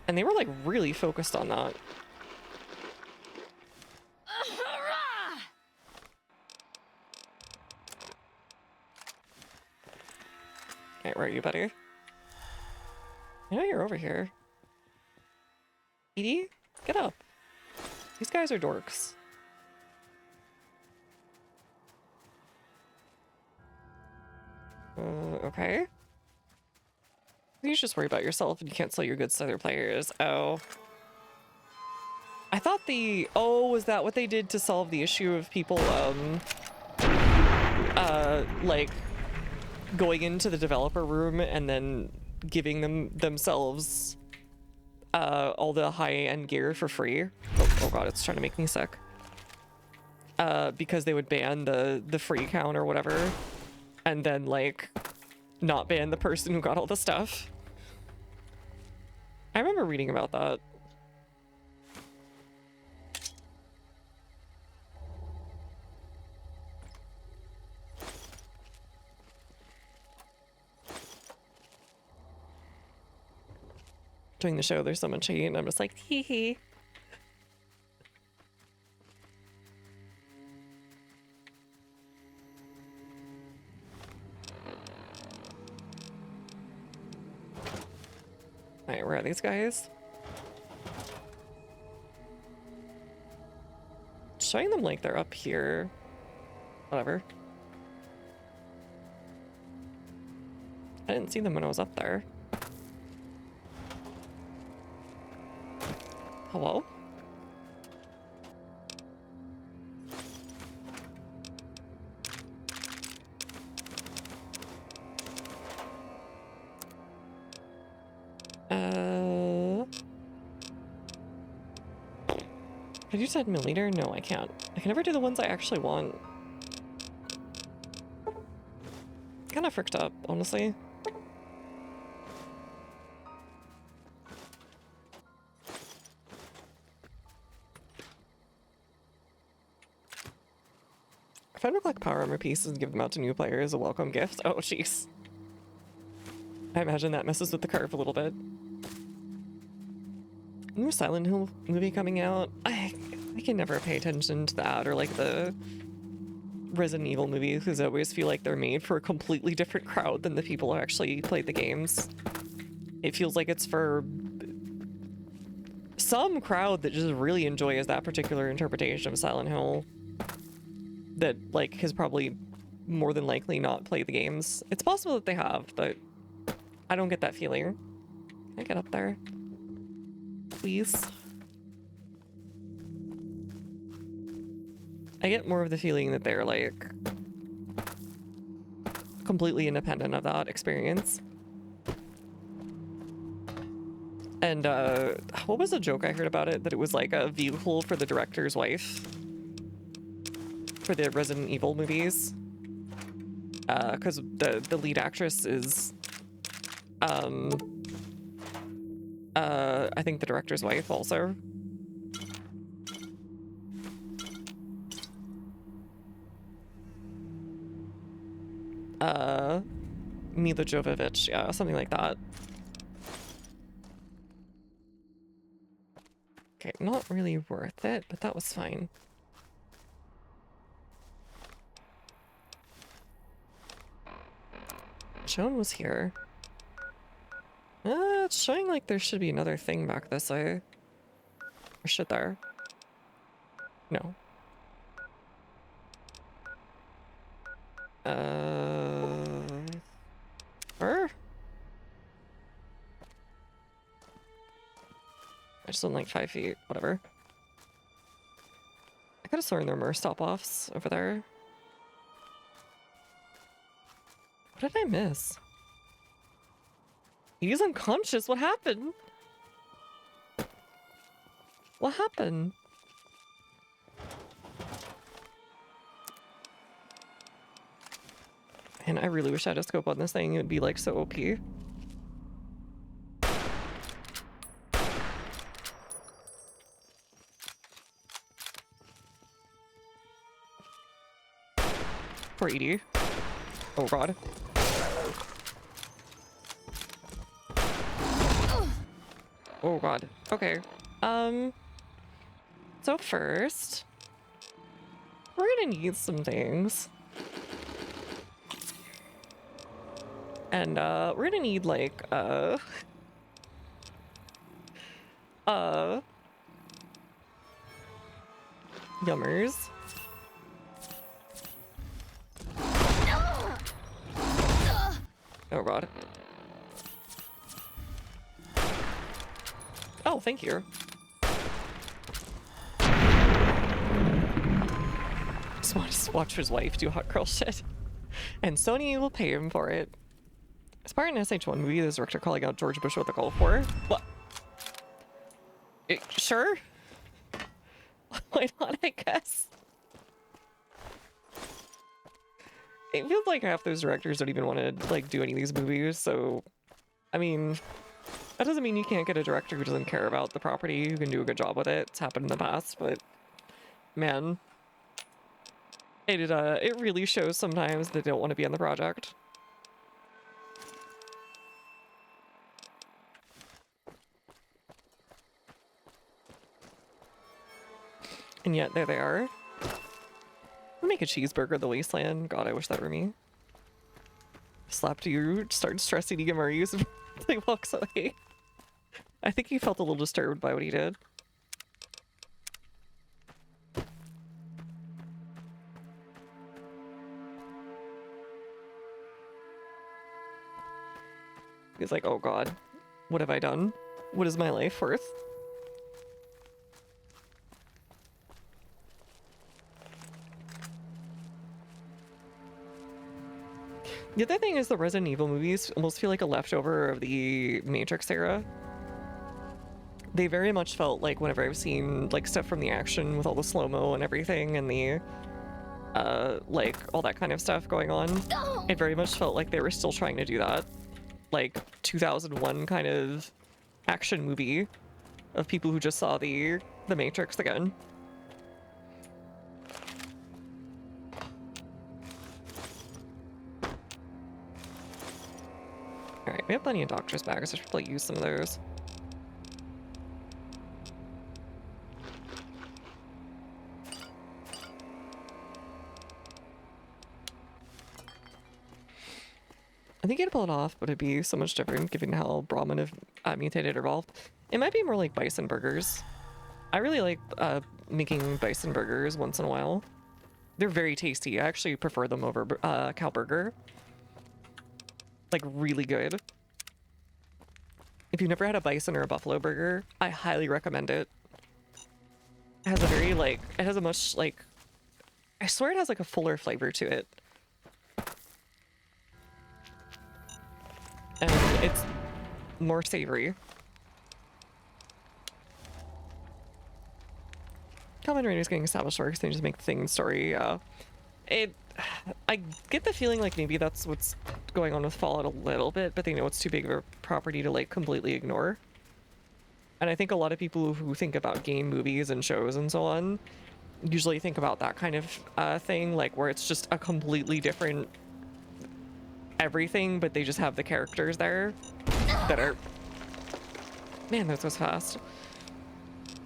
And they were like really focused on that. Okay, where are you, buddy? I know you're over here. Edie, get up. These guys are dorks. Okay. You should just worry about yourself and you can't sell your goods to other players. Oh. I thought the... Oh, was that what they did to solve the issue of people, like, going into the developer room and then giving themselves, all the high-end gear for free? Oh god, it's trying to make me sick. Because they would ban the free count or whatever, and then, like, not ban the person who got all the stuff. I remember reading about that. During the show, there's so much hate, and I'm just like, hee hee. Alright, where are these guys? Showing them like they're up here. Whatever. I didn't see them when I was up there. Hello? Have you said milliliter? No, I can't. I can never do the ones I actually want. Kind of fricked up, honestly. Find or collect power armor pieces and give them out to new players as a welcome gift. Oh, jeez. I imagine that messes with the curve a little bit. New Silent Hill movie coming out. I can never pay attention to that or like the Resident Evil movies because I always feel like they're made for a completely different crowd than the people who actually played the games. It feels like it's for some crowd that just really enjoys that particular interpretation of Silent Hill that like has probably more than likely not played the games. It's possible that they have, but I don't get that feeling. Can I get up there? Please. I get more of the feeling that they're like completely independent of that experience. And what was the joke I heard about it? That it was like a vehicle for the director's wife for the Resident Evil movies. Because the lead actress is I think the director's wife also. Mila Jovovich, yeah, something like that. Okay, not really worth it, but that was fine. Joan was here. It's showing like there should be another thing back this way. Or should there? No. Or? I just went like 5 feet, whatever. I could have sworn there were stop-offs over there. What did I miss? He's unconscious. What happened? What happened? And I really wish I had a scope on this thing. It would be like so OP. Poor Edie. Oh god. Oh god. Okay. So first, we're gonna need some things. And we're gonna need like yummers. Oh god. Oh, thank you. Just want to watch his wife do hot girl shit. And Sony will pay him for it. As part of an SH1 movie, there's a director calling out George Bush with a Gulf War. What? Sure? Why not, I guess? It feels like half those directors don't even want to like do any of these movies, so I mean, that doesn't mean you can't get a director who doesn't care about the property, who can do a good job with it. It's happened in the past, but man, it really shows sometimes they don't want to be on the project. And yet there they are. I'll make a cheeseburger of the wasteland. God, I wish that were me. Slapped you, started stressing to get Marius and he walks away. I think he felt a little disturbed by what he did. He's like, oh god, what have I done? What is my life worth? The other thing is the Resident Evil movies almost feel like a leftover of the Matrix era. They very much felt like whenever I've seen like stuff from the action with all the slow-mo and everything and the like all that kind of stuff going on, it very much felt like they were still trying to do that. Like 2001 kind of action movie of people who just saw the Matrix again. Alright, we have plenty of doctor's bags. I should probably use some of those. I think you'd pull it off, but it'd be so much different given how Brahmin have mutated or evolved. It might be more like bison burgers. I really like making bison burgers once in a while. They're very tasty. I actually prefer them over cow burger. Like, really good. If you've never had a bison or a buffalo burger, I highly recommend it. It has a very, like, it has a much, like, I swear it has, like, a fuller flavor to it. And it's more savory. Kamen Rider's getting established works, they just make the thing story. I get the feeling like maybe that's what's going on with Fallout a little bit, but they know it's too big of a property to like completely ignore. And I think a lot of people who think about game movies and shows and so on usually think about that kind of thing, like where it's just a completely different everything, but they just have the characters there that are, man, that goes fast,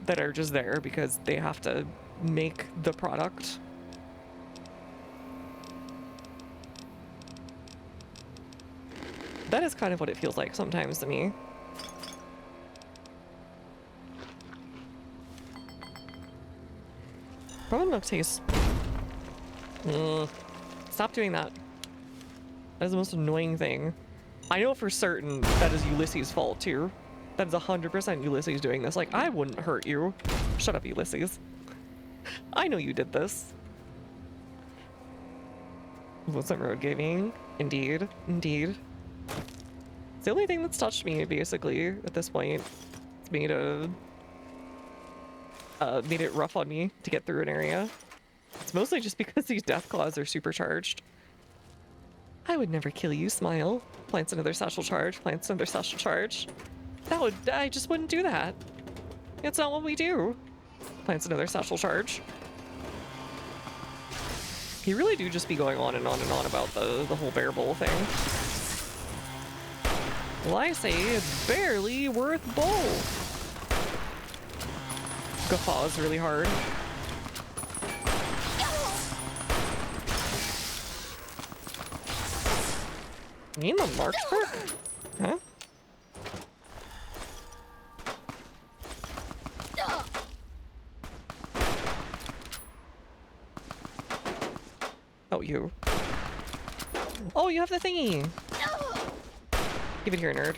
that are just there because they have to make the product. That is kind of what it feels like sometimes to me. Ramen milk tastes. Stop doing that. That is the most annoying thing. I know for certain that is Ulysses' fault too. That is 100% Ulysses doing this. Like, I wouldn't hurt you. Shut up, Ulysses. I know you did this. Lonesome Road Gaming. Indeed. Indeed. It's the only thing that's touched me, basically, at this point. It's made it rough on me to get through an area. It's mostly just because these Deathclaws are supercharged. I would never kill you, Smile. Plants another satchel charge, plants another satchel charge. I just wouldn't do that. It's not what we do. Plants another satchel charge. You really do just be going on and on and on about the whole bear bowl thing. Well, I say it's barely worth bowl. Guffaws really hard. You mean the March perk? Huh? Oh, you. Oh, you have the thingy! Give it here, nerd.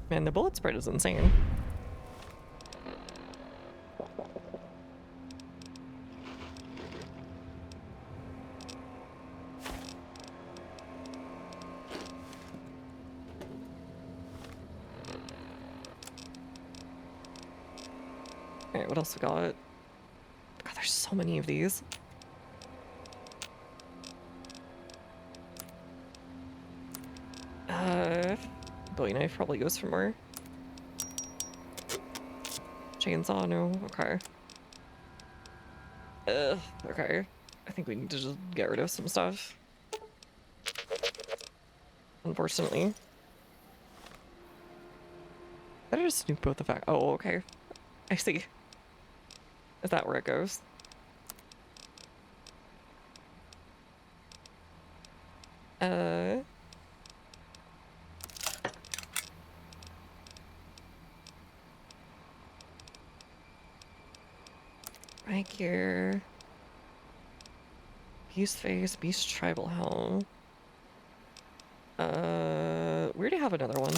Man, the bullet spread is insane. Alright, what else we got? God, there's so many of these. Bowie knife probably goes for more. Chainsaw, no? Okay. Okay. I think we need to just get rid of some stuff. Unfortunately. I just snoop both the fact. Oh, okay. I see. Is that where it goes? Right here. Beast face, beast tribal helm. We already have another one.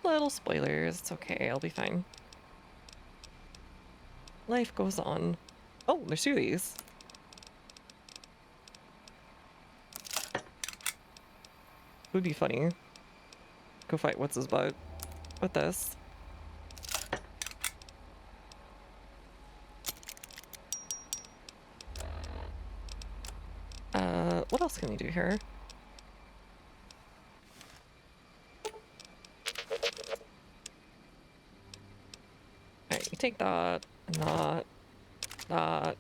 Little spoilers, it's okay, I'll be fine. Life goes on. Oh, there's two of these. Would be funny. Go fight what's his butt with this. What else can we do here? Alright, you take that, not. That.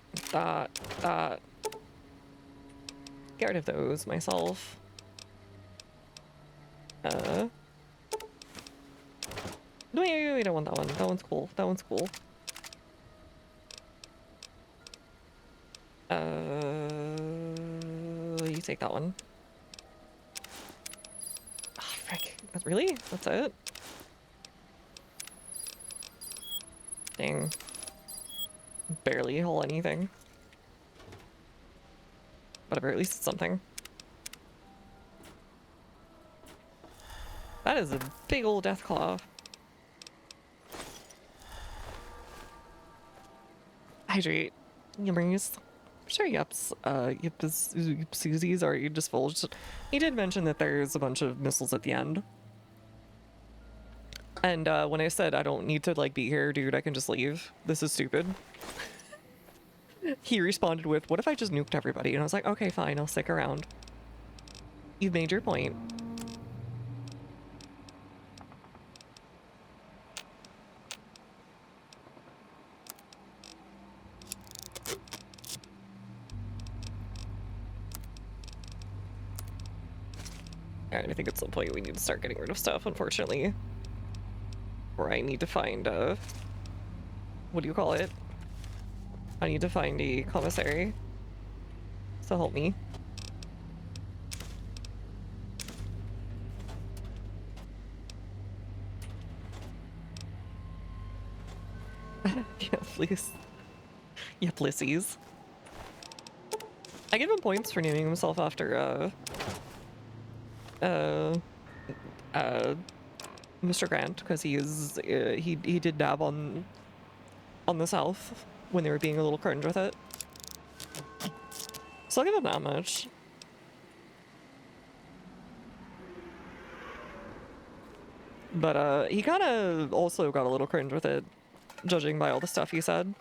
Get rid of those myself. No, we don't want that one. That one's cool. That one's cool. You take that one. Oh, frick. Really? That's it? Dang. Barely haul anything. Whatever, at least it's something. That is a big old Deathclaw. Hydrate. Yummers. Sure, yups. Yupsies are you divulged. He did mention that there's a bunch of missiles at the end. And when I said I don't need to like be here, dude, I can just leave. This is stupid. He responded with, what if I just nuked everybody? And I was like, okay, fine, I'll stick around. You've made your point. Alright, I think at some point we need to start getting rid of stuff, unfortunately. Or I need to find what do you call it? I need to find a commissary. So help me. Yeah, please. Yeah, plissies. I give him points for naming himself after Mr. Grant, because he is he did dab on the South when they were being a little cringe with it. So I'll give him that much. But he kind of also got a little cringe with it, judging by all the stuff he said.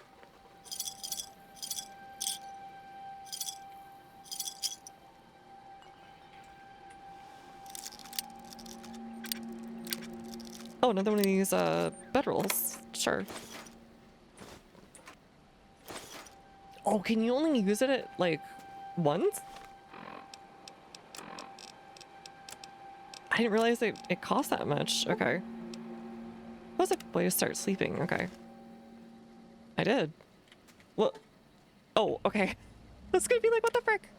Oh, another one of these bedrolls. Sure. Oh, can you only use it at, like, once? I didn't realize it cost that much. Okay. That was a way to start sleeping. Okay. I did. Well, oh, okay. That's gonna be like, what the frick?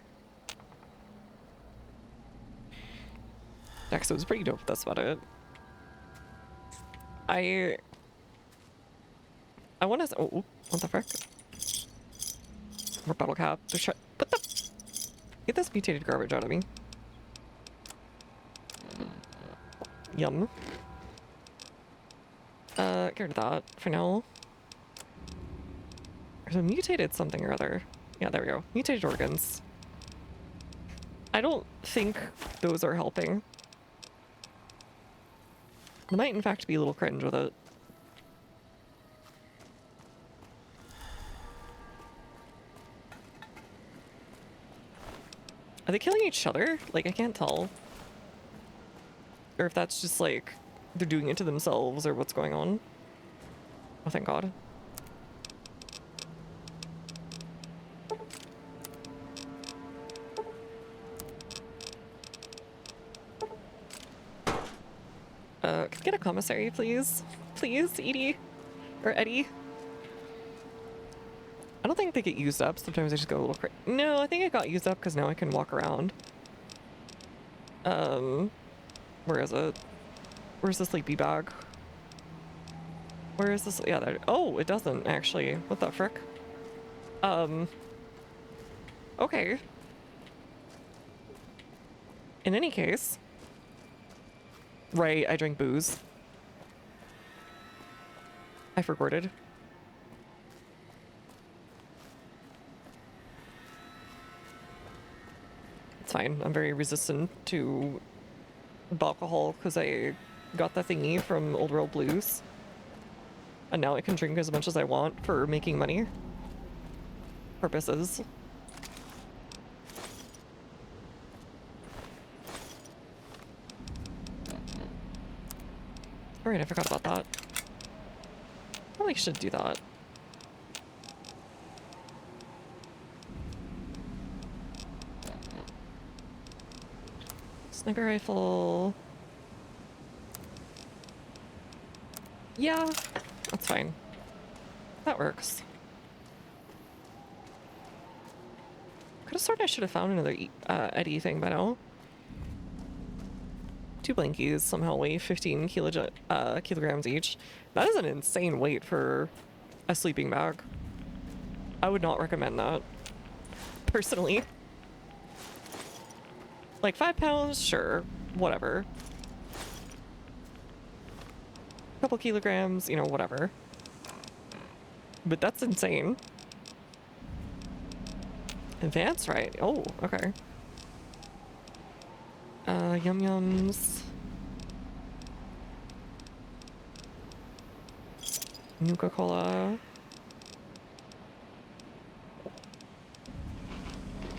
Next, it was pretty dope. That's about it. I want to. Oh, what the frick? More bottle cap. What the? Get this mutated garbage out of me. Yum. Get rid of that for now. There's a mutated something or other. Yeah, there we go. Mutated organs. I don't think those are helping. I might in fact be a little cringe with it. Are they killing each other? Like, I can't tell. Or if that's just like, they're doing it to themselves or what's going on. Oh, thank God. Could I get a commissary, please? Please, Edie? Or Eddie? I don't think they get used up. Sometimes I just go a little crazy. No, I think it got used up because now I can walk around. Where is it? Where's the sleepy bag? Where is this? Yeah, there. Oh, it doesn't actually. What the frick? Okay. In any case. Right, I drink booze. I recorded. It's fine. I'm very resistant to alcohol because I got the thingy from Old World Blues. And now I can drink as much as I want for making money purposes. Alright, I forgot about that. Probably should do that. Sniper rifle. Yeah, that's fine. That works. Could have sworn I should have found another Eddie thing by now. 2 blankies somehow weigh 15 kilograms each. That is an insane weight for a sleeping bag. I would not recommend that, personally. Like 5 pounds, sure, whatever. A couple kilograms, you know, whatever. But that's insane. Advanced, right? Oh, okay. Yum yums. Nuka-Cola.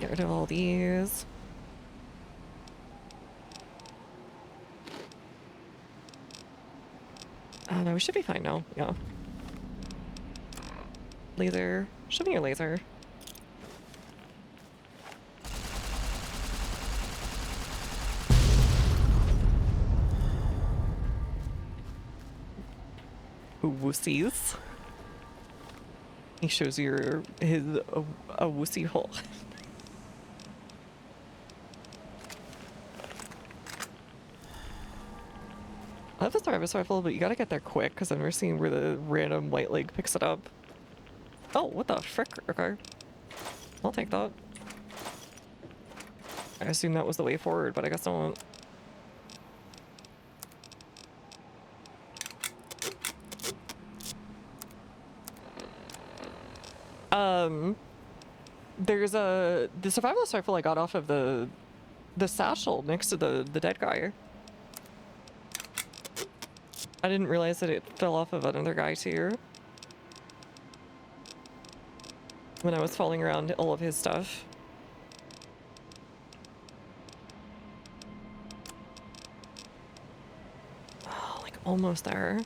Get rid of all these. No, we should be fine now. Yeah. Laser. Show me your laser. Wussies. He shows you his a wussy hole. I have the service rifle, but you gotta get there quick because I've never seen where the random white leg picks it up. Oh, what the frick? Okay. I'll take that. I assume that was the way forward, but I guess not. There's the survivalist rifle I got off of the satchel next to the dead guy. I didn't realize that it fell off of another guy too. When I was falling around all of his stuff. Oh, like almost there.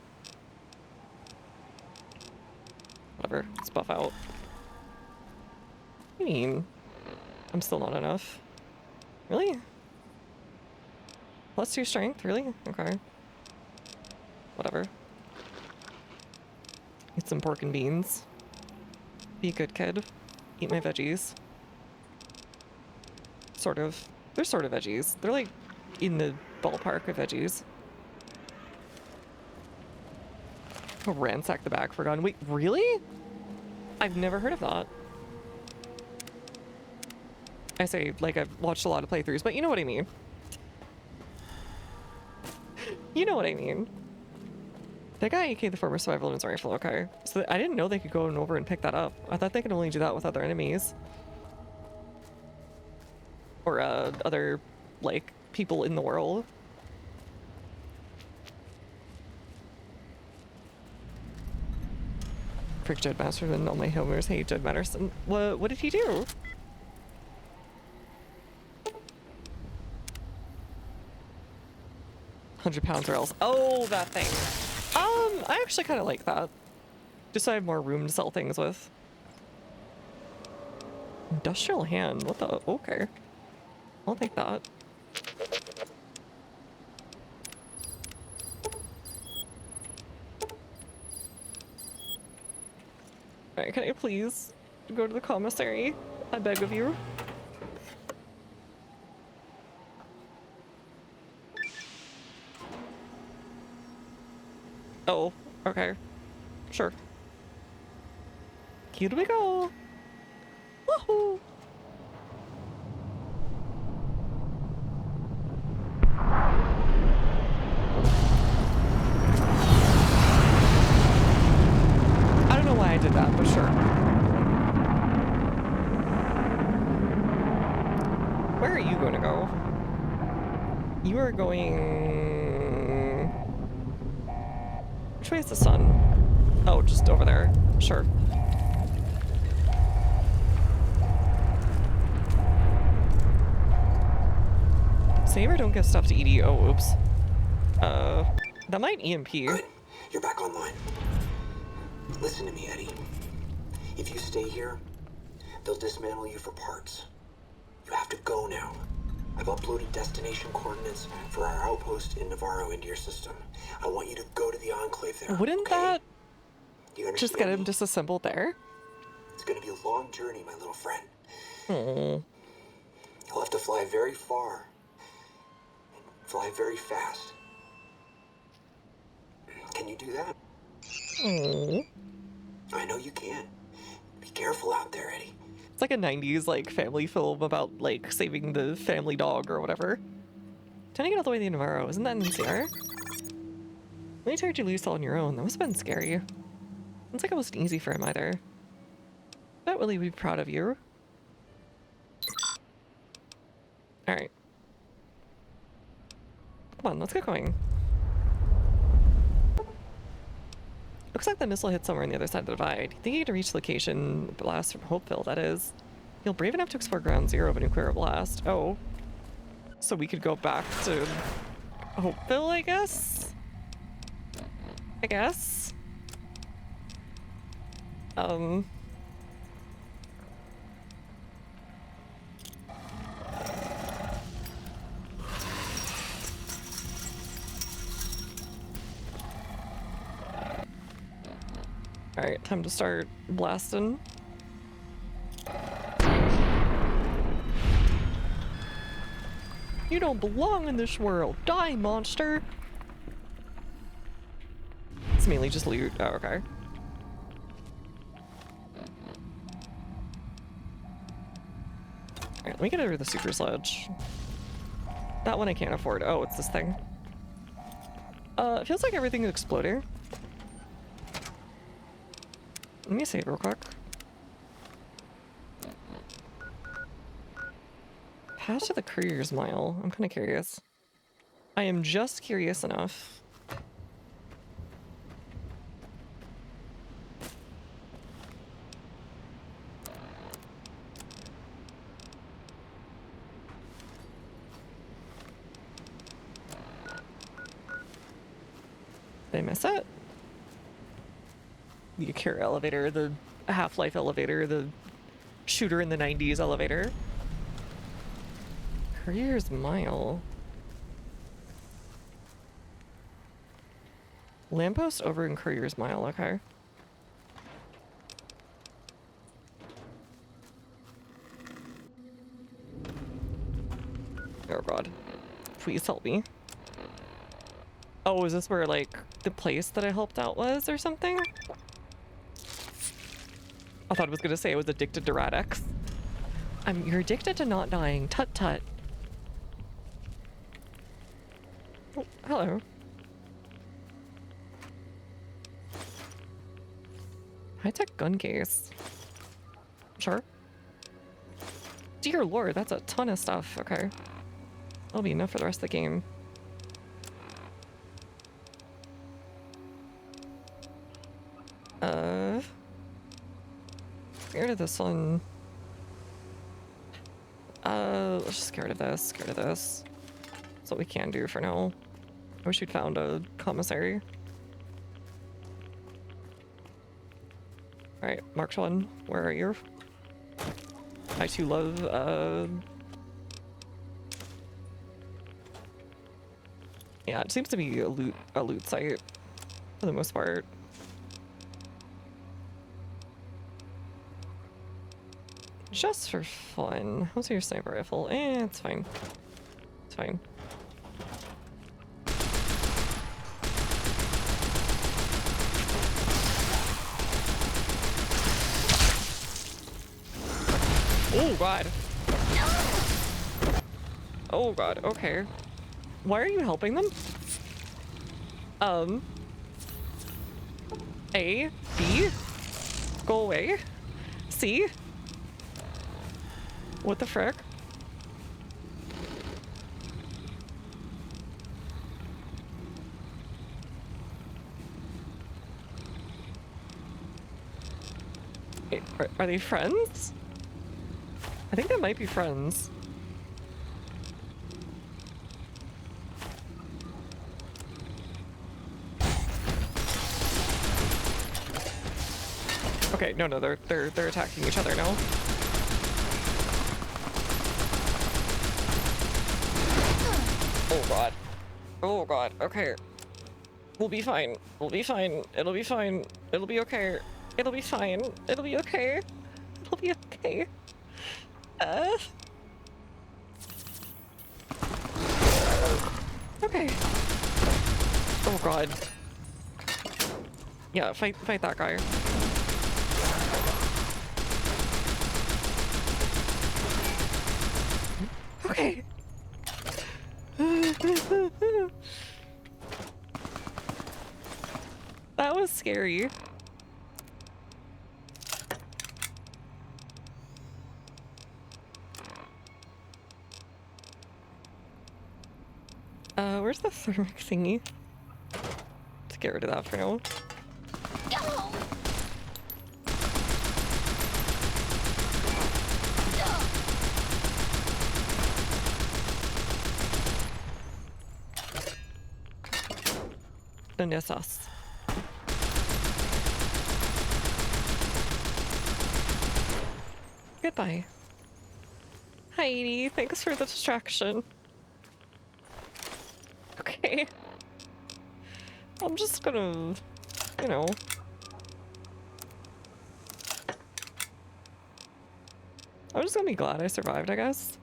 Whatever, let's buff out. What do you mean? I'm still not enough. Really? +2 strength? Really? Okay. Whatever. Eat some pork and beans. Be a good kid. Eat my veggies. Sort of. They're sort of veggies. They're like in the ballpark of veggies. Oh, ransack the bag for gun. Wait, really? I've never heard of that. I say, like, I've watched a lot of playthroughs, but you know what I mean. You know what I mean. That guy AK'd the former survivalist rifle, okay. So I didn't know they could go over and pick that up. I thought they could only do that with other enemies. Or, other, like, people in the world. Frick Jed Masterson, all my homers hate Jed Masterson. What did he do? £100 or else. Oh, that thing. I actually kind of like that. Just so I have more room to sell things with. Industrial hand. What the? Okay. I'll take that. Alright, can I please go to the commissary? I beg of you. Oh, okay. Sure. Here we go. Woohoo! I don't know why I did that, but sure. Where are you going to go? You are going... Which way is the sun? Oh, just over there. Sure. Save or don't give stuff to ED. Oh, oops. That might EMP. Good. You're back online. Listen to me, Eddie. If you stay here, they'll dismantle you for parts. You have to go now. I've uploaded destination coordinates for our outpost in Navarro into your system. I want you to go to the Enclave there. Wouldn't okay? that You just get him understand me? disassembled there? It's gonna be a long journey, my little friend. Oh. You'll have to fly very far. And fly very fast. Can you do that? Oh. I know you can. Be careful out there, Eddie. It's like a 90s like family film about like saving the family dog or whatever. Trying to get all the way to Navarro. Isn't that in NCR? When he turned you loose all on your own, that must have been scary. It's like it wasn't easy for him either. I bet Willie would be proud of you. Alright. Come on, let's get going. Looks like the missile hit somewhere on the other side of the divide. You think you can reach the location blast from Hopeville, that is. You'll brave enough to explore ground zero of a nuclear blast. Oh. So we could go back to Hopeville, I guess? I guess? Alright, time to start blasting. You don't belong in this world. Die, monster! It's mainly just loot. Oh, okay. Alright, let me get over the super sledge. That one I can't afford. Oh, it's this thing. It feels like everything is exploding. Let me save real quick. Pass to the Courier's Mile. I'm kind of curious. I am just curious enough. Did I miss it? The Akira elevator, the Half-Life elevator, the shooter in the 90s elevator. Courier's Mile. Lamppost over in Courier's Mile, okay. Oh god. Please help me. Oh, is this where, like, the place that I helped out was or something? I thought it was gonna say I was addicted to Radix. You're addicted to not dying. Tut tut. Oh, hello. High-tech gun case. Sure. Dear lord, that's a ton of stuff. Okay. That'll be enough for the rest of the game. Scared of this one. Let's just get rid of this. Scared of this. That's what we can do for now. I wish we'd found a commissary. Alright, marked one. Where are you? I too love, yeah, it seems to be a loot site for the most part. Just for fun. How's your sniper rifle? It's fine. It's fine. Oh god. Oh god, okay. Why are you helping them? A, B, go away. C. What the frick? Are they friends? I think they might be friends. Okay, no, they're attacking each other now. Oh god, okay. We'll be fine. We'll be fine. It'll be fine. It'll be okay. It'll be fine. It'll be okay. It'll be okay. Okay. Oh god. Yeah, fight that guy. Okay. That was scary. Where's the thermic thingy? Let's get rid of that for now. And yes, us. Goodbye. Hi, Edie. Thanks for the distraction. Okay. I'm just gonna, you know. I'm just gonna be glad I survived, I guess.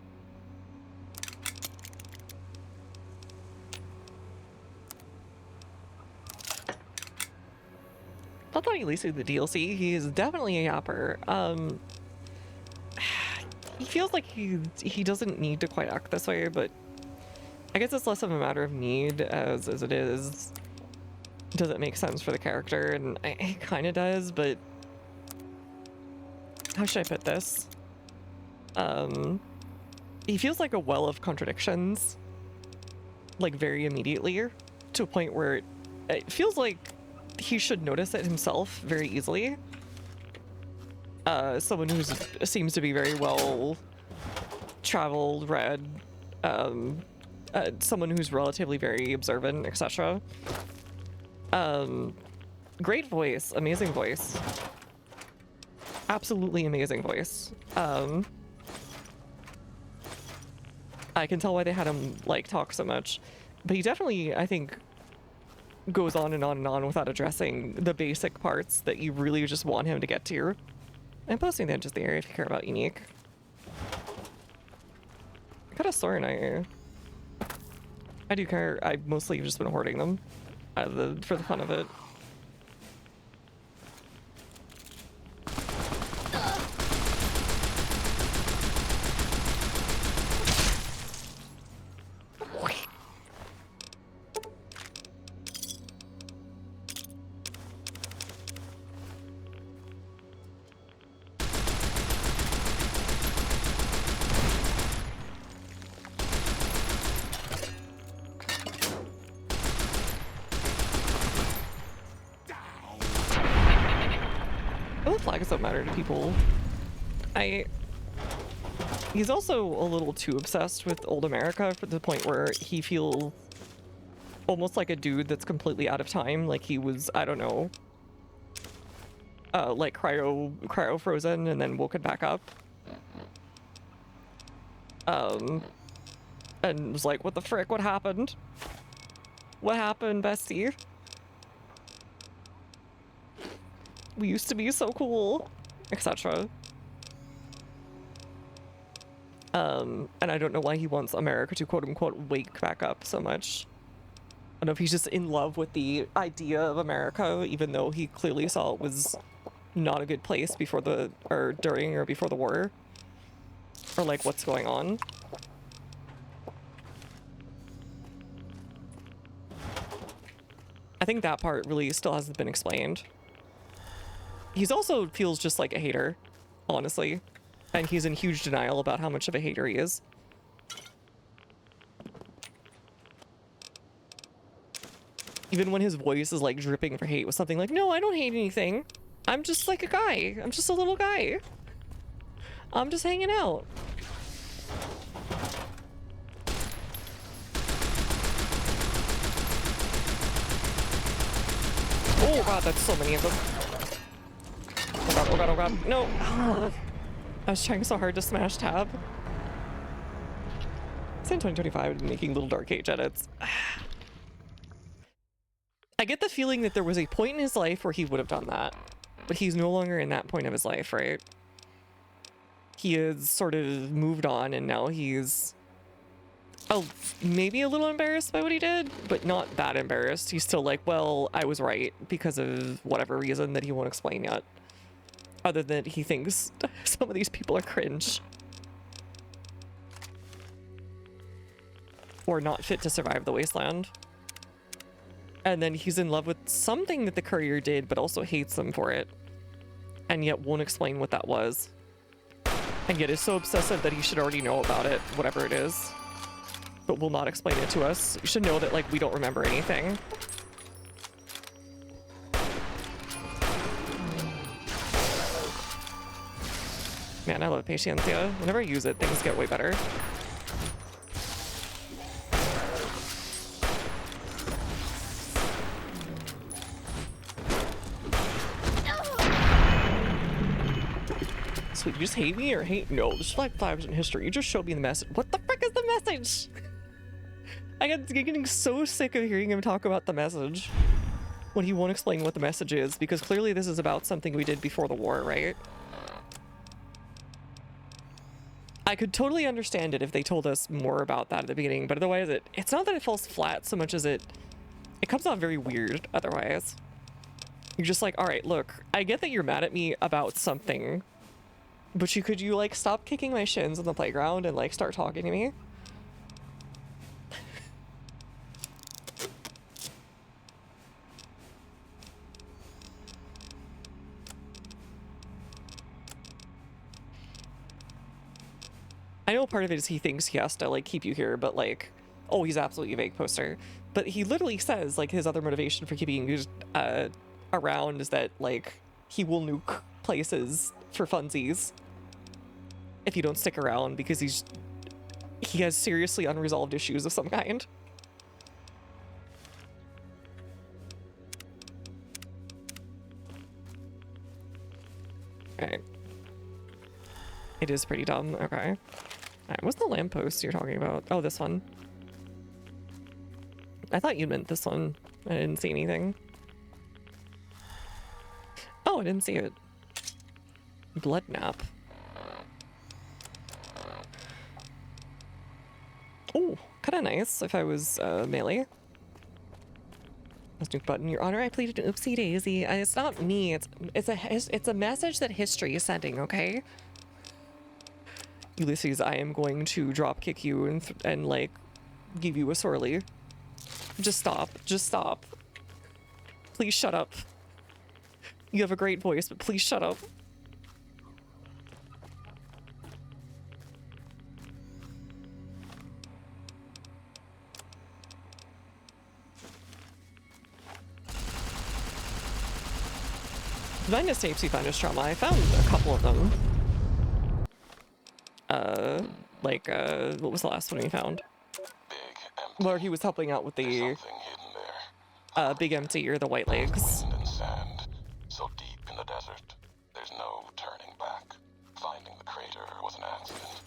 I thought he at least did the DLC. He is definitely a yapper. He feels like he doesn't need to quite act this way, but I guess it's less of a matter of need as it is. Does it make sense for the character? And it kind of does, but how should I put this? He feels like a well of contradictions, like very immediately, to a point where it feels like he should notice it himself very easily. Someone who seems to be very well traveled, read, someone who's relatively very observant, etc. Great voice, amazing voice, absolutely amazing voice. I can tell why they had him like talk so much, but he definitely, I think, goes on and on and on without addressing the basic parts that you really just want him to get to. I'm posting that just the area if you care about unique. I got a sword knife. I do care. I mostly have just been hoarding them for the fun of it. Flags don't matter to people. He's also a little too obsessed with old America to the point where he feels almost like a dude that's completely out of time, like he was, I don't know, like cryo frozen and then woken back up. And was like, what the frick, what happened? What happened, bestie? We used to be so cool, etc. And I don't know why he wants America to quote-unquote wake back up so much. I don't know if he's just in love with the idea of America, even though he clearly saw it was not a good place before during or before the war. Or like, what's going on. I think that part really still hasn't been explained. He's also feels just like a hater, honestly. And he's in huge denial about how much of a hater he is. Even when his voice is like dripping for hate with something like, no, I don't hate anything. I'm just like a guy. I'm just a little guy. I'm just hanging out. Oh god, that's so many of them. Oh god, oh god, oh god. No! I was trying so hard to smash tab. It's in 2025 making little dark age edits. I get the feeling that there was a point in his life where he would have done that, but he's no longer in that point of his life, right? He has sort of moved on, and now he's maybe a little embarrassed by what he did, but not that embarrassed. He's still like, well, I was right because of whatever reason that he won't explain yet. Other than he thinks some of these people are cringe. Or not fit to survive the wasteland. And then he's in love with something that the courier did, but also hates them for it. And yet won't explain what that was. And yet is so obsessive that he should already know about it, whatever it is. But will not explain it to us. You should know that, like, we don't remember anything. Man, I love Paciencia. Whenever I use it, things get way better. Sweet, you just hate me or hate? No, just like 5 in history. You just showed me the message. What the frick is the message? I'm getting so sick of hearing him talk about the message when he won't explain what the message is, because clearly this is about something we did before the war, right? I could totally understand it if they told us more about that at the beginning, but otherwise it's not that it falls flat so much as it comes out very weird otherwise. You're just like, all right, look, I get that you're mad at me about something, but could you like stop kicking my shins in the playground and like start talking to me? I know part of it is he thinks he has to like keep you here, but like, oh, he's absolutely a vague poster. But he literally says like his other motivation for keeping you around is that like he will nuke places for funsies if you don't stick around, because he has seriously unresolved issues of some kind. Alright. It is pretty dumb. Okay. Alright, what's the lamppost you're talking about? Oh, this one. I thought you meant this one. I didn't see anything. Oh, I didn't see it. Blood nap. Oh, kind of nice if I was melee. Let's nuke button. Your Honor, I pleaded an oopsie daisy. It's not me. It's a message that history is sending. Okay. Ulysses, I am going to drop kick you and like give you a sorely. Just stop. Just stop. Please shut up. You have a great voice, but please shut up. Minus tapes, Finder's Trauma. I found a couple of them. What was the last one we found? Where he was helping out with the Big Empty or the White Legs. Wind and sand, so deep in the desert, there's no turning back. Finding the crater was an accident.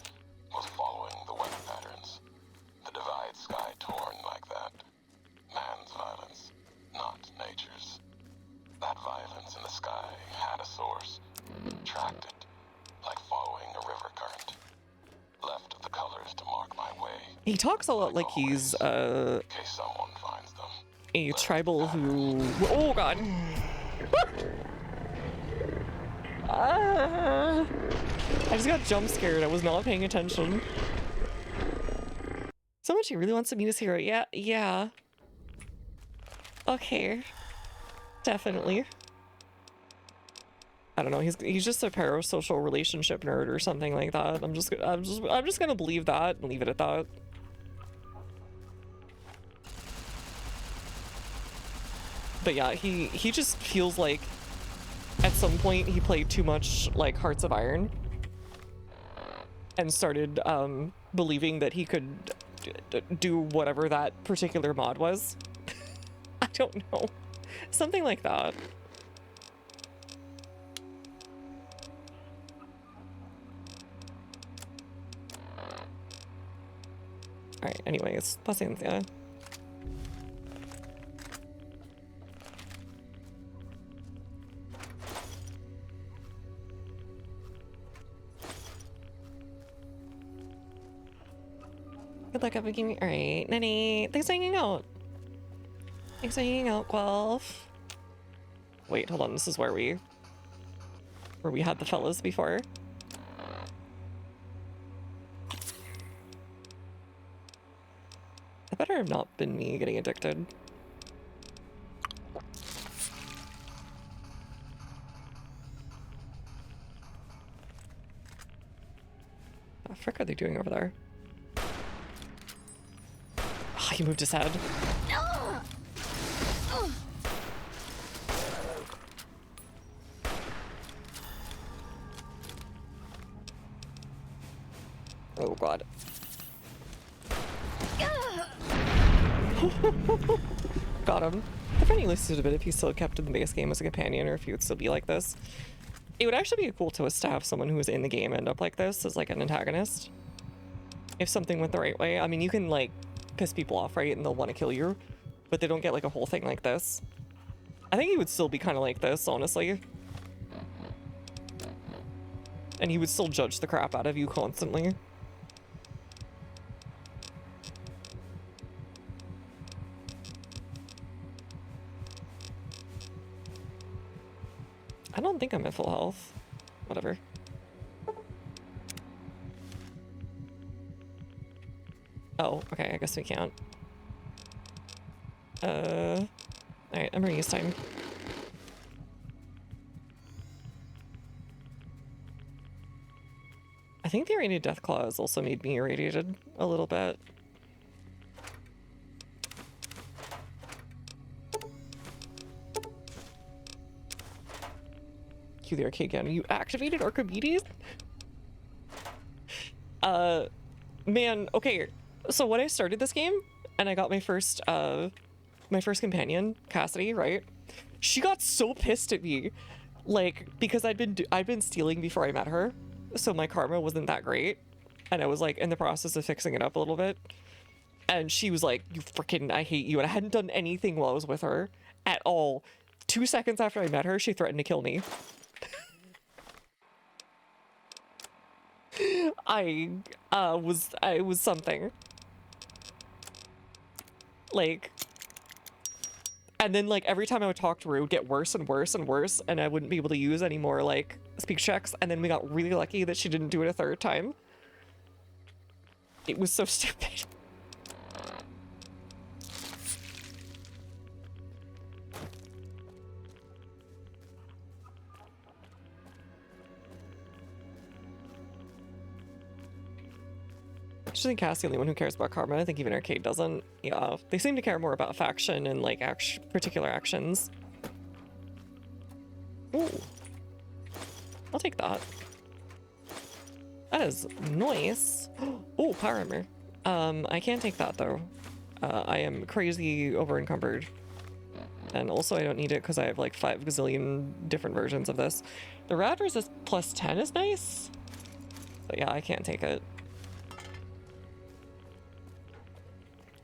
Was following the weather patterns. The divide sky torn like that. Man's violence, not nature's. That violence in the sky had a source. Tracked it, like following a river current. Left the colors to mark my way. He talks a lot like he's in case someone finds them. A tribal who... Oh god. I just got jump scared. I was not paying attention. So much he really wants to meet his hero. Yeah. Okay. Definitely. I don't know. He's just a parasocial relationship nerd or something like that. I'm just gonna believe that and leave it at that. But yeah, he just feels like at some point he played too much like Hearts of Iron and started believing that he could do whatever that particular mod was. I don't know. Something like that. Alright, anyways, paciencia. Good luck, Evan. Alright, Nanny. Thanks for hanging out. Thanks for hanging out, Guelph. Wait, hold on. This is where we had the fellas before. That better have not been me getting addicted. What the frick are they doing over there? Oh, he moved his head. Oh god. Got him. I find he listed a bit if he still kept in the base game as a companion, or if he would still be like this. It would actually be a cool twist to have someone who was in the game end up like this as like an antagonist. If something went the right way. I mean, you can like piss people off, right? And they'll want to kill you, but they don't get like a whole thing like this. I think he would still be kind of like this, honestly. And he would still judge the crap out of you constantly. I don't think I'm at full health. Whatever. Oh, okay, I guess we can't. Alright, I'm reuse time. I think the irradiated Deathclaws also made me irradiated a little bit. Cue the arcade again. You activated Archimedes? Man, okay. So when I started this game and I got my first companion, Cassidy, right? She got so pissed at me, like, because I'd been stealing before I met her, so my karma wasn't that great, and I was like in the process of fixing it up a little bit, and she was like, "You freaking, I hate you," and I hadn't done anything while I was with her at all. 2 seconds after I met her, she threatened to kill me. I was something. Like, and then like every time I would talk to her, it would get worse and worse and worse, and I wouldn't be able to use any more like speak checks, and then we got really lucky that she didn't do it a third time. It was so stupid. I just think Cassie's the only one who cares about karma. I think even Arcade doesn't. Yeah, they seem to care more about faction and like particular actions. Ooh. I'll take that. That is nice. Oh, power armor. I can't take that though. I am crazy over encumbered. And also I don't need it because I have like 5 gazillion different versions of this. The rad resist plus 10 is nice. But yeah, I can't take it.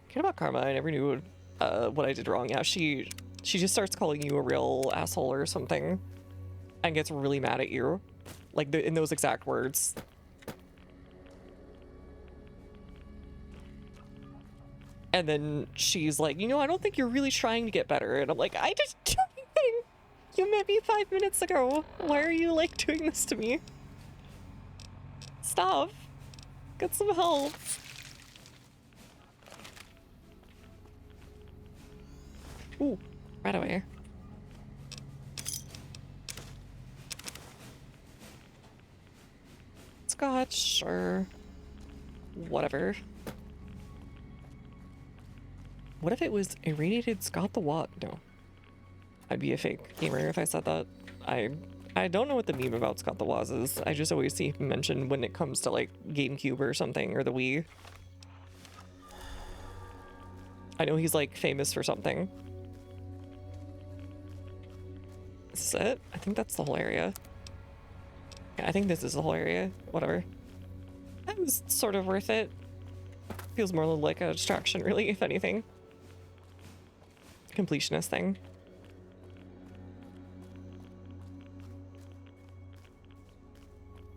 Care about karma, I never knew what I did wrong. Yeah, she just starts calling you a real asshole or something and gets really mad at you. Like in those exact words. And then she's like, you know, I don't think you're really trying to get better. And I'm like, I just trying. You met me 5 minutes ago. Why are you like doing this to me? Stop. Get some help. Ooh, right away. Scotch, sure. Whatever. What if it was irradiated Scott the Watt? No. I'd be a fake gamer if I said that. I don't know what the meme about Scott the Waz is. I just always see him mentioned when it comes to like GameCube or something, or the Wii. I know he's like famous for something. Is this it? I think that's the whole area. Yeah, I think this is the whole area. Whatever. That was sort of worth it. Feels more like a distraction, really, if anything. Completionist thing.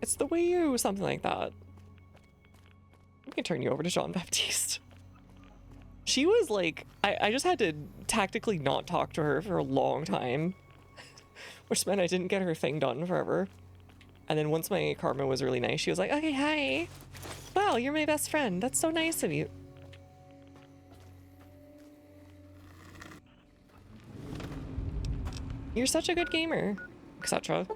It's the Wii U, something like that. me turn you over to Jean Baptiste. She was like, I just had to tactically not talk to her for a long time, which meant I didn't get her thing done forever. And then once my karma was really nice, she was like, okay, hi. Wow, you're my best friend. That's so nice of you. You're such a good gamer, etc.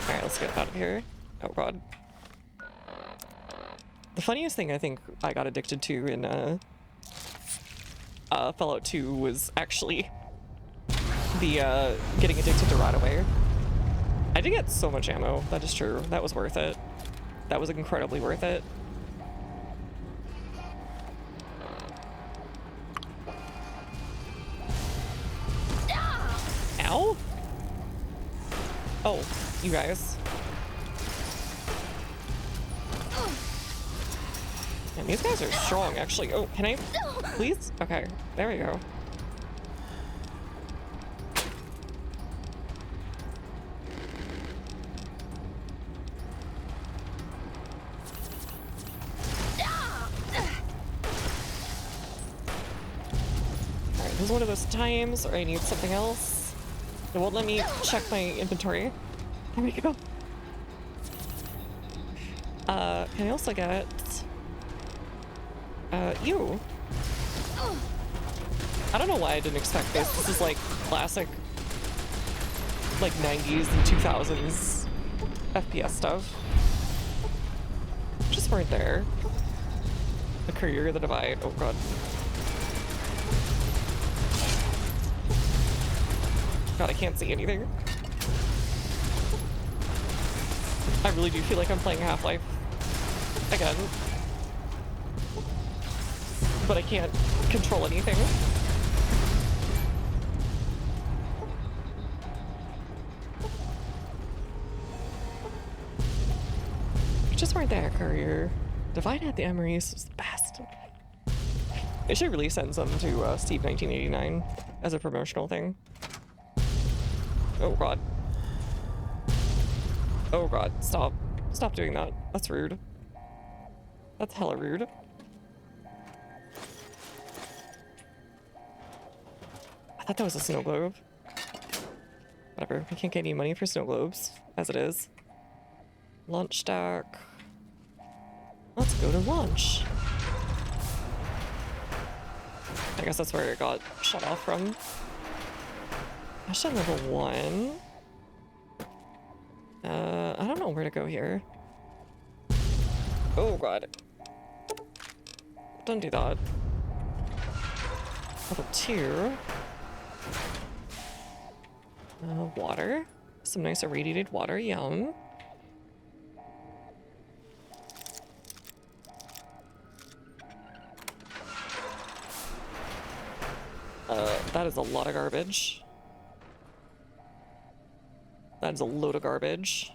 Alright, let's get out of here. Oh god. The funniest thing I think I got addicted to in Fallout 2 was actually the getting addicted to RadAway. I did get so much ammo, that is true. That was worth it. That was incredibly worth it. Ow? Oh, you guys. Man, these guys are strong, actually. Oh, can I? Please? Okay, there we go. Alright, this is one of those times where I need something else. It won't let me check my inventory. There we go. Can I also get... you? I don't know why I didn't expect this. This is like classic, like 90s and 2000s FPS stuff. Just weren't there. The Courier, the Divide, oh god. God, I can't see anything. I really do feel like I'm playing Half-Life again. But I can't control anything. Just weren't there, Courier. Divine at the Emery's was the best. They should really send some to Steve 1989 as a promotional thing. Oh god. Oh god, stop. Stop doing that. That's rude. That's hella rude. I thought that was a snow globe. Whatever, we can't get any money for snow globes, as it is. Launch deck. Let's go to launch. I guess that's where it got shut off from. Mission level 1. I don't know where to go here. Oh god. Don't do that. Level 2. Water. Some nice irradiated water, yum. That is a lot of garbage. That is a load of garbage.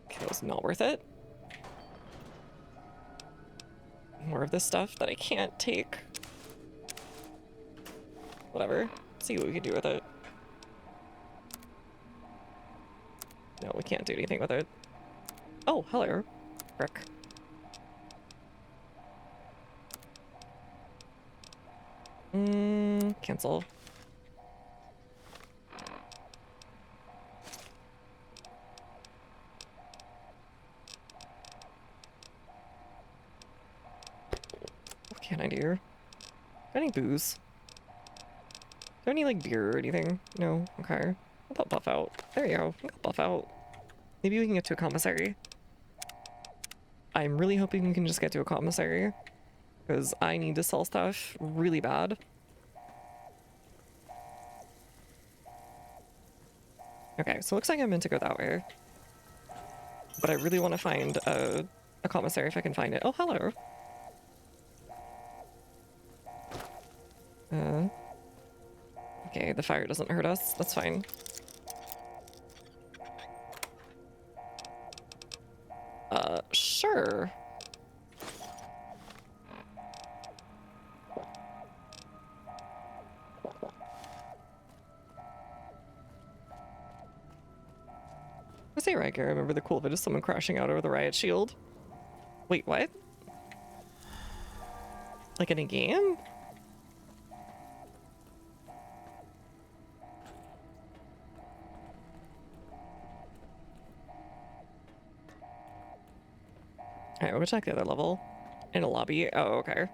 Okay, that was not worth it. More of this stuff that I can't take. Whatever. See what we can do with it. No, we can't do anything with it. Oh, hello. Frick. Cancel. What can I do? Any booze? Do I need like beer or anything? No? Okay. I'll buff out. There you go. I'll buff out. Maybe we can get to a commissary. I'm really hoping we can just get to a commissary. Because I need to sell stuff really bad. Okay, so it looks like I'm meant to go that way. But I really want to find a commissary if I can find it. Oh, hello. Okay, the fire doesn't hurt us. That's fine. Sure. I say right here, I remember the cool bit of someone crashing out over the riot shield. Wait, what? Like in a game? Alright, we'll check the other level. In a lobby. Oh, okay.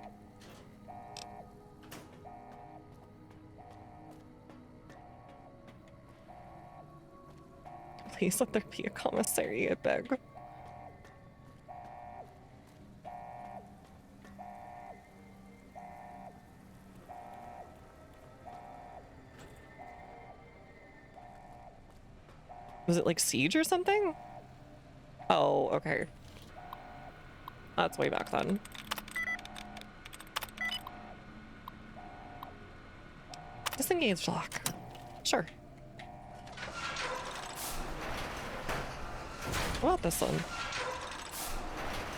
Please let there be a commissary, I beg. Was it like Siege or something? Oh, okay. That's way back then. Disengage lock. Sure. What about this one?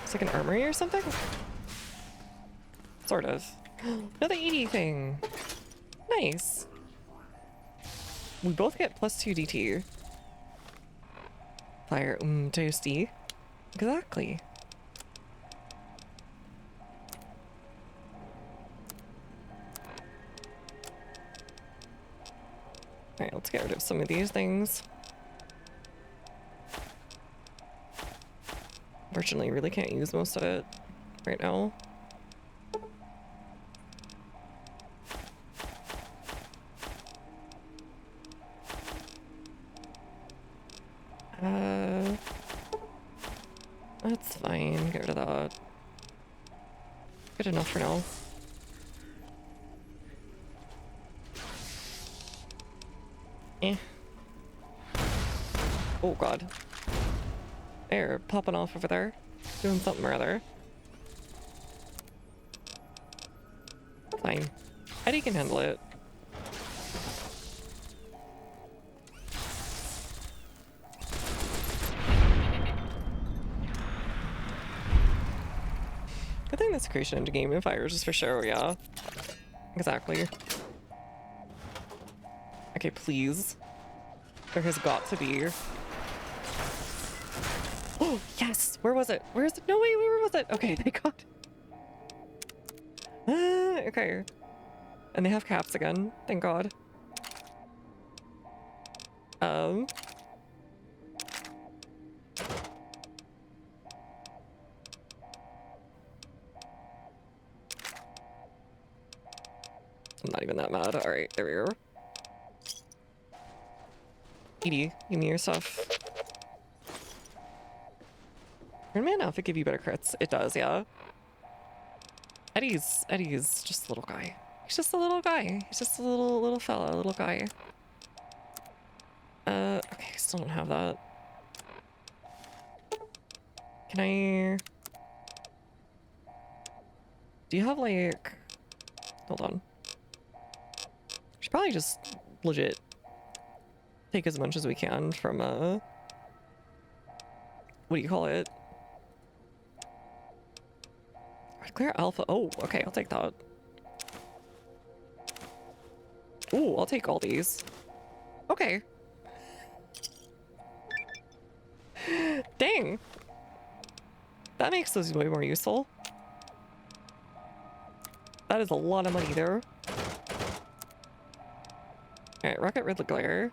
It's like an armory or something? Sort of. Another ED thing. Nice. We both get +2 DT. Fire, toasty. Exactly. Alright, let's get rid of some of these things. Unfortunately, really can't use most of it right now. That's fine. Get rid of that. Good enough for now. Eh. Oh god. They're popping off over there. Doing something or other. Fine. Eddie can handle it. Good thing that's creation into game and fire just for show, yeah. Exactly. Okay, please. There has got to be. Oh, yes! Where was it? Where is it? No, wait, where was it? Okay, thank god. Okay. And they have caps again. Thank god. I'm not even that mad. Alright, there we are. Edie, give me your stuff. Iron Man outfit give you better crits. It does, yeah. Eddie's just a little guy. He's just a little guy. He's just a little fella, little guy. Okay, still don't have that. Can I... Do you have like... Hold on. Should probably just legit take as much as we can from what do you call it? Clear alpha. Oh, okay, I'll take that. Ooh, I'll take all these. Okay. Dang. That makes those way more useful. That is a lot of money there. Alright, Rocket Ridley Glare.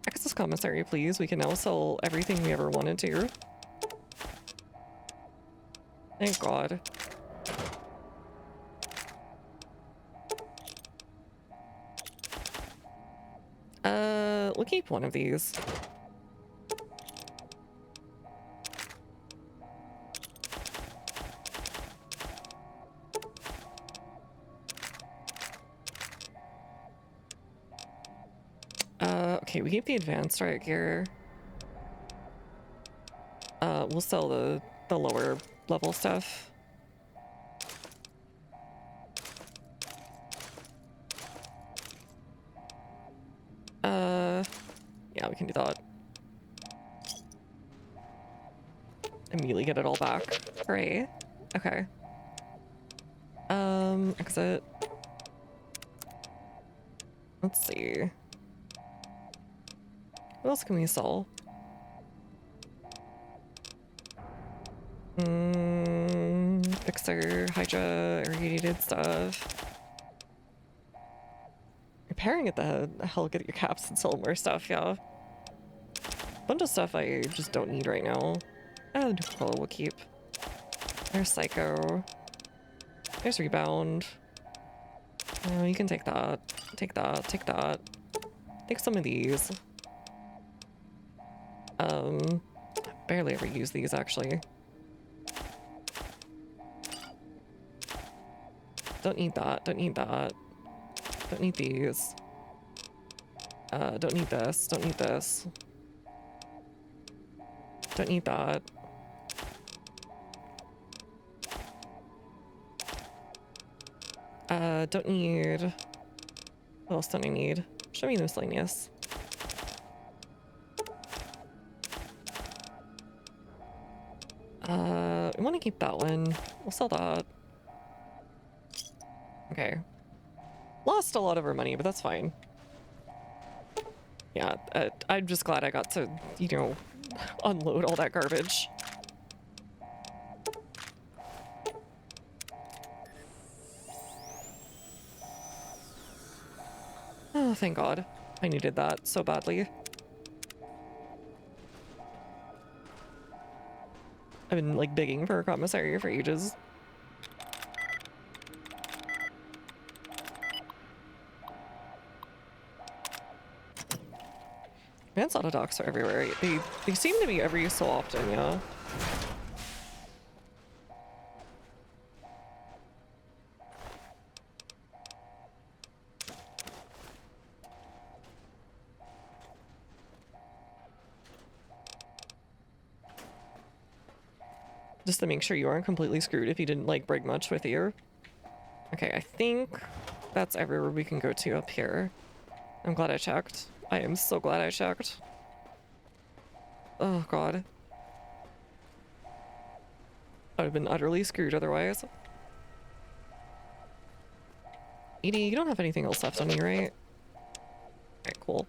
Access commissary, please. We can now sell everything we ever wanted to. Thank god. We'll keep one of these. Okay, we keep the advanced right gear. We'll sell the lower level stuff. Yeah, we can do that. Immediately get it all back. Hooray. Okay. Exit. Let's see. What else can we sell? Fixer, Hydra, irradiated stuff. Repairing it the hell, get your caps and sell more stuff, yeah. Bunch of stuff I just don't need right now. Oh, the Coca-Cola we'll keep. There's Psycho. There's Rebound. Oh, you can take that. Take that. Take that. Take some of these. Barely ever use these, actually. Don't need that. Don't need that. Don't need these. Don't need this. Don't need this. Don't need that. Don't need... What else don't I need? Show me the miscellaneous. I want to keep that one. We'll sell that. Okay. Lost a lot of our money, but that's fine. Yeah, I'm just glad I got to, you know, unload all that garbage. Oh, thank God. I needed that so badly. I've been, like, begging for a commissary for ages. Manslaughter docks are everywhere. They seem to be every so often, yeah. Just to make sure you aren't completely screwed if you didn't, like, bring much with you. Okay, I think that's everywhere we can go to up here. I'm glad I checked. I am so glad I checked. Oh, God. I would have been utterly screwed otherwise. Edie, you don't have anything else left on you, right? Alright, cool.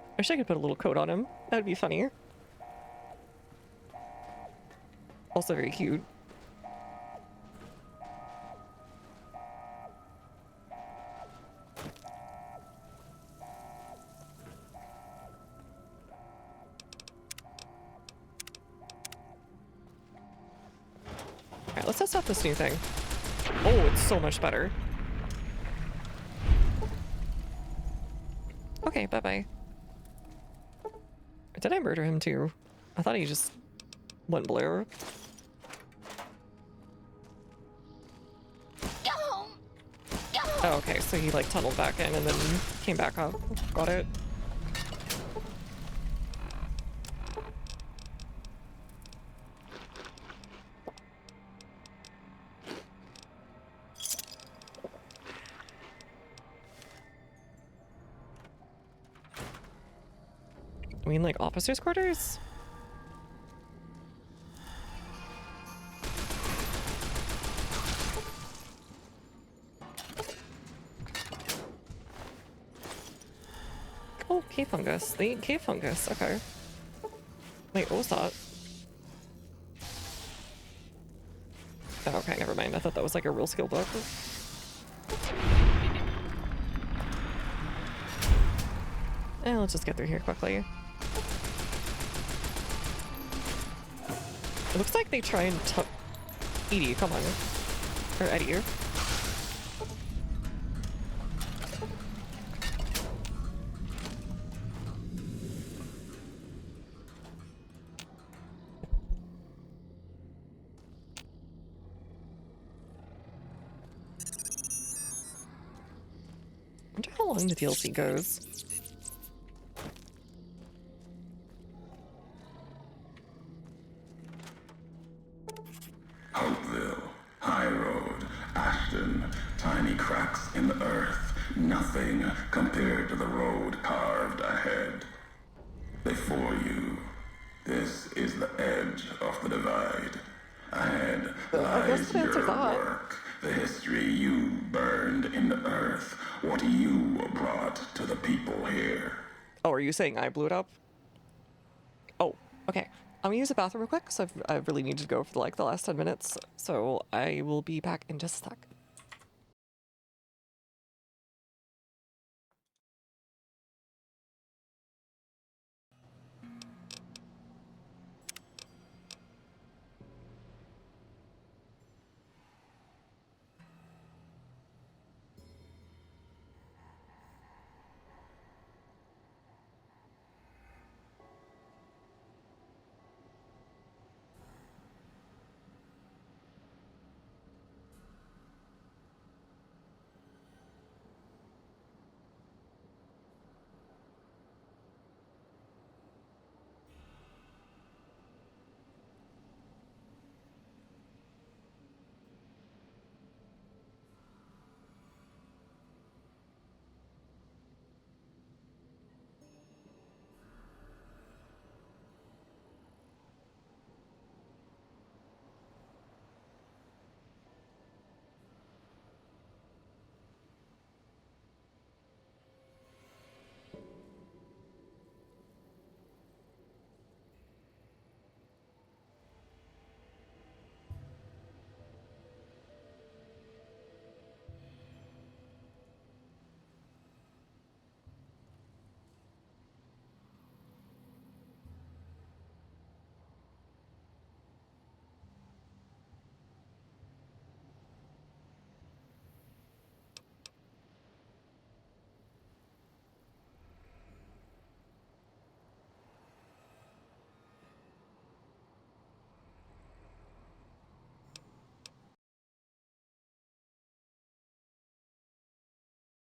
I wish I could put a little coat on him. That'd be funny. Also very cute. Alright, let's test out this new thing. Oh, it's so much better. Okay, bye-bye. Did I murder him too? I thought he just went blue. Oh, okay, so he like tunneled back in and then came back up. Got it. I mean, like, officers' quarters? Oh, cave fungus. They eat cave fungus. Okay. Wait, what was that? Oh, okay, never mind. I thought that was like a real skill book. Let's just get through here quickly. It looks like they try and Edie, come on. Or Eddie. I wonder how long the DLC goes. Hopeville, High Road. cracks in the earth, nothing compared to the road carved ahead. Before you, this is the edge of the divide. Ahead lies your work, the history you burned in the earth, what you brought to the people here. Oh, are you saying I blew it up? Oh, okay. I'm gonna use the bathroom real quick, so I really need to go for the last 10 minutes. So I will be back in just a sec.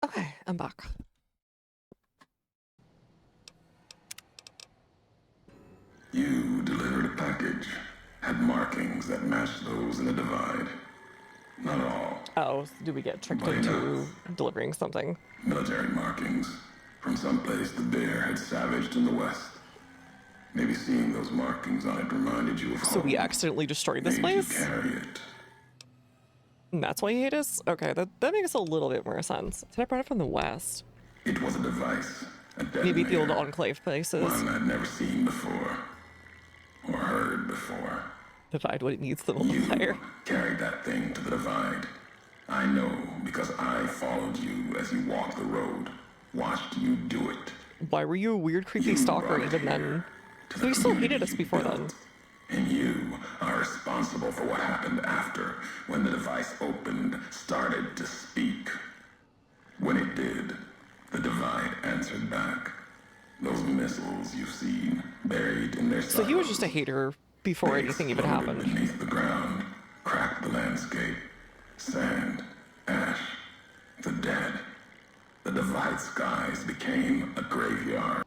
Okay, I'm back. You delivered a package, had markings that matched those in the divide. Not all. Oh, do we get tricked into delivering something? Military markings from someplace the bear had savaged in the west. Maybe seeing those markings on it reminded you of home. So we accidentally destroyed this place? Carry it. And that's why you hate us? Okay, that makes a little bit more sense. Did I brought it from the west? It was a device. Maybe the old Enclave places. One I'd never seen before. Or heard before. Divide what it needs to multiplier. You carried that thing to the divide. I know because I followed you as you walked the road. Watched you do it. Why were you a weird, creepy stalker even then? So you still hated us before then. And you are responsible for what happened after, when the device opened, started to speak. When it did, the divide answered back. Those missiles you've seen, buried in their So he was just a hater before anything even happened. Beneath the ground, cracked the landscape. Sand, ash, the dead. The divide skies became a graveyard.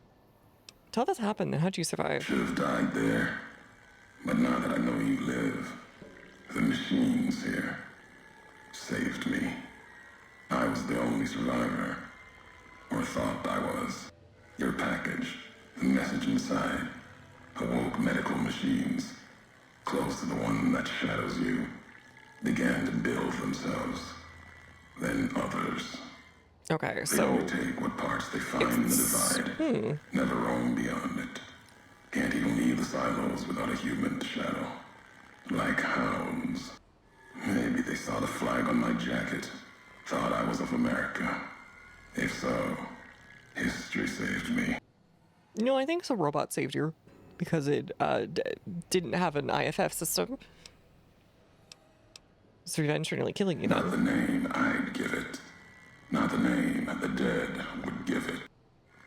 Tell this happened, then how'd you survive? Should have died there. But now that I know you live, the machines here saved me. I was the only survivor. Or thought I was. Your package, the message inside, awoke medical machines, close to the one that shadows you, began to build themselves. Then others. Okay, so... They only take what parts they find in the divide. Never roam beyond it. Can't even leave the silos without a human shadow. Like hounds. Maybe they saw the flag on my jacket. Thought I was of America. If so, history saved me. No, I think the robot saved you. Because it didn't have an IFF system. So revenge for nearly killing you then. Not the name I'd give it. Not the name the dead would give it.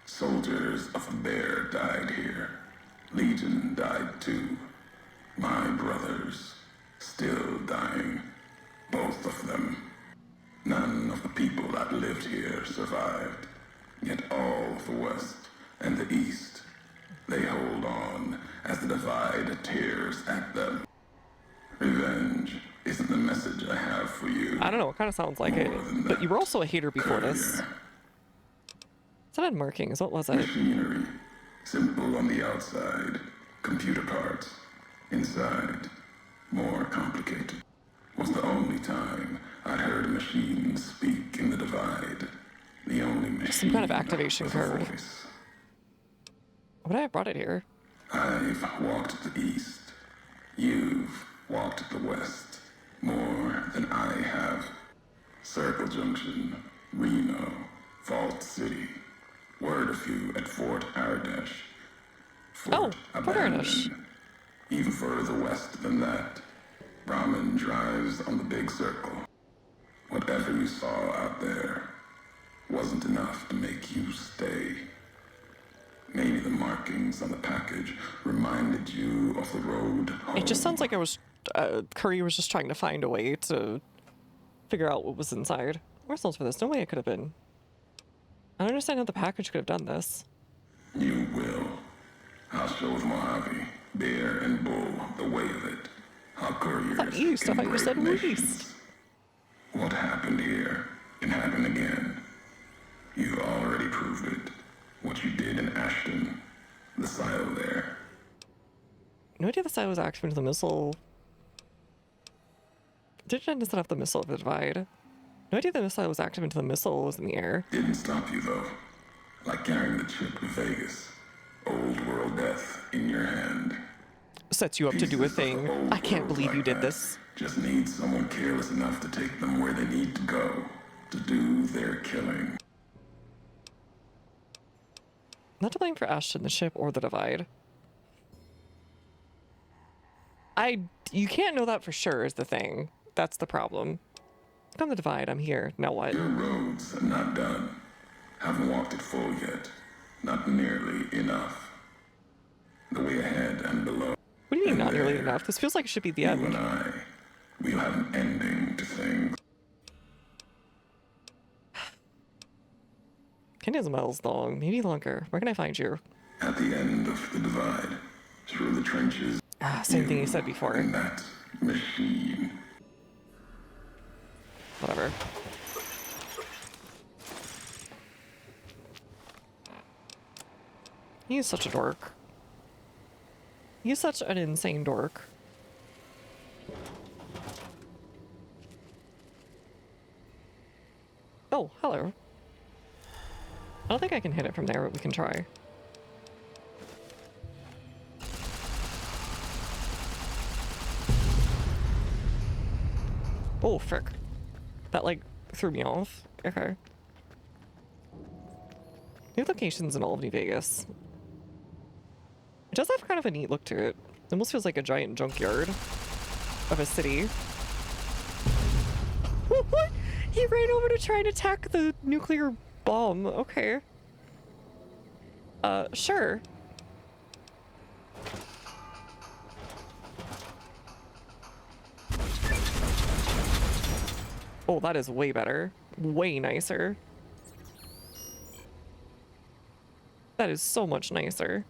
Soldiers of the Bear died here. Legion died too. My brothers, still dying. Both of them. None of the people that lived here survived. Yet all of the West and the East, they hold on as the divide tears at them. Revenge isn't the message I have for you. I don't know, it kind of sounds like it. But you were also a hater before this. It's not markings, what was it? Machinery. Simple on the outside. Computer parts. Inside. More complicated. Was the only time I'd heard a machine speak in the Divide. The only machine. Some kind of activation with a code. voice. Would I have brought it here? I've walked the east. You've walked the west. More than I have. Circle Junction, Reno, Vault City. Word a few at Fort Ardash. Fort Abandon. Even further west than that. Brahmin drives on the big circle. Whatever you saw out there wasn't enough to make you stay. Maybe the markings on the package reminded you of the road home. It just sounds like I was, Curry was just trying to find a way to figure out what was inside. Where's those for this? No way it could have been. I don't understand how the package could have done this. You will. I'll show the Mojave, Bear, and Bull the way of it. How couriers I thought you said nations. What happened here can happen again. You already proved it. What you did in Ashton, the silo there. No idea the silo was active into the missile. Didn't set up the missile of the Divide. No idea the missile was active until the missile was in the air. Didn't stop you though. Like carrying the chip to Vegas. Old world death in your hand. Sets you up to do a thing. I can't believe you did this. Just need someone careless enough to take them where they need to go. To do their killing. Not to blame for Ashton, the ship, or the Divide. You can't know that for sure is the thing. That's the problem. Come the Divide, I'm here. Now what? Your roads are not done. Haven't walked it full yet. Not nearly enough. The way ahead and below. What do you mean not nearly enough? This feels like it should be the end. You and I, we'll have an ending to things. Kenya's miles long, maybe longer. Where can I find you? At the end of the Divide, through the trenches. Same thing you said before. In that machine. Whatever. He's such a dork. He's such an insane dork. Oh, hello. I don't think I can hit it from there, but we can try. Oh, frick. That, like, threw me off. Okay. New locations in all of New Vegas. It does have kind of a neat look to it. It almost feels like a giant junkyard of a city. What? He ran over to try and attack the nuclear bomb. Okay. Sure. Oh, that is way better. Way nicer. That is so much nicer.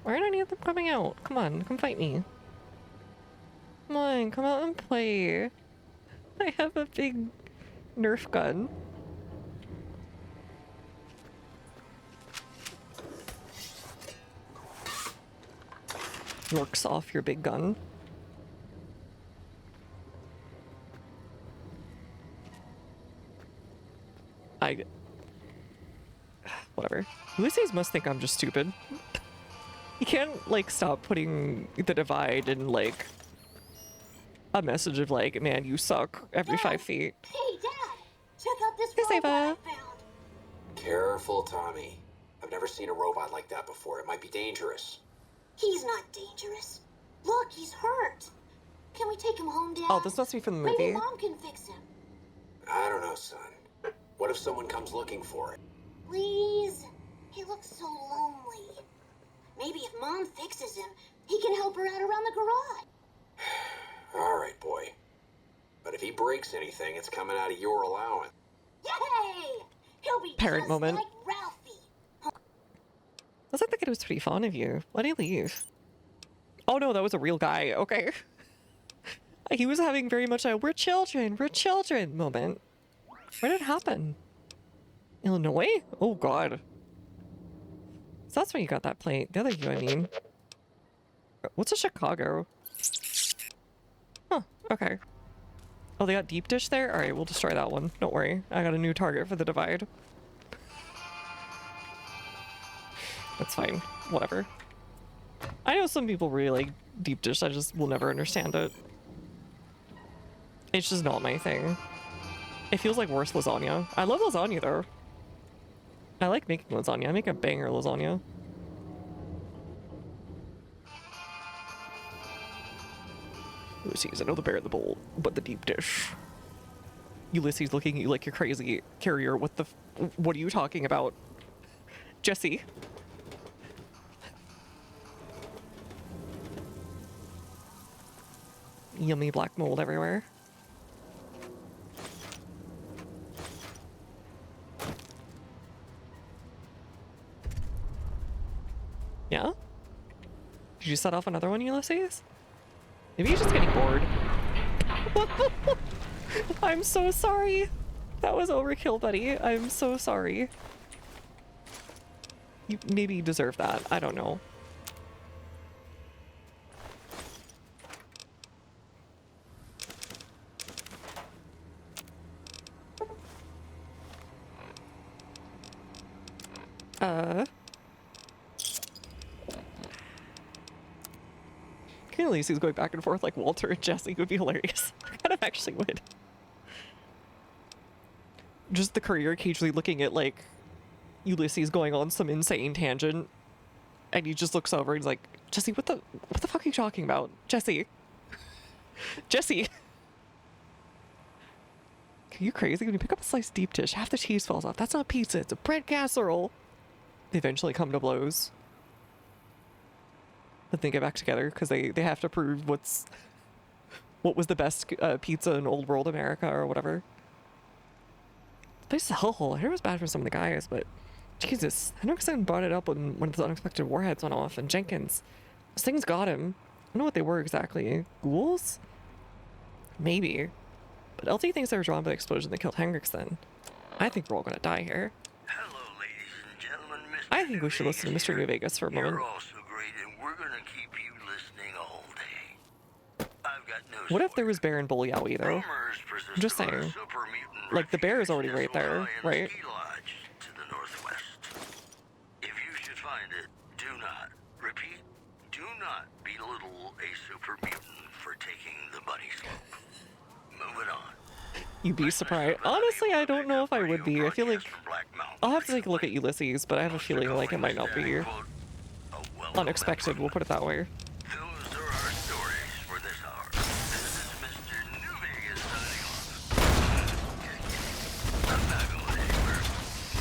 Why aren't any of them coming out? Come on, come fight me. Come on, come out and play. I have a big Nerf gun. Yorks off your big gun. Whatever. Ulysses must think I'm just stupid. You can't, like, stop putting the Divide in, like, a message of, like, man, you suck every 5 feet. Hey, Dad! Check out this Yes, robot Ava. I found. Careful, Tommy. I've never seen a robot like that before. It might be dangerous. He's not dangerous. Look, he's hurt. Can we take him home, Dad? Oh, this must be from the movie. Maybe Mom can fix him. I don't know, son. What if someone comes looking for it? Please? He looks so lonely. Maybe if Mom fixes him, he can help her out around the garage. All right, boy. But if he breaks anything, it's coming out of your allowance. Yay! He'll be Parent just moment. like Ralphie. Looks like the kid was pretty fond of you. Why'd he leave? Oh no, that was a real guy. Okay. He was having very much a we're children moment. Where did it happen? Illinois? Oh god. So that's why you got that plate. The other you, I mean. What's a Chicago? Huh, okay. Oh, they got deep dish there? Alright, we'll destroy that one. Don't worry. I got a new target for the divide. That's fine. Whatever. I know some people really like deep dish. I just will never understand it. It's just not my thing. It feels like worse lasagna. I love lasagna though. I like making lasagna. I make a banger lasagna. Ulysses, I know the bear in the bowl, but the deep dish. Ulysses looking at you like you're crazy. Carrier, what are you talking about? Jesse. Yummy black mold everywhere. Yeah? Did you set off another one, Ulysses? Maybe you're just getting bored. I'm so sorry. That was overkill, buddy. I'm so sorry. You maybe deserve that. I don't know. Ulysses going back and forth like Walter and Jesse would be hilarious. Kind of actually would. Just the courier occasionally looking at like Ulysses going on some insane tangent, and he just looks over and he's like, Jesse, what the fuck are you talking about? Jesse. Jesse. Are you crazy? When you pick up a sliced deep dish, half the cheese falls off. That's not pizza, it's a bread casserole. They eventually come to blows. But they get back together because they have to prove what was the best pizza in old world America or whatever. This place is a hellhole. I heard it was bad for some of the guys, but Jesus, I know because I brought it up when one of the unexpected warheads went off, and Jenkins, those things got him. I don't know what they were exactly. Ghouls? Maybe. But LT thinks they were drawn by the explosion that killed Hendrickson. I think we're all gonna die here. Hello, ladies and gentlemen. Mr. I think we should listen to Mr. New Vegas for a moment. You're all so great, and we're gonna keep you listening all day. I've got news. What if there was Baron Bulyowie though? I'm just saying. Like, the bear is already right there, right? To the northwest. If you should find it, do not, repeat, do not belittle a super mutant for taking the bunny slope. Moving on. You'd be surprised. Honestly, I don't know if I would be. I feel like I'll have to take a look at Ulysses, but I have a feeling like it might not be unexpected. We'll put it that way. Those are our stories for this hour. This is Mr. New Vegas signing off. I'm not going anywhere.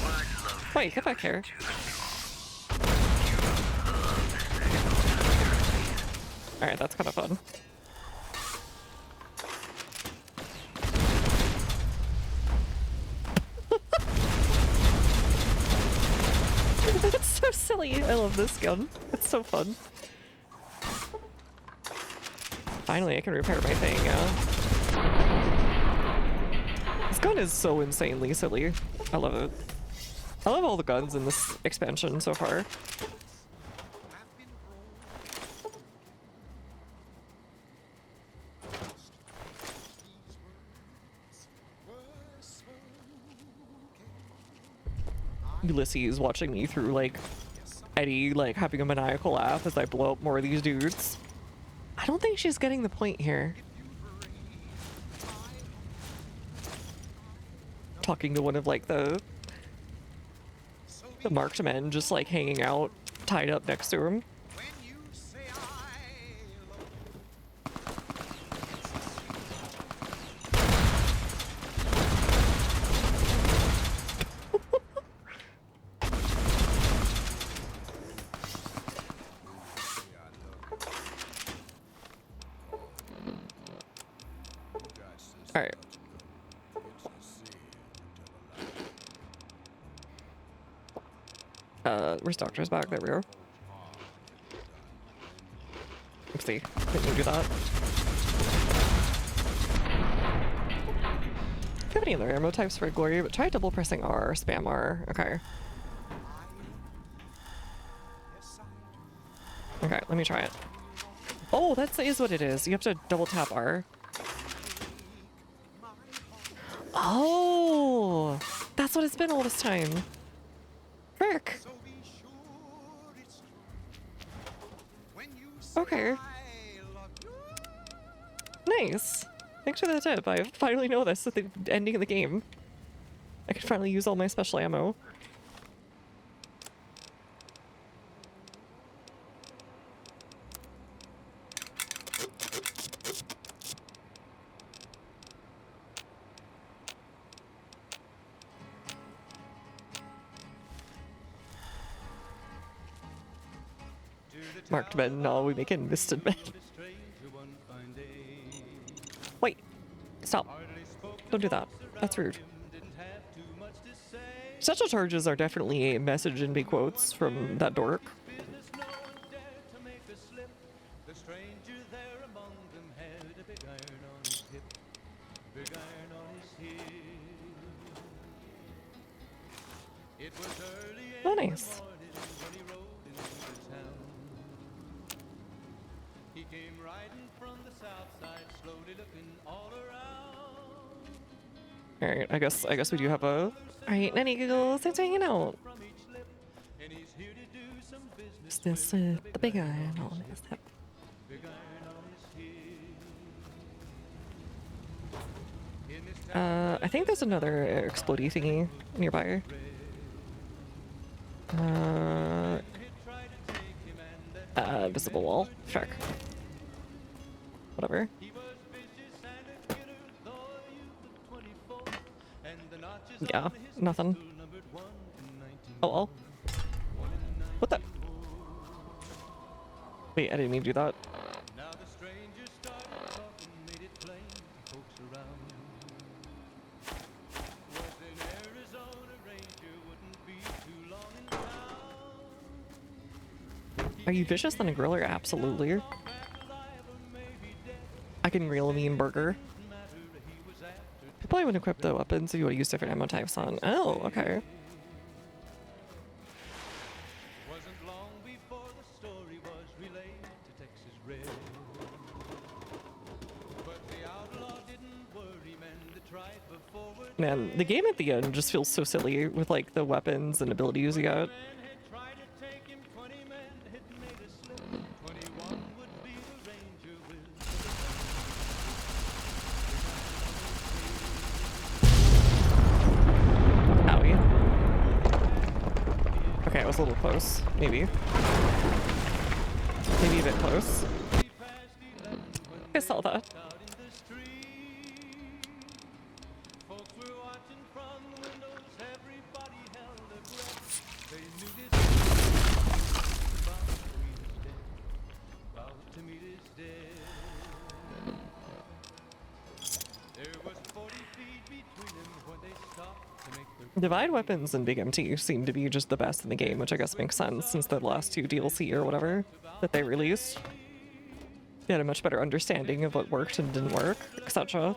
Much love. Wait, get back here. Alright, that's kind of fun. That's so silly. I love this gun. It's so fun. Finally, I can repair my thing. This gun is so insanely silly. I love it. I love all the guns in this expansion so far. Ulysses watching me through, like, Eddie, like, having a maniacal laugh as I blow up more of these dudes. I don't think she's getting the point here. Talking to one of, like, the marked men just, like, hanging out, tied up next to him. Where's Doctor's back? There we go. Oopsie, didn't do that. If you have any other ammo types for Glory, but try double pressing R, spam R. Okay. Okay, let me try it. Oh, that is what it is. You have to double tap R. Oh, that's what it's been all this time. Frick. Okay. Nice. Thanks for the tip. I finally know this at the ending of the game. I can finally use all my special ammo. Marked men, no, we make it misted men. Wait, stop. Don't do that. That's rude. Special charges are definitely a message in big quotes from that dork. Oh, nice. Alright, I guess we do have a... Alright, Nanny Giggles, thanks for hanging out. Is this the big iron on his hip? I think there's another explodey thingy nearby. Visible wall. Shark. Whatever. Yeah, nothing. Oh, well. What the? Wait, I didn't mean to do that. Are you vicious than a griller? Absolutely. I can grill a mean burger. You probably wouldn't equip the weapons if you would use different ammo types on. Oh, okay. Man, the game at the end just feels so silly with like the weapons and abilities you got. Okay, I was a little close, maybe. Maybe a bit close. I saw that. Divide weapons and Big MT seem to be just the best in the game, which I guess makes sense since the last two DLC or whatever that they released. They had a much better understanding of what worked and didn't work, etc.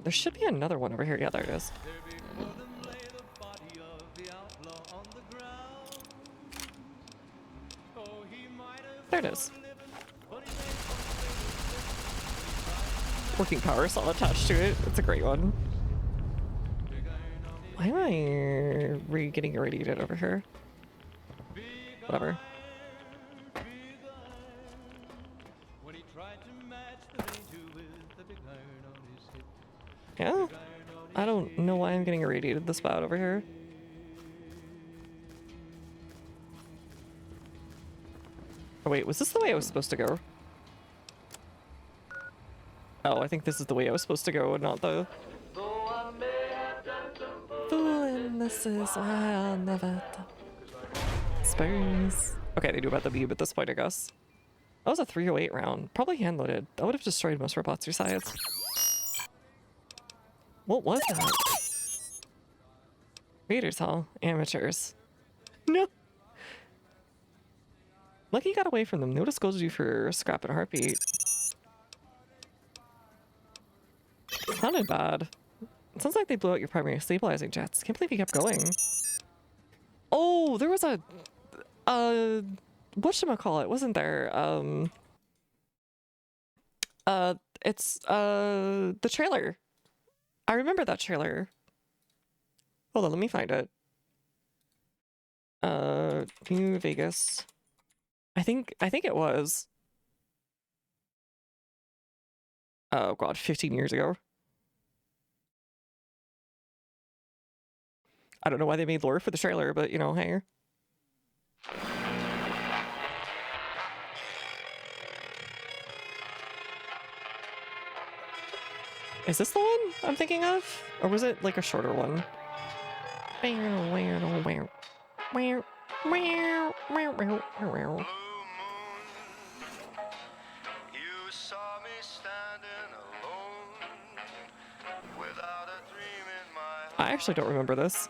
There should be another one over here. Yeah, there it is. There it is. Working power saw attached to it. It's a great one. Why am I getting irradiated over here? Whatever. Yeah? I don't know why I'm getting irradiated this bad over here. Oh wait, was this the way I was supposed to go? Oh, I think this is the way I was supposed to go and not the... Fooling, this is why I'll never... snipers. Okay, they do about the beam at this point, I guess. That was a 308 round. Probably hand-loaded. That would have destroyed most robots through sides. What was that? Raiders, huh? Amateurs. No. Lucky you got away from them. They would have scolded you for scrapping a heartbeat. Sounded bad. It sounds like they blew out your primary stabilizing jets. Can't believe you kept going. Oh, there was a whatchamacallit, wasn't there? It's the trailer. I remember that trailer. Hold on, let me find it. New Vegas. I think it was. Oh god, 15 years ago. I don't know why they made lore for the trailer, but you know, hey. Is this the one I'm thinking of? Or was it like a shorter one? I actually don't remember this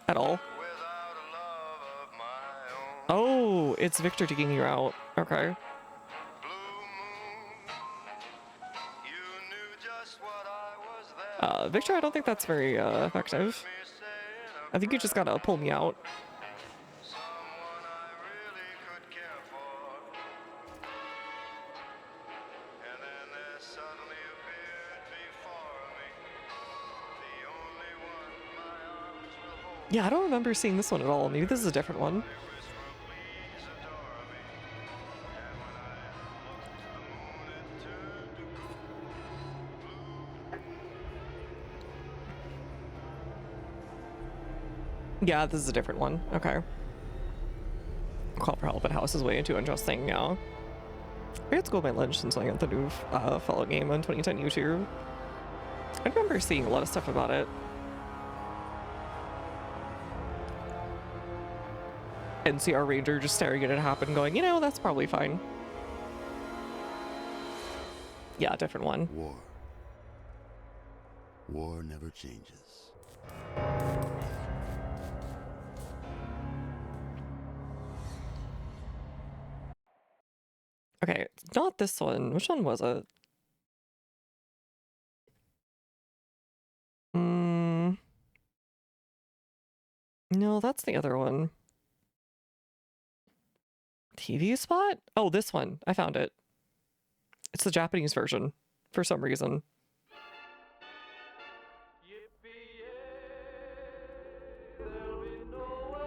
at all. Oh, it's Victor digging you out. Okay. Victor, I don't think that's very effective. I think you just gotta pull me out. Yeah, I don't remember seeing this one at all. Maybe this is a different one. Yeah, this is a different one. Okay. Call for help at house is way too interesting, yeah. I had to go my lunch since I got the new Fallout game on 2010 YouTube. I remember seeing a lot of stuff about it. NCR Ranger just staring at it happen going, you know, that's probably fine. Yeah, different one. War never changes. Okay, not this one. Which one was it? No, that's the other one. TV spot? Oh, this one. I found it. It's the Japanese version for some reason.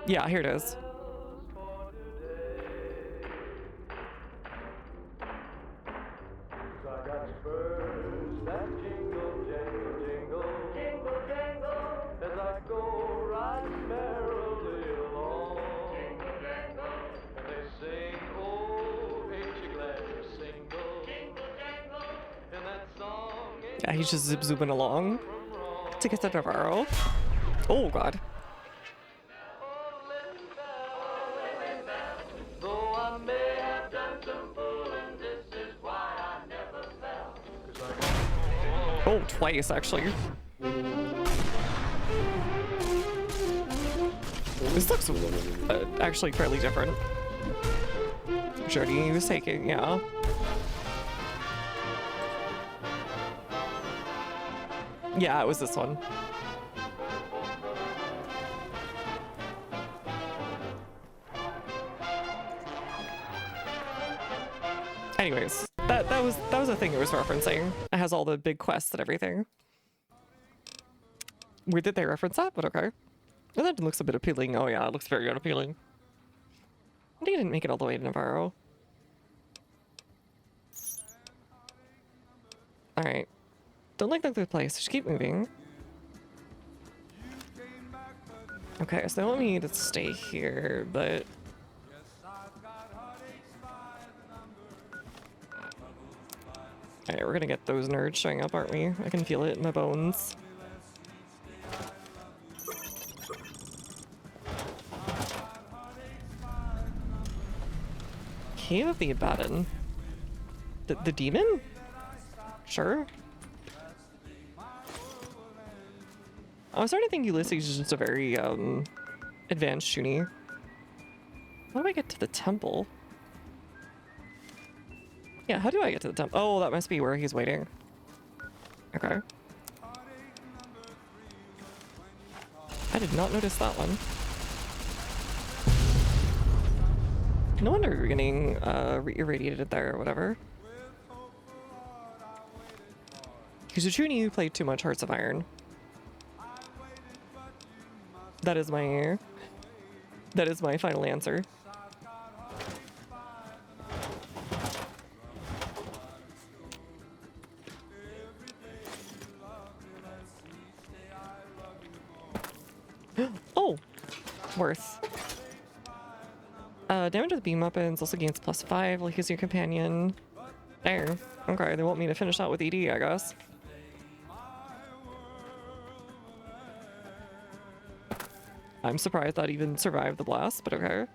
Yeah, here it is. Yeah, he's just zip-zooming along to get to Navarro. Oh, God. Oh, twice, actually. This looks actually fairly different. Journey was taking, yeah. Yeah, it was this one. Anyways, that was a thing it was referencing. It has all the big quests and everything. Where did they reference that? But okay. Oh, that looks a bit appealing. Oh yeah, it looks very unappealing. I think I didn't make it all the way to Navarro. Alright. Don't like the place. Just keep moving. Okay, so they want me to stay here, but... Alright, we're gonna get those nerds showing up, aren't we? I can feel it in my bones. Cave of the Abaddon. The demon? Sure. I was starting to think Ulysses is just a very advanced shoonie. How do I get to the temple? Yeah, how do I get to the temple? Oh, that must be where he's waiting. Okay. I did not notice that one. No wonder you're getting irradiated there or whatever. Because you played too much Hearts of Iron. That is my final answer. Oh, worth. Damage with beam weapons also gains +5 like as your companion. There. Okay, they want me to finish out with ED, I guess. I'm surprised that even survived the blast, but okay.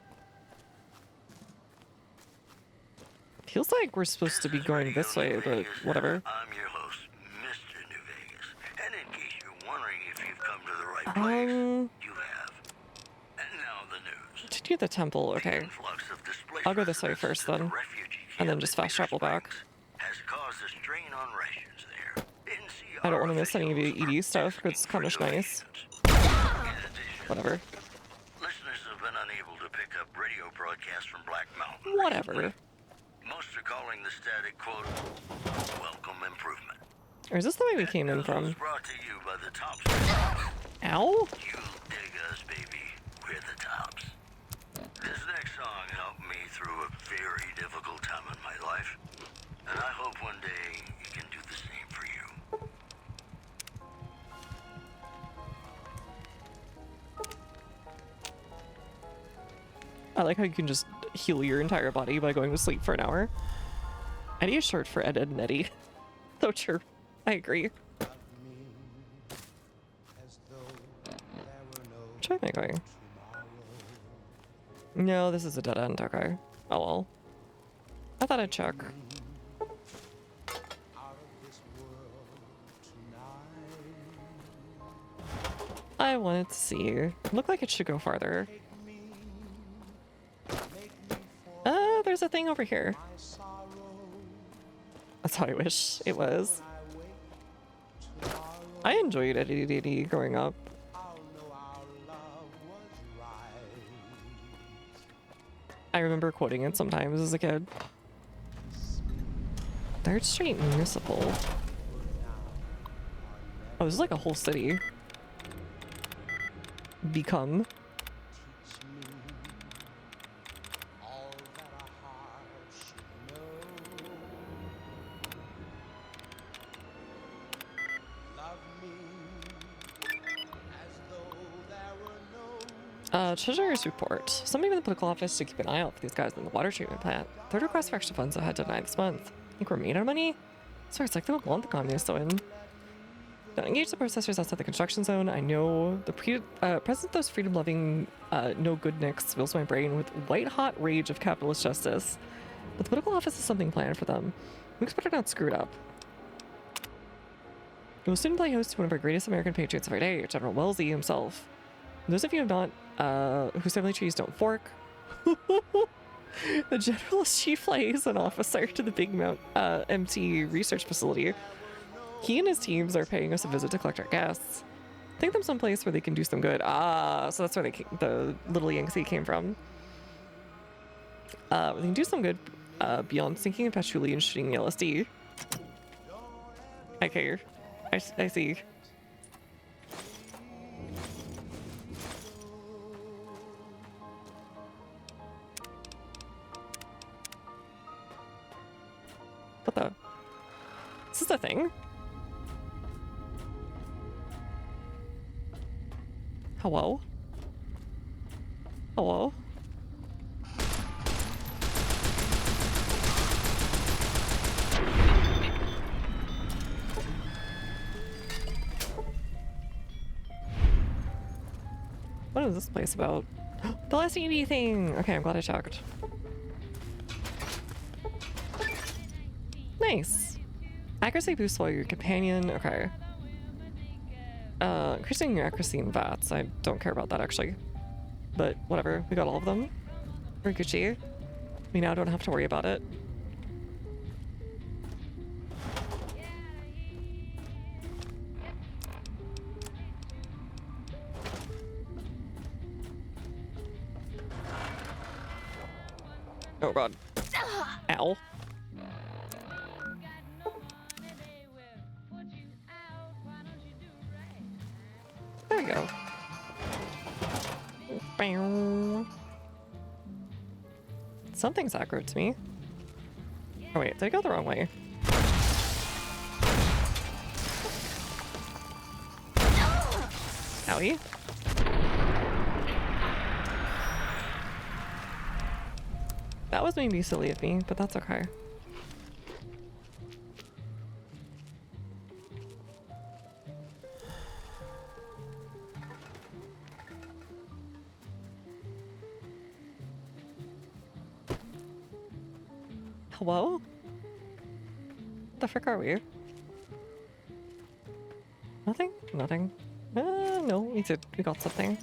Feels like we're supposed to be going this way, but whatever. I'm your host, Mr. New Vegas. And in case you're wondering if you've come to the right place, you have. And now the news. To do the temple, okay. I'll go this way first then, and then just fast travel back. Has caused a strain on rations there. I don't want to miss any of the ED stuff, because it's kind of nice. Whatever. Listeners have been unable to pick up radio broadcasts from Black Mountain. Whatever. Most are calling the static quote, welcome improvement. Or is this the way we came in from? Brought to you by the Tops. Ow? You dig us, baby. We're the Tops. This next song helped me through a very difficult time in my life. And I hope one day you can do the same for you. I like how you can just heal your entire body by going to sleep for an hour. Eddie is short for Ed, Ed, and Eddie. So true. I agree. Which way am I going? No, this is a dead end. Okay. Oh well. I thought I'd check. I wanted to see. Looked like it should go farther. There's a thing over here. That's how I wish it was. I enjoyed Eddie growing up. I remember quoting it sometimes as a kid. Third Street Municipal. Oh, this is like a whole city. Become. Treasurer's report. Somebody in the political office to keep an eye out for these guys in the water treatment plant. Third request for extra funds I had denied this month. Think we're made our money? Sorry, it's like they don't want the communists to win. Don't engage the protesters outside the construction zone. I know the presence of those freedom-loving, no-good-nicks fills my brain with white-hot rage of capitalist justice. But the political office has something planned for them. We better not screw it up. It will soon play host to one of our greatest American patriots of our day, General Wellesley himself. Those of you who have not, whose family trees don't fork, the general is chief liaison officer to the Big Mount MT research facility. He and his teams are paying us a visit to collect our guests. Take them someplace where they can do some good. So that's where the little Yangtze came from. They can do some good beyond sinking a patchouli and shooting the LSD. Okay, I see. What the? Is this a thing? Hello? Hello? What is this place about? The last ED thing! Okay, I'm glad I checked. Nice. Accuracy boosts while your companion. Okay. Increasing your accuracy in VATS. I don't care about that actually. But whatever. We got all of them. We're Gucci. We now don't have to worry about it. Oh god. Ow. There we go. Bow. Something's aggro to me. Oh wait, did I go the wrong way? Owie. That was maybe silly of me, but that's okay. Hello? The frick are we? Nothing? Nothing. No, we did. We got something.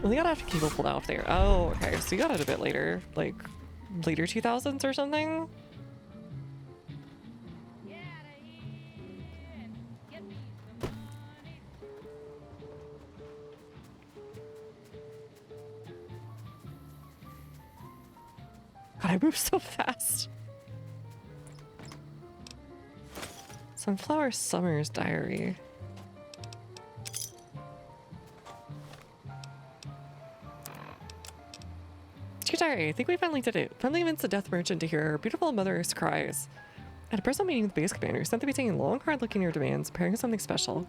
Well, you gotta have to keep it pulled out there. Oh, okay. So you got it a bit later. Like, later 2000s or something? God, I move so fast. Sunflower Summer's Diary. Dear Diary, I think we finally did it. Finally convinced the death merchant to hear her beautiful mother's cries. At a personal meeting with the base commander, sent to be taking long, hard looking at your demands, preparing something special.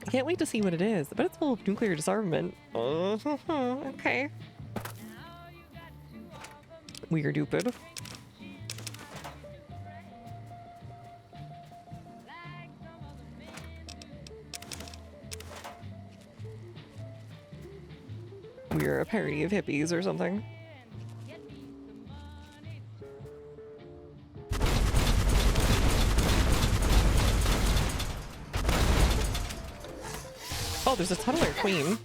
I can't wait to see what it is. I bet it's full of nuclear disarmament. Okay. Weird stupid. We're a parody of hippies or something. Oh, there's a tunneler queen.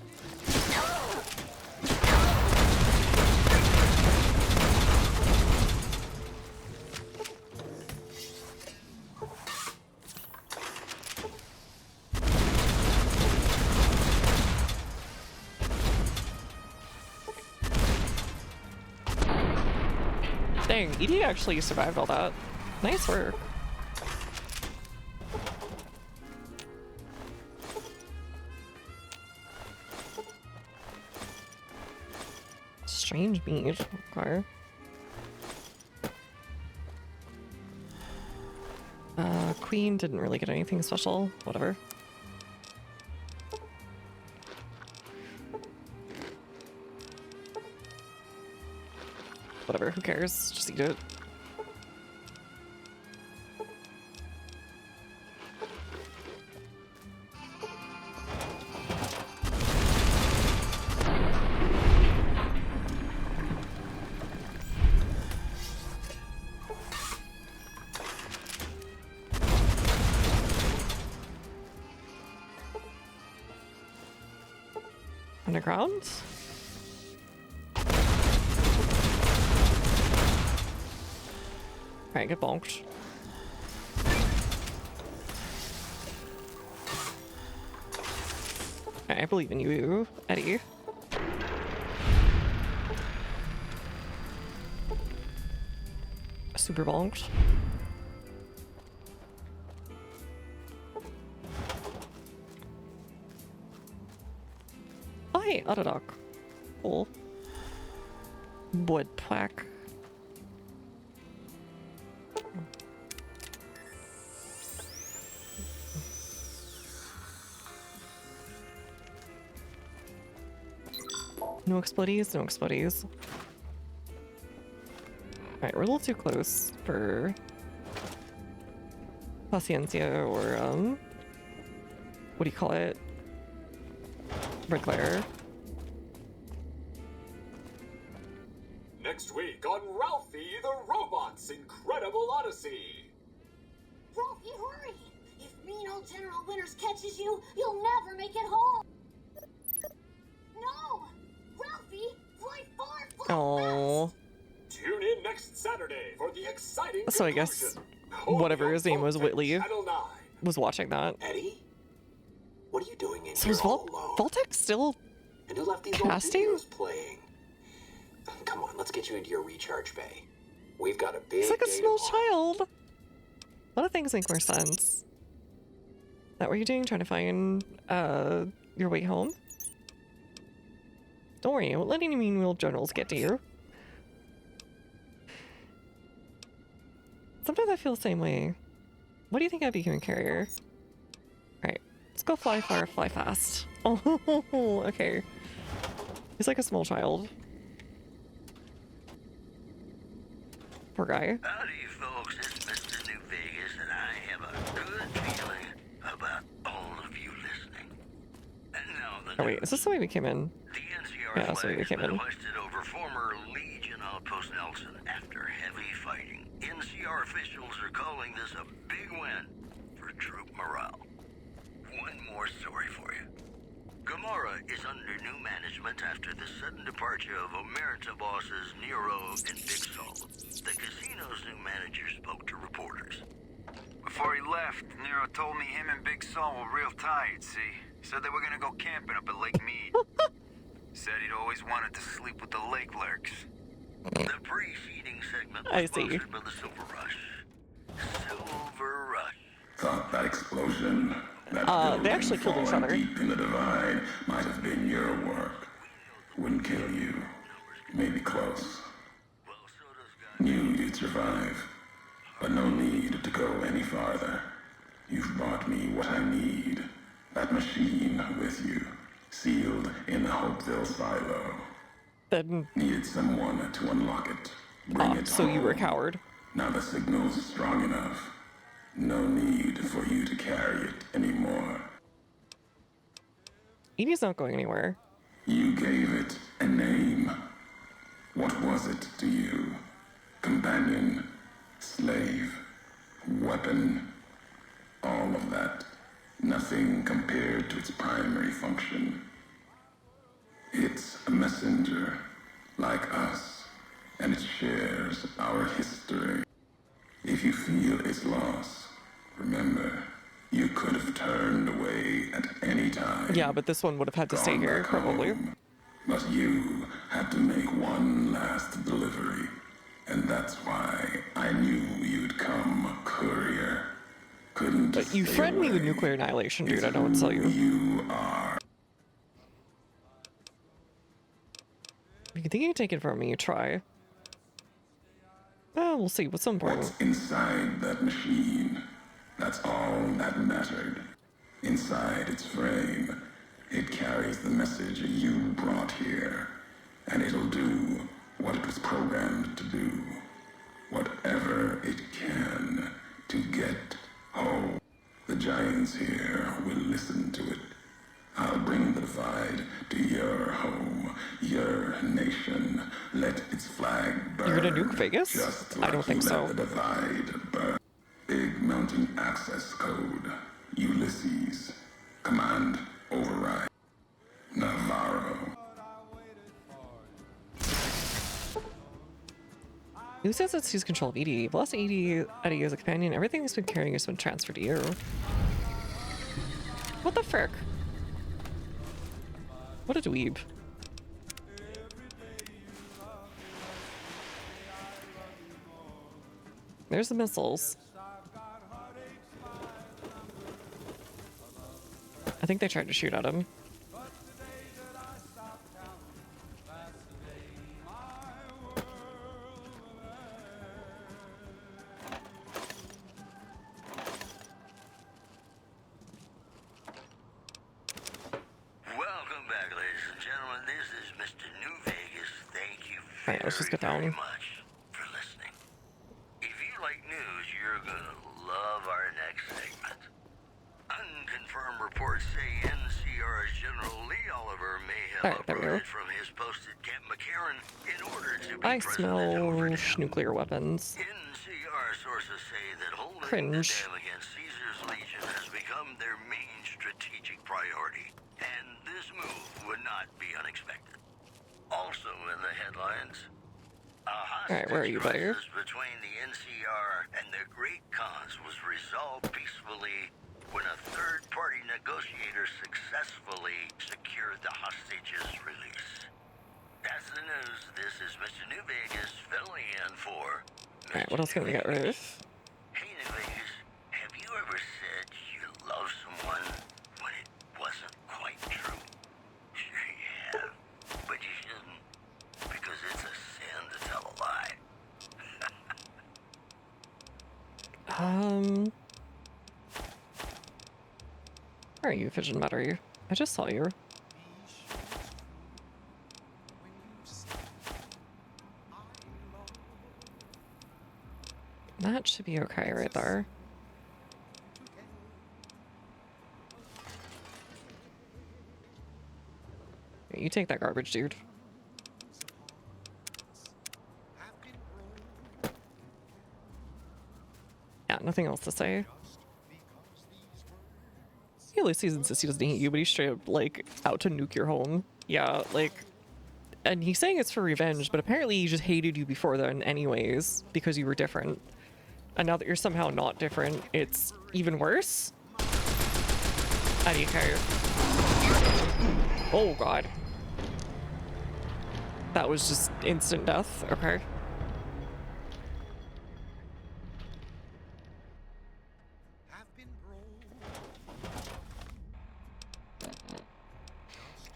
Dang, ED actually survived all that. Nice work. Strange meat. Okay. Queen didn't really get anything special. Whatever. Whatever, who cares? Just eat it. Underground? Alright, get bonked. Alright, I believe in you, Eddie. Super bonked. Oh hey, Autodoc. Cool. Wood plaque. No explodies, no explodies. Alright, we're a little too close for Paciencia or what do you call it? Bricklayer. Next week on Ralphie the Robot's Incredible Odyssey. Ralphie, hurry! If mean old General Winters catches you, you'll never make it home. No! Ralphie, fly far, fly Oh. Tune in next Saturday for the exciting So I guess whatever his name was, Whitley, was watching that. Eddie? What are you doing in So here is all alone? Voltec still And who left these casting? old videos playing? Come on, let's get you into your recharge bay. We've got a big He's like a day small tomorrow. child. A lot of things make more sense. That what you're doing? Trying to find your way home? Don't worry, I won't let any mean-wheeled generals get to you. Sometimes I feel the same way. What do you think I'd be human carrier? Alright, let's go fly far, fly fast. Oh, okay. He's like a small child. Poor guy. Howdy, folks. It's Mr. New Vegas, and I have a good feeling about all of you listening. And now the Oh wait, is this the way we came in? NCR Yeah, that's the way we flag's came been in. hoisted over former Legion Outpost Nelson after heavy fighting. NCR officials are calling this a big win for troop morale. One more story for you. Gamora is under new management after the sudden departure of Omerta bosses Nero and Big Sol. The casino's new manager spoke to reporters. Before he left, Nero told me him and Big Sol were real tired, see? Said they were gonna go camping up at Lake Mead. Said he'd always wanted to sleep with the lake lurks. The preceding segment I was see. sponsored by the Silver Rush. Silver Rush. Thought that explosion, that They building actually killed each falling other. deep in the divide, might have been your work. Wouldn't kill you. Maybe close. Knew you'd survive. But no need to go any farther. You've brought me what I need. That machine with you. Sealed in the Hopeville silo. Then Needed someone to unlock it. Bring it so you were a home. coward. Now the signal's strong enough. No need for you to carry it anymore. Edie's not going anywhere. You gave it a name. What was it to you? Companion, slave, weapon, all of that. Nothing compared to its primary function. It's a messenger, like us, and it shares our history. If you feel its loss, remember, you could have turned away at any time. Yeah, but this one would have had to stay Gone here, back probably. home. But you had to make one last delivery. And that's why I knew you'd come, courier. Couldn't But you stay threatened me with away. nuclear annihilation, dude. It's I know what to tell who you. You are. You think you can take it from me? Try. Well, we'll see. What's so important? What's inside that machine? That's all that mattered. Inside its frame, it carries the message you brought here. And it'll do what it was programmed to do. Whatever it can to get home. The giants here will listen to it. I'll bring the divide to your home, your nation. Let its flag burn. You're gonna nuke Vegas? Just I like don't think you so. let the divide burn. Big mountain access code. Ulysses. Command override. Navarro. Who says it's who's control of Edie? Well, that's Eddie as a companion. Everything he's been carrying has been transferred to you. What the frick? What a dweeb. There's the missiles. I think they tried to shoot at him. Welcome back, ladies and gentlemen. This is Mr. New Vegas. Thank you Alright, let's just get very down. much for listening. If you like news, you're gonna love our next segment. Unconfirmed Confirmed reports say NCR's General Lee Oliver may have uprooted from his post at Camp McCarran in order to be I smell nuclear weapons. NCR sources say that holding Cringe. the dam against Caesar's Legion has become their main strategic priority, and this move would not be unexpected. Also in the headlines, a hostage where are you, buddy? crisis between the NCR and the Great Khans was resolved peacefully when a third-party negotiator successfully secured the hostage's release. That's the news. This is Mr. New Vegas filling in for... Alright, what else can we get rid of? Hey, New Vegas, have you ever said you love someone when it wasn't quite true? Sure you have, but you shouldn't, because it's a sin to tell a lie. Where are you, Vision Battery? I just saw you. That should be okay right there. You take that garbage, dude. Yeah, nothing else to say. He at least insists he doesn't hate you, but he's straight up, like, out to nuke your home. Yeah, like... And he's saying it's for revenge, but apparently he just hated you before then anyways, because you were different. And now that you're somehow not different, it's even worse? How do you care? Oh god. That was just instant death. Okay.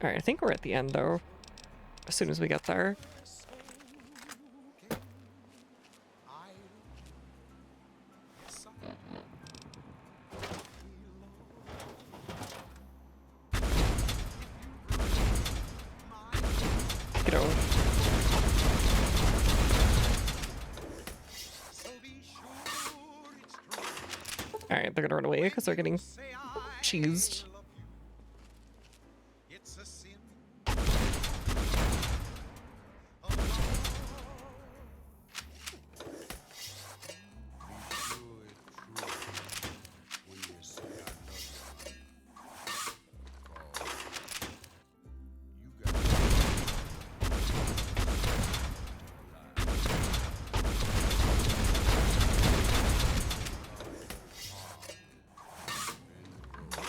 Alright, I think we're at the end though. As soon as we get there. Get over. Alright, they're gonna run away because they're getting cheesed.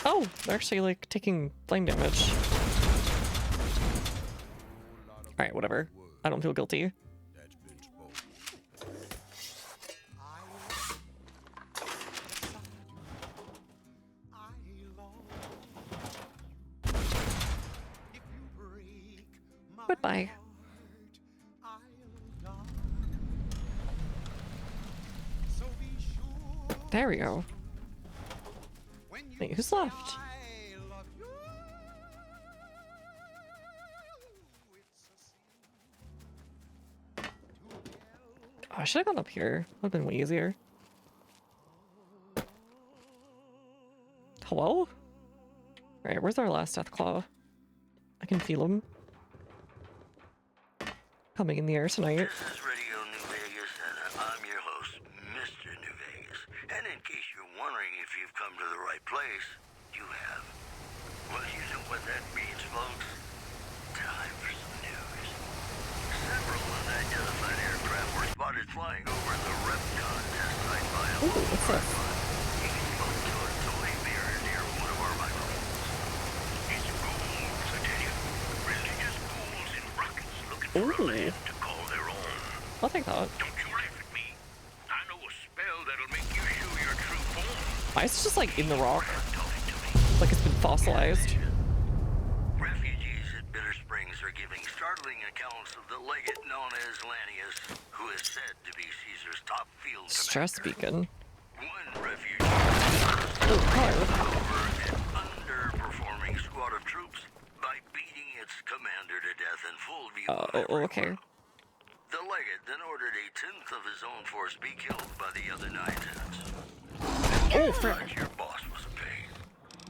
Oh, they're actually like taking flame damage. Alright, whatever. I don't feel guilty. Goodbye. There we go. Wait, who's left? Oh, I should have gone up here. Would have been way easier. Hello? Alright, where's our last Deathclaw? I can feel him. Coming in the air tonight. This is Radio New Vegas, and I'm your host, Mr. New Vegas. And in case you're wondering if you've come to the right place, you have. Well, you know what that means, folks. Time for some news. Several unidentified aircraft were spotted flying over the Repcon test site by a local tripod. You can spoke to a toy mirror near one of our microphones. It's ghouls, I tell you. Religious ghouls in rockets looking for a land to call their own. I'll take that. Don't you laugh at me. I know a spell that'll make you show your true form. Why is it just like in the rock? Like it's been fossilized. Refugees at Bitter Springs are giving startling accounts of the legate known as Lanius, who is said to be Caesar's top field Stress beacon. One refugee over an underperforming squad of troops by beating its commander to death in full view of everyone. Okay. The legate then ordered a tenth of his own force be killed by the other 9 tenths. Oh, frick. Your boss was a pain.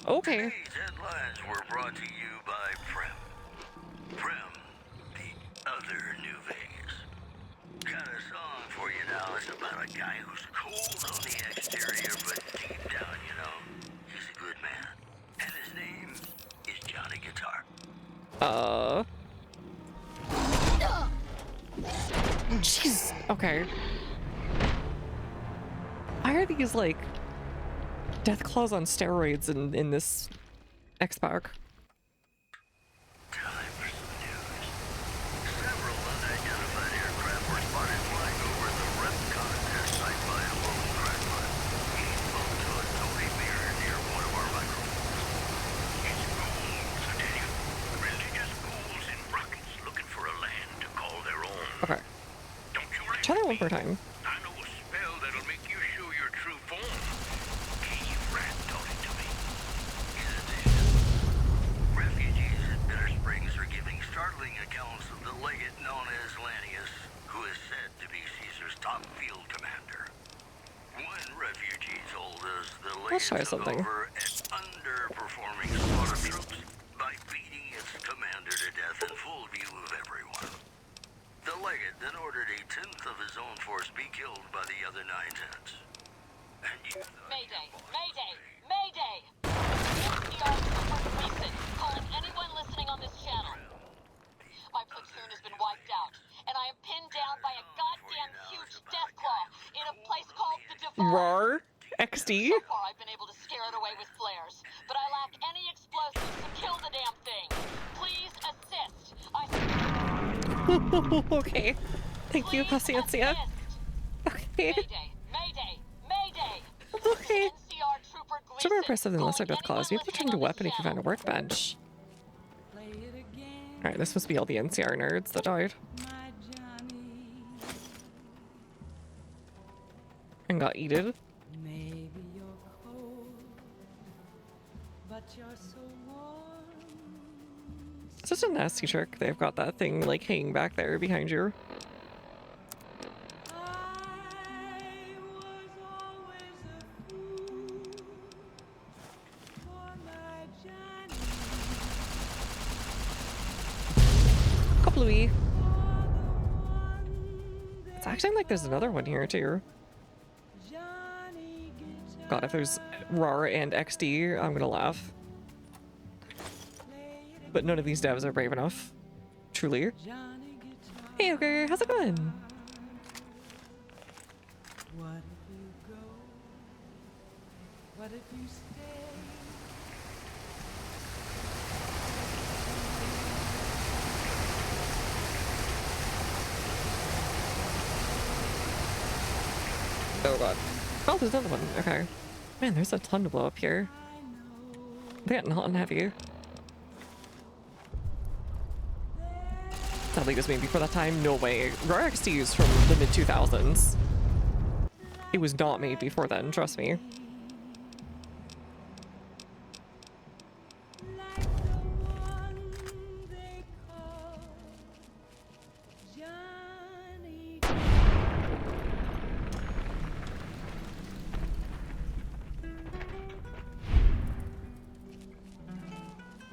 Okay. Today's headlines were brought to you by Prem. Prem, the other New Vegas. Got a song for you now. It's about a guy who's cold on the exterior, but deep down, you know, he's a good man. And his name is Johnny Guitar. Jeez. Okay. Why are these like Deathclaws on steroids in this X-Pac? Time for some news. Several unidentified aircraft were spotted flying over the rep contest site by a lone crackpot. He bumped to a toy mirror near one of our microphones. It's ghouls, I tell you. Religious ghouls in rockets looking for a land to call their own. Okay. Don't you let Try that one more time. I know a spell that'll make you show your true form. Cave Rat taught it to me. In addition, refugees at Bitter Springs are giving startling accounts of the legate known as Lanius, who is said to be Caesar's top field commander. One refugee told us the Let's try legate took something. over an underperforming squad of troops by beating its commander to death in full view of everyone. The legate then ordered a tenth of his own force be killed by the other 9/10. And you Mayday! Mayday! Mayday! NCR Super Recent, calling anyone listening on this channel. My platoon has been wiped out, and I am pinned down by a goddamn huge Deathclaw in a place called the Divide. Roar. XD. So far, I've been able to scare it away with flares, but I lack any explosives to kill the damn thing. Please assist. Okay. Thank you, Paciencia. Okay. Mayday! Mayday! Mayday! Okay. NCR Trooper It's more impressive than lesser Deathclaws. You have to turn to a weapon if you find a workbench. Alright, this must be all the NCR nerds that died. And got eaten. Maybe you're cold, but you're so warm. It's just a nasty trick. They've got that thing like hanging back there behind you. Couple-y. It's acting like there's another one here too. God, if there's RAR and XD, I'm gonna laugh. But none of these devs are brave enough. Truly. Hey, Ogre, how's it going? What if you go? What if you stay? Oh god. Oh, there's another one. Okay. Man, there's a ton to blow up here. They're getting hot and heavy. Sadly, it was made before that time. No way. RAR XD is from the mid-2000s. It was not made before then, trust me.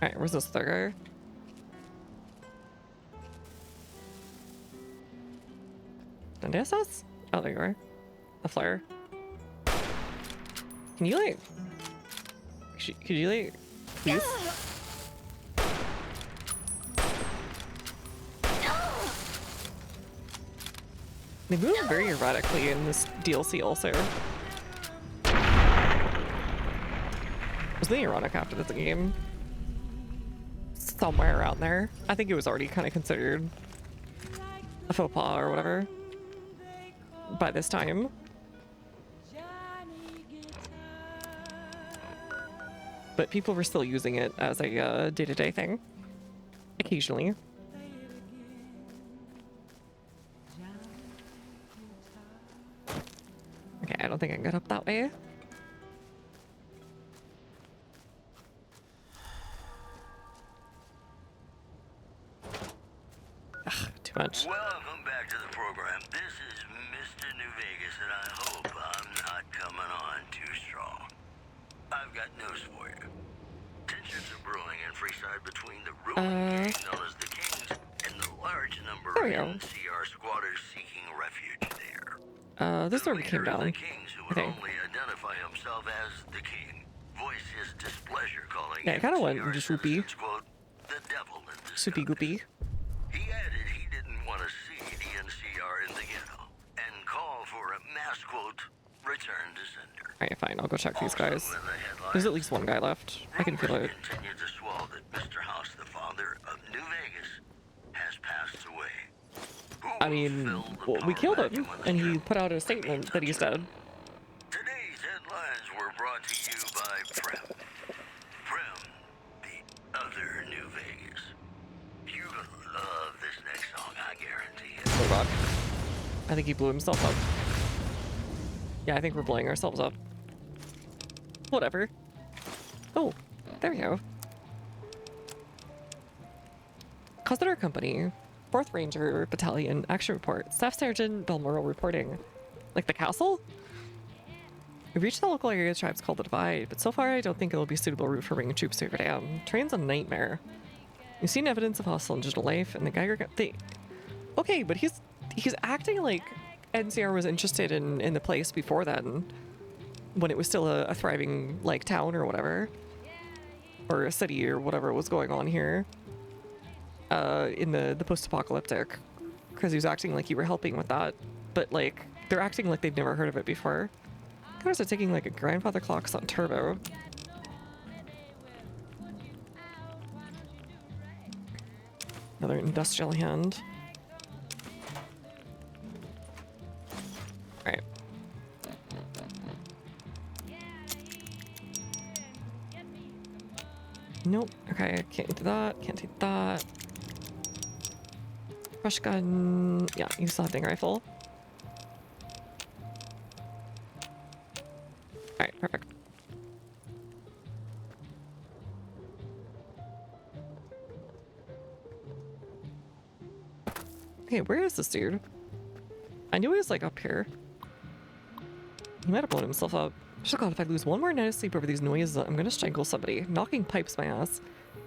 Alright, where's this other guy? Did I SS? Oh, there you are. A flare. Can you like... Could you like... Please? They move very erratically in this DLC also. Was the ironic after the game? Somewhere around there. I think it was already kind of considered a faux pas or whatever by this time. But people were still using it as a day-to-day thing. Occasionally. Okay, I don't think I can get up that way. Ugh, too much. Welcome back to the program. This is Mr. New Vegas, and I hope I'm not coming on too strong. I've got news for you. Tensions are brewing in Freeside between the ruling gang known as the Kings and the large number there of we go. NCR squatters seeking refuge there. This already came down. The Kings who would only identify himself as the King voiced his displeasure, calling Yeah, I kind of went NCR just whoopee. citizens, quote, the devil in disguise. Soupy goopy. He added he didn't want to see the NCR in the ghetto and call for a mass, quote, return to sender. Alright, fine. I'll go check these guys. There's at least one guy left. I can feel it. Continued to swell that Mr. House, the father of New Vegas, has passed away. I mean, well, we killed him, and he put out a statement that he's dead. Today's headlines were brought to you by Prem. Prem, the other New Vegas. You're gonna love this next song, I guarantee it. Oh god. I think he blew himself up. Yeah, I think we're blowing ourselves up. Whatever. Oh, there we go. Customer Company, 4th Ranger Battalion, Action Report, Staff Sergeant Balmoral reporting. Like the castle? We've reached the local area tribes called the Divide, but so far I don't think it'll be a suitable route for bringing troops to go down. Train's a nightmare. We've seen evidence of hostile digital life, and the Geiger... Okay, but he's acting like NCR was interested in the place before then, when it was still a thriving, like, town or whatever. Or a city or whatever was going on here. In the post-apocalyptic. Because he was acting like you were helping with that. But, like, they're acting like they've never heard of it before. Cars are taking, like, a grandfather clocks on turbo. Another industrial hand. Alright. Nope. Okay, can't do that. Can't do that. Brush gun. Yeah, use the hunting rifle. Alright, perfect. Okay, where is this dude? I knew he was, like, up here. He might have blown himself up. Oh god, if I lose one more night of sleep over these noises, I'm gonna strangle somebody. Knocking pipes my ass.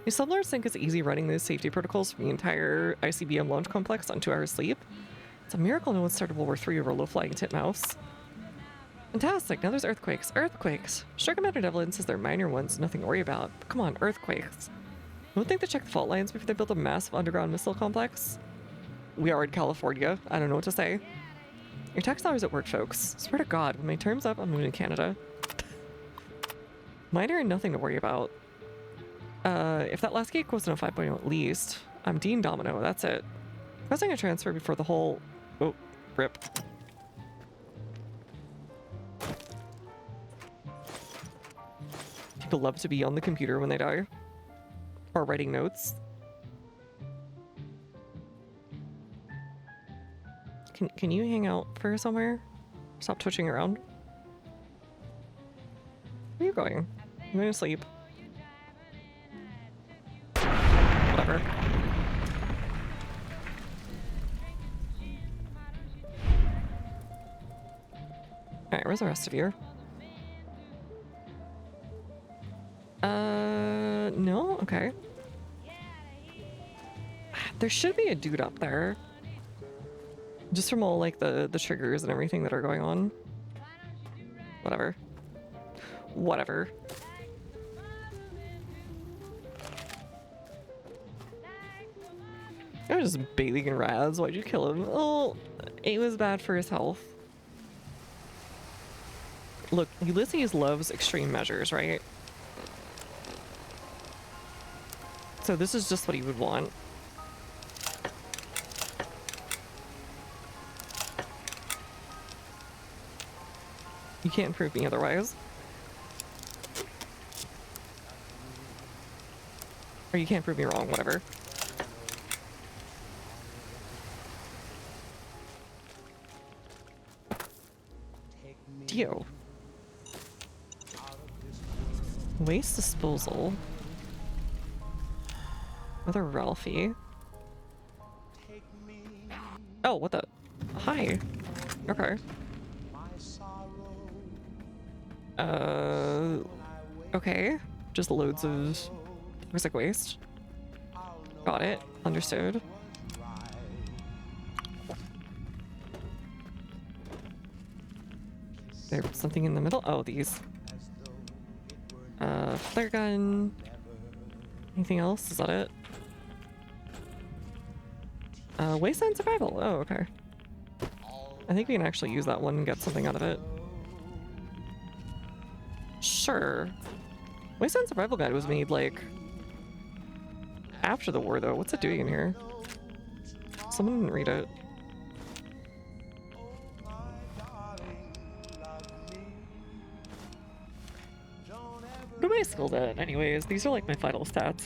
You settlers think it's easy running those safety protocols for the entire ICBM launch complex on 2 hours sleep? It's a miracle no one started World War III over low-flying titmouse. Fantastic, now there's earthquakes. Earthquakes! Sugar Mountain evidence says they're minor ones, nothing to worry about. But come on, earthquakes. You don't think they check the fault lines before they build a massive underground missile complex? We are in California. I don't know what to say. Your tax dollars at work, folks. Swear to God, when my term's up, I'm moving to Canada. Minor and nothing to worry about. If that last gate goes in a 5.0 at least, I'm Dean Domino, that's it. Pressing a transfer before the whole... Oh, rip. People love to be on the computer when they die. Or writing notes. Can you hang out for somewhere? Stop twitching around. Where are you going? I'm going to sleep. Whatever. Alright, where's the rest of you? No? Okay. There should be a dude up there. Just from all, like, the triggers and everything that are going on. Whatever. Whatever. I was just bathing in Raz. Why'd you kill him? Oh, it was bad for his health. Look, Ulysses loves extreme measures, right? So this is just what he would want. You can't prove me otherwise. Or you can't prove me wrong, whatever. Dio. Waste disposal. Another Ralphie. Oh, what the? Hi. Okay. Okay. Just loads of Toxic waste. Got it. Understood. There's something in the middle. Oh, these. Flare gun. Anything else? Is that it? Wasteland survival. Oh, okay. I think we can actually use that one and get something out of it. Sure. Wasteland survival guide was made, like, after the war, though. What's it doing in here? Someone didn't read it. What am I skilled at? Anyways, these are like my final stats.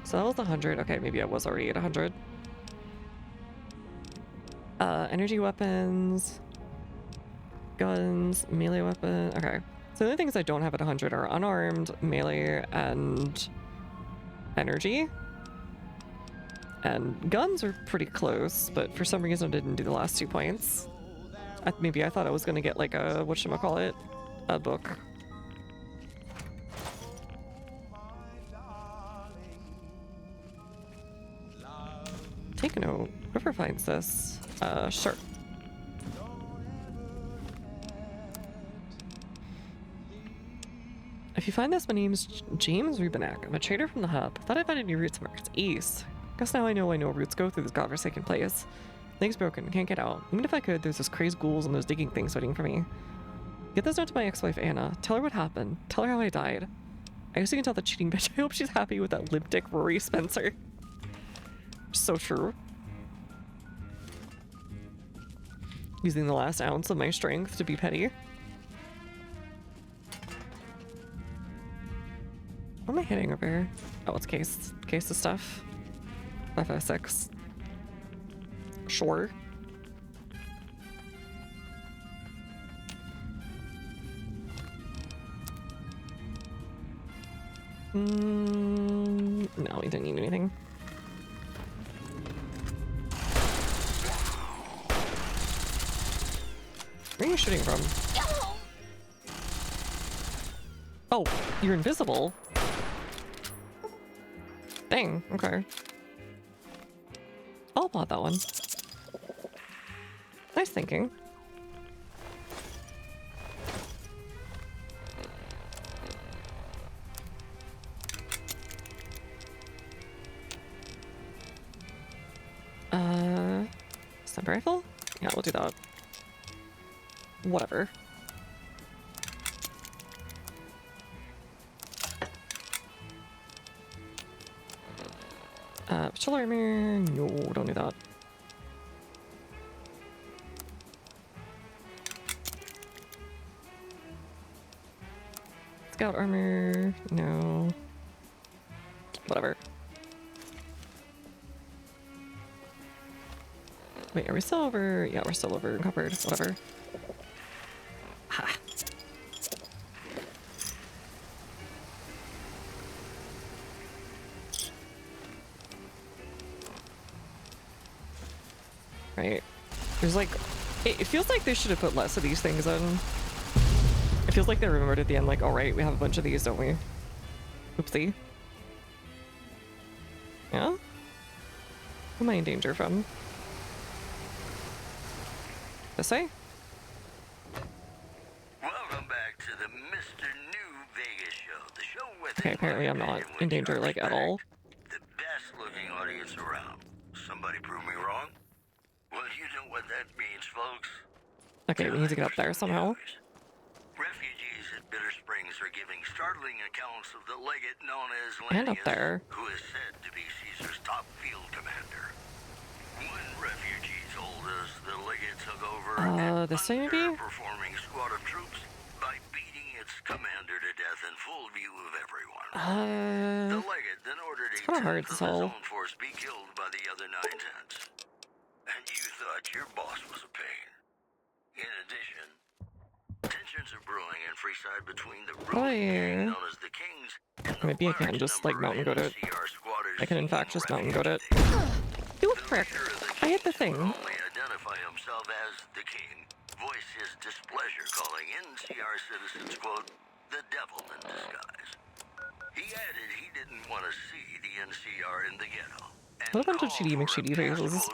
So that was 100. Okay, maybe I was already at 100. Energy weapons, guns, melee weapon. Okay. So the only things I don't have at 100 are unarmed, melee, and energy. And guns are pretty close, but for some reason I didn't do the last 2 points. Maybe I thought I was gonna get like a, whatchamacallit, a book. Take a note. Whoever finds this, sure. If you find this, my name's James Rubenak. I'm a trader from the hub. Thought I'd find any routes markets east. Guess now I know routes go through this godforsaken place. Leg's broken, can't get out. Even if I could, there's those crazed ghouls and those digging things waiting for me. Get this note to my ex-wife Anna. Tell her what happened. Tell her how I died. I guess you can tell the cheating bitch. I hope she's happy with that limp dick Rory Spencer. So true. Using the last ounce of my strength to be petty. What am I hitting over here? Oh, it's case of stuff. FS6. Sure. No, we didn't need anything. Where are you shooting from? Oh, you're invisible. Dang, okay. I'll plot that one. Nice thinking. Sniper rifle? Yeah, we'll do that. Whatever. Patrol armor? No, don't do that. Scout armor? No. Whatever. Wait, are we still over? Yeah, we're still over encumbered. Whatever. Ha. Right. There's like... It feels like they should have put less of these things in. It feels like they remembered at the end, like, alright, we have a bunch of these, don't we? Oopsie. Yeah? Who am I in danger from? This way? Welcome back to the Mr. New Vegas show. The show with Okay, apparently I'm not in danger, like, at all. the best looking audience around. Somebody prove me wrong? Well, you know what that means, folks. Okay, we need to get up there somehow. Refugees at Bitter Springs are giving startling accounts of the legate known as And up Lennius, there. who is said to be Caesar's top field commander. One refugee told us the legate took over an this way maybe? underperforming squad of troops by beating its commander to death in full view of everyone. The legate then ordered it's a kinda hard tenth to of his tell. own force be killed by the other 9 tenths. And you thought your boss was a pain. In addition, tensions are brewing in Freeside between the ruling gang known as the Kings and the Maybe I can just, like, mountain goat it. NCR squatters I can, in fact, just mountain goat it. You prick. I hit the thing. only identify himself as the king, voiced his displeasure, calling NCR citizens, quote, the devil in disguise. He added he didn't want to see the NCR in the ghetto. What a bunch of cheaty McCheaty faces.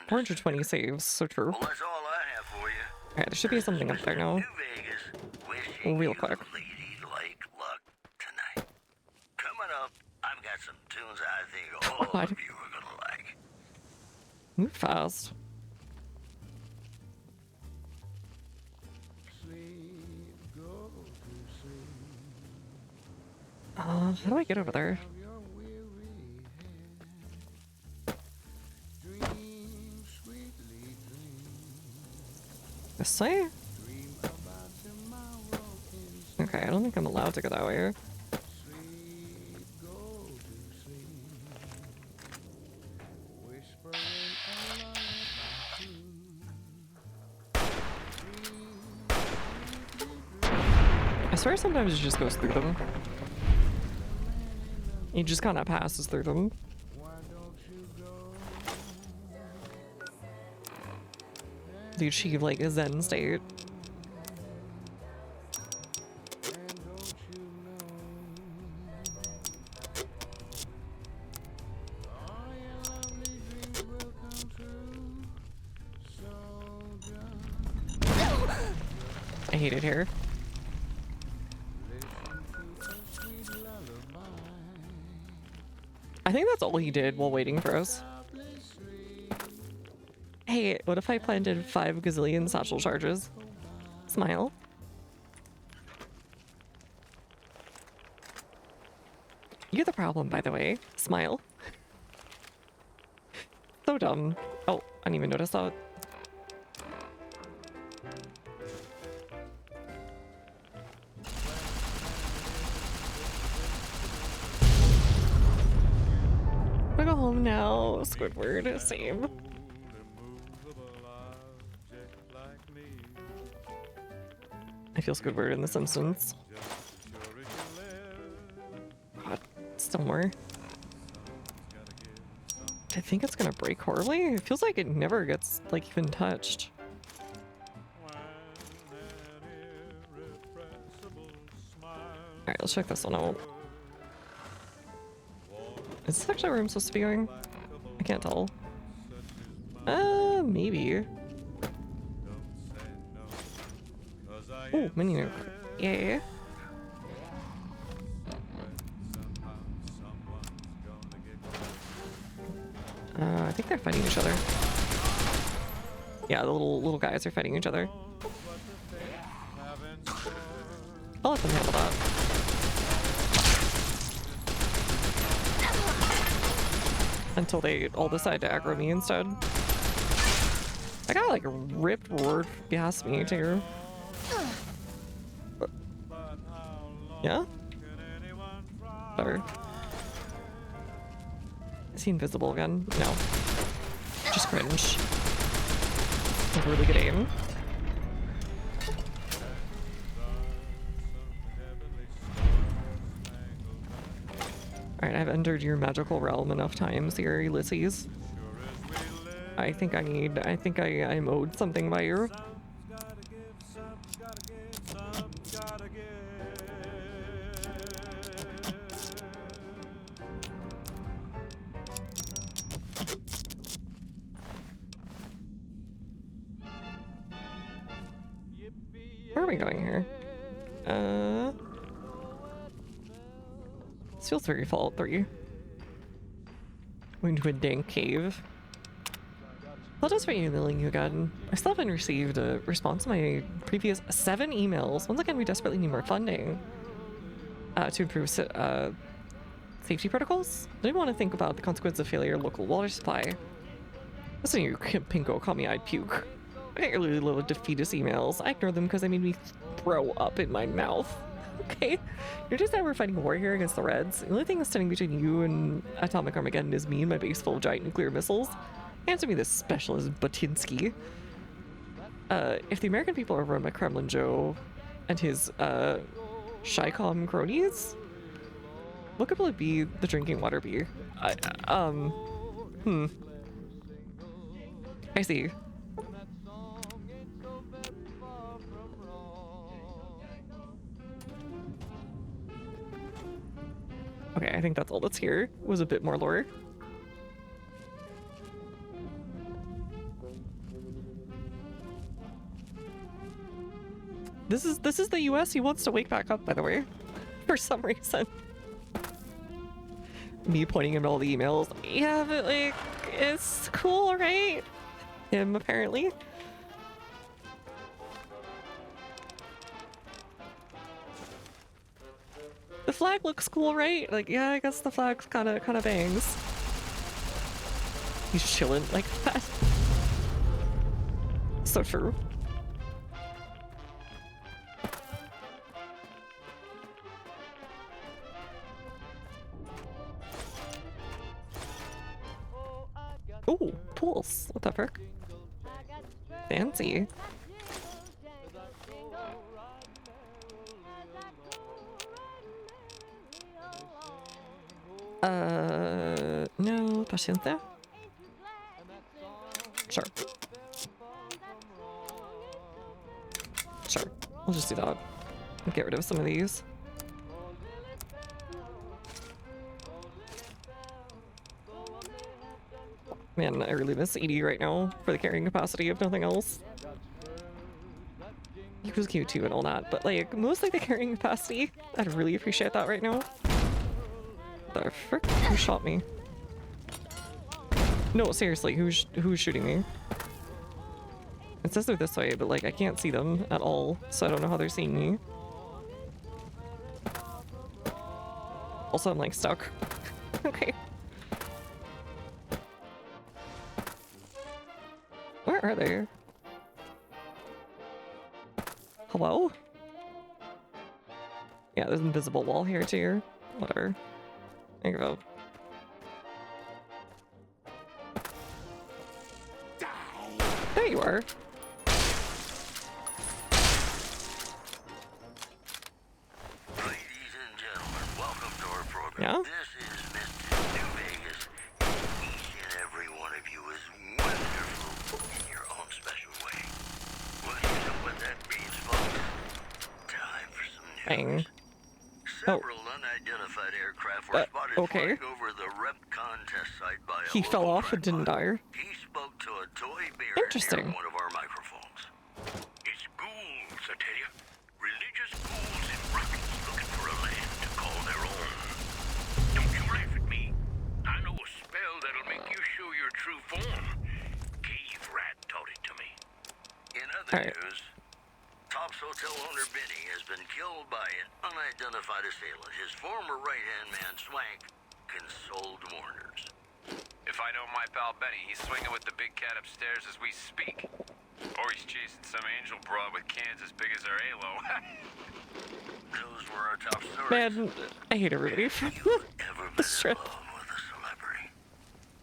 420 saves, so true. Well, that's all I have for you. Alright, there should be something up there now. New Vegas, wishing Real quick. ladylike luck tonight. Coming up, I've got some tunes I think all God. of you are gonna like. Move fast. How do I get over there? This way? Okay, I don't think I'm allowed to go that way. I swear sometimes it just goes through them. It just kind of passes through them. To achieve like a zen state. I hate it here. I think that's all he did while waiting for us. Hey, what if I planted 5 gazillion satchel charges? Smile. You're the problem, by the way. Smile. So dumb. Oh, I didn't even notice that. I go home now. Squidward, same. I feel Squidward in The Simpsons. God, still more. I think it's gonna break horribly. It feels like it never gets like even touched. Alright, let's check this one out. Is this actually where I'm supposed to be going? I can't tell. Maybe. Oh, mini nuke. Yeah. I think they're fighting each other. Yeah, the little guys are fighting each other. I'll let them handle that. Until they all decide to aggro me instead. I got like ripped roared past me too. Yeah? Whatever. Is he invisible again? No. Just cringe. With really good aim. Alright, I've entered your magical realm enough times here, Ulysses. I think I'm owed something by you. Where are we going here? This feels very Fallout 3. Going to a dank cave. I'll just for emailing you again. I still haven't received a response to my previous 7 emails. Once again, we desperately need more funding to improve safety protocols. I didn't want to think about the consequence of failure of local water supply. Listen to you, Pinko, call me I'd puke. I get really little defeatist emails. I ignore them because they made me throw up in my mouth. Okay, you're just that we're fighting war here against the Reds. The only thing that's standing between you and Atomic Armageddon is me and my base full of giant nuclear missiles. Answer me this specialist Batinsky. If the American people are run by Kremlin Joe and his Shycom cronies, what could it be the drinking water be? I see. Okay, I think that's all that's here. Was a bit more lore. This is the US. He wants to wake back up, by the way, for some reason. Me pointing him to all the emails. Yeah, but like, it's cool, right? Him, apparently. The flag looks cool, right? Like, yeah, I guess the flag's kind of bangs. He's chilling like that. So true. Ooh, pools. What the frick? Fancy. No, paciente? Sure. Sure. We'll just do that. Get rid of some of these. Man, I really miss Edie right now for the carrying capacity, if nothing else. He was cute too and all that, but like, mostly the carrying capacity. I'd really appreciate that right now. The frick? Who shot me? No, seriously, who's shooting me? It says they're this way, but like, I can't see them at all, so I don't know how they're seeing me. Also, I'm like stuck. Okay. Where are they? Hello? Yeah, there's an invisible wall here too. Whatever. There you go. There you are. Ladies and gentlemen, welcome to our program. Yeah? This is Mr. New Vegas. Each and every one of you is wonderful in your own special way. Well, you know what that means, folks. Time for some news. Dang. Several unidentified aircraft were spotted okay. flying over the REPCON test site by a He fell local off and didn't die. He spoke to a toy bear Interesting. near one of our microphones. It's ghouls, I tell you. Religious ghouls in rockets looking for a land to call their own. Don't you laugh at me. I know a spell that'll make you show your true form. Cave Rat taught it to me. In other news, Top's hotel owner Benny has been killed by an unidentified assailant. His former right-hand man, Swank, consoled mourners. If I know my pal Benny, he's swinging with the big cat upstairs as we speak. Or he's chasing some angel broad with cans as big as our halo. Those were our top stories. Man, I hate everybody for the strip.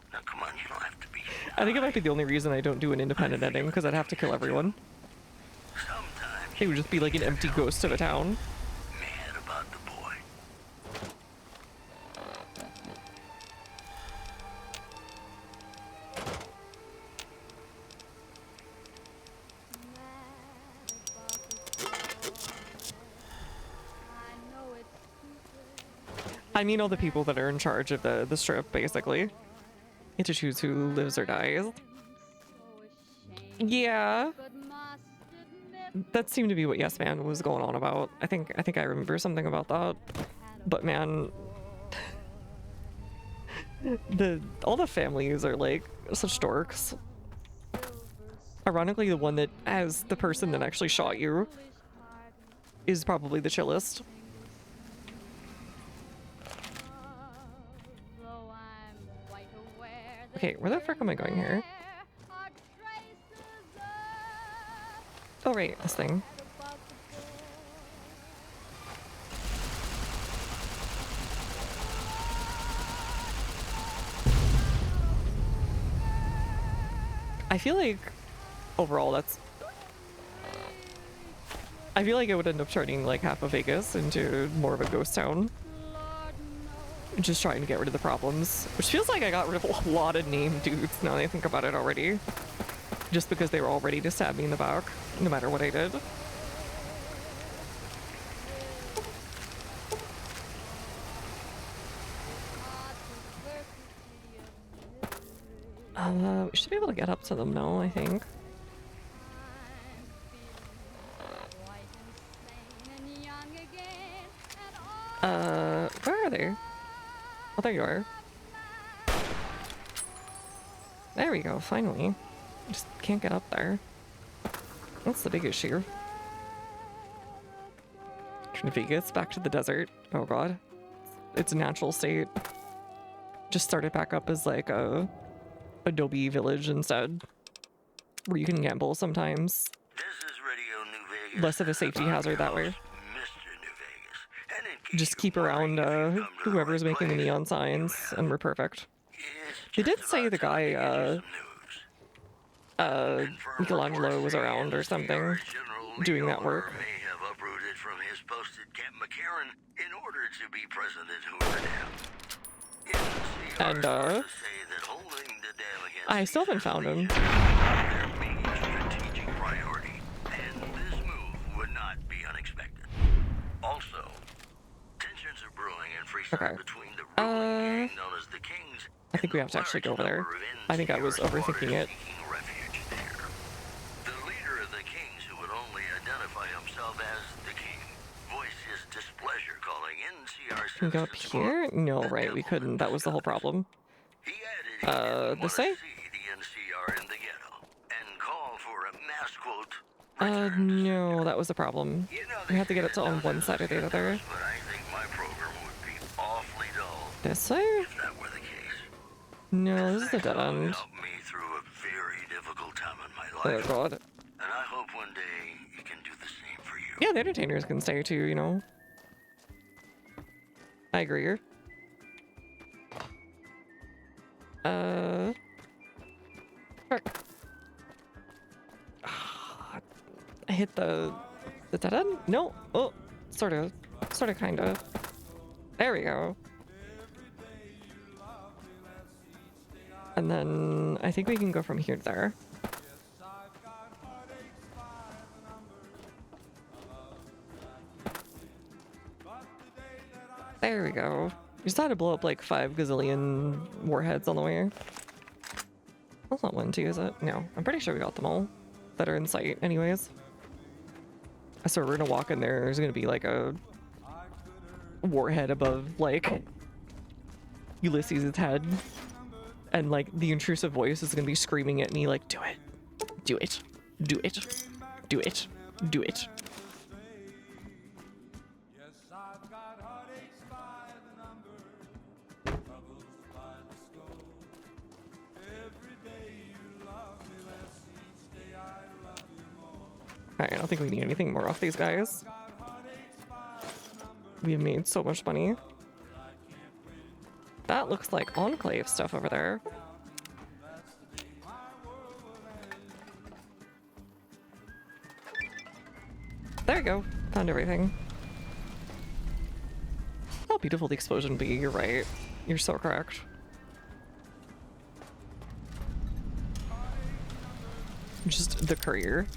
Now come on, you don't have to be shy. I think it might be the only reason I don't do an independent ending, because I'd have to kill everyone. It would just be like an empty ghost of a town. Mad about the boy. I mean all the people that are in charge of the strip, basically. Get to choose who lives or dies. Yeah. That seemed to be what Yes Man was going on about. I think I remember something about that. But man, all the families are like such dorks. Ironically, the one that has the person that actually shot you is probably the chillest. Okay, where the frick am I going here? Oh right, this thing. I feel like overall I feel like it would end up turning like half of Vegas into more of a ghost town. Just trying to get rid of the problems, which feels like I got rid of a lot of named dudes now that I think about it already. Just because they were all ready to stab me in the back, no matter what I did. We should be able to get up to them now, I think. Where are they? Oh, there you are. There we go, finally. Just can't get up there. That's the big issue. From Vegas back to the desert. Oh god. It's a natural state. Just started back up as like a Adobe village instead. Where you can gamble sometimes. Less of a safety hazard that way. Just keep around whoever's making the neon signs and we're perfect. They did say the guy Michelangelo was around or something doing that work. And I still haven't found him. Okay. I think we have to actually go over there. I think I was overthinking it. Can we go up here? No, right, we couldn't. That was the whole problem. This way? No, that was the problem. We had to get it to on one side or the other. This way? No, this is a dead end. Oh god. Yeah, the entertainers can stay too, you know. I agree. Frick. I hit the dead end? No. Oh, sorta, kinda. There we go. And then I think we can go from here to there. There we go. We just had to blow up like 5 gazillion warheads on the way. That's not 1, 2, is it? No, I'm pretty sure we got them all that are in sight anyways. So we're gonna walk in there. There's gonna be like a warhead above like Ulysses' head. And like the intrusive voice is gonna be screaming at me like, do it, do it, do it, do it, do it. Alright, I don't think we need anything more off these guys. We have made so much money. That looks like Enclave stuff over there. There you go. Found everything. How beautiful the explosion be. You're right. You're so correct. Just the courier.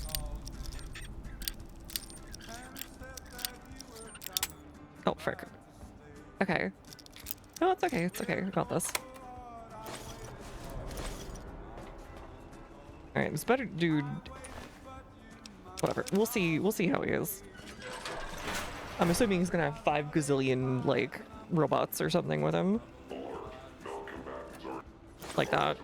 Oh, frick. Okay. No, it's okay. It's okay. I got this. Alright, this better dude. Whatever. We'll see how he is. I'm assuming he's gonna have 5 gazillion, like, robots or something with him. Like that.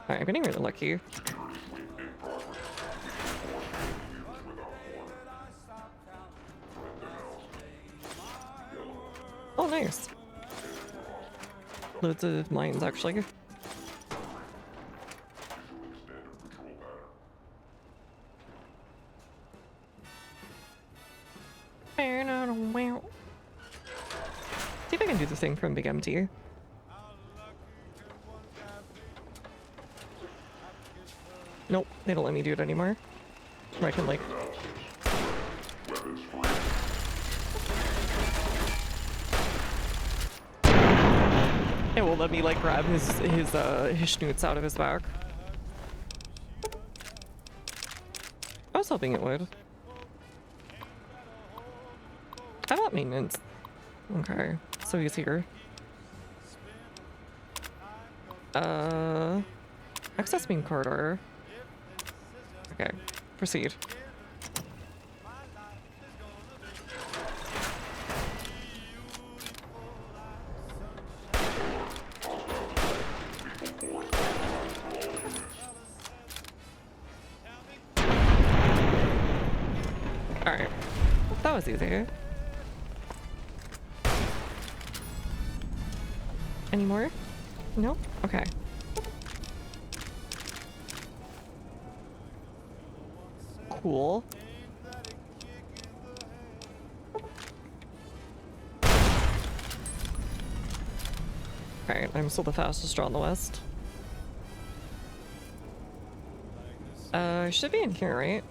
Alright, I'm getting really lucky. Oh, nice. Loads of mines, actually. See if I can do the thing from Big MT. Nope, they don't let me do it anymore. Or I can, like... It won't let me, like, grab his schnoots out of his back. I was hoping it would. I bought maintenance. Okay, so he's here. Access main corridor. Okay, proceed. Alright, that was easy. Any more? No? Okay. Cool. Alright, I'm still the fastest draw in the west. I should be in here, right?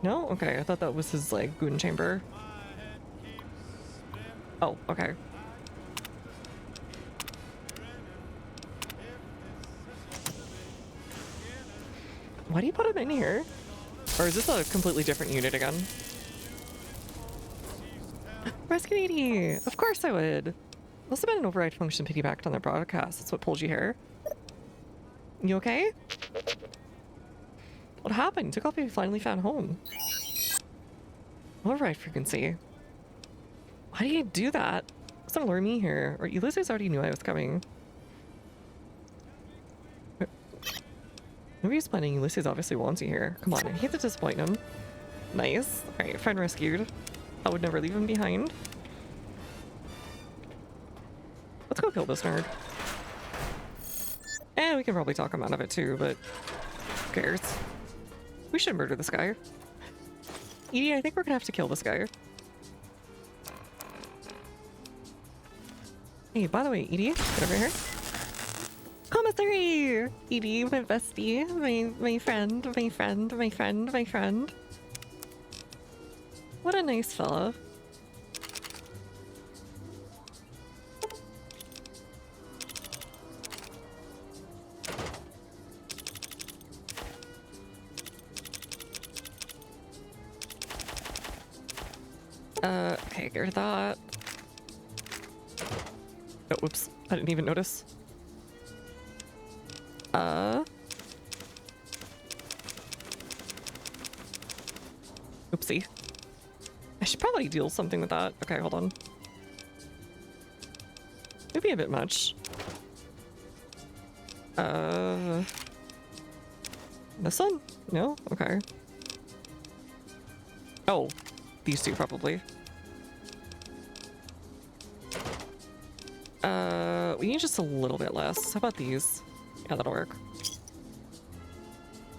No? Okay, I thought that was his, like, goon chamber. Oh, okay. Why do you put him in here? Or is this a completely different unit again? Rescue ED! Of course I would! Must have been an override function piggybacked on their broadcast. That's what pulled you here. You okay? What happened? You took off and you finally found home. Override frequency. Why do you do that? It's gonna lure me here. Or Ulysses already knew I was coming. Nobody's planning. Ulysses obviously wants you here. Come on, I hate to disappoint him. Nice. Alright, friend rescued. I would never leave him behind. Let's go kill this nerd. And we can probably talk him out of it too, but who cares? We should murder this guy. Edie, I think we're gonna have to kill this guy. Hey, by the way, Edie, get over here. Commissary! Edie, my bestie, my friend, my friend, my friend, my friend. What a nice fella. Okay, get rid of that. Oh, whoops. I didn't even notice. Oopsie. I should probably deal something with that. Okay, hold on. Maybe a bit much. This one? No? Okay. Oh, these two probably. We need just a little bit less. How about these? Yeah, that'll work.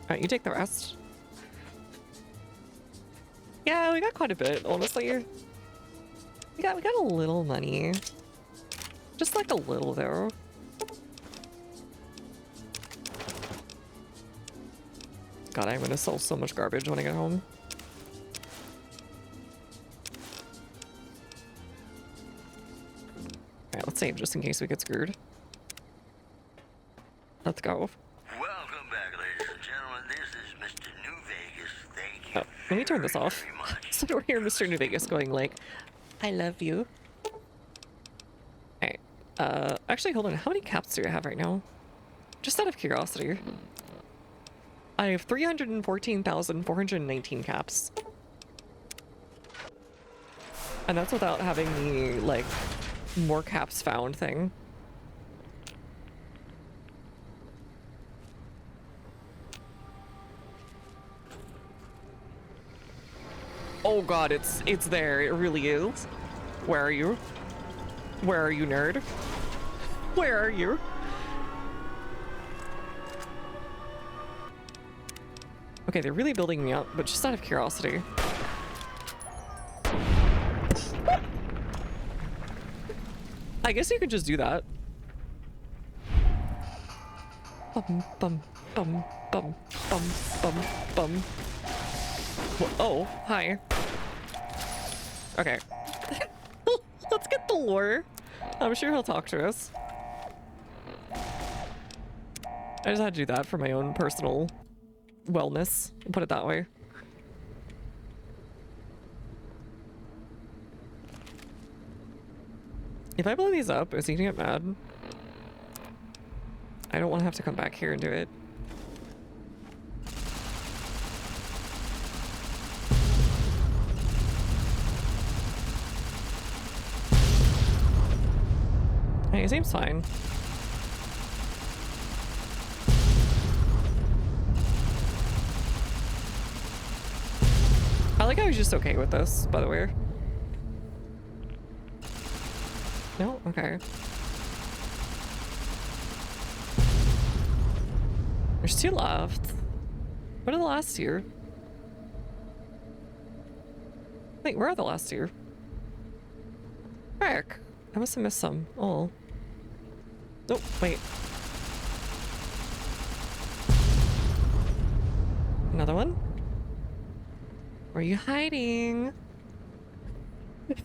Alright, you take the rest. Yeah, we got quite a bit, honestly. We got a little money. Just like a little though. God, I'm gonna sell so much garbage when I get home. Alright, let's save just in case we get screwed. Let's go. Welcome back, ladies and gentlemen. This is Mr. New Vegas. Thank you. Oh, let me turn this off. So we're here, Mr. New Vegas, going like, I love you. Alright. Actually, hold on. How many caps do I have right now? Just out of curiosity. I have 314,419 caps. And that's without having the, like, more caps found thing. Oh god, it's there. It really is. Where are you? Where are you, nerd? Where are you? Okay, they're really building me up, but just out of curiosity. I guess you could just do that. Bum, bum, bum, bum, bum, bum, bum. Oh, hi. Okay. Let's get the lore. I'm sure he'll talk to us. I just had to do that for my own personal wellness, put it that way. If I blow these up, is he gonna get mad? I don't want to have to come back here and do it. Hey, it seems fine. I like how he's just okay with this, by the way. No? Okay. There's 2 left. What are the last 2? Wait, where are the last 2? Frick. I must have missed some. Oh. Oh, wait. Another one? Where are you hiding?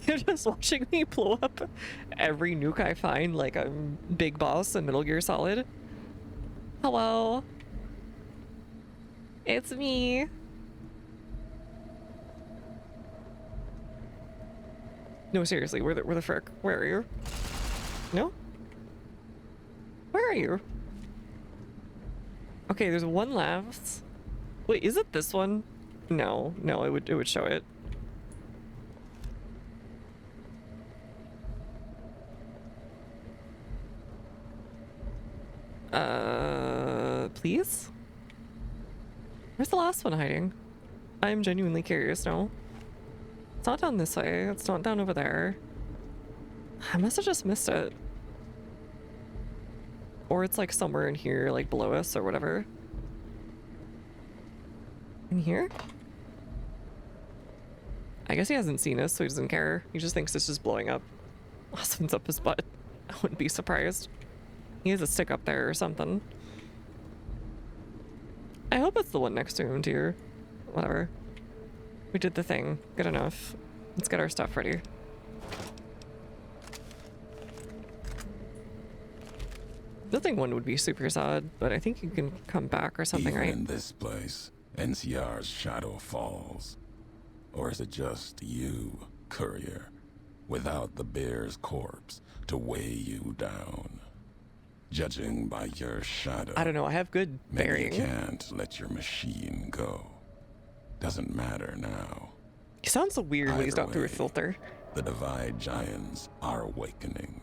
You're just watching me blow up every nuke I find like I'm Big Boss in Metal Gear Solid. Hello. It's me. No, seriously, where the frick? Where are you? No? Where are you? Okay, there's one left. Wait, is it this one? No, it would show it. Please? Where's the last one hiding? I'm genuinely curious now. It's not down this way. It's not down over there. I must have just missed it. Or it's like somewhere in here, like below us or whatever. In here? I guess he hasn't seen us, so he doesn't care. He just thinks it's just blowing up. Austin's up his butt. I wouldn't be surprised. He has a stick up there or something. I hope it's the one next to him, too. Whatever. We did the thing. Good enough. Let's get our stuff ready. Building 1 would be super sad, but I think you can come back or something, Even right? in this place, NCR's shadow falls. Or is it just you, Courier, without the bear's corpse to weigh you down? Judging by your shadow, I don't know, I have good maybe bearing. you can't let your machine go. Doesn't matter now. He sounds so weird when he's Either not through a way, filter. The Divide Giants are awakening.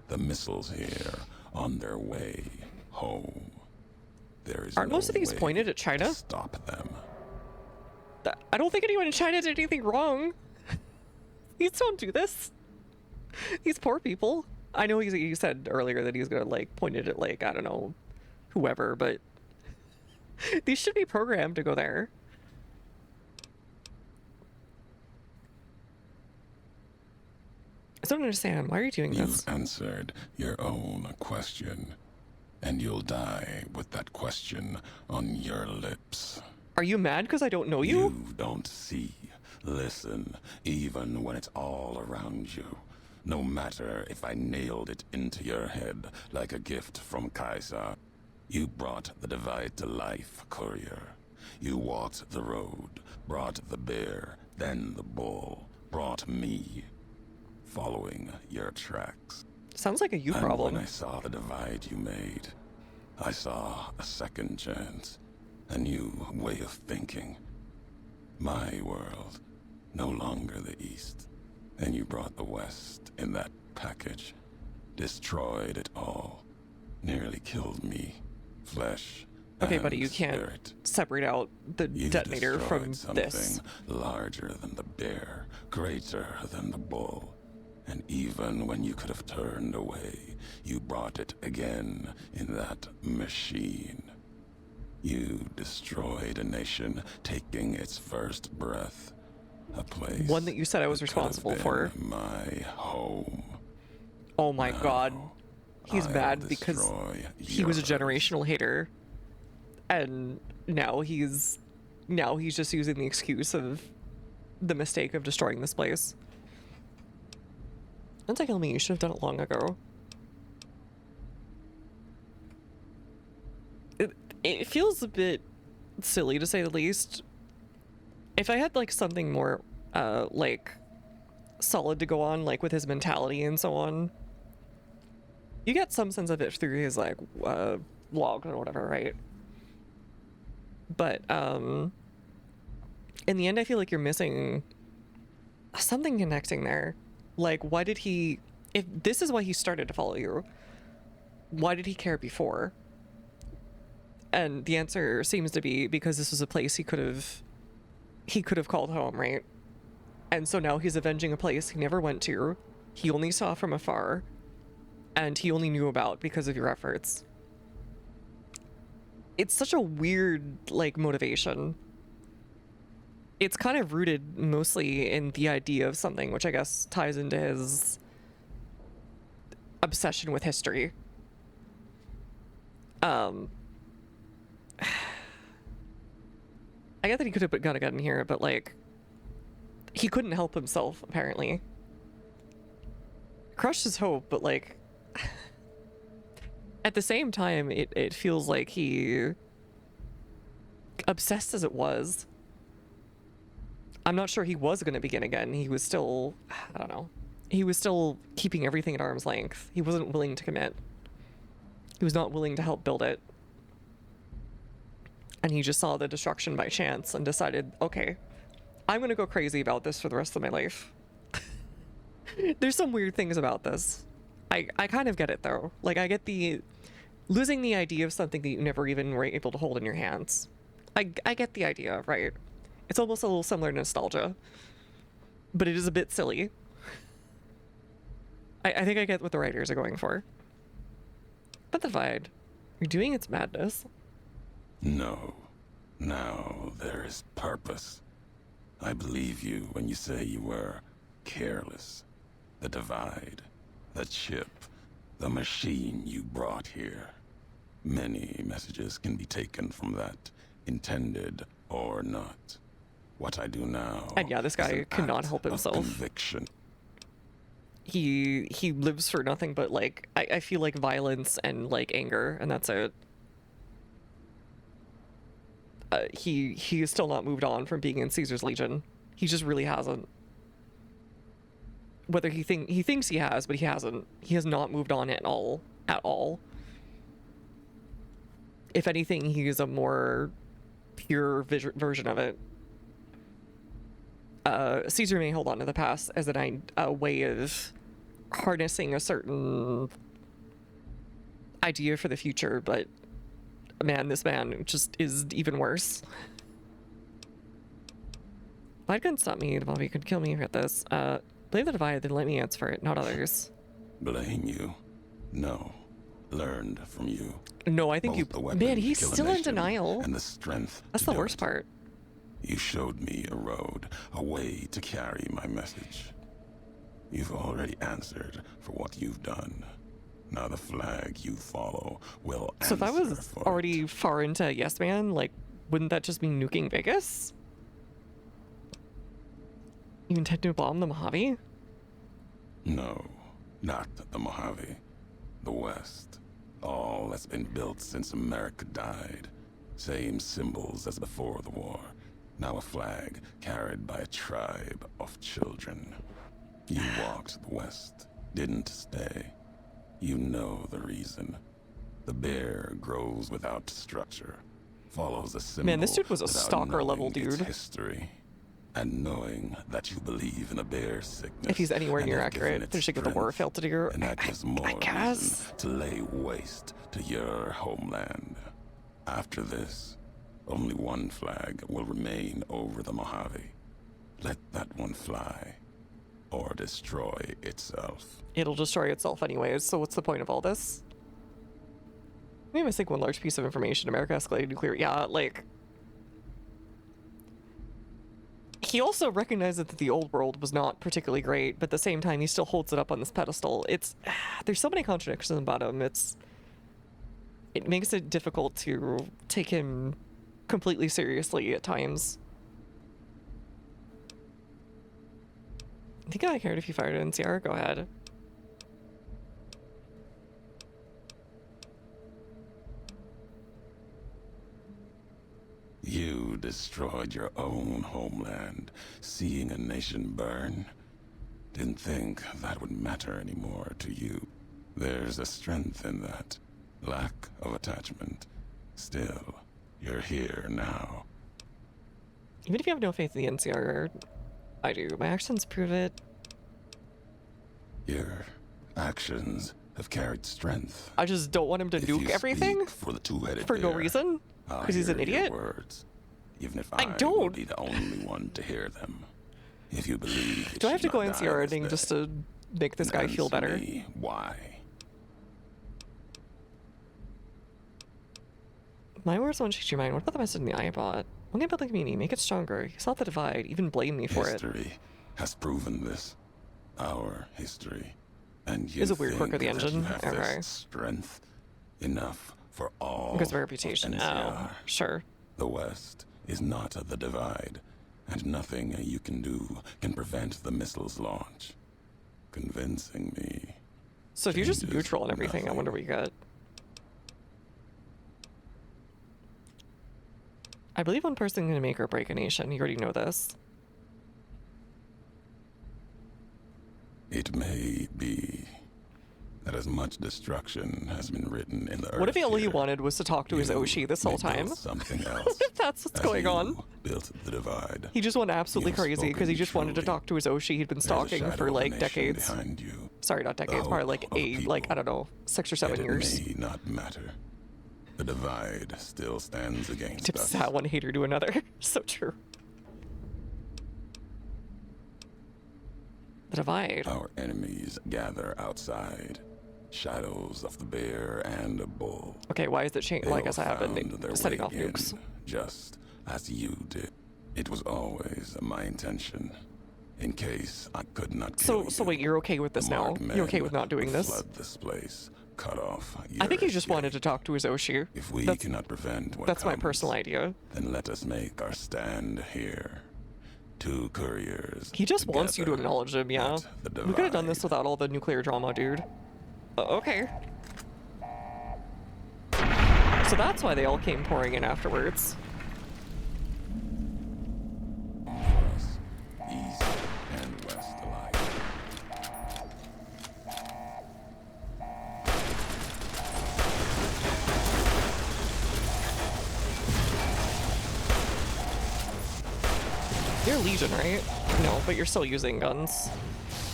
The missiles here on their way home. There is Aren't no most of these way pointed at China? to stop them. I don't think anyone in China did anything wrong. Please don't do this. These poor people. I know he said earlier that he's gonna like point it at like, I don't know, whoever, but these should be programmed to go there. I don't understand. Why are you doing You've this? answered your own question, and you'll die with that question on your lips. Are you mad because I don't know you? You don't see, listen, even when it's all around you. No matter if I nailed it into your head like a gift from Kaiser. You brought the Divide to life, Courier. You walked the road, brought the bear, then the bull, brought me. Following your tracks. Sounds like a you And problem. when I saw the divide you made, I saw a second chance, a new way of thinking. My world, no longer the East. And you brought the West in that package. Destroyed it all. Nearly killed me. Flesh. Okay, buddy, and you can't spirit. separate out the You detonator from destroyed this. something larger than the bear, greater than the bull. And even when you could have turned away, you brought it again in that machine. You destroyed a nation taking its first breath. A place One that you said I was that could have responsible been for. my home. Oh my god. He's I'll mad because destroy he was a yours. generational hater. And now he's just using the excuse of the mistake of destroying this place. Don't tell me, you should have done it long ago. It feels a bit silly to say the least. If I had like something more like solid to go on, like with his mentality and so on, You get some sense of it through his like log or whatever, right? But in the end, I feel like you're missing something connecting there. Like, why did he, if this is why he started to follow you, why did he care before? And the answer seems to be because this was a place he could have called home, right? And so now he's avenging a place he never went to, he only saw from afar, and he only knew about because of your efforts. It's such a weird, like, motivation. It's kind of rooted mostly in the idea of something, which I guess ties into his obsession with history. I get that he could have got a gun here, but like, he couldn't help himself, apparently. Crushed his hope, but like, at the same time, it feels like he, obsessed as it was, I'm not sure he was going to begin again. He was still, I don't know. He was still keeping everything at arm's length. He wasn't willing to commit. He was not willing to help build it. And he just saw the destruction by chance and decided, okay, I'm going to go crazy about this for the rest of my life. There's some weird things about this. I kind of get it, though. Like, I get the losing the idea of something that you never even were able to hold in your hands. I get the idea, right? It's almost a little similar to nostalgia, but it is a bit silly. I think I get what the writers are going for. But the Divide, you're doing its madness. No. Now there is purpose. I believe you when you say you were careless. The Divide, the chip, the machine you brought here. Many messages can be taken from that, intended or not. What I do now. And yeah, this guy cannot help himself. Conviction. He lives for nothing but like I feel like violence and like anger, and that's it. He is still not moved on from being in Caesar's Legion. He just really hasn't. Whether he thinks he has, but he hasn't. He has not moved on at all. At all. If anything, he is a more pure version of it. Caesar may hold on to the past as a way of harnessing a certain idea for the future, but man, this man just is even worse. Divide couldn't stop me. The Bobby could kill me at this. Blame the Divide, then let me answer for it, not others. Blame you? No. Learned from you. No, I think man, he's still in denial. And the strength. That's the worst part. You showed me a road, a way to carry my message. You've already answered for what you've done. Now the flag you follow will answer. So if I was already far into Yes Man, like, wouldn't that just mean nuking Vegas? You intend to bomb the Mojave? No, not the Mojave. The West. All that's been built since America died. Same symbols as before the war. Now a flag carried by a tribe of children. You walked the West, didn't stay. You know the reason. The bear grows without structure, follows a symbol. Man, this dude was a stalker level dude. History, and knowing that you believe in a bear's sickness. If he's anywhere near accurate, there's like the war failed to do. And that gives more I guess. reason to lay waste to your homeland. After this, only one flag will remain over the Mojave. Let that one fly, or destroy itself. It'll destroy itself anyways, so what's the point of all this? Maybe I think one large piece of information. America escalated nuclear. Yeah, like... He also recognized that the old world was not particularly great, but at the same time, he still holds it up on this pedestal. It's... There's so many contradictions about him. It makes it difficult to take him completely seriously at times. I think I cared if you fired an NCR. Go ahead. You destroyed your own homeland, seeing a nation burn. Didn't think that would matter anymore to you. There's a strength in that. Lack of attachment. Still, you're here now. Even if you have no faith in the NCR, I do. My actions prove it. Your actions have carried strength. I just don't want him to nuke everything For the two-headed for no bear, reason. I'll Because he's an hear your idiot. words, even if I will don't. be the only one to hear them. If you believe it Do I have to should go not die NCR this ending day, just to make this then guy feel answer better? me why? My words won't change your mind. What about the message in the iBot? Only about the community. Make it stronger. You saw the divide. Even blame me for it. History has proven this. Our history. And you Is a weird quirk of the think that you engine. have Okay. this strength enough for all Because of my reputation. of Oh, NCR. sure. The West is not the divide, and nothing you can do can prevent the missile's launch. Convincing me. So if you're just neutral and everything, I wonder what you got. I believe one person can make or break a nation. You already know this. It may be that as much destruction has been written in the earth. What if all he wanted was to talk to his Oshi this whole may build time? Something else. What if that's what's as going you on? Built the divide. He just went absolutely You've crazy because he spoken just wanted to truly. talk to his Oshi he'd been There's a stalking shadow for of a like nation decades. behind you. Sorry, not decades, The probably hope like of a 8, like, I don't know, 6 or 7 Yet years. It may not matter. The divide still stands against Tips us. that one hater to another. So true. The divide. Our enemies gather outside. Shadows of the bear and a bull. Okay, why is it changing? Well, I guess I have They all been found their setting way off in, nukes. just as you did. It was always my intention. In case I could not kill So wait, you're okay with this now? You're okay with not doing this? Flood this place, cut off I think he just wanted to talk to his Oshi. If we That's- cannot prevent what That's my comes, personal idea. then let us make our stand here. Two couriers. He just wants you to together acknowledge him, yeah. the We could have done this without all the nuclear drama, dude. Okay. So that's why they all came pouring in afterwards. East and west alike. You're Legion, right? No, but you're still using guns.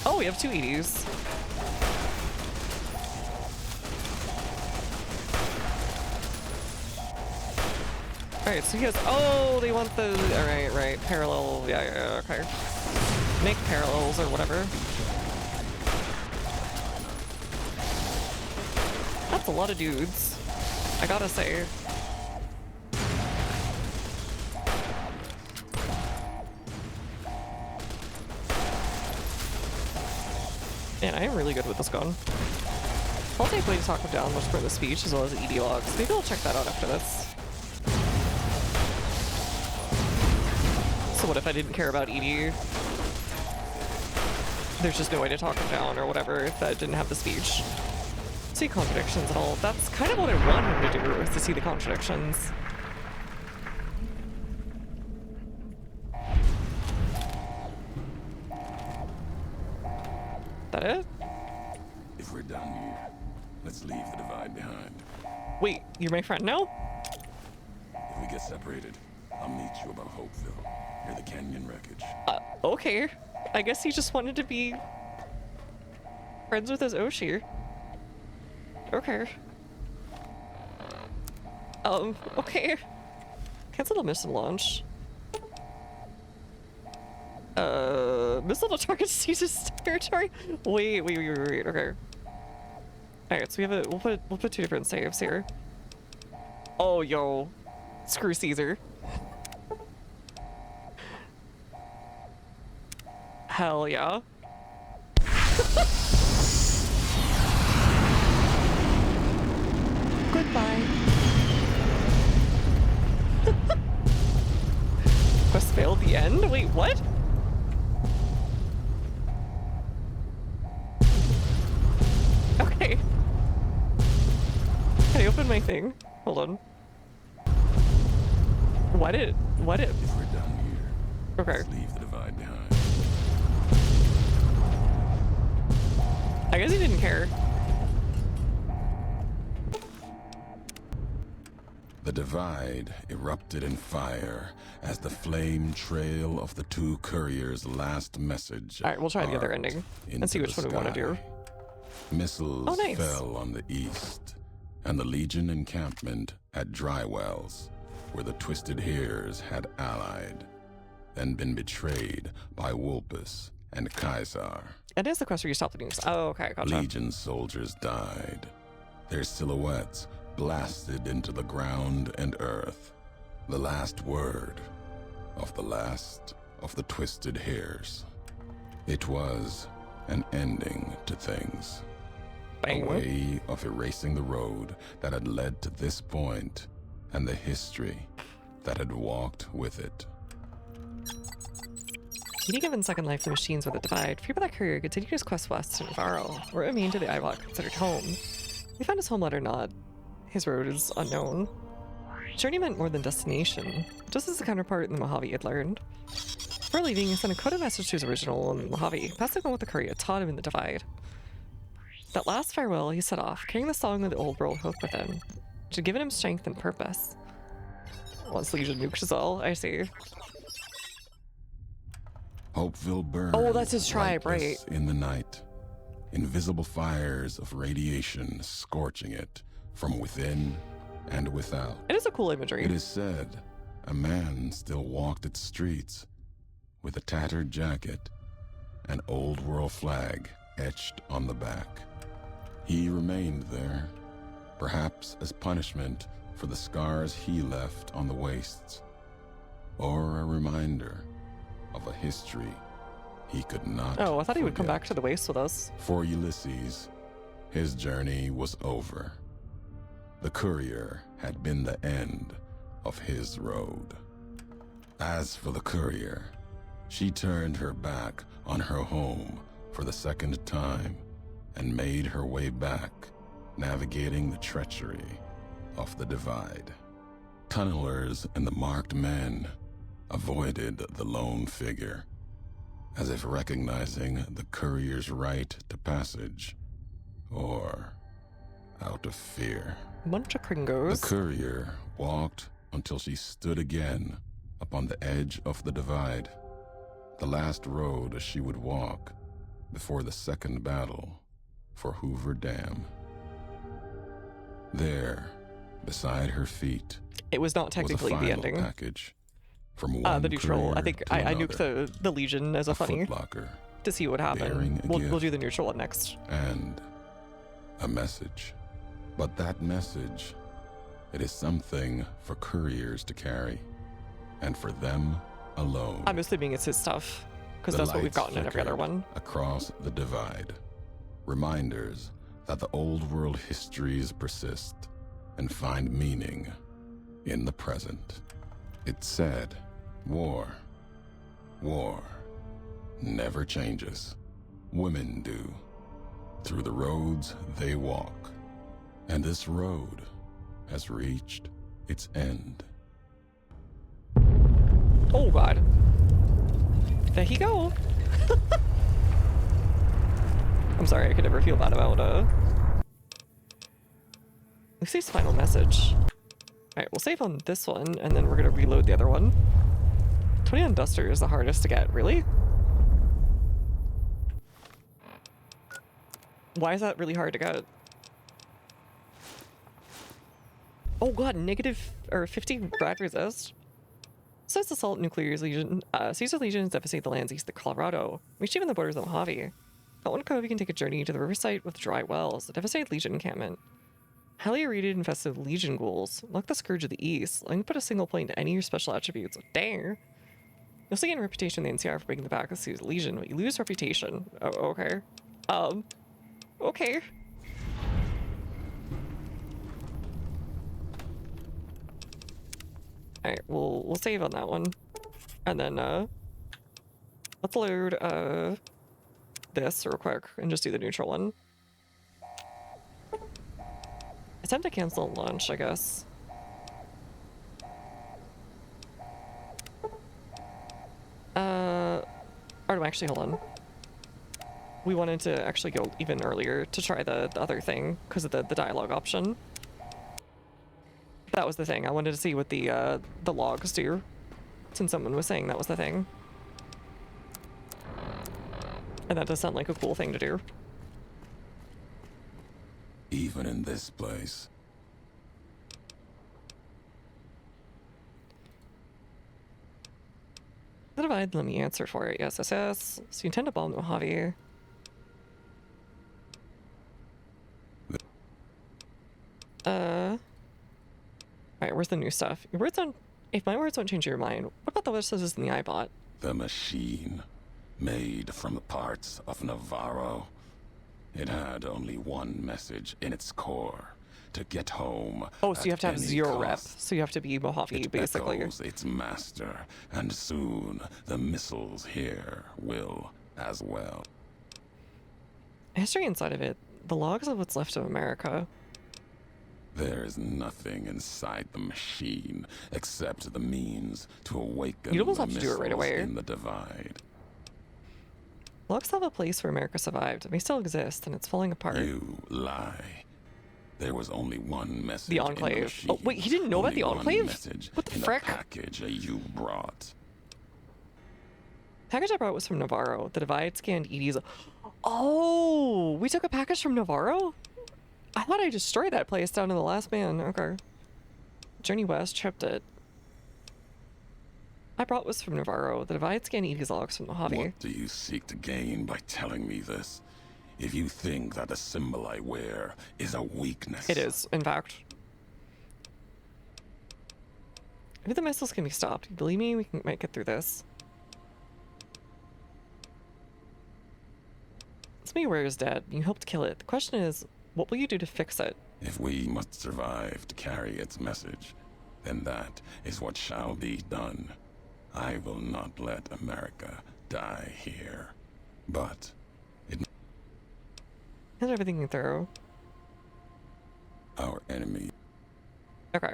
Oh, we have 2 EDs. Alright, so he has... Oh, they want the... Alright, right. Parallel... Yeah, okay. Make parallels or whatever. That's a lot of dudes. I gotta say. Man, I am really good with this gun. I'll take way to talk him down much for the speech as well as the ED logs. Maybe I'll check that out after this. So what if I didn't care about ED? There's just no way to talk him down or whatever if I didn't have the speech. See contradictions and all. That's kind of what I want him to do, is to see the contradictions. That it? If we're done here, let's leave the divide behind. Wait, you're my friend now? If we get separated, I'll meet you above Hopeville, near the canyon wreckage. Okay. I guess he just wanted to be friends with his Oshi. Okay. Okay. Cancel the missile launch. Missile to target seizes territory? Wait, okay. Alright, so we have we'll put 2 different saves here. Oh, yo. Screw Caesar. Hell yeah. Goodbye. Quest failed the end? Wait, what? Okay. Can I open my thing? Hold on. What it? If we're done here, Okay. let's leave the divide behind. I guess he didn't care. The divide erupted in fire as the flame trail of the two couriers' last message. All right, we'll try the other arced ending and into see which the one we want to do. sky. Missiles Oh, nice. fell on the east, and the Legion encampment at Drywells, where the Twisted Hares had allied, then been betrayed by Wulpus and Caesar. It is the quest where you stop the news. Oh, okay, gotcha. Legion soldiers died, their silhouettes blasted into the ground and earth. The last word of the last of the Twisted Hares. It was an ending to things. Bang. A way of erasing the road that had led to this point and the history that had walked with it. Be given second life to machines with a divide. Free by that courier continued his quest west to Navarro, where it mean to the Eyebot considered home. We found his home letter not. His road is unknown. Journey meant more than destination, just as the counterpart in the Mojave had learned. Before leaving, he sent a coded message to his original in Mojave, passing on what the courier taught him in the divide. That last farewell, he set off, carrying the song of the old world hope within, which had given him strength and purpose. Once Legion nukes us all, I see. Hopeville burns. Oh, that's his tribe, lightless right. in the night. Invisible fires of radiation scorching it from within and without. It is a cool imagery. It is said a man still walked its streets with a tattered jacket, an old world flag etched on the back. He remained there, perhaps as punishment for the scars he left on the wastes, or a reminder of a history he could not Oh, I thought he would come forget. back to the waste with us. For Ulysses, his journey was over. The courier had been the end of his road. As for the courier, she turned her back on her home for the second time and made her way back, navigating the treachery of the divide. Tunnelers and the marked men avoided the lone figure, as if recognizing the courier's right to passage, or out of fear. Bunch of Kringos. The courier walked until she stood again upon the edge of the divide, the last road she would walk before the second battle for Hoover Dam. There, beside her feet, It was not was technically a the final ending. package from one The neutral. I courier think to I nuked another. the Legion as a funny footlocker to see what bearing happened. a We'll do gift. the neutral one next. And a message. But that message, it is something for couriers to carry, and for them alone. I'm assuming it's his stuff, because The that's what we've lights gotten in every other flickered one. across the divide. Reminders that the old world histories persist and find meaning in the present. It said, war never changes. Women do. Through the roads they walk. And this road has reached its end. Oh god. There he go. I'm sorry, I could never feel bad about Lucy's final message. Alright, we'll save on this one, and then we're gonna reload the other one. 20 on Duster is the hardest to get, really? Why is that really hard to get? Oh god, -50 rad resist. Says Assault Nuclear's Legion. Caesar's legions devastate the lands east of Colorado, reach even the borders of Mojave. At one cove, you can take a journey to the riverside with dry wells, the devastated Legion encampment. Highly rated infested Legion ghouls. Like the Scourge of the East. Let me put a single point to any of your special attributes. Dang. You'll still gain reputation in the NCR for breaking the back of Caesar's Legion, but you lose reputation. Oh, okay. Okay. Alright, we'll save on that one. And then, let's load, this real quick and just do the neutral one. Attempt to cancel launch, I guess. Or no, actually, hold on. We wanted to actually go even earlier to try the other thing because of the dialogue option. That was the thing. I wanted to see what the logs do, since someone was saying that was the thing. And that does sound like a cool thing to do. Even in this place. The divide, let me answer for it. Yes, yes, yes. So you intend to bomb the Mojave. Alright, where's the new stuff? Your words don't... If my words don't change your mind, what about the messages in the iBot? The machine, made from the parts of Navarro. It had only one message in its core. To get home. Oh, so you have to have any 0 cost. rep. So you have to be Mojave, basically. Echoes its master, and soon the missiles here will as well. History inside of it. The logs of what's left of America. There is nothing inside the machine except the means to awaken You'd almost the have to do it right missiles away. in the divide. Logs have a place where America survived. It may still exist, and it's falling apart. You lie. There was only one message. The in Enclave. machine. Oh, wait, he didn't know about Only the one Enclave? message What the in frick? package you brought. Package I brought was from Navarro. The divide scanned Edie's. Oh, we took a package from Navarro? I thought I destroyed that place down to the last man. Okay. Journey West tripped it. I brought was from Navarro. The divide scanned Edie's logs from Mojave. What do you seek to gain by telling me this? If you think that the symbol I wear is a weakness. It is, in fact. If the missiles can be stopped, believe me, we might get through this. Somebody where is dead. You helped kill it. The question is, what will you do to fix it? If we must survive to carry its message, then that is what shall be done. I will not let America die here. But it... How's everything through? Our enemy... Okay.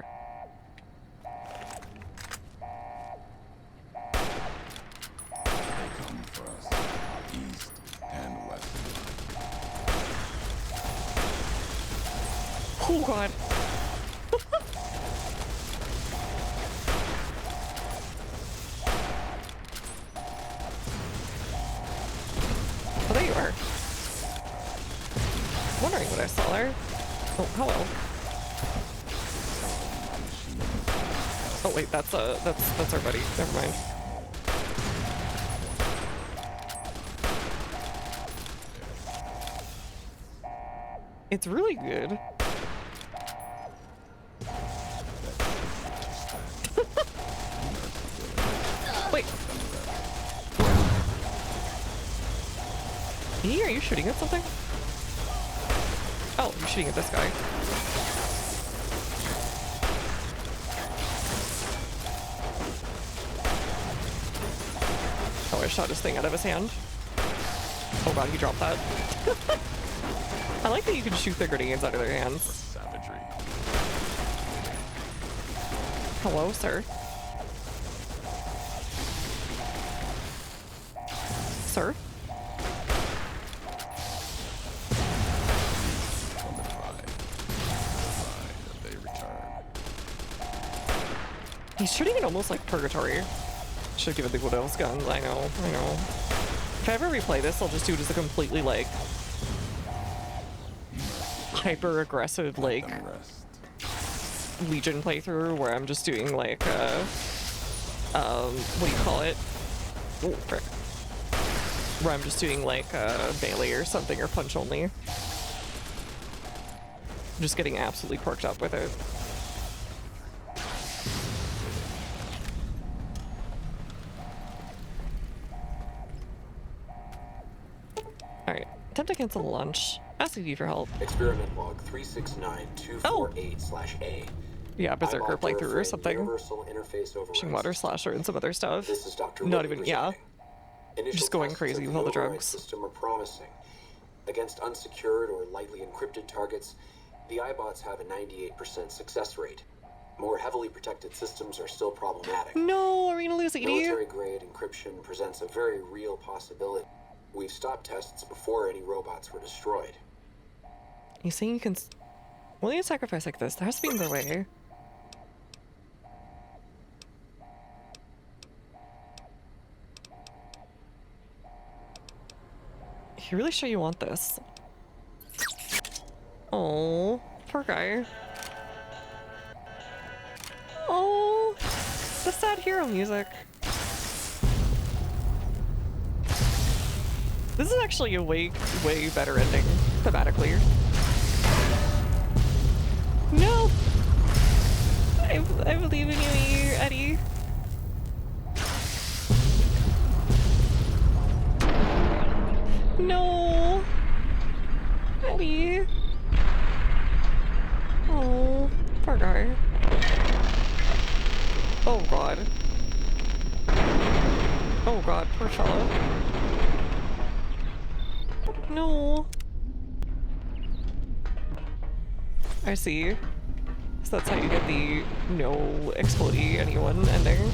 They come for us, east and west. Oh god. Oh, there you are. Wondering what I saw there. Oh, hello. Oh wait, that's our buddy. Never mind. It's really good. Wait. E, are you shooting at something? Oh, you're shooting at this guy. Oh, I shot his thing out of his hand. Oh god, he dropped that. I like that you can shoot the grenades out of their hands. Savagery. Hello, sir. Sir? On the divide. They return. He's shooting it almost like Purgatory. Should give it the Woodell's guns. I know. If I ever replay this, I'll just do it as a completely, like, hyper-aggressive, like, Legion playthrough where I'm just doing, like, what do you call it? Oh, frick. Where I'm just doing, like, Bailey or something, or Punch Only. Just getting absolutely quirked up with it. Alright, attempt to cancel lunch. Ask you for help. Experiment log 369248/A. Yeah, Berserker iBot playthrough or something. Universal interface override Pushing Water Slasher and some other stuff. This is Dr. Not Whitley even, yeah. Initial Just going tests crazy of with the all the override drugs. system are promising. Against unsecured or lightly encrypted targets, the iBots have a 98% success rate. More heavily protected systems are still problematic. No, are we gonna lose Edie? Military-grade encryption presents a very real possibility. We've stopped tests before any robots were destroyed. You saying you can... Will you sacrifice like this? There has to be another way. You really sure you want this? Oh, poor guy. Oh, the sad hero music. This is actually a way better ending, thematically. No! I believe in you, Eddie. No! Eddie. Oh, poor guy. Oh god. Oh god, poor fella. No. I see. So that's how you get the no explodey anyone ending.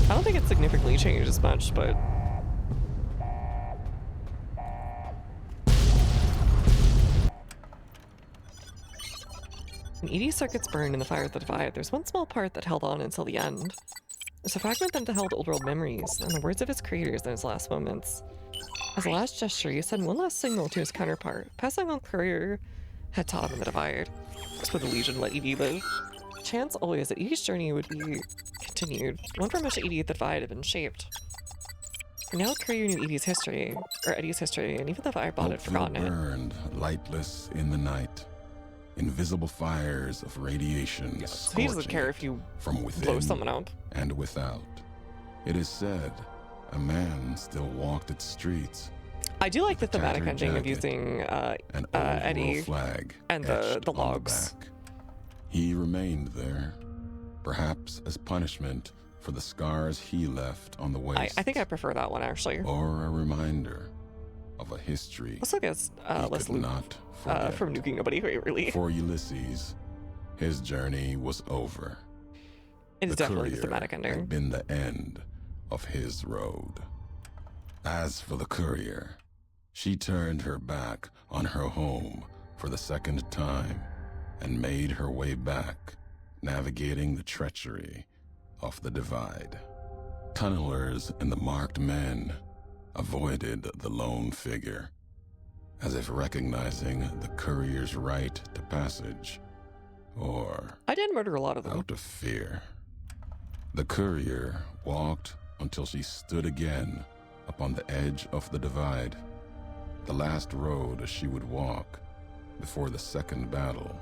I don't think it significantly changes much, but... When ED circuits burned in the fire of the Divide, there's one small part that held on until the end. There's a fragment that held old world memories, and the words of its creators in his last moments. As a last gesture, he sent one last signal to his counterpart, passing on Courier had taught him in the Divide. So the Legion let ED live. Chance always that ED's journey would be continued, one from which ED the Divide had been shaped. Now Courier knew Eddie's history, and even the Firebot had forgotten it. Burned, lightless in the night. Invisible fires of radiation So he doesn't care if you from within blow someone up. And without. It is said a man still walked its streets. I do like the thematic tattered ending of jacket, using an Eddie flag and etched the on logs. back. He remained there, perhaps as punishment for the scars he left on the waist. I think I prefer that one, actually. Or a reminder of a history Also gets less could loot not forget. from nuking nobody, really. For Ulysses, his journey was over. It is The definitely the courier thematic ending. had been the end of his road. As for the courier, she turned her back on her home for the second time and made her way back, navigating the treachery of the Divide. Tunnelers and the marked men avoided the lone figure, as if recognizing the courier's right to passage, or I did murder a lot of them. out of fear. The courier walked until she stood again upon the edge of the Divide, the last road she would walk before the second battle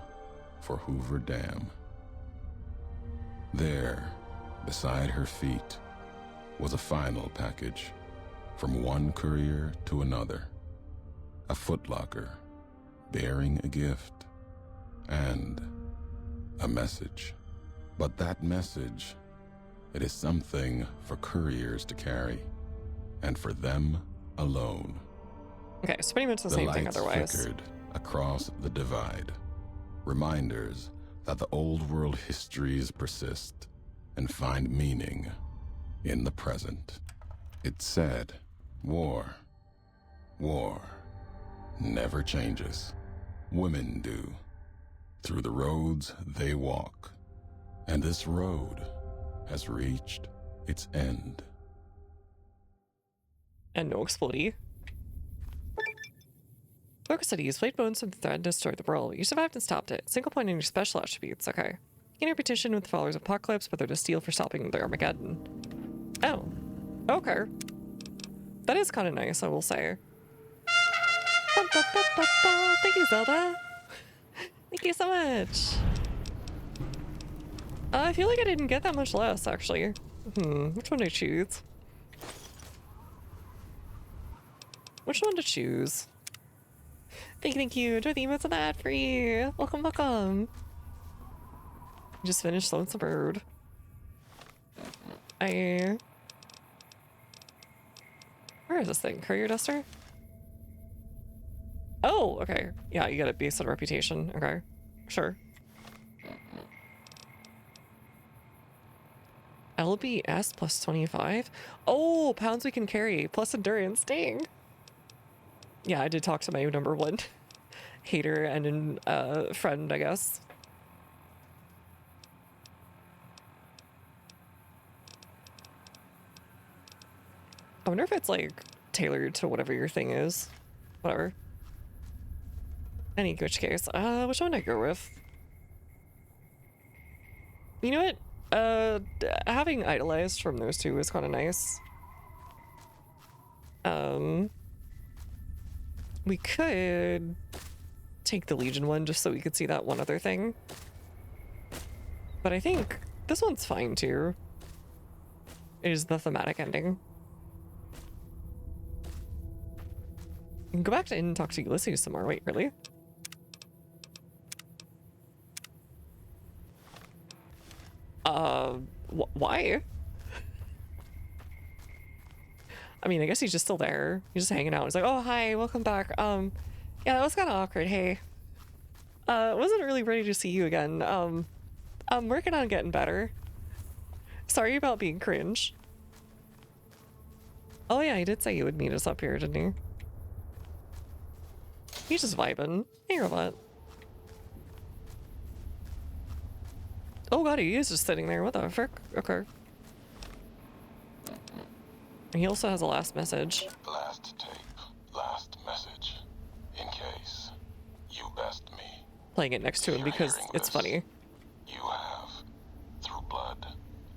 for Hoover Dam. There, beside her feet, was a final package from one courier to another, a footlocker bearing a gift and a message. But that message, it is something for couriers to carry, and for them alone. Okay, so pretty much the same thing lights otherwise. flickered across the Divide, reminders that the old world histories persist and find meaning in the present. It said, war never changes. Women do. Through the roads they walk. And this road has reached its end. And no explodey. Focus City, you played bones from the threat and destroyed the world. You survived and stopped it. Single point in your special attributes, okay. In your petition with the followers of Apocalypse, whether to steal for stopping the Armageddon. Oh. Okay. That is kind of nice, I will say. Thank you, Zelda. Thank you so much. I feel like I didn't get that much less, actually. Which one to choose? Which one to choose? Thank you. Enjoy the emotes on the ad free. Welcome, welcome. Just finished Lonesome Road. Where is this thing? Courier Duster? Oh, okay. Yeah, you got it based on reputation. Okay. Sure. LBS plus 25? Oh, pounds we can carry plus endurance. Dang. Yeah, I did talk to my number one hater and friend, I guess. I wonder if it's like tailored to whatever your thing is. Whatever. Any which case, which one do I go with? You know what? Having idolized from those two is kind of nice. We could take the Legion one just so we could see that one other thing. But I think this one's fine too. It is the thematic ending. You can go back to Inn and talk to Ulysses some more. Wait, really? Why? I mean, I guess he's just still there. He's just hanging out. He's like, oh, hi, welcome back. Yeah, that was kind of awkward. Hey. Wasn't really ready to see you again. I'm working on getting better. Sorry about being cringe. Oh yeah, he did say he would meet us up here, didn't he? He's just vibing. Hey, robot. Oh god, he is just sitting there. What the frick? Okay. He also has a last message. Last tape, last message. In case you best me. Playing it next to him because it's funny. You have, through blood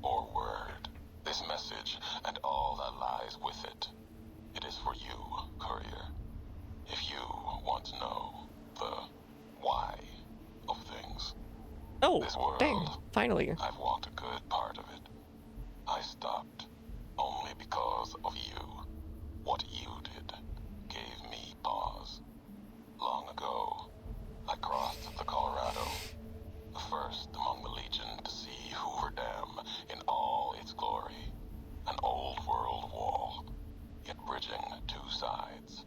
or word, this message and all that lies with it. It is for you, courier. If you want to know the why of things. Oh, this world, dang, finally. I've walked a good part of it. I stopped only because of you. What you did gave me pause. Long ago, I crossed the Colorado, the first among the Legion to see Hoover Dam in all its glory. An old world wall, yet bridging two sides.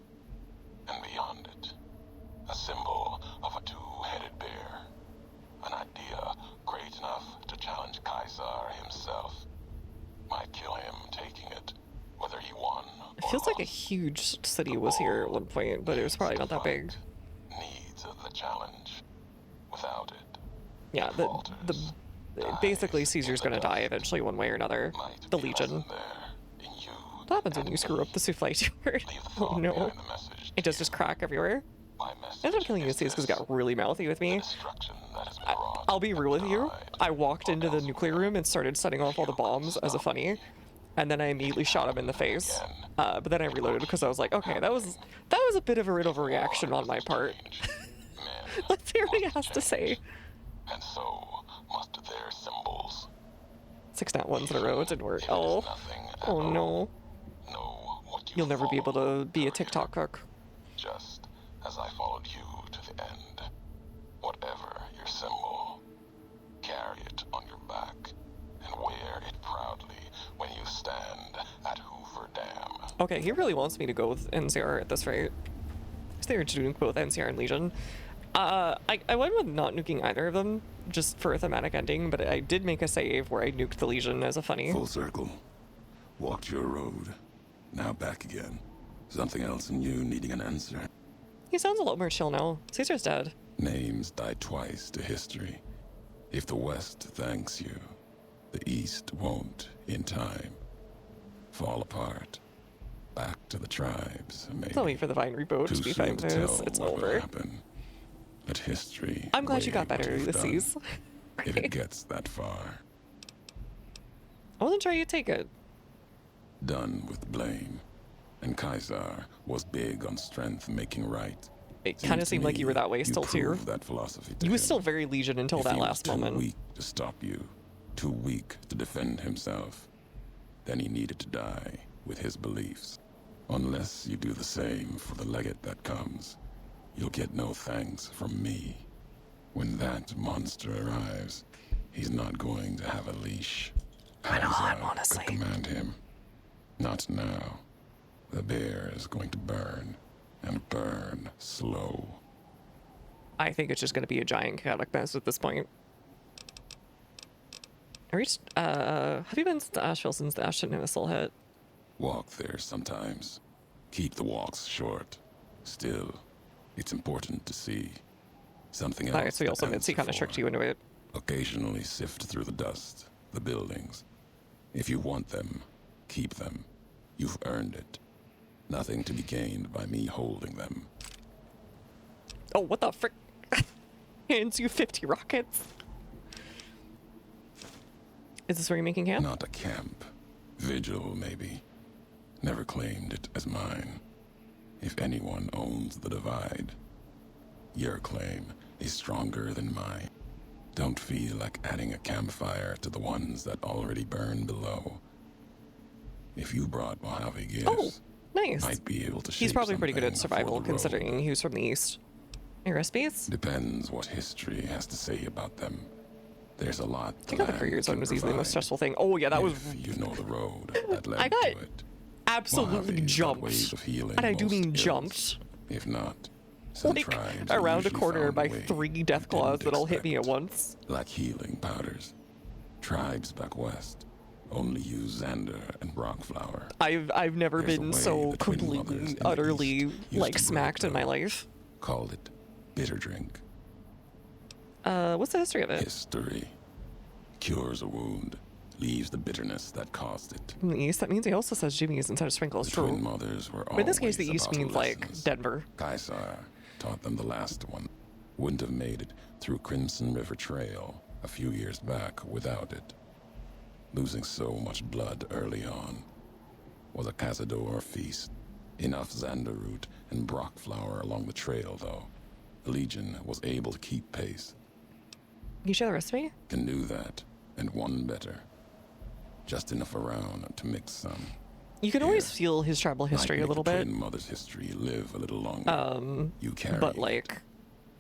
And beyond it, a symbol of a two-headed bear. An idea great enough to challenge Caesar himself. Might kill him taking it, whether he won or It feels like a huge city was here at one point, but it was probably not that big. needs of the challenge. Without it, Yeah, basically Caesar's gonna die eventually one way or another. The Legion. What happens when you screw up the souffle tour? Oh no. It does just crack everywhere. I ended up killing Ulysses because it got really mouthy with me. I'll be real with you. I walked into the nuclear room and started setting off all the bombs as a funny, and then I immediately shot him in the face. But then I reloaded because I was like, okay, that was a bit of an overreaction on my part. Let's hear what he has to say. And so must their symbols. 6 nat ones in a row. It didn't work. Oh no. You'll never be able to be a TikTok cook. Just as I followed you to the end. Whatever your symbol, carry it on your back and wear it proudly when you stand at Hoover Dam. Okay, he really wants me to go with NCR at this rate. So they're doing both NCR and Legion. I went with not nuking either of them, just for a thematic ending, but I did make a save where I nuked the Legion as a funny. Full circle. Walked your road. Now back again. Something else in you needing an answer. He sounds a lot more chill now. Caesar's dead. Names die twice to history. If the West thanks you, the East won't in time. Fall apart. Back to the tribes, maybe. Don't wait for the Vine reboot to be fine with this. It's over. But history. I'm glad you got better, Ulysses. If it gets that far. I wasn't sure you'd take it. Done with blame. And Caesar was big on strength making right. It kind of seemed like you were that way still too. That philosophy he was still very Legion until that last moment. Too weak to stop you, too weak to defend himself. Then he needed to die with his beliefs. Unless you do the same for the legate that comes, you'll get no thanks from me. When that monster arrives, he's not going to have a leash. Kinda hot, honestly. Could command him. Not now. The bear is going to burn, and burn slow. I think it's just going to be a giant chaotic mess at this point. I reached, have you been to Asheville since the Ashton missile hit? Walk there sometimes. Keep the walks short. Still, it's important to see. Something else. Alright, so he also admits he kind of tricked you into it. Occasionally sift through the dust, the buildings. If you want them, keep them. You've earned it. Nothing to be gained by me holding them. Oh, what the frick? Hands you 50 rockets. Is this where you're making camp? Not a camp. Vigil, maybe. Never claimed it as mine. If anyone owns the divide, your claim is stronger than mine. Don't feel like adding a campfire to the ones that already burn below. If you brought Mojave gifts, nice. might be able to shape He's probably pretty good at something for survival, the road. considering he was from the east. Any recipes? Depends what history has to say about them. There's a lot I got the courier zone was easily the most stressful thing. Oh yeah, that was. You know the road that led I got to it. absolutely jumped, and I do mean jumped. If not, some Like tribes are around a usually corner found by way 3 Deathclaws that all hit me at once. like healing powders. Tribes back west only use Xander and Rockflower. I've never There's a been way so the twin mothers completely, in the utterly east used like to brew smacked in my life. Called it bitter drink. What's the history of it? History cures a wound, leaves the bitterness that caused it. In the east, that means he also says Jimmy's instead of sprinkles. The True. twin mothers were But in this case, the always east about means like lessons. Denver. Caesar taught them the last one. Wouldn't have made it through Crimson River Trail a few years back without it. Losing so much blood early on was a Cazador feast. Enough Xander root and Brock flour along the trail, though. The Legion was able to keep pace. Can you share the recipe? Can do that, and one better. Just enough around to mix some. You can always feel his tribal history a little bit. Twin mother's history live a little longer. You carry but it. like,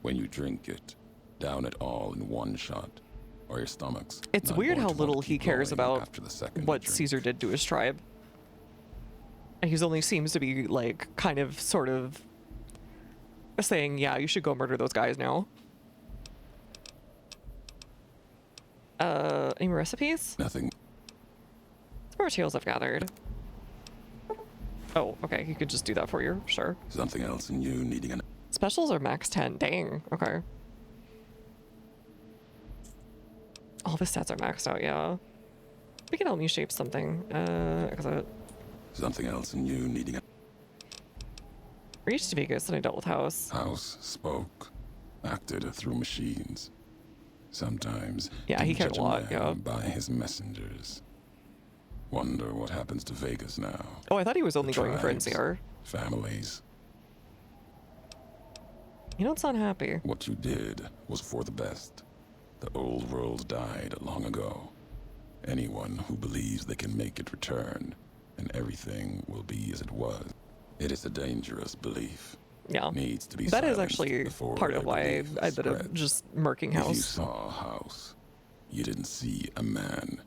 when you drink it, down it all in one shot, or your stomach's. it's not weird going how to little want to he keep cares going about after the second what drink. Caesar did to his tribe. And he only seems to be like kind of sort of saying, yeah, you should go murder those guys now. Any more recipes? Nothing. More tales I've gathered. Oh, okay, he could just do that for you, sure. Something else in you needing an. Specials are max 10, dang, okay. All the stats are maxed out, yeah. We can help me shape something, Something else in you needing a. Reached Vegas and I dealt with House. House spoke, acted through machines. Sometimes Yeah, he can cared judge a lot, man yeah. by his messengers. Wonder what happens to Vegas now. Oh, I thought he was only The going for tribes, NCR. Families. You don't sound happy. What you did was for the best. The old world died long ago. Anyone who believes they can make it return, and everything will be as it was. It is a dangerous belief. Yeah. Needs to be That is silenced actually before part of their why belief I ended up spreads. just murking If you House. saw a house, you didn't see a man.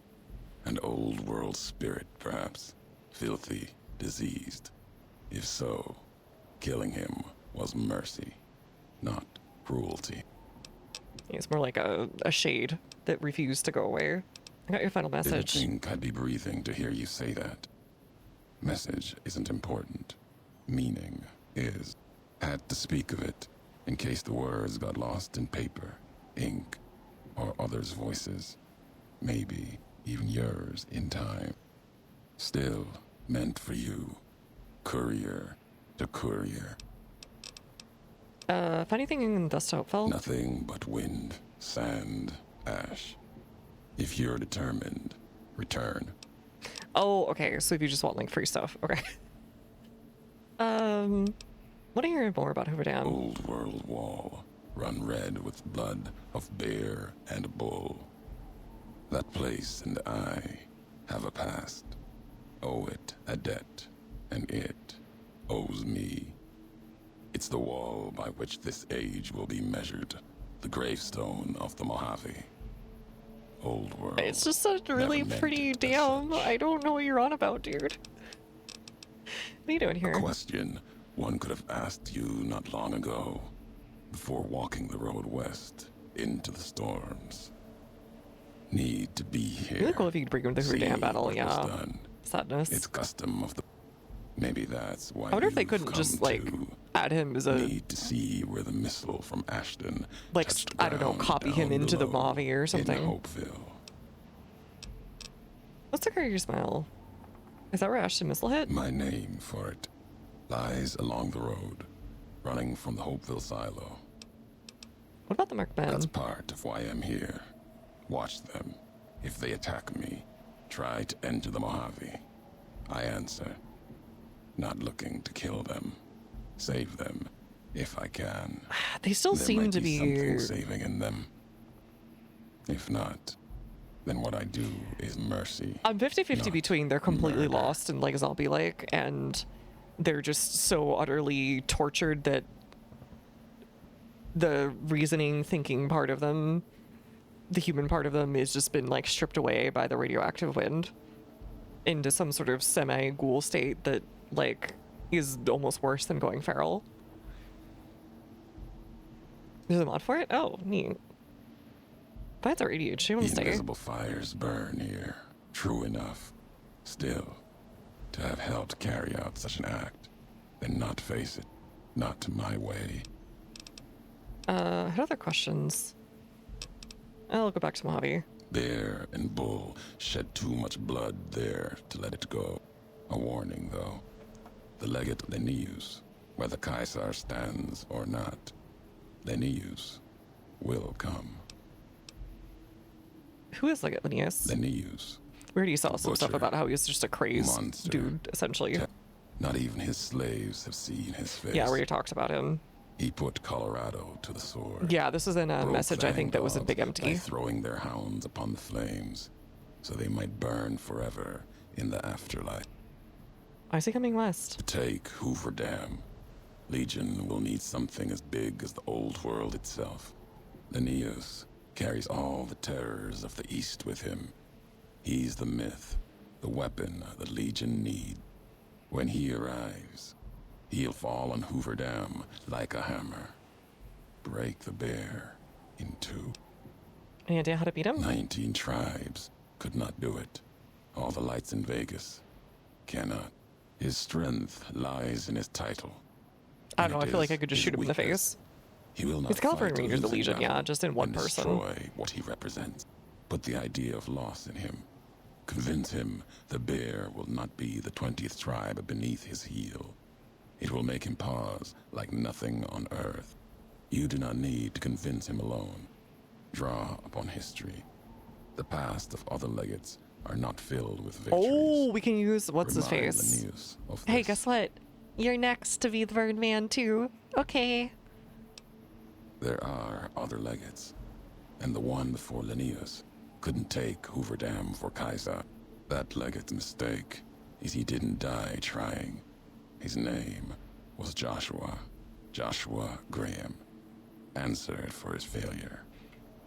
An old world spirit, perhaps. Filthy, diseased. If so, killing him was mercy, not cruelty. It's more like a shade that refused to go away. I got your final Didn't message. think I'd be breathing to hear you say that. Message isn't important. Meaning is. Had to speak of it, in case the words got lost in paper, ink, or others' voices. Maybe even yours in time. Still meant for you. Courier to courier. If anything in Dust Hope fell? Nothing but wind, sand, ash. If you're determined, return. Oh, okay, so if you just want like free stuff, okay. Want to hear more about Hoover Dam? Old world wall, run red with blood of bear and bull. That place and I have a past. Owe it a debt, and it owes me. It's the wall by which this age will be measured. The gravestone of the Mojave. Old world. It's just a really never meant pretty dam. I don't know what you're on about, dude. What are you doing here? A question one could have asked you not long ago, before walking the road west into the storms. Need to be here. Really cool if you could bring him to the Hoover See Dam battle, what was yeah. done. Sadness. It's custom of the. Maybe that's why. I wonder if they you've couldn't come just like to add him as a need to see where the missile from Ashton. like touched I don't know, ground copy him down into the below Mojave or in something. Hopeville. What's the courier smile? Is that where Ashton missile hit? My name for it. lies along the road, running from the Hopeville silo. What about the Merkmen? That's part of why I'm here. Watch them. If they attack me, try to enter the Mojave. I answer, not looking to kill them. Save them, if I can. They still There seem might to be be... something saving in them. If not, then what I do is mercy. I'm 50-50 not between they're completely murder. lost and like zombie-like, and they're just so utterly tortured that the reasoning, thinking part of them, the human part of them, is just been like stripped away by the radioactive wind into some sort of semi-ghoul state that like is almost worse than going feral. There's a mod for it? Oh, neat. That's our ADHD. Want to The stay? invisible fires burn here. True enough. Still, to have helped carry out such an act, and not face it, not to my way. I had other questions. I'll go back to Mojave. Bear and bull shed too much blood there to let it go. A warning, though. The legate Linnaeus, whether Caesar stands or not, Linnaeus will come. Who is like Linnaeus? Linnaeus. We already saw some stuff Butcher. about how he's just a crazed Monster. dude, essentially. Not even his slaves have seen his face. Yeah, we already talked about him. He put Colorado to the sword. Yeah, this is in a Broke message the I think that was in Big hangdogs by Empty. throwing their hounds upon the flames, so they might burn forever in the afterlife. Why is he coming west? To take Hoover Dam, Legion will need something as big as the old world itself. Linnaeus carries all the terrors of the East with him. He's the myth, the weapon the Legion need. When he arrives, he'll fall on Hoover Dam like a hammer. Break the bear in two. Any idea how to beat him? 19 tribes could not do it. All the lights in Vegas cannot. His strength lies in his title. I don't know, I It feel like is I could just his shoot him in the weakness. face. He will not It's California fight a Rangers, the losing Legion, yeah, battle just in one and person. destroy what he represents. Put the idea of loss in him. Convince him the bear will not be the 20th tribe beneath his heel. It will make him pause like nothing on earth. You do not need to convince him alone. Draw upon history. The past of other legates are not filled with victories. Oh, we can use what's his Remind face. Linnaeus of Hey, this. guess what? You're next to be the Birdman too. Okay. There are other legates, and the one before Linnaeus couldn't take Hoover Dam for Kaiser. That legate's mistake is he didn't die trying. His name was Joshua Graham. Answered for his failure.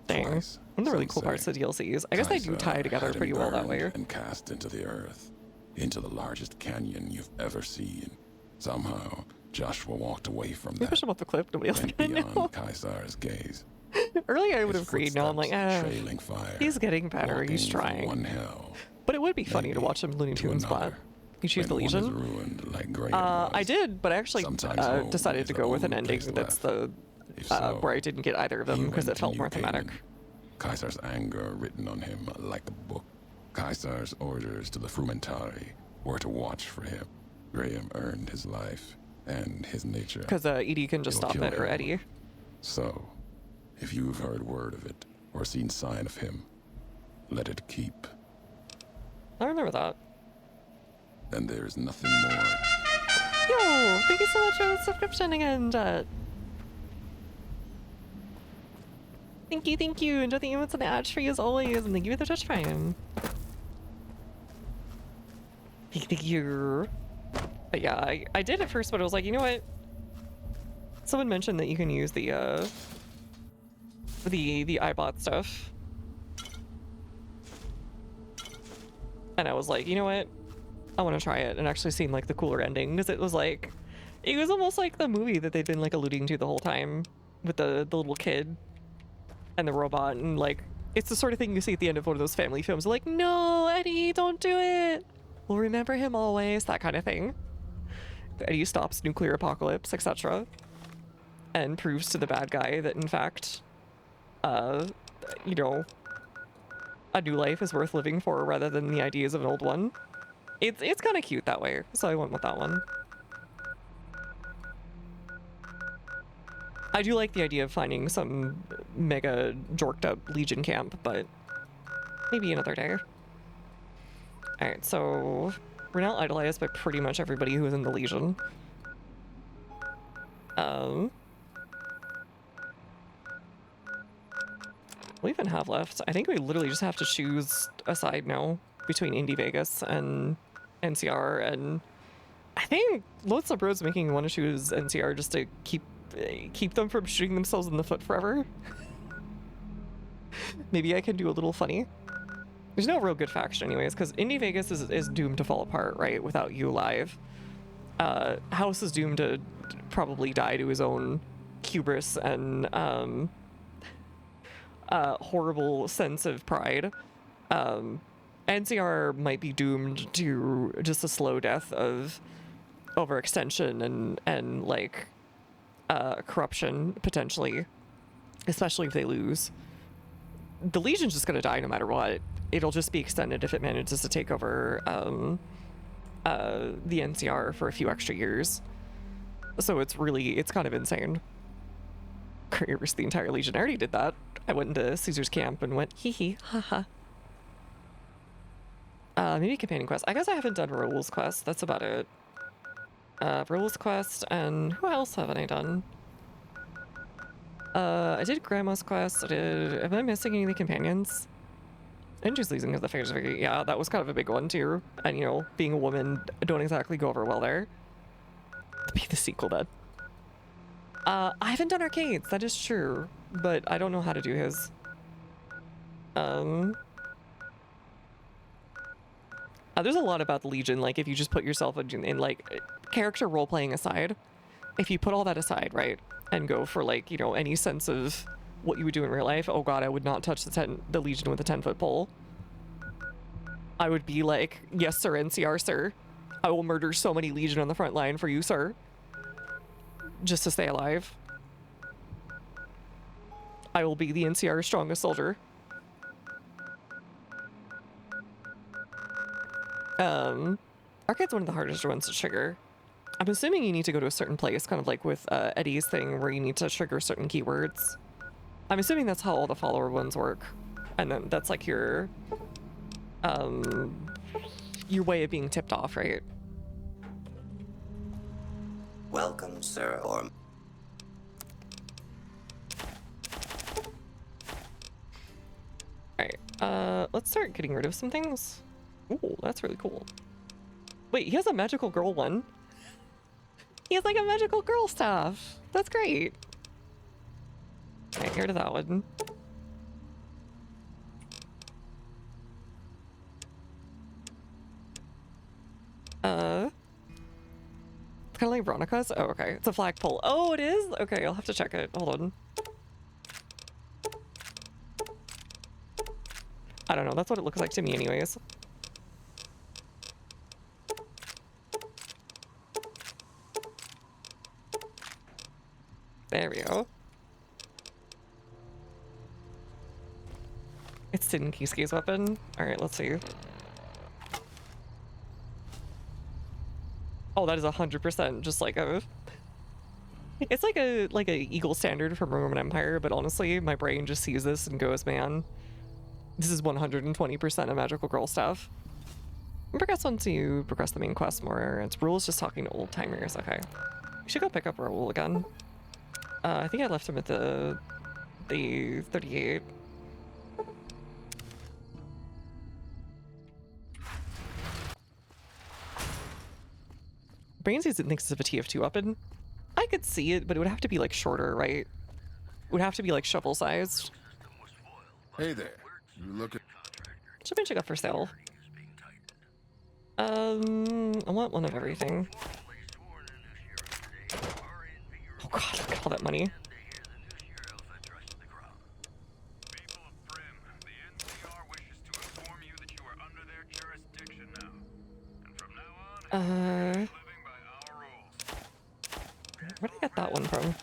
Dang. Twice, One of the really some cool say. parts of the DLCs. I guess they do Kaiser tie together had him pretty well that burned way. and cast into the earth, into the largest canyon you've ever seen. Somehow, Joshua walked away from We that. push him off the cliff, nobody else Went can know. beyond Kaiser's gaze. Earlier I would His have agreed, now I'm like, footsteps trailing fire, he's getting better, he's walking from trying. one hell, But it would be funny to maybe watch him Looney to Tunes another. spot. You choose the When one is Legion? ruined like Graham I was. did, but I actually Sometimes home decided is to the go with an only ending place that's left. the If so, where I didn't get either of them he because went it felt to more New thematic. Canaan. Kaiser's anger written on him like a book. Kaiser's orders to the Frumentari were to watch for him. Graham earned his life and his nature. Because Edie can just It'll stop kill it, or him. Eddie. So, if you've heard word of it or seen sign of him, let it keep. I remember that. Then there is nothing more. Yo, thank you so much for the subscription again, Jet. Thank you. Enjoy the emotes and ads for you as always, and thank you for the Twitch Prime. Thank you. But yeah, I did at first, but I was like, you know what? Someone mentioned that you can use the iBot stuff. And I was like, you know what? I want to try it and actually seem like the cooler ending, because it was almost like the movie that they'd been like alluding to the whole time with the little kid and the robot, and like it's the sort of thing you see at the end of one of those family films, like, no, Eddie, don't do it. We'll remember him always, that kind of thing. Eddie stops nuclear apocalypse, etc. and proves to the bad guy that in fact, you know, a new life is worth living for rather than the ideas of an old one. It's kind of cute that way, so I went with that one. I do like the idea of finding some mega jorked up Legion camp, but maybe another day. Alright, so we're now idolized by pretty much everybody who is in the Legion. What do we even have left? I think we literally just have to choose a side now between Indie Vegas and NCR, and I think Lonesome Bros making me want to choose NCR just to keep them from shooting themselves in the foot forever. Maybe I can do a little funny. There's no real good faction anyways, because Indie Vegas is doomed to fall apart, right, without you alive. House is doomed to probably die to his own hubris and horrible sense of pride. NCR might be doomed to just a slow death of overextension and like corruption, potentially, especially if they lose. The Legion's just gonna die no matter what. It'll just be extended if it manages to take over the NCR for a few extra years. So it's kind of insane. Career risk the entire Legion. I already did that. I went into Caesar's camp and went hee hee haha. Maybe companion quest. I guess I haven't done Raoul's quest. That's about it. Raoul's quest, and who else haven't I done? I did Grandma's quest. Am I missing any of the companions? And just losing of the figures. Yeah, that was kind of a big one too. And you know, being a woman, don't exactly go over well there. To be the sequel then. I haven't done arcades, that is true, but I don't know how to do his. There's a lot about the Legion, like if you just put yourself in like character role-playing aside, if you put all that aside, right, and go for like, you know, any sense of what you would do in real life, oh god, I would not touch the Legion with a 10-foot pole. I would be like, yes sir, NCR sir. I will murder so many Legion on the front line for you, sir. Just to stay alive. I will be the NCR's strongest soldier. Arcade's one of the hardest ones to trigger. I'm assuming you need to go to a certain place, kind of like with Eddie's thing, where you need to trigger certain keywords. I'm assuming that's how all the follower ones work. And then that's like your way of being tipped off, right? Welcome, sir, or... Alright, let's start getting rid of some things. Ooh, that's really cool. Wait, he has a magical girl one. He has like a magical girl staff. That's great. Alright, get rid of that one. It's kind of like Veronica's. Oh, okay. It's a flagpole. Oh, it is? Okay, I'll have to check it. Hold on. I don't know. That's what it looks like to me anyways. There we go. It's Tin Kiski's weapon. Alright, let's see. Oh, that is 100% just like a... It's like a Eagle standard from Roman Empire, but honestly, my brain just sees this and goes, man, this is 120% a magical girl stuff. I progress once you progress the main quest more. It's Raoul's just talking to old timers. Okay. We should go pick up Raoul again. I think I left him at the 38. Brainsies thinks it's a TF2 weapon. I could see it, but it would have to be like shorter, right? It would have to be like shovel sized. Hey there. You look at... Should we check out for sale? I want one of everything. Oh god, look at all that money. Where did I get that one from?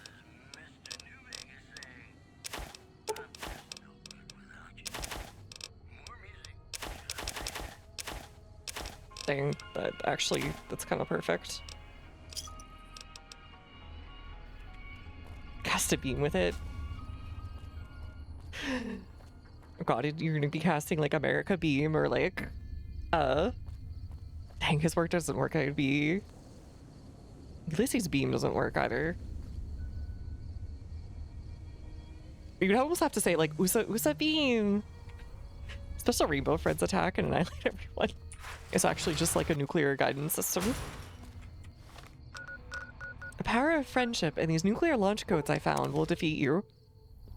Dang, that's kind of perfect. God, cast a beam with it. God, you're gonna be casting like America Beam or like, dang, his work doesn't work. I'd be Ulysses Beam doesn't work either. You'd almost have to say like USA Beam. Special Rainbow Friends attack and annihilate everyone. It's actually just like a nuclear guidance system. The power of friendship and these nuclear launch codes I found will defeat you.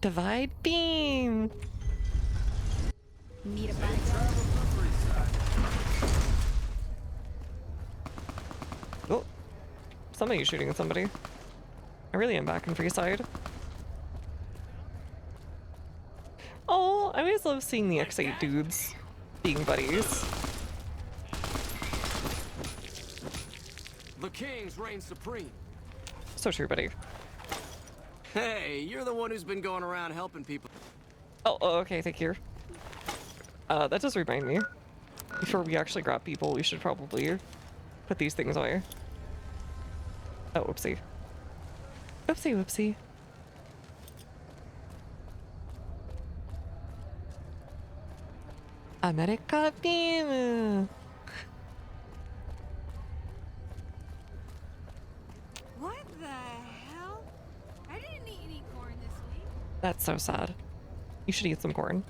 Divide beam. Need a Oh, somebody's shooting at somebody. I really am back in Freeside. Oh, I always love seeing the X8 dudes being buddies. The kings reign supreme. So true, buddy. Hey, you're the one who's been going around helping people. Oh, okay, thank you. That does remind me. Before we actually grab people, we should probably put these things away. Oh, whoopsie. Whoopsie, whoopsie. America Beam! What the hell? I didn't eat any corn this week. That's so sad. You should eat some corn.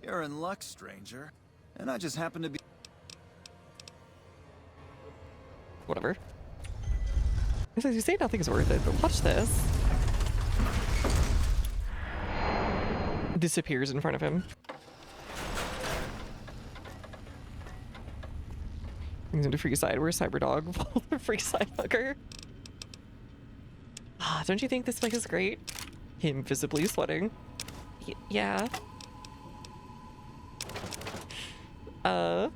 You're in luck, stranger. And I just happen to be... Whatever. As you say, nothing's worth it, but watch this. Disappears in front of him. He's into Freeside. Where's Cyberdog? The Freeside hugger. Ah, don't you think this place is great? Him visibly sweating. Yeah. Alright,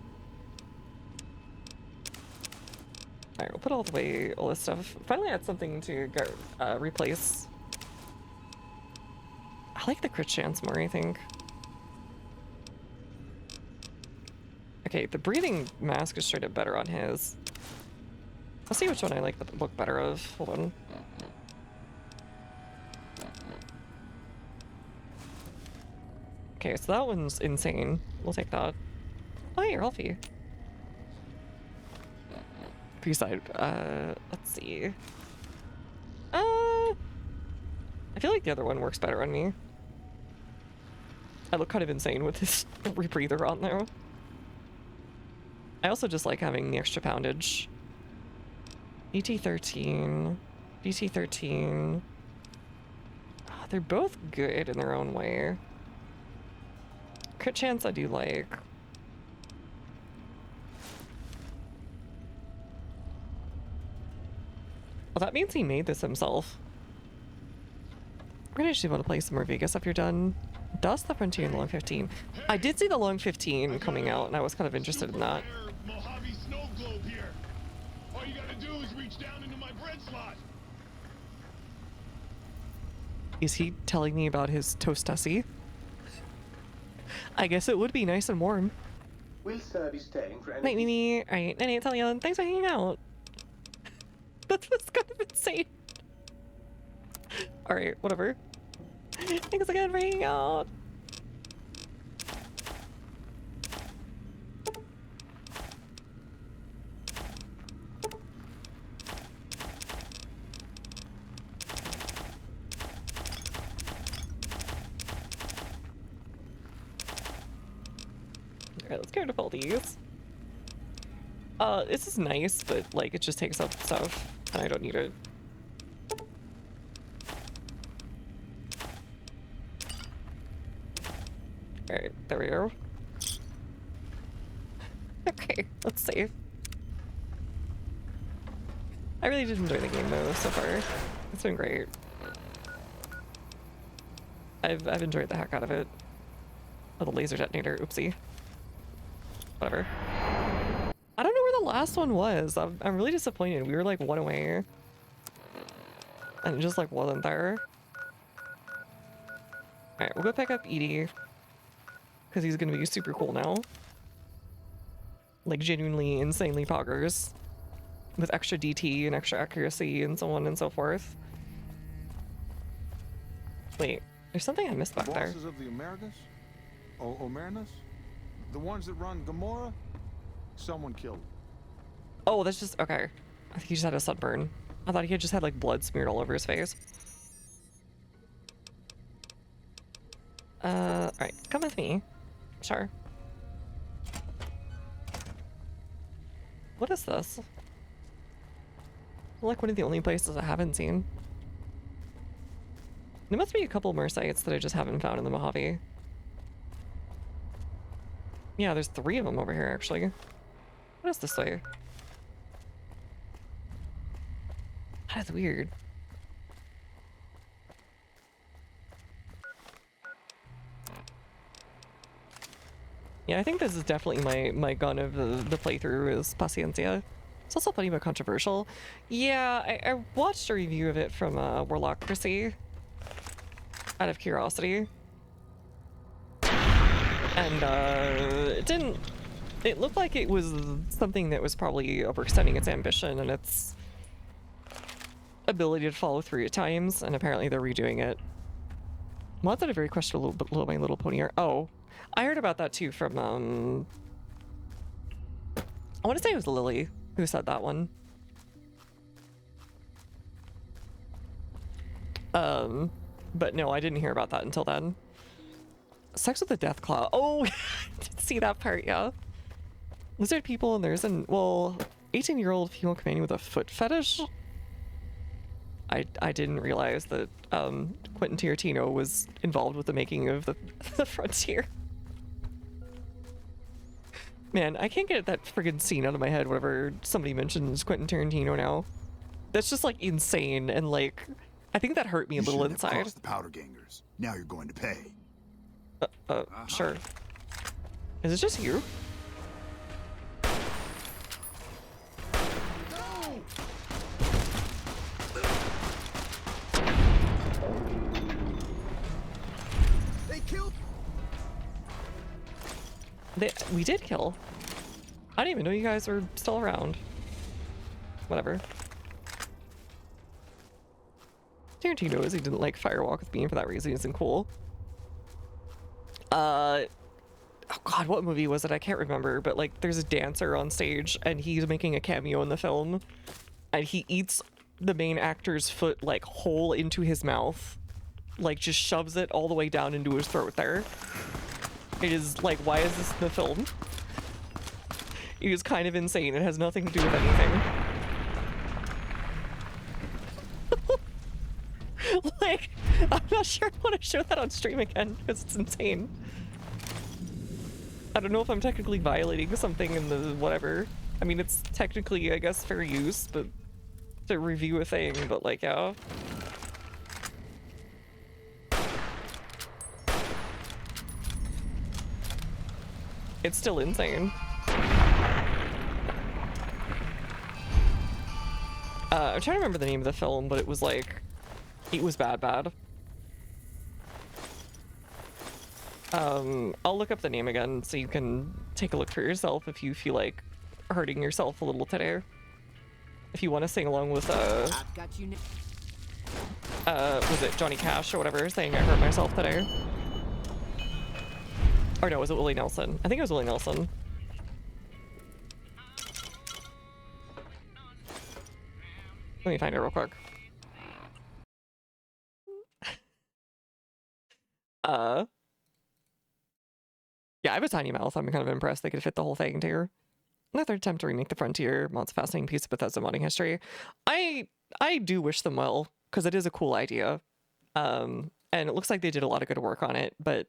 we'll put all this stuff. Finally had something to go replace. I like the crit chance more, I think. Okay, the breathing mask is straight up better on his. I'll see which one I like the look better of. Hold on. Okay, so that one's insane. We'll take that. Oh, you're healthy. Freeside. Let's see. I feel like the other one works better on me. I look kind of insane with this rebreather on there. I also just like having the extra poundage. ET13. BT13. They're both good in their own way. Crit chance I do like. Well, that means he made this himself. I'm gonna actually want to play some more Vegas if you're done. Dust the Frontier in the Long 15. I did see the Long 15 coming out, and I was kind of interested in that. Mojave snow globe here. All you gotta do is reach down into my bread slot. Is he telling me about his toastussie? I guess it would be nice and warm. Will Sir be staying for Night, Mimi. Alright, night, Italian. Thanks for hanging out. That was kind of insane. Alright, whatever. Thanks again for hanging out. Alright, let's get rid of all these. This is nice, but like it just takes up stuff and I don't need it. Alright, there we go. Okay, let's save. I really did enjoy the game though so far. It's been great. I've enjoyed the heck out of it. Oh, the laser detonator, oopsie. Whatever. I don't know where the last one was. I'm really disappointed. We were like one away. And it just like wasn't there. Alright, we'll go pick up Edie. Because he's gonna be super cool now. Like genuinely insanely poggers. With extra DT and extra accuracy and so on and so forth. Wait, there's something I missed back there. Bosses of the Americas? Omernus? The ones that run Gamora? Someone killed. Oh, that's just okay. I think he just had a sunburn. I thought he had just had like blood smeared all over his face. Alright, come with me. Sure. What is this? Like one of the only places I haven't seen. There must be a couple more sites that I just haven't found in the Mojave. Yeah, there's 3 of them over here, actually. What is this way? That is weird. Yeah, I think this is definitely my gun of the playthrough is Paciencia. It's also funny but controversial. Yeah, I watched a review of it from Warlockracy out of curiosity. And it looked like it was something that was probably overextending its ambition and its ability to follow through at times, and apparently they're redoing it. Mods that are very questionable below My Little Pony are... Oh, I heard about that too from, I want to say it was Lily who said that one. But no, I didn't hear about that until then. Sex with the Deathclaw. Oh, I didn't see that part, yeah. Lizard people, and there's an, well, 18-year-old female companion with a foot fetish? I didn't realize that Quentin Tarantino was involved with the making of the Frontier. Man, I can't get that friggin' scene out of my head whenever somebody mentions Quentin Tarantino now. That's just like insane, and like I think that hurt me a little inside. You crossed the powder gangers. Now you're going to pay. Sure. Is it just you? They killed. We did kill. I didn't even know you guys were still around. Whatever. Tarantino knows he didn't like Firewalk with Bean for that reason. He isn't cool. Oh god, what movie was it? I can't remember, but like there's a dancer on stage and he's making a cameo in the film and he eats the main actor's foot like whole into his mouth. Like just shoves it all the way down into his throat there. It is like, why is this in the film? It is kind of insane. It has nothing to do with anything. Like, I'm not sure I want to show that on stream again because it's insane. I don't know if I'm technically violating something in the whatever. I mean, it's technically, I guess, fair use, but to review a thing, but like, yeah. It's still insane. I'm trying to remember the name of the film, but it was like, it was bad. I'll look up the name again so you can take a look for yourself if you feel like hurting yourself a little today. If you want to sing along with, was it Johnny Cash or whatever, saying I hurt myself today? Or no, was it Willie Nelson? I think it was Willie Nelson. Let me find it real quick. Yeah, I have a tiny mouth. I'm kind of impressed they could fit the whole thing too. Another attempt to remake The Frontier. Well, it's a fascinating piece of Bethesda modding history. I do wish them well, because it is a cool idea. And it looks like they did a lot of good work on it, but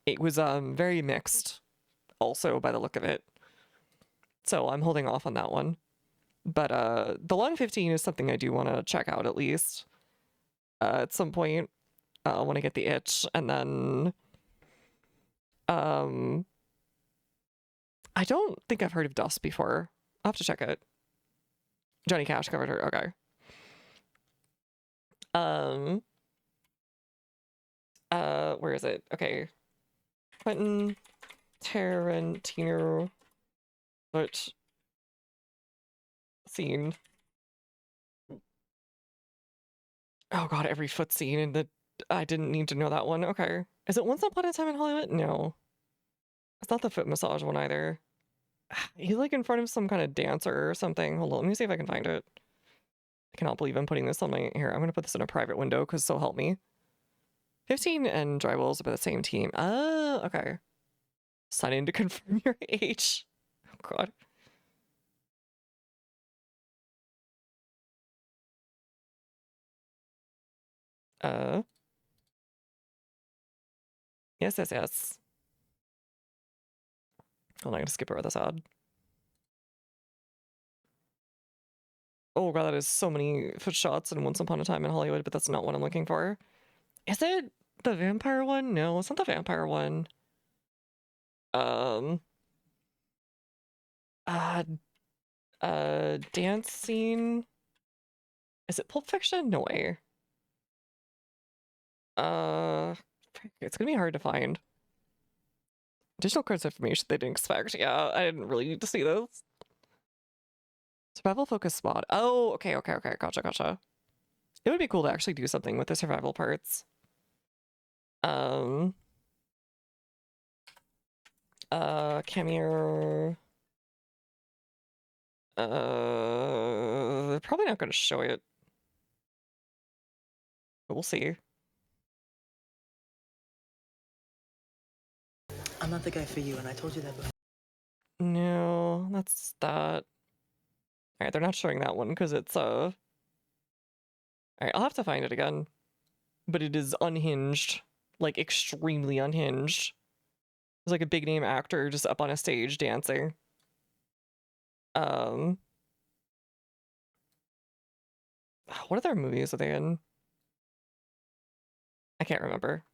it was very mixed also by the look of it. So I'm holding off on that one. But the Long 15 is something I do want to check out at least. At some point. I want to get the itch, and then I don't think I've heard of Dust before. I'll have to check it. Johnny Cash covered her. Okay. Where is it? Okay. Quentin Tarantino foot scene. Oh god, every foot scene in the I didn't need to know that one. Okay. Is it Once Upon a Time in Hollywood? No. It's not the foot massage one either. He's like in front of some kind of dancer or something. Hold on, let me see if I can find it. I cannot believe I'm putting this on my... Here, I'm going to put this in a private window because so help me. 15 and dry wells are by the same team. Oh, okay. Sign in to confirm your age. Oh, God. Yes, yes, yes. Hold on, I'm going to skip over this ad. Oh, God, that is so many foot shots in Once Upon a Time in Hollywood, but that's not what I'm looking for. Is it the vampire one? No, it's not the vampire one. Dance scene. Is it Pulp Fiction? No way. It's gonna be hard to find. Additional credits information they didn't expect. Yeah, I didn't really need to see this. Survival focus spot. Oh, okay. Gotcha. It would be cool to actually do something with the survival parts. Come here. They're probably not gonna show it. But we'll see. I'm not the guy for you, and I told you that before. No, that's that. Alright, they're not showing that one because it's Alright, I'll have to find it again. But it is unhinged. Like, extremely unhinged. There's like a big name actor just up on a stage dancing. What other movies are they in? I can't remember.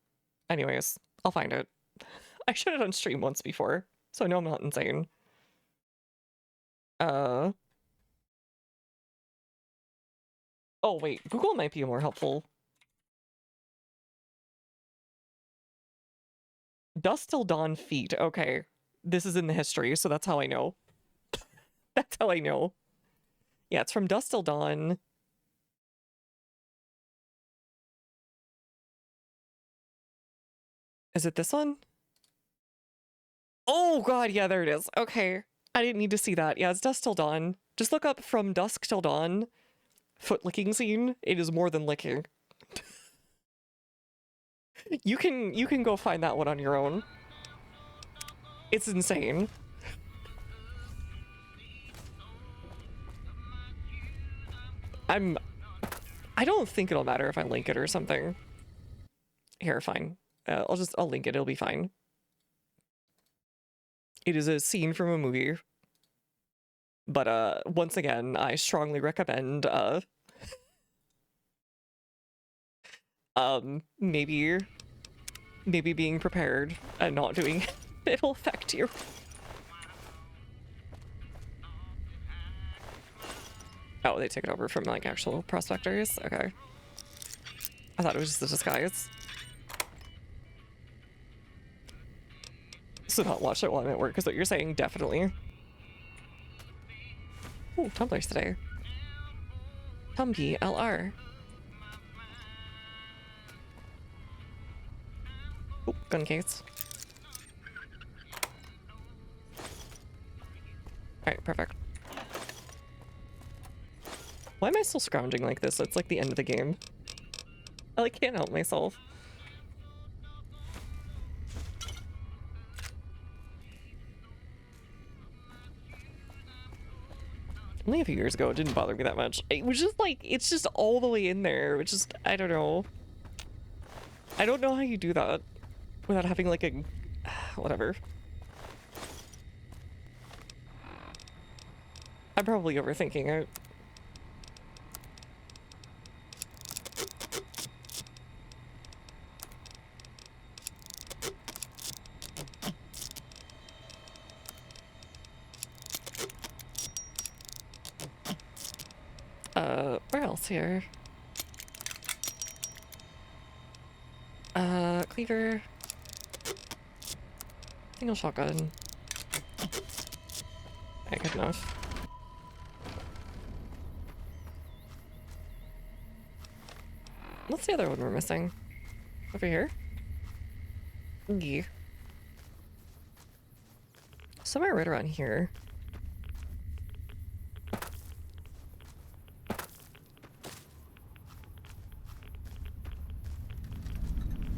Anyways, I'll find it. I showed it on stream once before, so I know I'm not insane. Oh wait, Google might be more helpful. Dusk Till Dawn feet. Okay. This is in the history, so that's how I know. That's how I know. Yeah, it's from Dusk Till Dawn. Is it this one? Oh god, yeah, there it is. Okay. I didn't need to see that. Yeah, it's Dusk Till Dawn. Just look up From Dusk Till Dawn. Foot licking scene. It is more than licking. You can go find that one on your own. It's insane. I don't think it'll matter if I link it or something. Here, fine. I'll link it. It'll be fine. It is a scene from a movie. But once again, I strongly recommend maybe being prepared and not doing it. It'll affect you. Oh, they took it over from like actual prospectors? Okay. I thought it was just a disguise. So not watch it while I'm at work is what you're saying? Definitely. Ooh, tumblers today. Tumby LR. Ooh, gun case. Alright, perfect. Why am I still scrounging like this? It's like the end of the game. I like can't help myself. Only a few years ago, it didn't bother me that much. It was just like, it's just all the way in there. It's just, I don't know. I don't know how you do that without having like a, whatever. I'm probably overthinking it. Where else here? Cleaver. Single shotgun. Okay, good enough. What's the other one we're missing? Over here? Yeah. Somewhere right around here.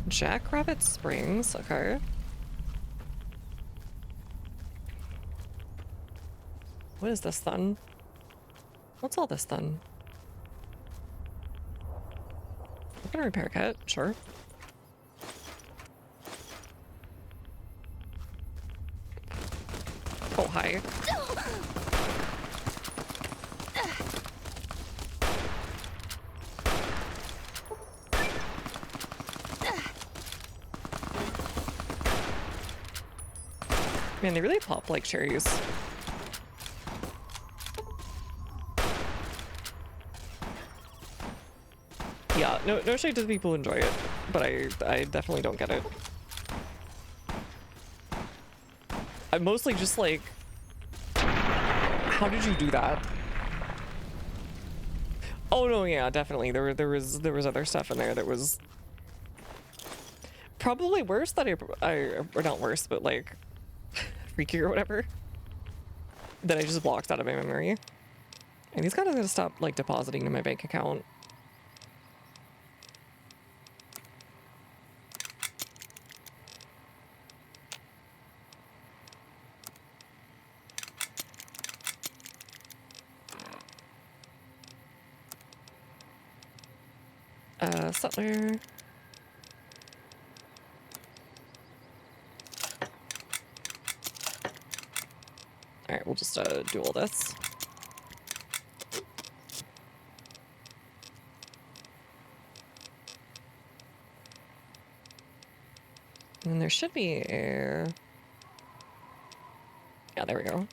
Jackrabbit Springs, okay. What is this then? What's all this then? Weapon repair kit, sure. Oh, hi. Man, they really pop like cherries. Yeah, no shade to the people who enjoy it, but I definitely don't get it. I'm mostly just like, how did you do that? Oh no, yeah, definitely. There was other stuff in there that was probably worse that or not worse, but like freaky or whatever, that I just blocked out of my memory. And these guys are gonna stop like depositing to my bank account. Settler. Alright, we'll just do all this. And there should be a... Yeah, there we go.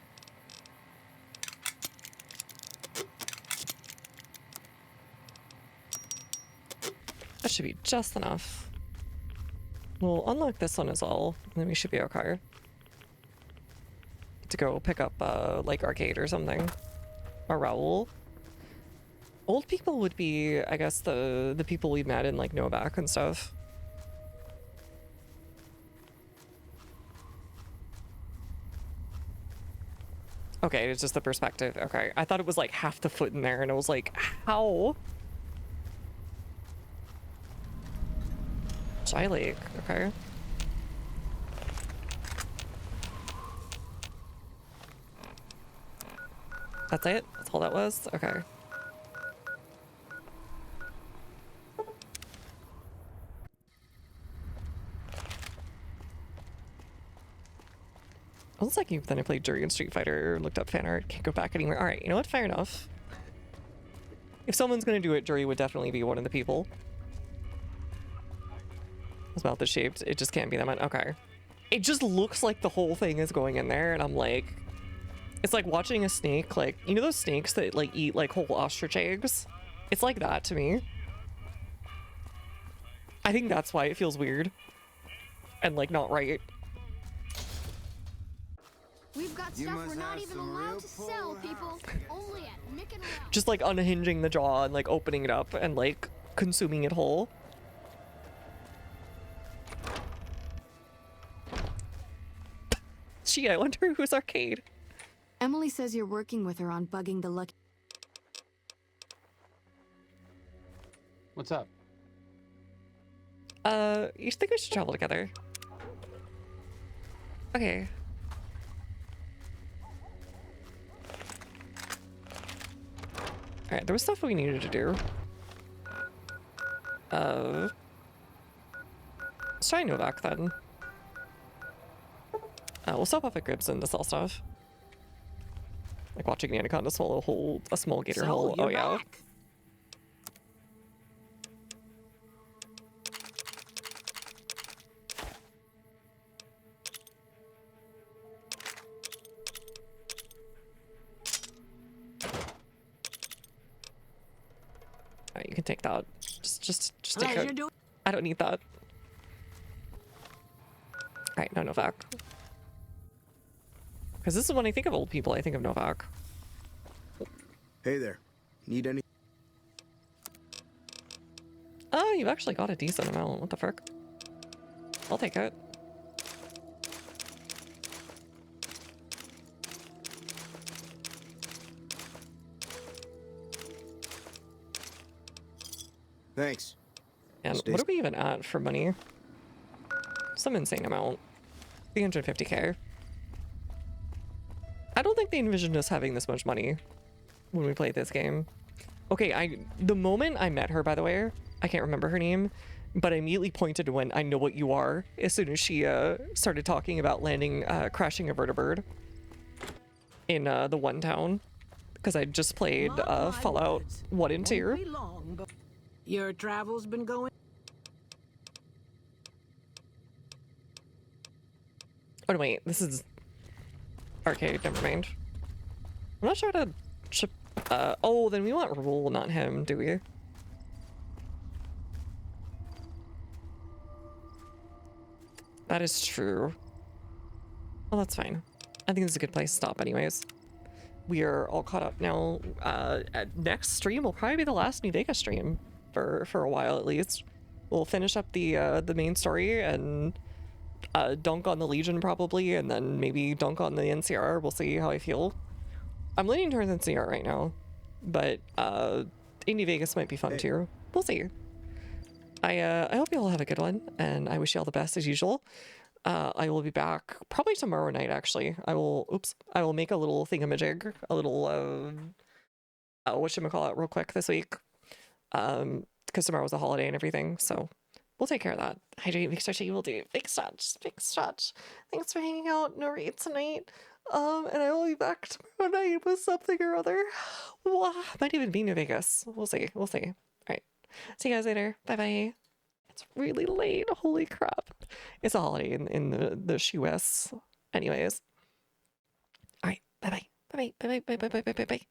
That should be just enough. We'll unlock this one as well, and then we should be okay. To go pick up, like, arcade or something. Or Raoul. Old people would be, I guess, the people we met in, like, Novak and stuff. Okay, it's just the perspective. Okay, I thought it was, like, half the foot in there, and I was like, how? Shy Lake, okay. That's it? That's all that was? Okay. It looks like then I played Jury and Street Fighter, looked up fan art, can't go back anywhere. Alright, you know what? Fair enough. If someone's gonna do it, Jury would definitely be one of the people. His mouth is shaped. It just can't be that much. Okay. It just looks like the whole thing is going in there, and I'm like... It's like watching a snake, like... You know those snakes that, like, eat, like, whole ostrich eggs? It's like that to me. I think that's why it feels weird. And, like, not right. We've got stuff we're not even allowed to sell, people. Only at Nick and Ralph. Just, like, unhinging the jaw and, like, opening it up and, like, consuming it whole. Gee, I wonder who's Arcade. Emily says you're working with her on bugging the lucky. What's up? You think we should travel together? Okay. Alright, there was stuff we needed to do. Let's try Novak then. We'll stop off at Gibson to sell stuff. Like watching an anaconda swallow a small gator whole. Oh yeah. Back. Alright, you can take that. Just take it. I don't need that. Alright, no Novak. Because this is when I think of old people, I think of Novak. Hey there. Need any? Oh, you actually got a decent amount. What the frick? I'll take it. Thanks. And what are we even at for money? Some insane amount. 350k. I don't think they envisioned us having this much money when we played this game. Okay, the moment I met her, by the way, I can't remember her name, but I immediately pointed to when I know what you are as soon as she started talking about landing, crashing a vertibird in the one town, because I just played Fallout 1 and 2. Your travel's been going? Oh, no, wait, this is arcade, never mind. I'm not sure how to ship, oh, then we want Rule, not him, do we? That is true. Well, that's fine. I think this is a good place to stop anyways. We are all caught up now. Next stream will probably be the last New Vegas stream for a while at least. We'll finish up the main story and dunk on the Legion probably, and then maybe dunk on the NCR. We'll see how I feel. I'm leaning towards NCR right now, but New Vegas might be fun too. We'll see. I hope you all have a good one, and I wish you all the best as usual. I will be back probably tomorrow night, actually. I will make a little thingamajig, a little, whatchamacallit real quick this week. Because tomorrow's a holiday and everything, so we'll take care of that. Hydrate, big stretch, you will do. Big stretch, big stretch. Thanks for hanging out, no raid tonight. And I will be back tomorrow night with something or other. Might even be New Vegas. We'll see, we'll see. All right, see you guys later. Bye-bye. It's really late. Holy crap. It's a holiday in the US. Anyways. All right. Bye-bye. Bye-bye. Bye-bye. Bye-bye. Bye-bye. Bye-bye.